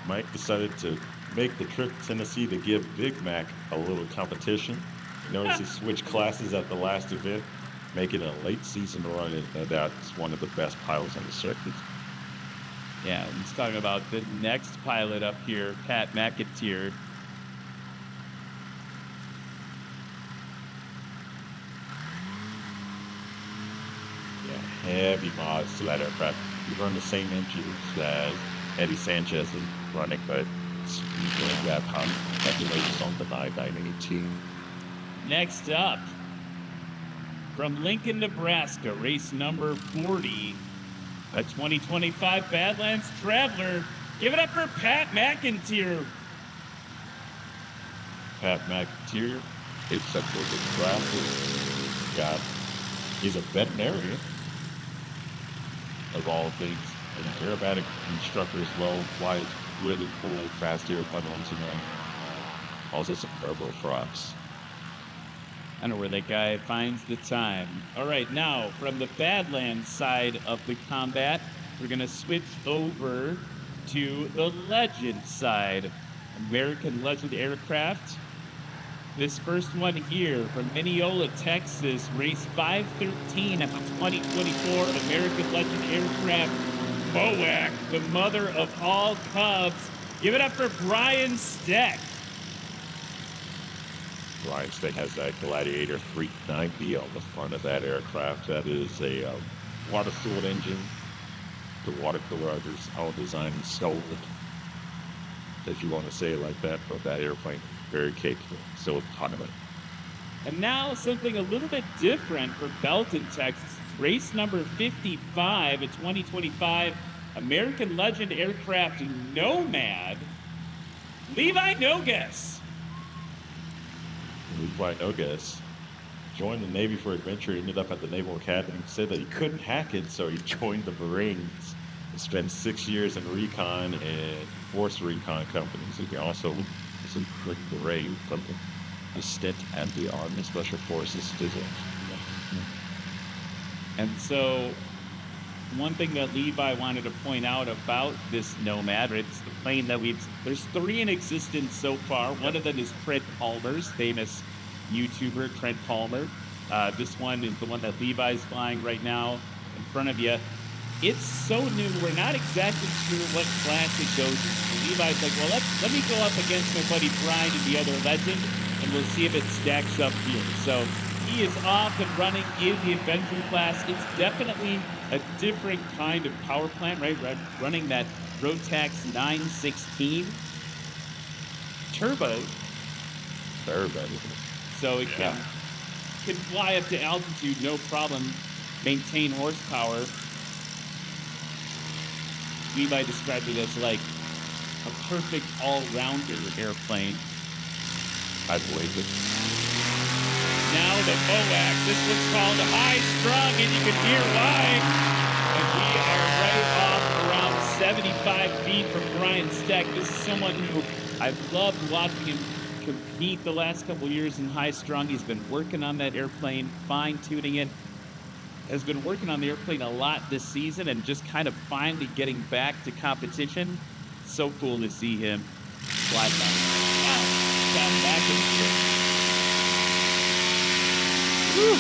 Mike decided to make the trip to Tennessee to give Big Mac a little competition. You notice he switched classes at the last event, making a late season run, and that's one of the best pilots on the circuit.
Yeah, he's talking about the next pilot up here, Pat McIntyre.
Yeah, heavy mods to that aircraft. You run the same engines as Eddie Sanchez is running, but it's usually Babcock regulations on the 9918.
Next up, from Lincoln, Nebraska, race number 40, a 2025 Badlands Traveler. Give it up for Pat McIntyre.
Pat McIntyre is such a good traveler. He's a veterinarian, of all things, an aerobatic instructor as well, flies really cool, fast airplanes, also some turboprops.
I don't know where that guy finds the time. All right, now from the Badlands side of the combat, we're going to switch over to the Legend side. American Legend aircraft. This first one here from Mineola, Texas, race 513 of the 2024 American Legend aircraft, BOAC, the mother of all Cubs. Give it up for Brian Steck.
Brian Steck has that Gladiator 390 on the front of that aircraft. That is a water-cooled engine. The water cooler others all designed and sold it, if you want to say it like that, but that airplane, very capable, so a ton of it.
And now something a little bit different for Belton, Texas. Race number 55, a 2025 American Legend aircraft Nomad, Levi Nogas.
Levi Nogas joined the Navy for adventure, ended up at the Naval Academy, said that he couldn't hack it, so he joined the Marines. He spent 6 years in recon and force recon companies. He also was a quick beret from the stint at the Army Special Forces.
And so one thing that Levi wanted to point out about this Nomad, right, it's the plane that there's 3 in existence so far. One of them is Trent Palmer's, famous YouTuber Trent Palmer. This one is the one that Levi's flying right now in front of you. It's so new, we're not exactly sure what class it goes into. Levi's like, well, let me go up against my buddy Brian and the other Legend, and we'll see if it stacks up here. So he is off and running in the Adventure class. It's definitely a different kind of power plant, right? Running that Rotax 916 turbo. So it can fly up to altitude, no problem, maintain horsepower. Levi described it as like a perfect all-rounder airplane.
I believe it.
Now the BOAC. This one's called High Strung, and you can hear why. And we are right off around 75 feet from Brian Steck. This is someone who I've loved watching him compete the last couple years in high strung. He's been working on that airplane, fine-tuning it. Has been working on the airplane a lot this season and just kind of finally getting back to competition. So cool to see him fly back. Wow, got back into it. Woo.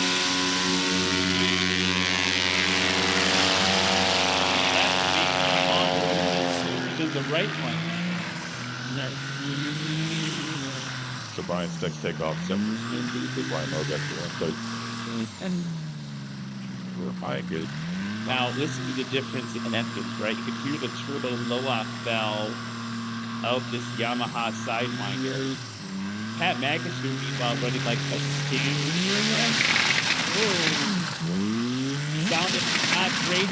That's the right one.
So Brian Sticks take off separate. Brian Lowe gets to one place.
And
we're fine, good.
Now listen to the difference in engines, right? You can hear the turbo blow-off valve of this Yamaha Sidewinder. Pat McIntyre, meanwhile, running like a standard. Sounded not great.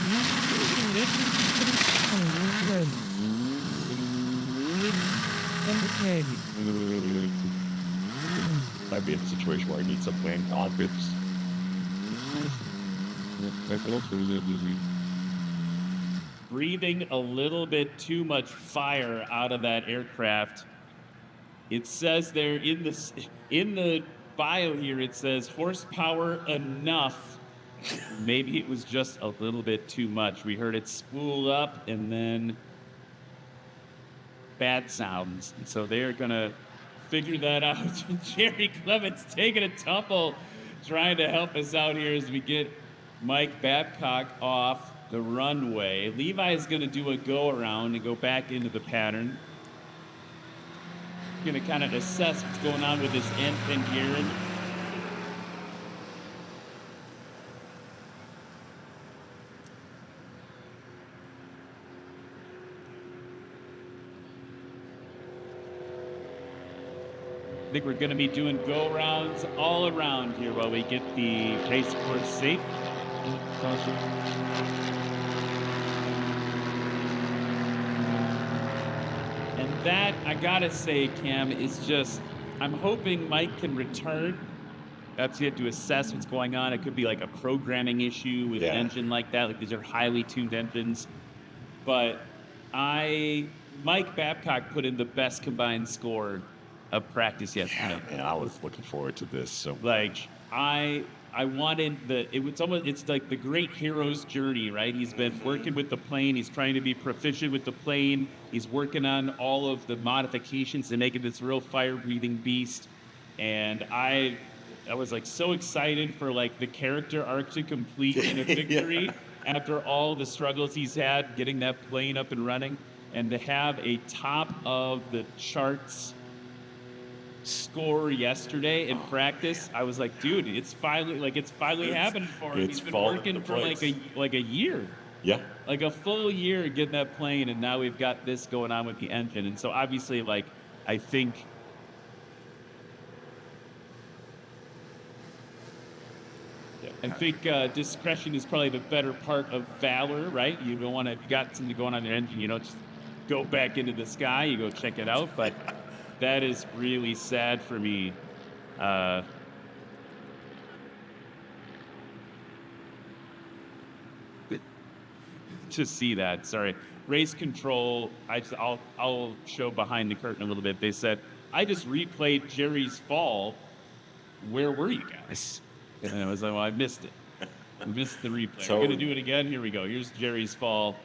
Might be in a situation where I need some land confidence.
Breathing a little bit too much fire out of that aircraft. It says there in the bio here, it says horsepower enough. Maybe it was just a little bit too much. We heard it spool up and then bad sounds. And so they're gonna figure that out. Jerry Clements taking a tumble, trying to help us out here as we get Mike Babcock off the runway. Levi is going to do a go-around and go back into the pattern. Going to kind of assess what's going on with this engine here. I think we're going to be doing go-rounds all around here while we get the race course safe. And that, I gotta say, Cam, is just, I'm hoping Mike can return. That's you have to assess what's going on. It could be like a programming issue with an engine like that. Like these are highly tuned engines. But Mike Babcock put in the best combined score of practice yesterday.
And I was looking forward to this. So
like I wanted it's like the great hero's journey, right? He's been working with the plane. He's trying to be proficient with the plane. He's working on all of the modifications to make it this real fire-breathing beast. And I was like so excited for like the character arc to complete in a victory after all the struggles he's had getting that plane up and running, and to have a top of the charts score yesterday in practice. I was like, dude, it's finally happened for him. He's been working for like a year.
Yeah.
Like a full year getting that plane, and now we've got this going on with the engine. And so obviously, like, I think discretion is probably the better part of valor, right? You don't want to, if you got something going on in your engine, you don't just go back into the sky, you go check it out. But that is really sad for me. To see that. Sorry. Race control, I'll show behind the curtain a little bit. They said, I just replayed Jerry's fall. Where were you guys? And I was like, well, I missed it. I missed the replay. We're going to do it again. Here we go. Here's Jerry's fall.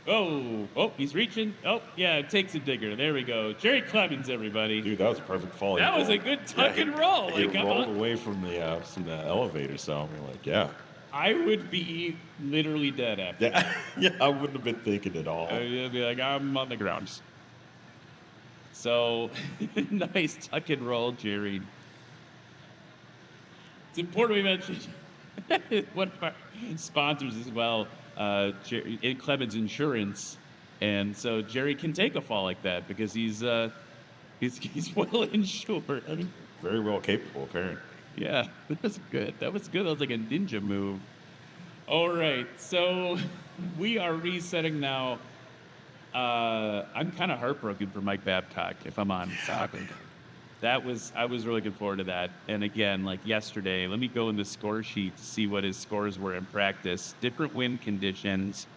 Oh, he's reaching. Oh, yeah, it takes a digger. There we go. Jerry Clemens, everybody.
Dude, that was a perfect fall.
That was a good tuck and roll.
He rolled away from the elevator, so I'm like, yeah.
I would be literally dead after.
Yeah, I wouldn't have been thinking at all.
I'd be like, I'm on the ground. So, nice tuck and roll, Jerry. It's important we mention one of our sponsors as well, Clemens Insurance, and so Jerry can take a fall like that because he's well insured. I mean,
very well capable, apparently.
Yeah, that was good. That was good. That was like a ninja move. All right, so we are resetting now. I'm kind of heartbroken for Mike Babcock, if I'm honest. I was really looking forward to that. And again, like yesterday, let me go in the score sheet to see what his scores were in practice. Different wind conditions.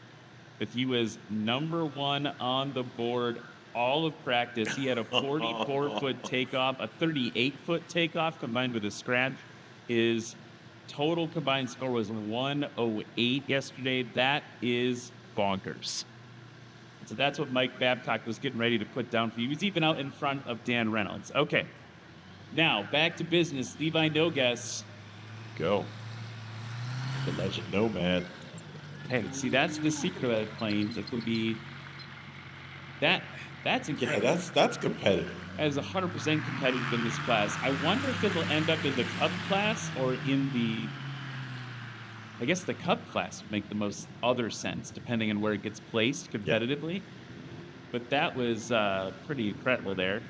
But he was number one on the board all of practice. He had a 44-foot takeoff, a 38-foot takeoff combined with a scratch. His total combined score was 108 yesterday. That is bonkers. So that's what Mike Babcock was getting ready to put down for you. He was even out in front of Dan Reynolds. Okay. Now, back to business. Levi Nogues.
Go. The legend Nomad.
Hey, see, that's the secret of planes. It could be... That's incredible.
Yeah, that's competitive.
That is 100% competitive in this class. I wonder if it'll end up in the Cup class or in the... I guess the Cup class would make the most other sense, depending on where it gets placed competitively. Yeah. But that was pretty incredible there.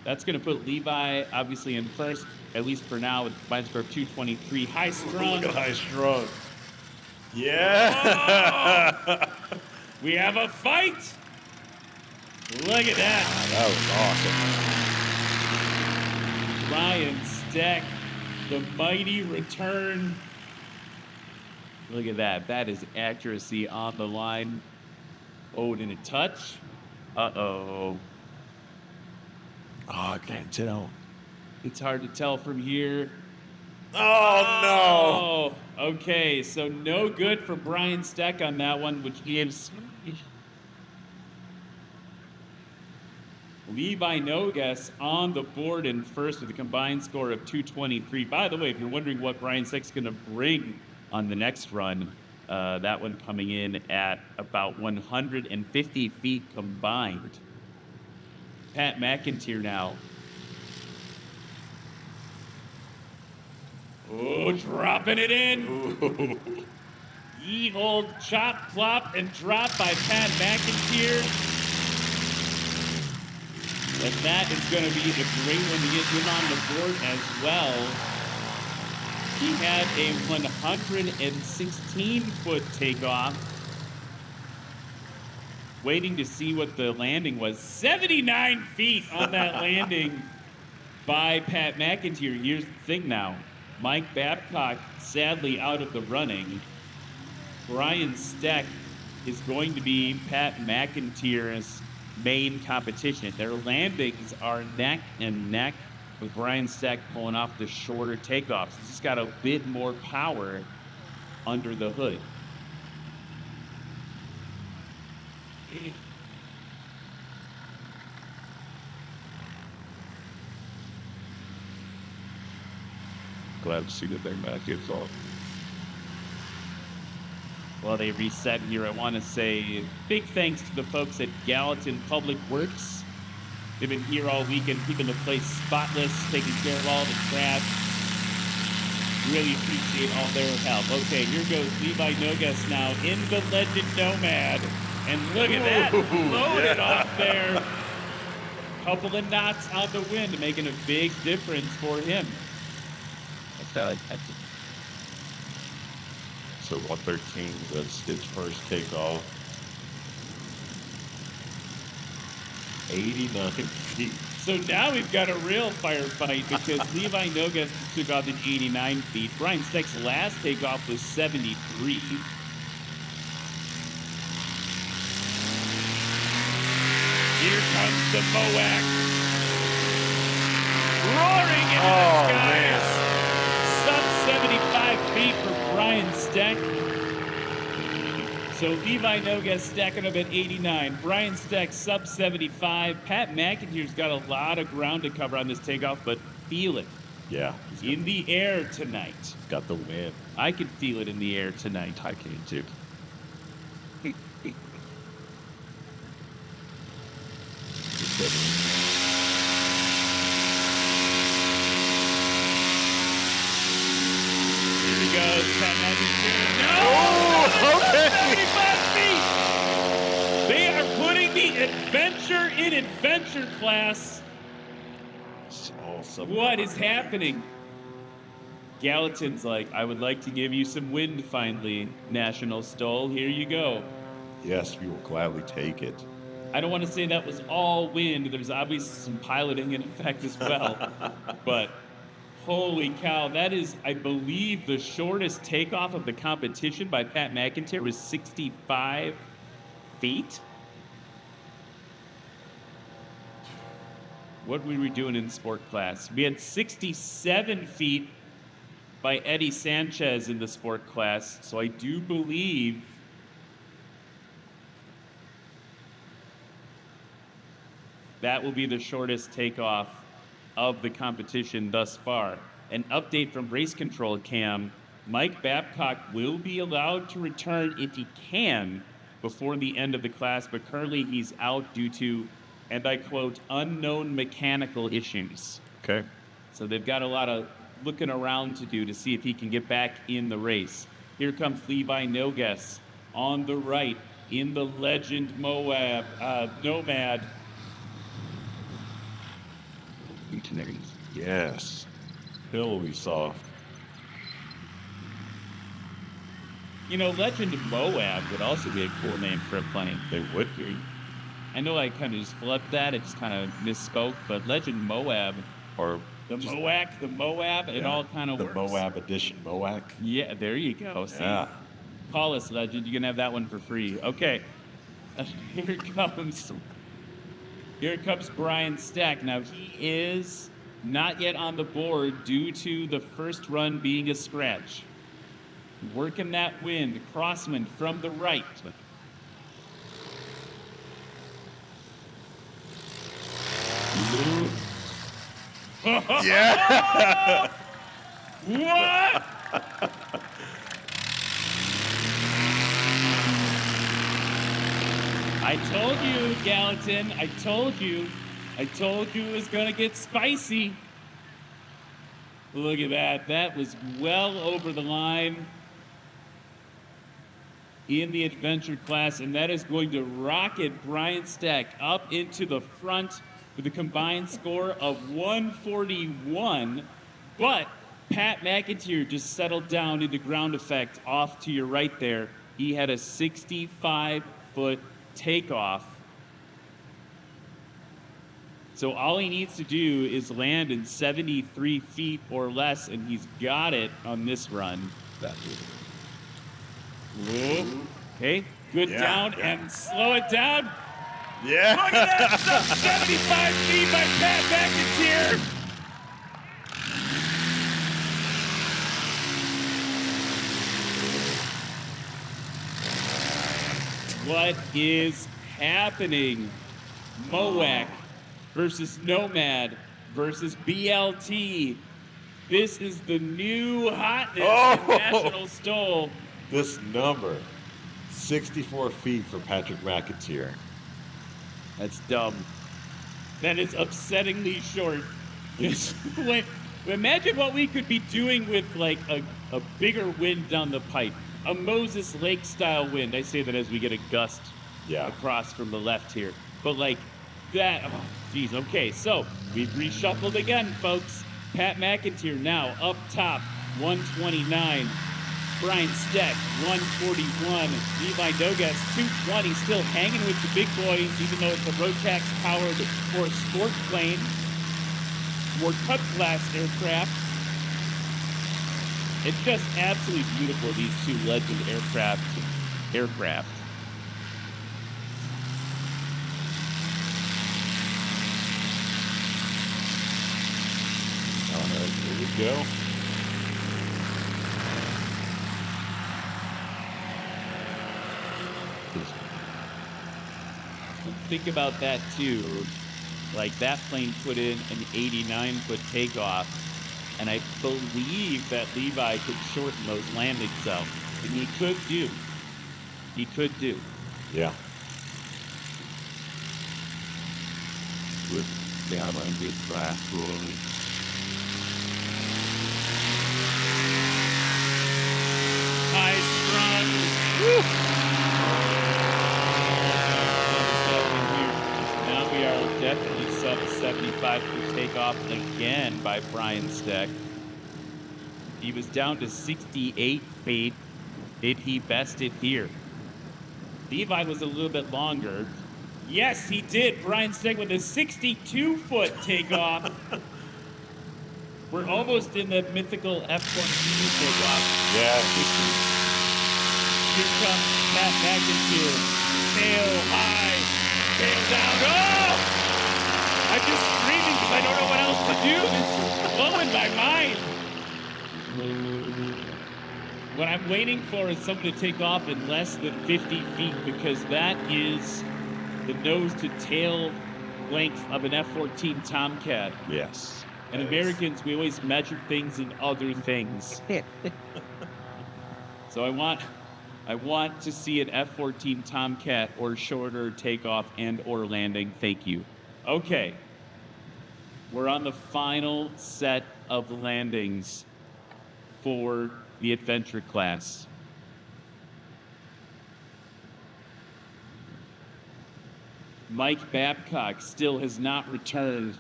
That's going to put Levi, obviously, in first, at least for now, with a combined score of 223. High strung.
Look at high strung. Yeah.
Oh! We have a fight. Look at that.
That was awesome.
Ryan Steck, the mighty return. Look at that. That is accuracy on the line. Oh, and a touch. Uh-oh.
Oh, I can't tell.
It's hard to tell from here.
Oh,
no. Okay, so no good for Brian Steck on that one, which gives Levi Nogues on the board in first with a combined score of 223. By the way, if you're wondering what Brian Steck's going to bring on the next run, that one coming in at about 150 feet combined. Pat McIntyre now. Oh, dropping it in. Ye old chop, plop, and drop by Pat McIntyre. And that is going to be a great one to get him on the board as well. He had a 116-foot takeoff. Waiting to see what the landing was. 79 feet on that landing by Pat McIntyre. Here's the thing now. Mike Babcock, sadly out of the running. Brian Steck is going to be Pat McIntyre's main competition. Their landings are neck and neck, with Brian Steck pulling off the shorter takeoffs. He's just got a bit more power under the hood.
Glad to see that their match gets off.
Well, they reset here. I want to say big thanks to the folks at Gallatin Public Works. They've been here all weekend, keeping the place spotless, taking care of all the trash. Really appreciate all their help. Okay, here goes Levi Nogues now in the Legend Nomad. And look at that, loaded off there. Couple of knots on the wind, making a big difference for him.
So 113 was his first takeoff. 89 feet.
So now we've got a real firefight because Levi Nogues took off at 89 feet. Brian Steck's last takeoff was 73. Here comes the MOAC. Roaring into the skies. Sub 75 feet for Brian Steck. So Levi Nogues stacking up at 89. Brian Steck sub 75. Pat McIntyre's got a lot of ground to cover on this takeoff, but feel it.
Yeah.
In the air tonight.
Got the wind.
I can feel it in the air tonight.
I can too.
Here he goes, Pat McIntyre. No!
Oh, okay.
75 feet! They are putting the adventure in adventure class.
Awesome.
What is happening? Gallatin's like, I would like to give you some wind finally, National STOL. Here you go.
Yes, we will gladly take it.
I don't want to say that was all wind. There's obviously some piloting in effect as well. But Holy cow, that is, I believe, the shortest takeoff of the competition by Pat McIntyre was 65 feet. What were we doing in sport class? We had 67 feet by Eddie Sanchez in the sport class, so I do believe that will be the shortest takeoff of the competition thus far. An update from race control cam, Mike Babcock will be allowed to return if he can before the end of the class, but currently he's out due to, and I quote, unknown mechanical issues.
Okay.
So they've got a lot of looking around to do to see if he can get back in the race. Here comes Levi Nogues on the right in the Legend Nomad.
Yes. Pillowy soft.
You know, Legend Moab would also be a cool name for a plane.
They would be.
I know I kind of just flipped that. I just kind of misspoke, but Legend Moab.
Or
the Moac, the Moab, it all kind of works.
The Moab edition Moac.
Yeah, there you go. See?
Yeah.
Call us, Legend. You can have that one for free. Okay. Here comes Brian Stack. Now, he is not yet on the board due to the first run being a scratch. Working that wind, crosswind from the right.
Yeah.
What? I told you, Gallatin. I told you it was gonna get spicy. Look at that. That was well over the line in the adventure class, and that is going to rocket Brian Stack up into the front with a combined score of 141. But Pat McIntyre just settled down into ground effect off to your right there. He had a 65-foot takeoff. So all he needs to do is land in 73 feet or less, and he's got it on this run. Okay, good down and slow it down.
Yeah.
Look at that stuff, 75 feet by Pat McIntyre. What is happening? Moac versus Nomad versus BLT. This is the new hotness in National STOL.
This number, 64 feet for Patrick McIntyre.
That's dumb. That is upsettingly short. Wait, imagine what we could be doing with like a bigger wind down the pipe. A Moses Lake style wind. I say that as we get a gust across from the left here. But like that, oh geez, okay, so we've reshuffled again, folks. Pat McIntyre now up top, 129. Brian Steck, 141. Levi Nogues, 220. Still hanging with the big boys, even though it's a Rotax-powered or sport plane or cut class aircraft. It's just absolutely beautiful, these two Legend aircraft.
All right, here we go.
Think about that too. Like that plane put in an 89-foot takeoff, and I believe that Levi could shorten those landings out. And he could do.
Yeah.
With the outline big class rolling. High strung. Woo! Now we are definitely sub 75 for takeoff again by Brian Steck. He was down to 68 feet. Did he best it here? Levi was a little bit longer. Yes, he did. Brian Steck with a 62-foot takeoff.
We're almost in the mythical F-14 takeoff.
Yeah.
Here comes Pat McIntyre. Tail high, tail down. Oh! I'm just screaming because I don't know what else to do. This is blowing my mind. What I'm waiting for is someone to take off in less than 50 feet because that is the nose to tail length of an F-14 Tomcat.
Yes.
And Americans, we always measure things in other things. So I want to see an F-14 Tomcat or shorter takeoff and or landing. Thank you. Okay. We're on the final set of landings for the adventure class. Mike Babcock still has not returned.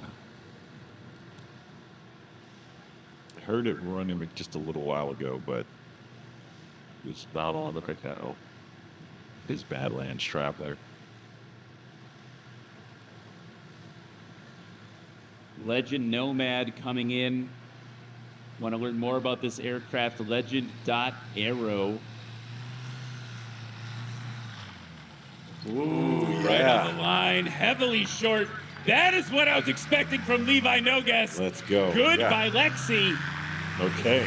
I heard it running just a little while ago, but it's not on the right now. His Badlands trap there.
Legend Nomad coming in. Want to learn more about this aircraft? Legend.aero. Ooh, right on the line. Heavily short. That is what I was expecting from Levi Nogues.
Let's go.
Good by Lexi.
Okay.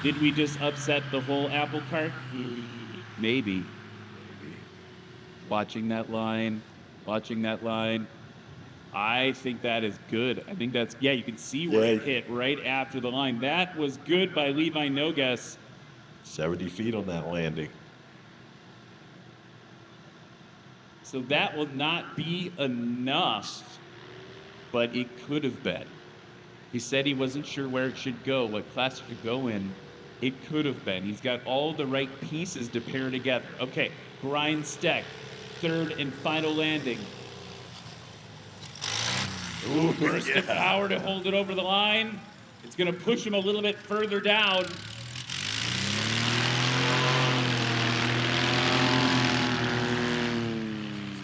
Did we just upset the whole apple cart? Maybe. Watching that line. I think that is good. I think that's, yeah, you can see where it hit right after the line. That was good by Levi Nogues.
70 feet on that landing.
So that will not be enough, but it could have been. He said he wasn't sure where it should go, what class it should go in. It could have been. He's got all the right pieces to pair together. Okay, Brian Steck, third and final landing. Ooh, burst of power to hold it over the line. It's going to push him a little bit further down.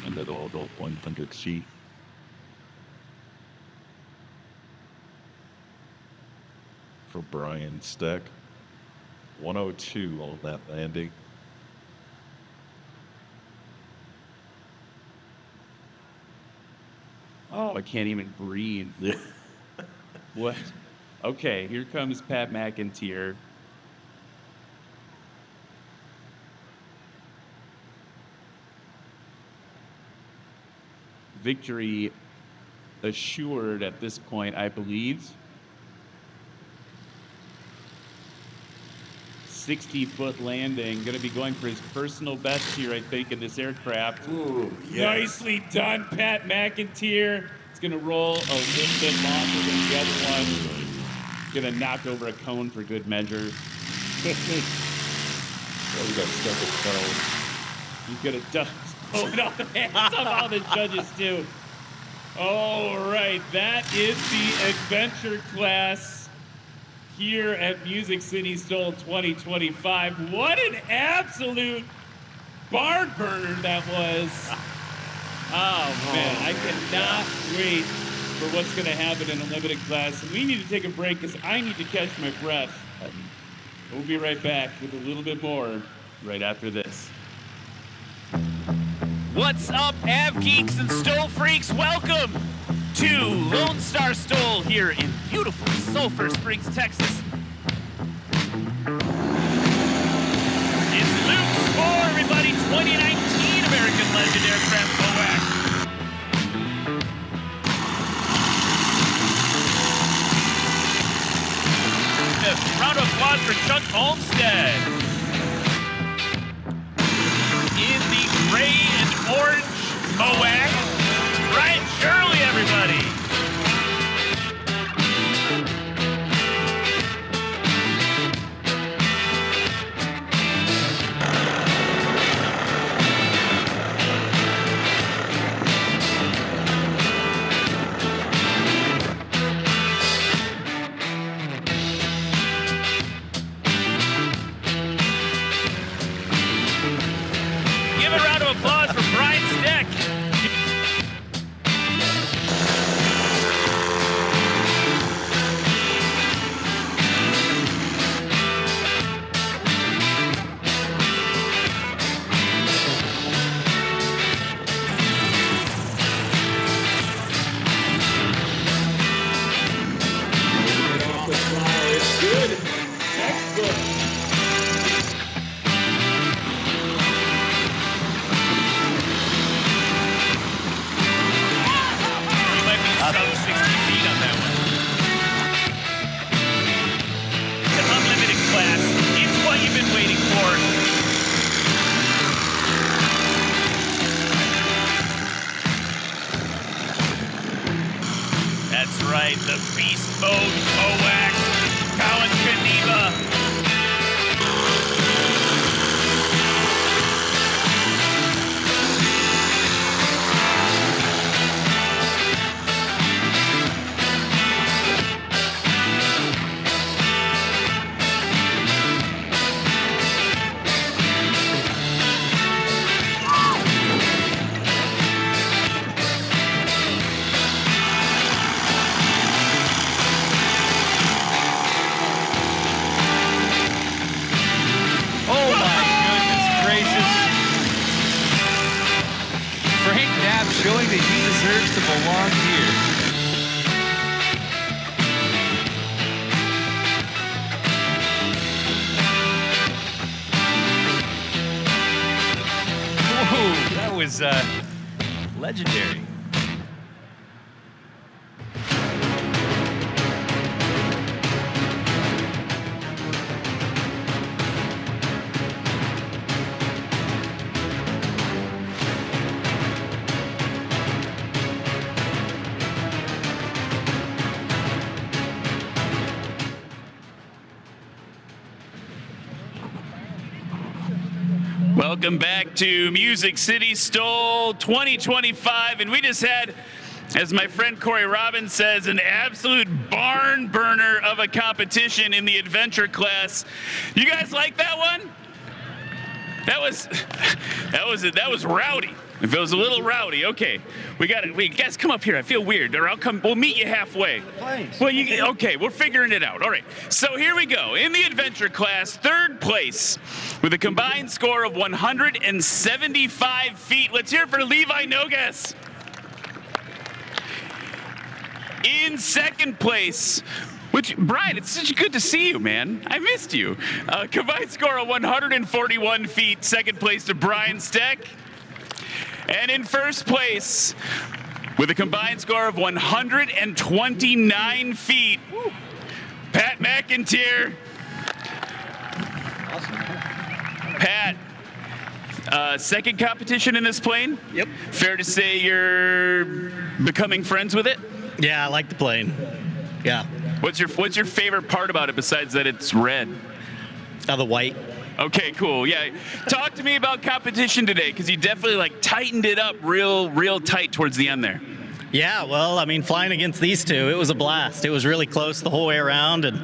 Under the 100 feet. For Brian Steck. 102 on that landing.
Oh, I can't even breathe. What? Okay, here comes Pat McIntyre. Victory assured at this point, I believe. 60-foot landing. Going to be going for his personal best here, I think, in this aircraft.
Ooh, yes.
Nicely done, Pat McIntyre. It's going to roll a little bit longer than the other one. Going to knock over a cone for good measure.
Oh, we got stuck with cone.
He's going to dust. Oh, no, the hands of all the judges, too. All right, that is the adventure class here at Music City STOL 2025. What an absolute barn burner that was. Oh, man, I cannot wait for what's going to happen in a limited class. We need to take a break because I need to catch my breath. We'll be right back with a little bit more right after this. What's up, Av Geeks and STOL Freaks? Welcome to Lone Star STOL here in beautiful Sulphur Springs, Texas. It's Luke's for everybody, 2019 American Legend Aircraft MOAC. Round of applause for Chuck Olmstead. In the gray and orange MOAC, Brian Shirley, everybody.
deserves to belong here.
Whoa, that was legendary.
Welcome back to Music City STOL 2025, and we just had, as my friend Corey Robbins says, an absolute barn burner of a competition in the adventure class. You guys like that one? That was rowdy. If it was a little rowdy, okay. We got it. Wait, guys, come up here. I feel weird. Or we'll meet you halfway. Well, okay, we're figuring it out. All right. So here we go. In the adventure class, third place with a combined score of 175 feet. Let's hear it for Levi Nogas. In second place, Brian, it's such good to see you, man. I missed you. Combined score of 141 feet. Second place to Brian Steck. And in first place, with a combined score of 129 feet, Pat McIntyre.
Awesome.
Pat, second competition in this plane?
Yep.
Fair to say you're becoming friends with it?
Yeah, I like the plane. Yeah.
What's your favorite part about it besides that it's red?
The white.
Okay, cool. Yeah, talk to me about competition today, because you definitely tightened it up real tight towards the end there.
Yeah, well, I mean, flying against these two, it was a blast. It was really close the whole way around, and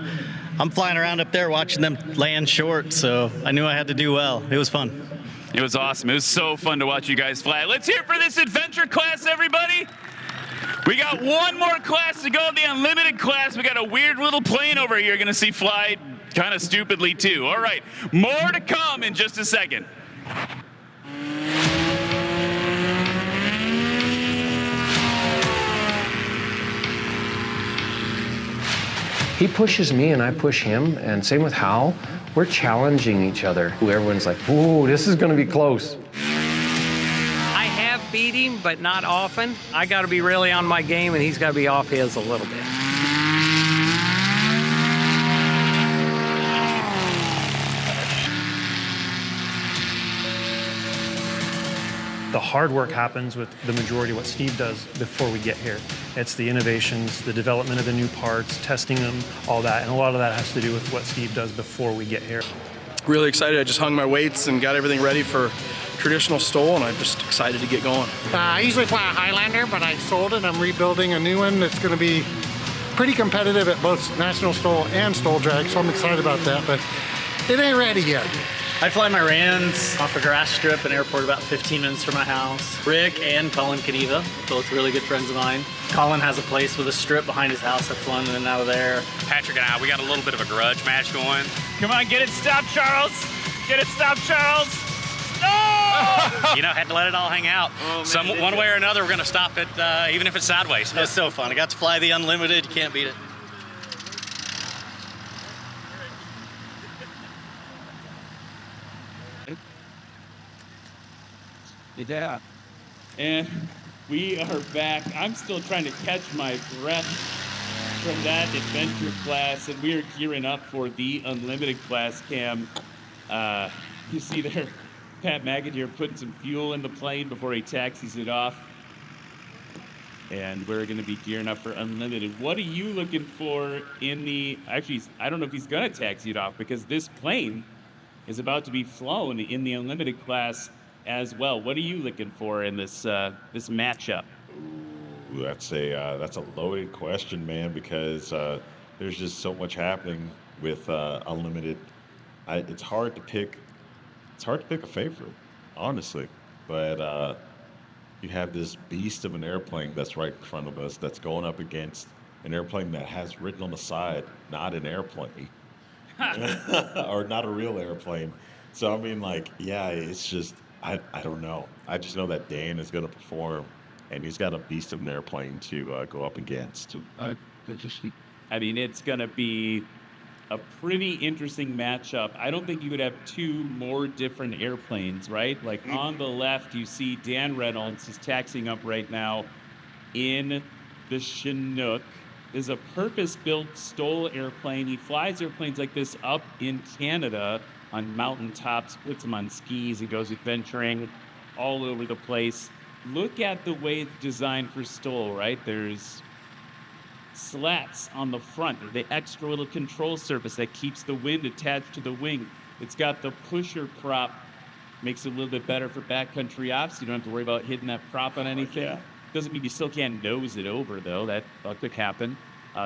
I'm flying around up there watching them land short, so I knew I had to do well. It was fun.
It was awesome. It was so fun to watch you guys fly. Let's hear it for this adventure class, everybody. We got one more class to go, the unlimited class. We got a weird little plane over here you're going to see fly kind of stupidly too. All right, more to come in just a second.
He pushes me and I push him, and same with Hal. We're challenging each other. Everyone's like, ooh, this is gonna be close.
I have beat him, but not often. I gotta be really on my game and he's gotta be off his a little bit.
The hard work happens with the majority of what Steve does before we get here. It's the innovations, the development of the new parts, testing them, all that. And a lot of that has to do with what Steve does before we get here.
Really excited. I just hung my weights and got everything ready for traditional STOL, and I'm just excited to get going.
I usually fly a Highlander, but I sold it. I'm rebuilding a new one that's going to be pretty competitive at both National STOL and STOL Drag, so I'm excited about that, but it ain't ready yet.
I fly my Rands off a grass strip in airport about 15 minutes from my house. Rick and Colin Kaniva, both really good friends of mine. Colin has a place with a strip behind his house. I've flown in and out of there.
Patrick and I, we got a little bit of a grudge match going.
Come on, get it stopped, Charles. Get it stopped, Charles. No!
Had to let it all hang out. One way or another, we're going to stop it, even if it's sideways.
It was so fun. I got to fly the unlimited. You can't beat it.
Yeah. And we are back. I'm still trying to catch my breath from that adventure class, and we are gearing up for the unlimited class, Cam. You see there, Pat McIntyre putting some fuel in the plane before he taxis it off. And we're going to be gearing up for unlimited. What are you looking for in the... Actually, I don't know if he's going to taxi it off, because this plane is about to be flown in the unlimited class as well. What are you looking for in this this matchup?
Ooh, that's a loaded question, man, because there's just so much happening with unlimited. It's hard to pick. It's hard to pick a favorite, honestly. But you have this beast of an airplane that's right in front of us that's going up against an airplane that has written on the side, not an airplane, or not a real airplane. So I mean, it's just. I don't know. I just know that Dan is going to perform and he's got a beast of an airplane to go up against.
I mean, it's going to be a pretty interesting matchup. I don't think you would have two more different airplanes, right? Like on the left, you see Dan Reynolds is taxiing up right now in the Chinook. Is a purpose-built STOL airplane. He flies airplanes like this up in Canada on mountaintops, puts them on skis, and goes adventuring all over the place. Look at the way it's designed for STOL, right? There's slats on the front, the extra little control surface that keeps the wind attached to the wing. It's got the pusher prop, makes it a little bit better for backcountry ops. You don't have to worry about hitting that prop on anything. Doesn't mean you still can't nose it over, though. That could happen.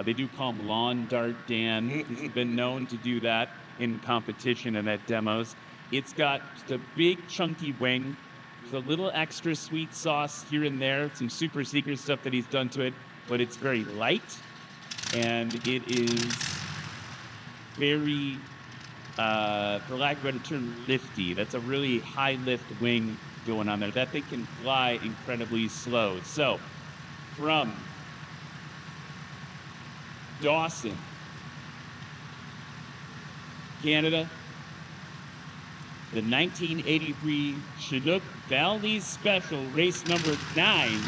They do call him Lawn Dart Dan. He's been known to do that in competition and at demos. It's got just a big chunky wing with a little extra sweet sauce here and there, some super secret stuff that he's done to it, but it's very light, and it is very, for lack of a better term, lifty. That's a really high lift wing going on there. That thing can fly incredibly slow. So, from Dawson, Canada, the 1983 Chinook Valley Special, race number 9.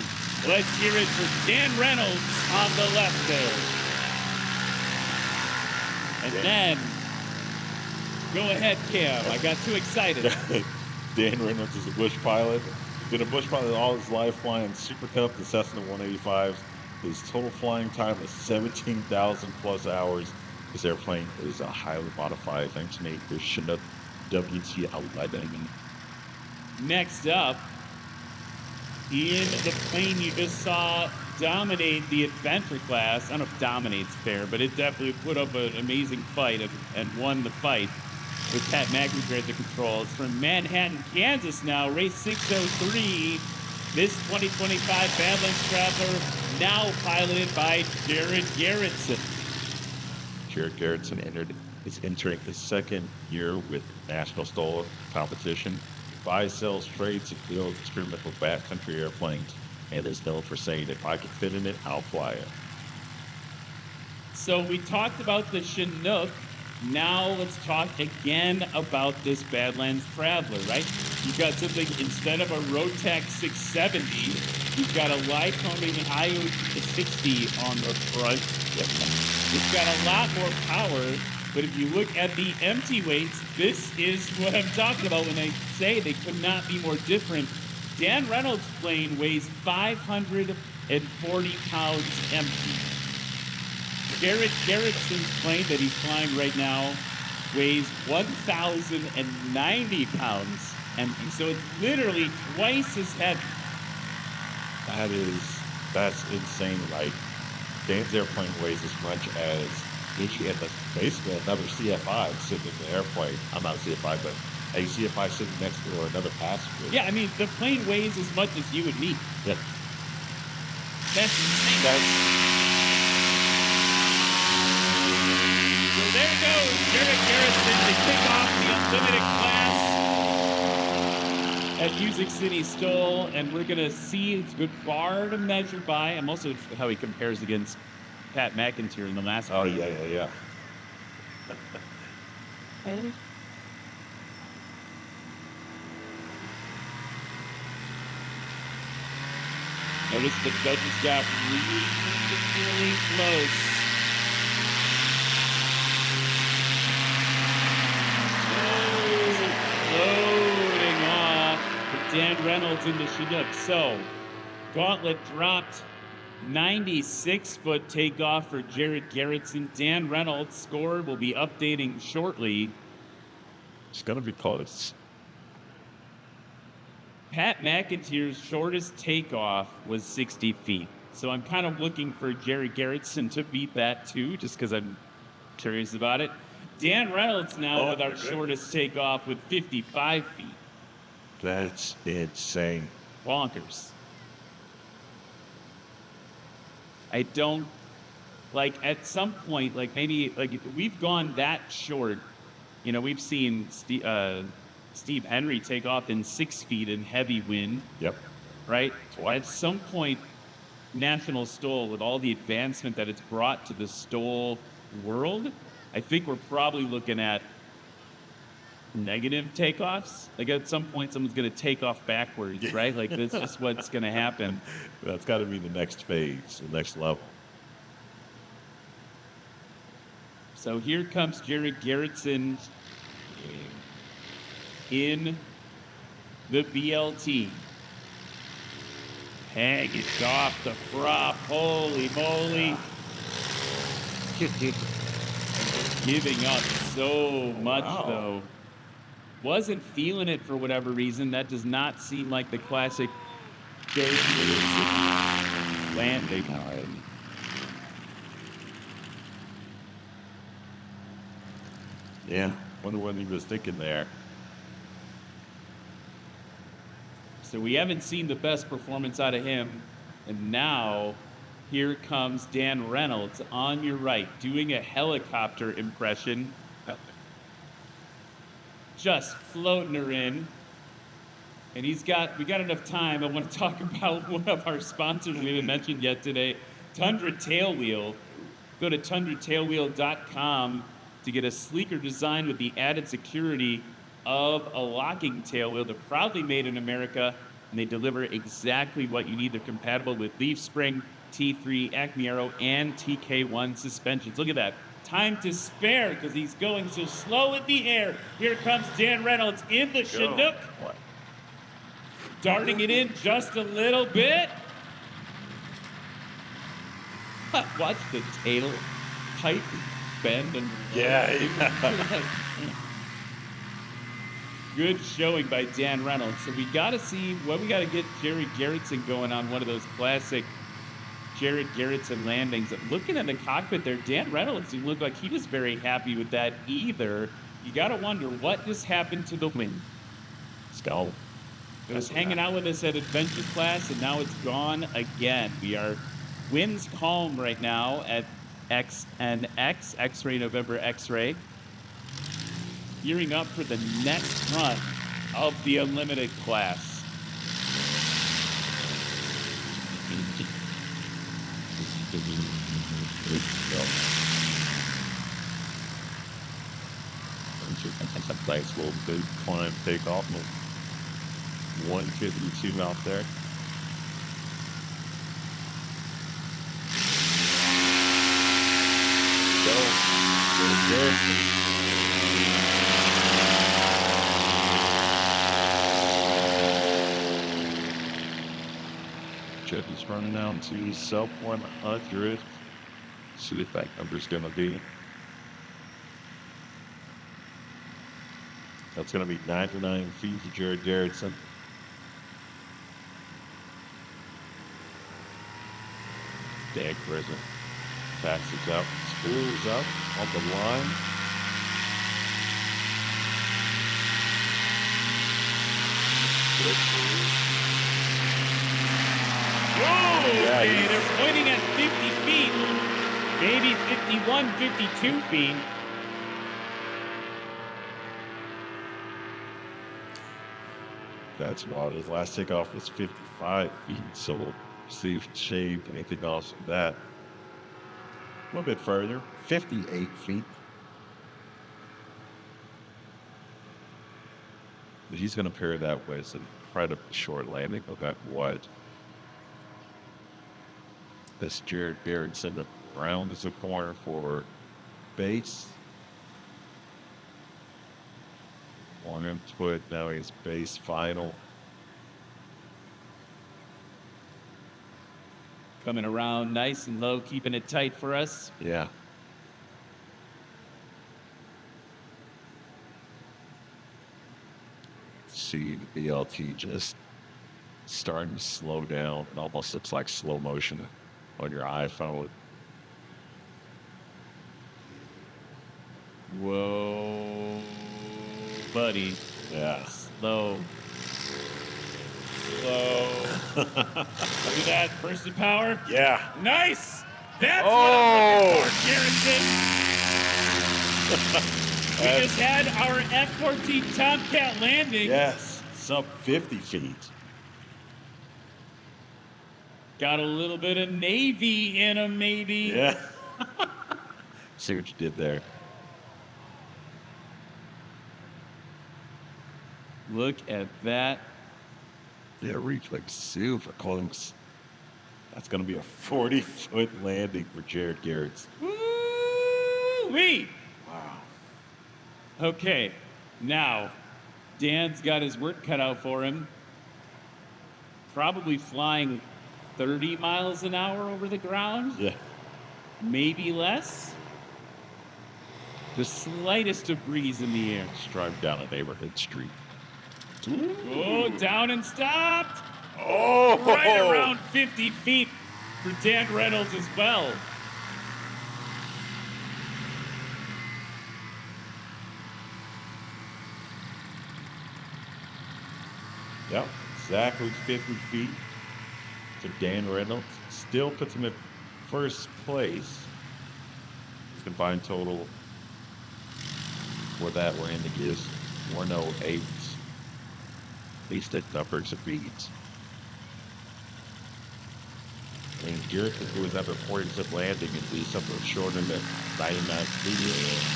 Let's hear it for Dan Reynolds on the left there. And then, go ahead, Cam. I got too excited.
Dan Reynolds is a bush pilot. He's been a bush pilot all his life, flying Super Cup, the Cessna 185s. His total flying time is 17,000 plus hours. His airplane is a highly modified 1980 Chinook WT-11.
Next up, in the plane you just saw dominate the adventure class. I don't know if dominate's fair, but it definitely put up an amazing fight and won the fight with Pat McIntyre at the controls. From Manhattan, Kansas now, race 603. This 2025 Badlands Traveler now piloted by Jared Garrettson.
Jared Garrettson is entering his second year with National STOL competition. Buys, sells, trades, and builds experimental backcountry airplanes, and is known for saying, if I can fit in it, I'll fly it.
So we talked about the Chinook. Now let's talk again about this Badlands Traveler, right? You've got something, instead of a Rotax 670, you've got a Lycoming IO60 on the front. It's got a lot more power, but if you look at the empty weights, this is what I'm talking about when I say they could not be more different. Dan Reynolds' plane weighs 540 pounds empty. Jared Garrettson's plane that he's flying right now weighs 1,090 pounds empty. So it's literally twice as heavy.
That's insane. Like, Dan's airplane weighs as much as basically another CFI sitting in the airplane. I'm not a CFI, but a CFI sitting next to or another passenger.
Yeah, I mean, the plane weighs as much as you and me.
Yeah.
That's insane. So there goes Jared Garrettson to kick off the Unlimited class at Music City STOL, and we're going to see it's a good bar to measure by. I'm also how he compares against Pat McIntyre in the last
Oh, yeah.
Notice the judges got really close. Loading off for Dan Reynolds in the Chinook. So, gauntlet dropped. 96-foot takeoff for Jared Garrettson. Dan Reynolds' score will be updating shortly.
It's going to be close.
Pat McIntyre's shortest takeoff was 60 feet. So I'm kind of looking for Jared Garrettson to beat that too, just because I'm curious about it. Dan Reynolds now with our shortest takeoff with 55 feet.
That's insane.
Bonkers. I don't, like, at some point, like, maybe, like, we've gone that short. You know, we've seen Steve Henry take off in 6 feet in heavy wind.
Yep.
right? At some point, National STOL, with all the advancement that it's brought to the STOL world, I think we're probably looking at negative takeoffs. Like at some point, someone's going to take off backwards, right? Like this is what's going to happen.
That's got to be the next phase, the next level.
So here comes Jared Garrettson in the BLT. Hang it off the prop. Holy moly. Giving up so much, though. Wasn't feeling it for whatever reason. That does not seem like the classic landing.
Yeah, wonder what he was thinking there.
So we haven't seen the best performance out of him. And now, here comes Dan Reynolds on your right, doing a helicopter impression. Just floating her in. And we got enough time. I want to talk about one of our sponsors we haven't mentioned yet today, Tundra Tailwheel. Go to tundratailwheel.com to get a sleeker design with the added security of a locking tailwheel. They're proudly made in America, and they deliver exactly what you need. They're compatible with Leaf Spring, T3, Acme Arrow, and TK1 suspensions. Look at that. Time to spare because he's going so slow in the air. Here comes Dan Reynolds in the Chinook. Darting it in just a little bit. Watch the tail pipe bend and Good showing by Dan Reynolds. So we got to see what we got to get Jared Garrettson going on one of those classic Jared Garrettson landings. Looking at the cockpit there, Dan Reynolds didn't look like he was very happy with that either. You got to wonder what just happened to the wind.
STOL.
It was hanging out with us at Adventure Class, and now it's gone again. We are winds calm right now at XNX, X-ray November X-ray. Gearing up for the next run of the Unlimited class.
A nice little big climb takeoff. 152 out there. Jetty's running out to sub 100. See what that number's gonna be. That's gonna be 99 feet for Jared Garrettson. Dan Prison passes out, spools up on the line.
Whoa! Okay, they're pointing at 50 feet. Maybe 51, 52 feet.
That's wild. His last takeoff was 55 feet, so we'll see if it's shaved anything else from that. A little bit further, 58 feet. But he's going to pair that with an incredibly short landing of that wide. This Jared Garrettson around as a corner for base. On him put, now he's base final.
Coming around nice and low, keeping it tight for us.
Yeah. See the BLT just starting to slow down. It almost looks like slow motion on your iPhone.
Whoa, buddy.
Yeah.
Slow. Look at that. Burst of power.
Yeah.
Nice. That's what I'm looking for, Garrettson. We just had our F-14 Tomcat landing.
Yes. Sub 50 feet.
Got a little bit of Navy in him, maybe.
Yeah. See what you did there.
Look at that.
Yeah, reach like super close. That's going to be a 40-foot landing for Jared Garrett's.
Woo-wee! Wow. Okay, now, Dan's got his work cut out for him. Probably flying 30 miles an hour over the ground.
Yeah.
Maybe less. The slightest of breeze in the air.
Just drive down a neighborhood street.
Oh, down and stopped.
Oh!
Right around 50 feet for Dan Reynolds as well.
Yep, exactly 50 feet to Dan Reynolds. Still puts him in first place. His combined total for that landing is 108. At least at numbers of beats. And Garrett could do that before he's at landing and be something shorter than 99 feet.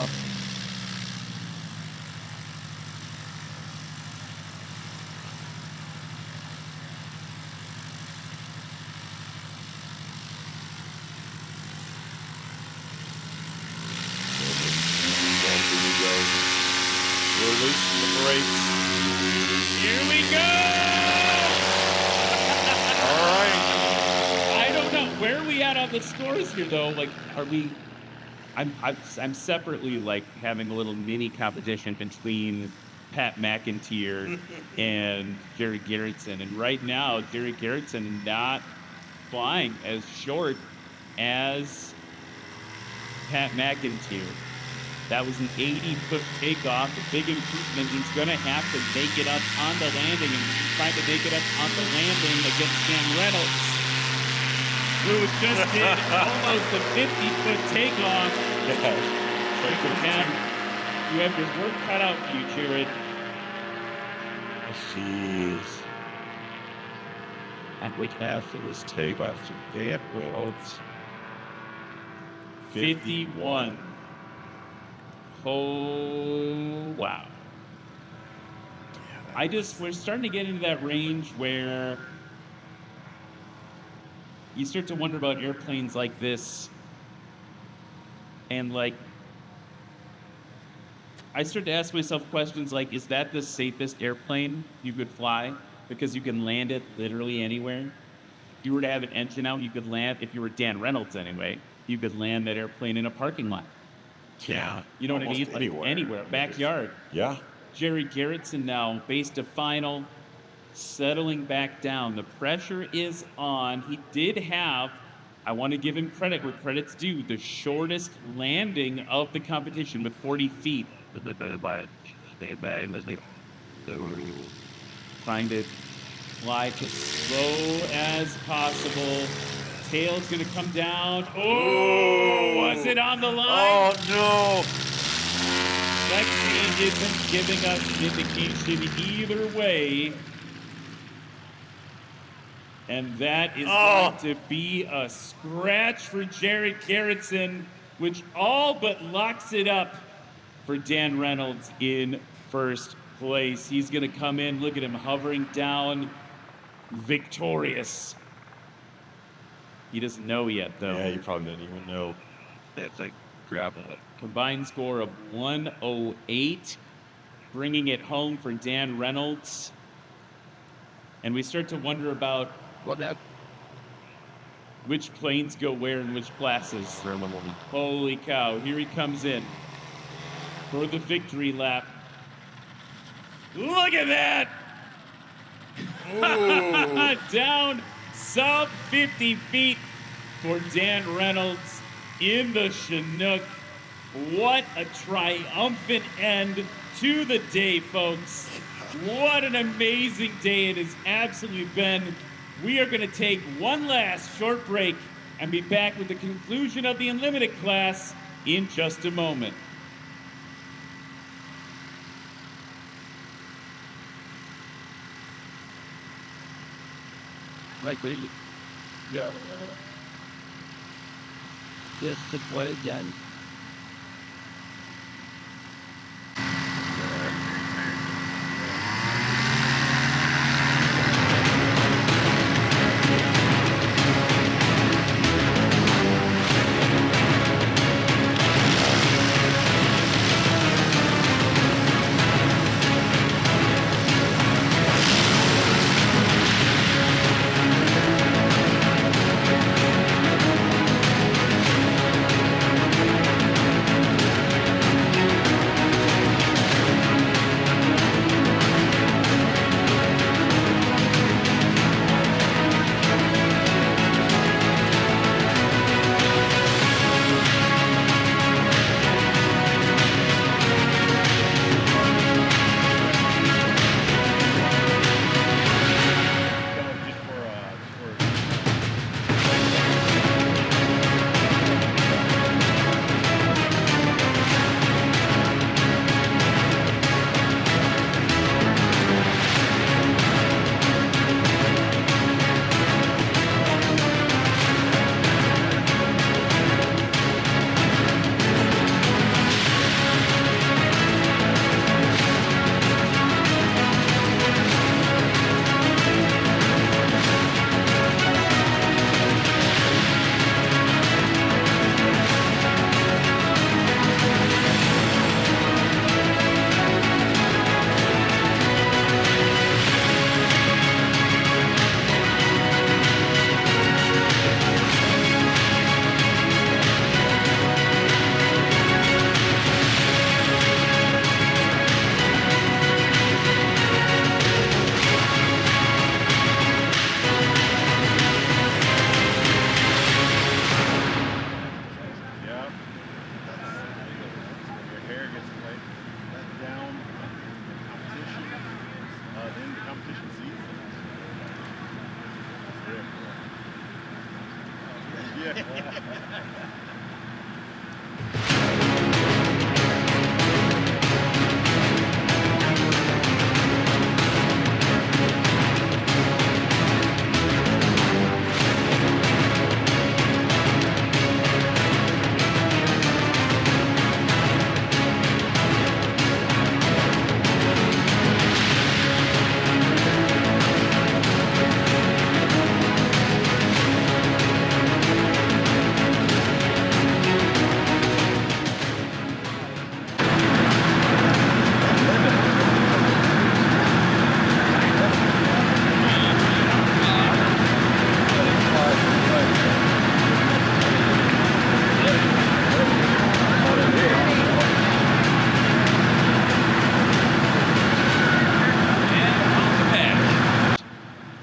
Up. Release the brakes.
Here we go!
All right.
I don't know. Where are we at on the scores here, though? Like, are we... I'm separately, like, having a little mini competition between Pat McIntyre and Jerry Garrettson. And right now, Jerry Garrettson not flying as short as Pat McIntyre. That was an 80-foot takeoff, a big improvement. He's going to have to make it up on the landing, and he's trying to make it up on the landing against Dan Reynolds, who just did almost a 50-foot takeoff. You have your work cut out for you, Jared.
Jeez. And we have for this takeoff to Dan Reynolds.
51. Oh, wow. We're starting to get into that range where you start to wonder about airplanes like this. And, like, I start to ask myself questions like, is that the safest airplane you could fly? Because you can land it literally anywhere. If you were to have an engine out, you could land, if you were Dan Reynolds anyway, you could land that airplane in a parking lot.
Yeah.
You know what I mean?
Anywhere.
Like anywhere. Backyard.
Yeah.
Jerry Garrettson now, base to final, settling back down. The pressure is on. He did have, I want to give him credit where credit's due, the shortest landing of the competition with 40 feet. Trying to fly as slow as possible. Tail's gonna come down. Oh, was it on the line?
Oh no!
Lexi isn't giving us an indication either way. And that is going to be a scratch for Jared Garrettson, which all but locks it up for Dan Reynolds in first place. He's gonna come in, look at him hovering down, victorious. He doesn't know yet, though.
Yeah, he probably doesn't even know. That's like grabbing it.
Combined score of 108, bringing it home for Dan Reynolds. And we start to wonder about which planes go where in which classes. Holy cow, here he comes in for the victory lap. Look at that! Down sub 50 feet for Dan Reynolds in the Chinook. What a triumphant end to the day, folks. What an amazing day it has absolutely been. We are going to take one last short break and be back with the conclusion of the Unlimited class in just a moment.
Like, yeah. Just to put it done.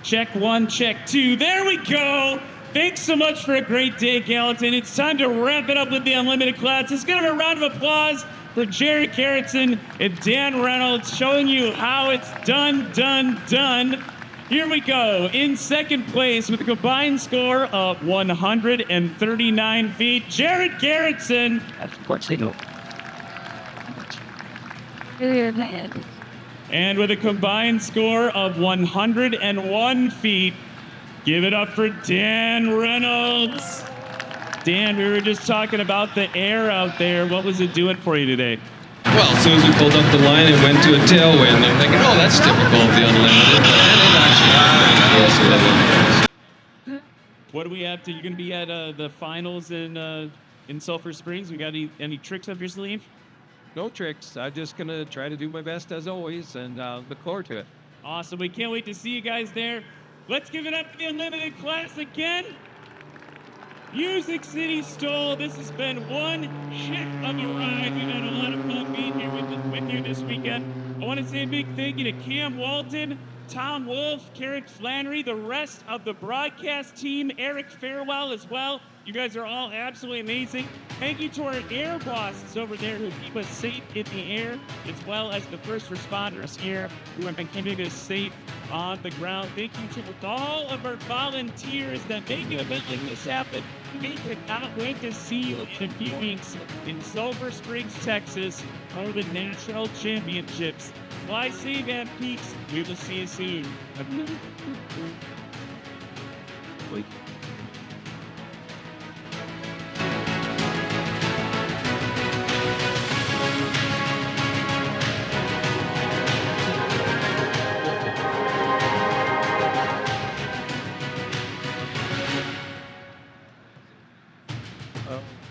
Check one, check two. There we go. Thanks so much for a great day, Gallatin. It's time to wrap it up with the Unlimited class. Let's give a round of applause for Jared Garrettson and Dan Reynolds showing you how it's done. Here we go. In second place with a combined score of 139 feet, Jared Garrettson.
That's what they do.
And with a combined score of 101 feet, give it up for Dan Reynolds. Dan, we were just talking about the air out there. What was it doing for you today?
Well, as soon as we pulled up the line and went to a tailwind, I'm thinking, oh, that's typical of the Unlimited.
What do we have to? You're going to be at the finals in Sulphur Springs. We got any tricks up your sleeve?
No tricks. I'm just going to try to do my best as always and look forward to it.
Awesome. We can't wait to see you guys there. Let's give it up for the Unlimited class again. Music City STOL. This has been one heck of a ride. We've had a lot of fun being here with you this weekend. I want to say a big thank you to Cam Walton, Tom Wolf, Carrick Flannery, the rest of the broadcast team, Eric Farewell as well. You guys are all absolutely amazing. Thank you to our air bosses over there who keep us safe in the air, as well as the first responders here who have been keeping us safe on the ground. Thank you to all of our volunteers that make an event like this happen. We cannot wait to see you in a few weeks in Sulphur Springs, Texas, for the National Championships. Fly safe at Peaks. We will see you soon.
quickly.
Oh.